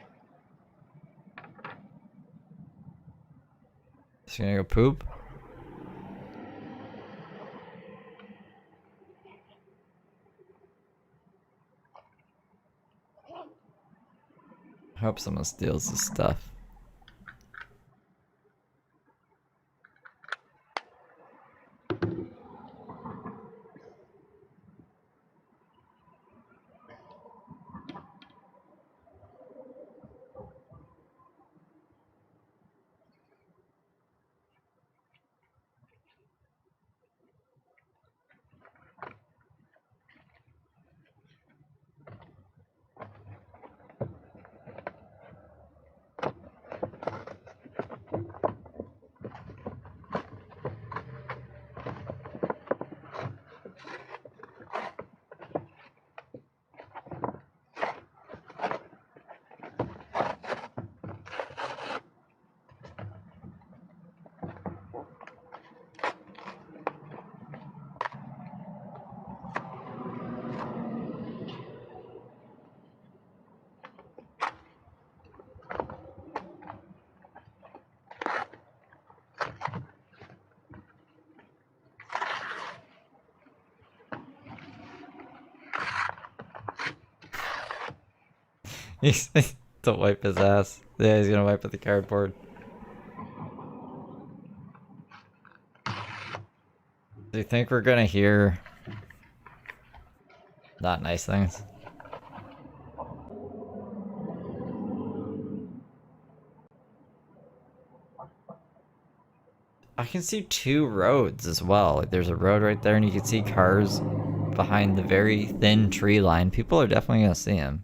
Is he gonna go poop? I hope someone steals his stuff. He's to wipe his ass. Yeah, he's gonna wipe at the cardboard. Do you think we're gonna hear not nice things? I can see two roads as well. Like there's a road right there and you can see cars behind the very thin tree line. People are definitely gonna see him.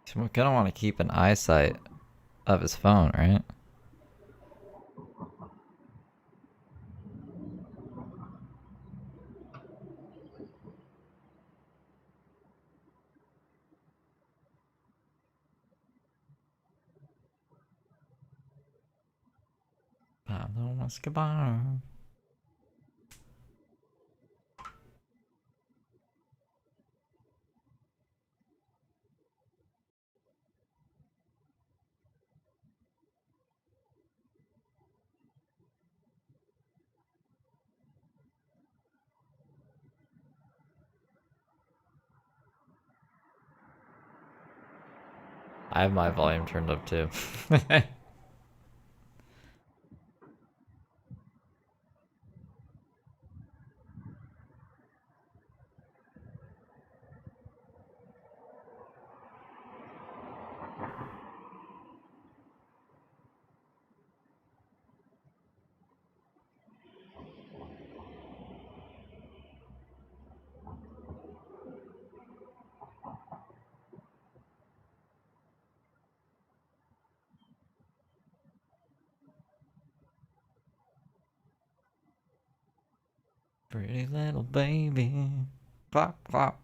So we're gonna want to keep an eyesight of his phone, right? Pablo Escobar. I have my volume turned up too. Pretty little baby. Pop, pop.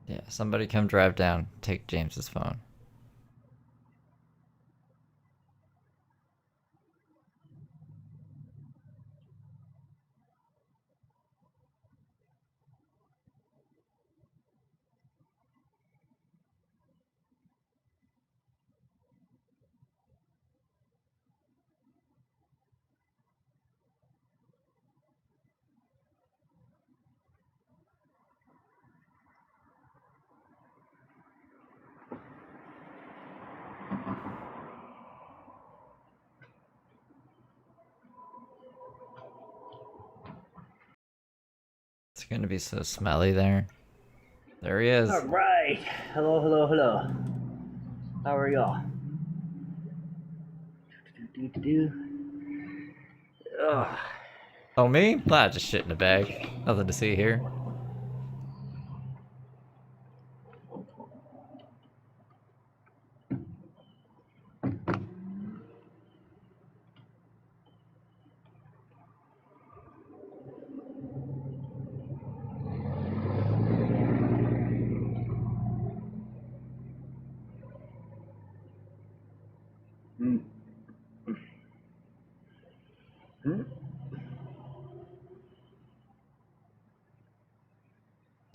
Yeah, somebody come drive down. Take James's phone. It's gonna be so smelly there. There he is. All right. Hello, hello, hello. How are y'all? Oh, me? Nah, just shit in the bag. Nothing to see here.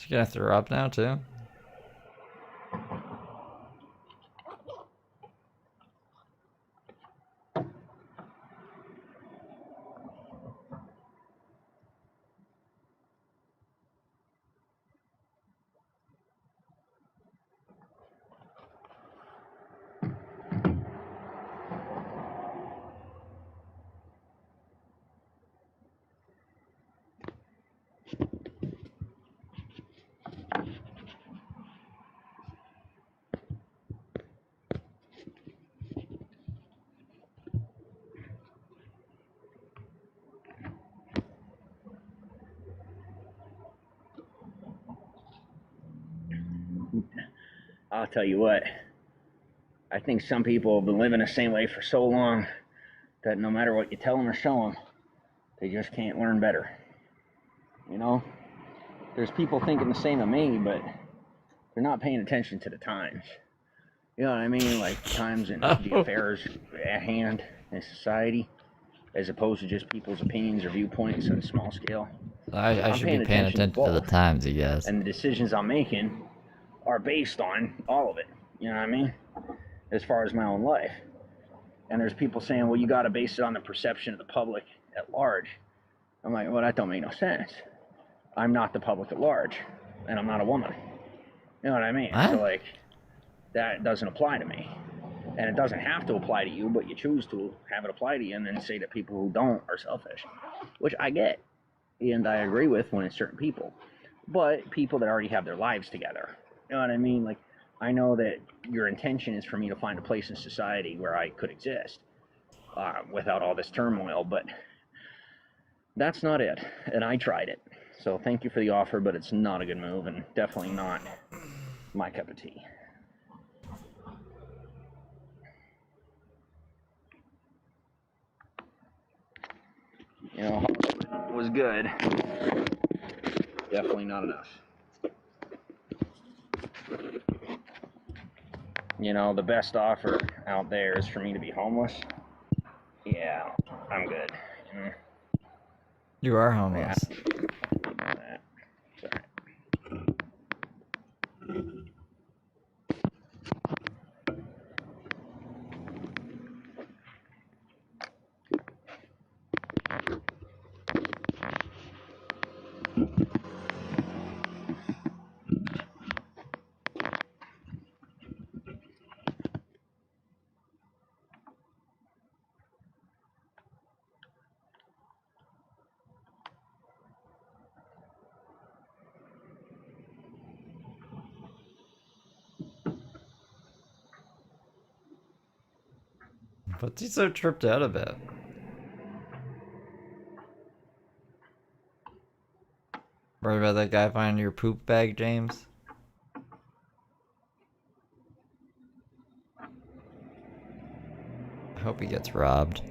You gonna throw up now too? I'll tell you what. I think some people have been living the same way for so long that no matter what you tell them or show them, they just can't learn better. You know? There's people thinking the same of me, but they're not paying attention to the times. You know what I mean? Like times and the affairs at hand in society, as opposed to just people's opinions or viewpoints on a small scale. I should be paying attention to the times, I guess. And the decisions I'm making are based on all of it. You know what I mean? As far as my own life. And there's people saying, well, you got to base it on the perception of the public at large. I'm like, well, that don't make no sense. I'm not the public at large, and I'm not a woman. You know what I mean? What? So, like, that doesn't apply to me. And it doesn't have to apply to you, but you choose to have it apply to you and then say that people who don't are selfish, which I get, and I agree with when it's certain people. But people that already have their lives together, you know what I mean? Like, I know that your intention is for me to find a place in society where I could exist without all this turmoil, but that's not it, and I tried it. So thank you for the offer, but it's not a good move, and definitely not my cup of tea. You know, Hollywood was good. Definitely not enough. You know, the best offer out there is for me to be homeless. Yeah, I'm good. You are homeless. What's he so tripped out about? Worried about that guy finding your poop bag, James? I hope he gets robbed.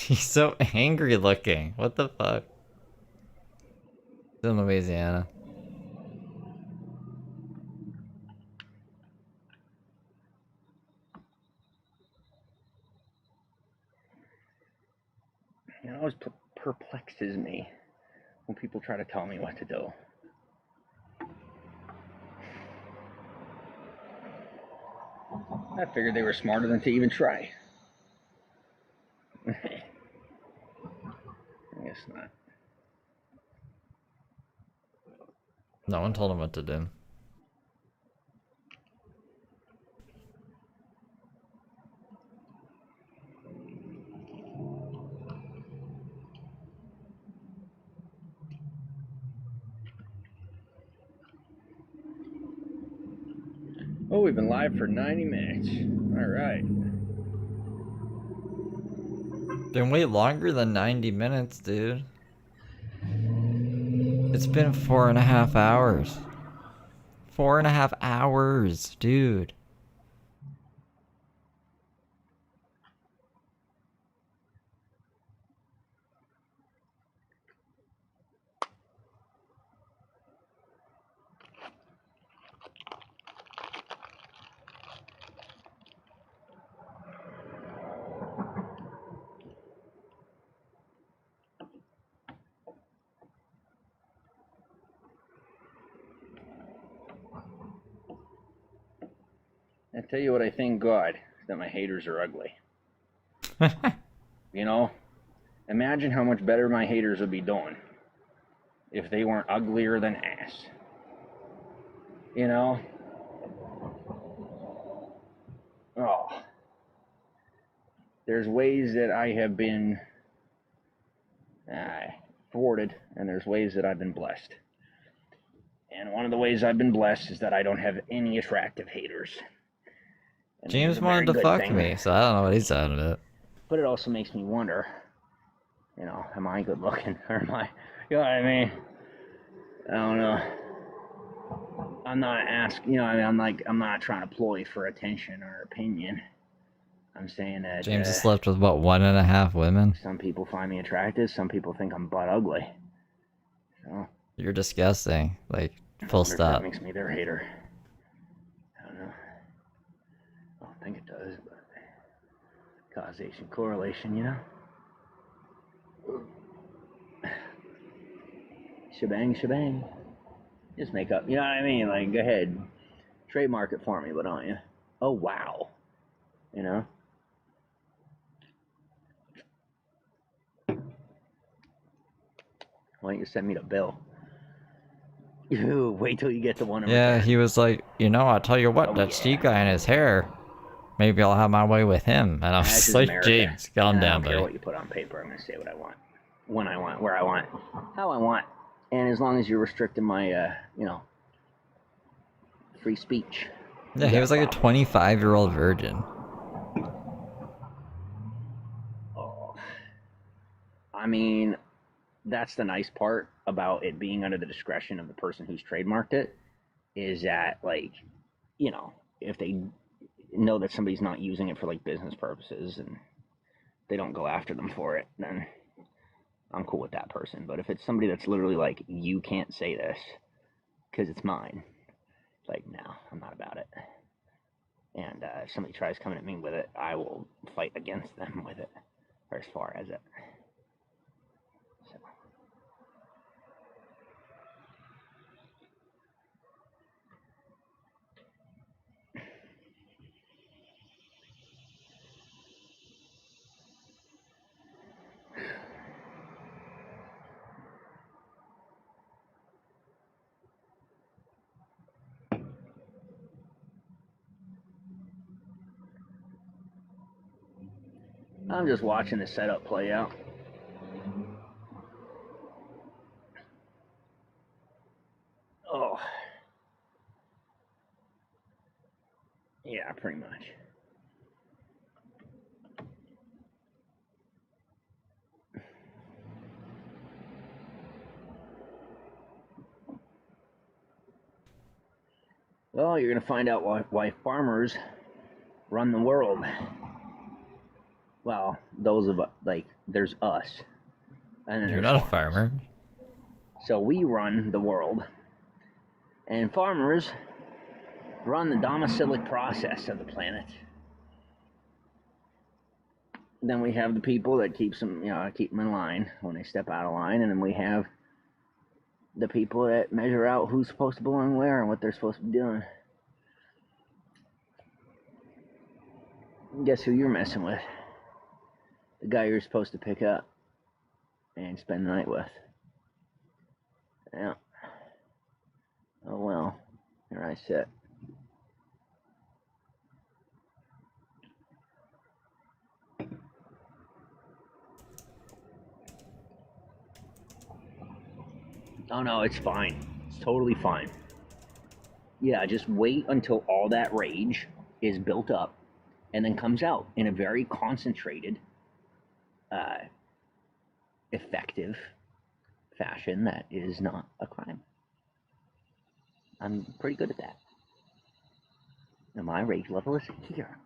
He's so angry looking. What the fuck? He's in Louisiana. It always perplexes me when people try to tell me what to do. I figured they were smarter than to even try. I guess not. No one told him what to do. Oh, we've been live for 90 minutes. All right. Been way longer than 90 minutes, dude. It's been 4.5 hours. 4.5 hours, dude. I tell you what I thank God, that my haters are ugly. You know, imagine how much better my haters would be doing if they weren't uglier than ass. You know? Oh. There's ways that I have been thwarted, and there's ways that I've been blessed. And one of the ways I've been blessed is that I don't have any attractive haters. And James wanted to fuck me, so I don't know what he's talking about. But it also makes me wonder, you know, am I good looking or am I, you know what I mean? I don't know. I'm not asking, you know, I mean, I'm not trying to ploy for attention or opinion. I'm saying that James has slept with about 1.5 women. Some people find me attractive. Some people think I'm butt ugly. So you're disgusting. Like, full stop. That makes me their hater. I don't know. I don't think it does, but causation, correlation, you know. Shebang, shebang. Just make up. You know what I mean? Like, go ahead, trademark it for me, but don't you? Oh wow. You know. Why don't you send me the bill? Wait till you get the one. Yeah, he was like, you know, I'll tell you what, that Steve guy and his hair, maybe I'll have my way with him. And I was like, America. James, calm down, buddy. I don't care what you put on paper. I'm going to say what I want, when I want, where I want, how I want. And as long as you're restricting my, you know, free speech. Yeah, he was like a 25-year-old virgin. Oh. I mean, that's the nice part about it being under the discretion of the person who's trademarked it, is that, like, you know, if they know that somebody's not using it for, like, business purposes and they don't go after them for it, then I'm cool with that person. But if it's somebody that's literally like, you can't say this because it's mine, like, no, I'm not about it. And if somebody tries coming at me with it, I will fight against them with it, or as far as it. So. I'm just watching the setup play out. Yeah, pretty much. Well, you're going to find out why farmers run the world. Well, those of us, like, there's us. And then you're not a farmer. So we run the world. And farmers run the domicilic process of the planet. Then we have the people that keep them in line when they step out of line. And then we have the people that measure out who's supposed to belong where and what they're supposed to be doing. Guess who you're messing with? The guy you're supposed to pick up and spend the night with. Yeah. Oh well, here I sit. Oh no, it's fine. It's totally fine. Yeah, just wait until all that rage is built up and then comes out in a very concentrated, effective fashion that is not a crime. I'm pretty good at that. And my rage level is here.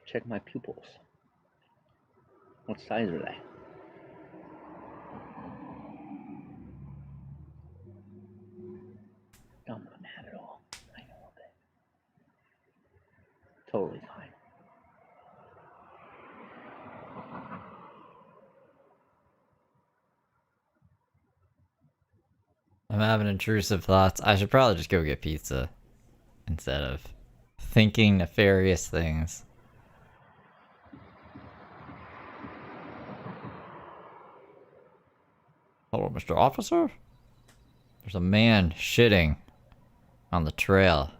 Check my pupils. What size are they? I'm not mad at all. I know of it. Totally fine. I'm having intrusive thoughts. I should probably just go get pizza instead of thinking nefarious things. Hello, Mr. Officer? There's a man shitting on the trail.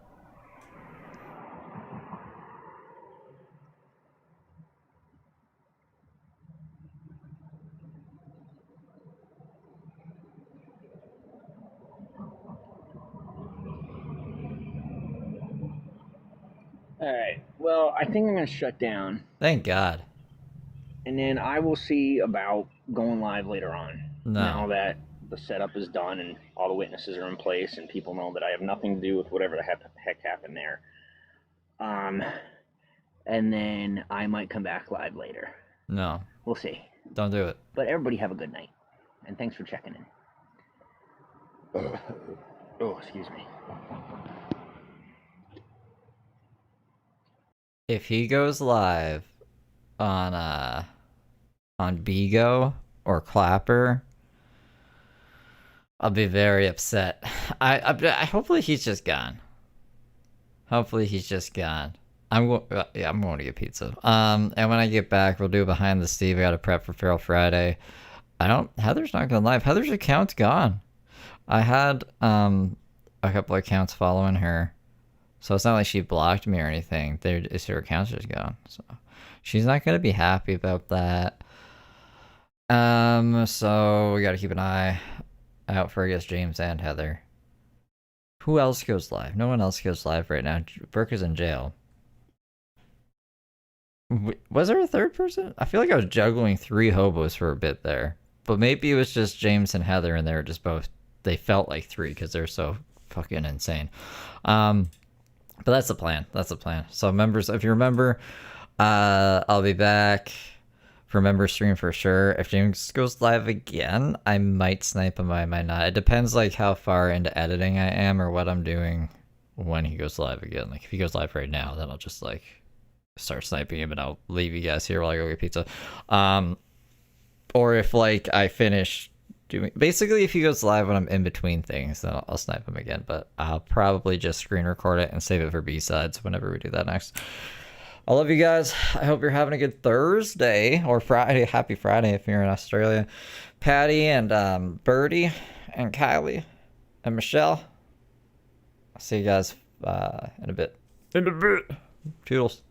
Alright, well, I think I'm going to shut down. Thank God. And then I will see about going live later on. No. Now that the setup is done and all the witnesses are in place and people know that I have nothing to do with whatever the heck happened there. And then I might come back live later. No. We'll see. Don't do it. But everybody have a good night. And thanks for checking in. Oh, excuse me. If he goes live on Bigo or Clapper, I'll be very upset. I hopefully he's just gone. Hopefully he's just gone. I'm going to get pizza. And when I get back, we'll do behind the Steve. I got to prep for Feral Friday. Heather's not going live. Heather's account's gone. I had a couple accounts following her. So it's not like she blocked me or anything. Her account's just gone. So she's not going to be happy about that. So we got to keep an eye out for, I guess, James and Heather. Who else goes live? No one else goes live right now. Burke is in jail. Was there a third person? I feel like I was juggling 3 hobos for a bit there. But maybe it was just James and Heather and they were just both... They felt like 3 because they're so fucking insane. But that's the plan. That's the plan. So members, if you remember, I'll be back for member stream for sure. If James goes live again, I might snipe him, I might not. It depends like how far into editing I am or what I'm doing when he goes live again. Like if he goes live right now, then I'll just like start sniping him and I'll leave you guys here while I go get pizza. Or if like I finish basically if he goes live when I'm in between things, then I'll snipe him again, but I'll probably just screen record it and save it for B-sides whenever we do that next. I love you guys. I hope you're having a good Thursday or Friday. Happy Friday if you're in Australia. Patty and Birdie and Kylie and Michelle. I'll see you guys in a bit. Toodles.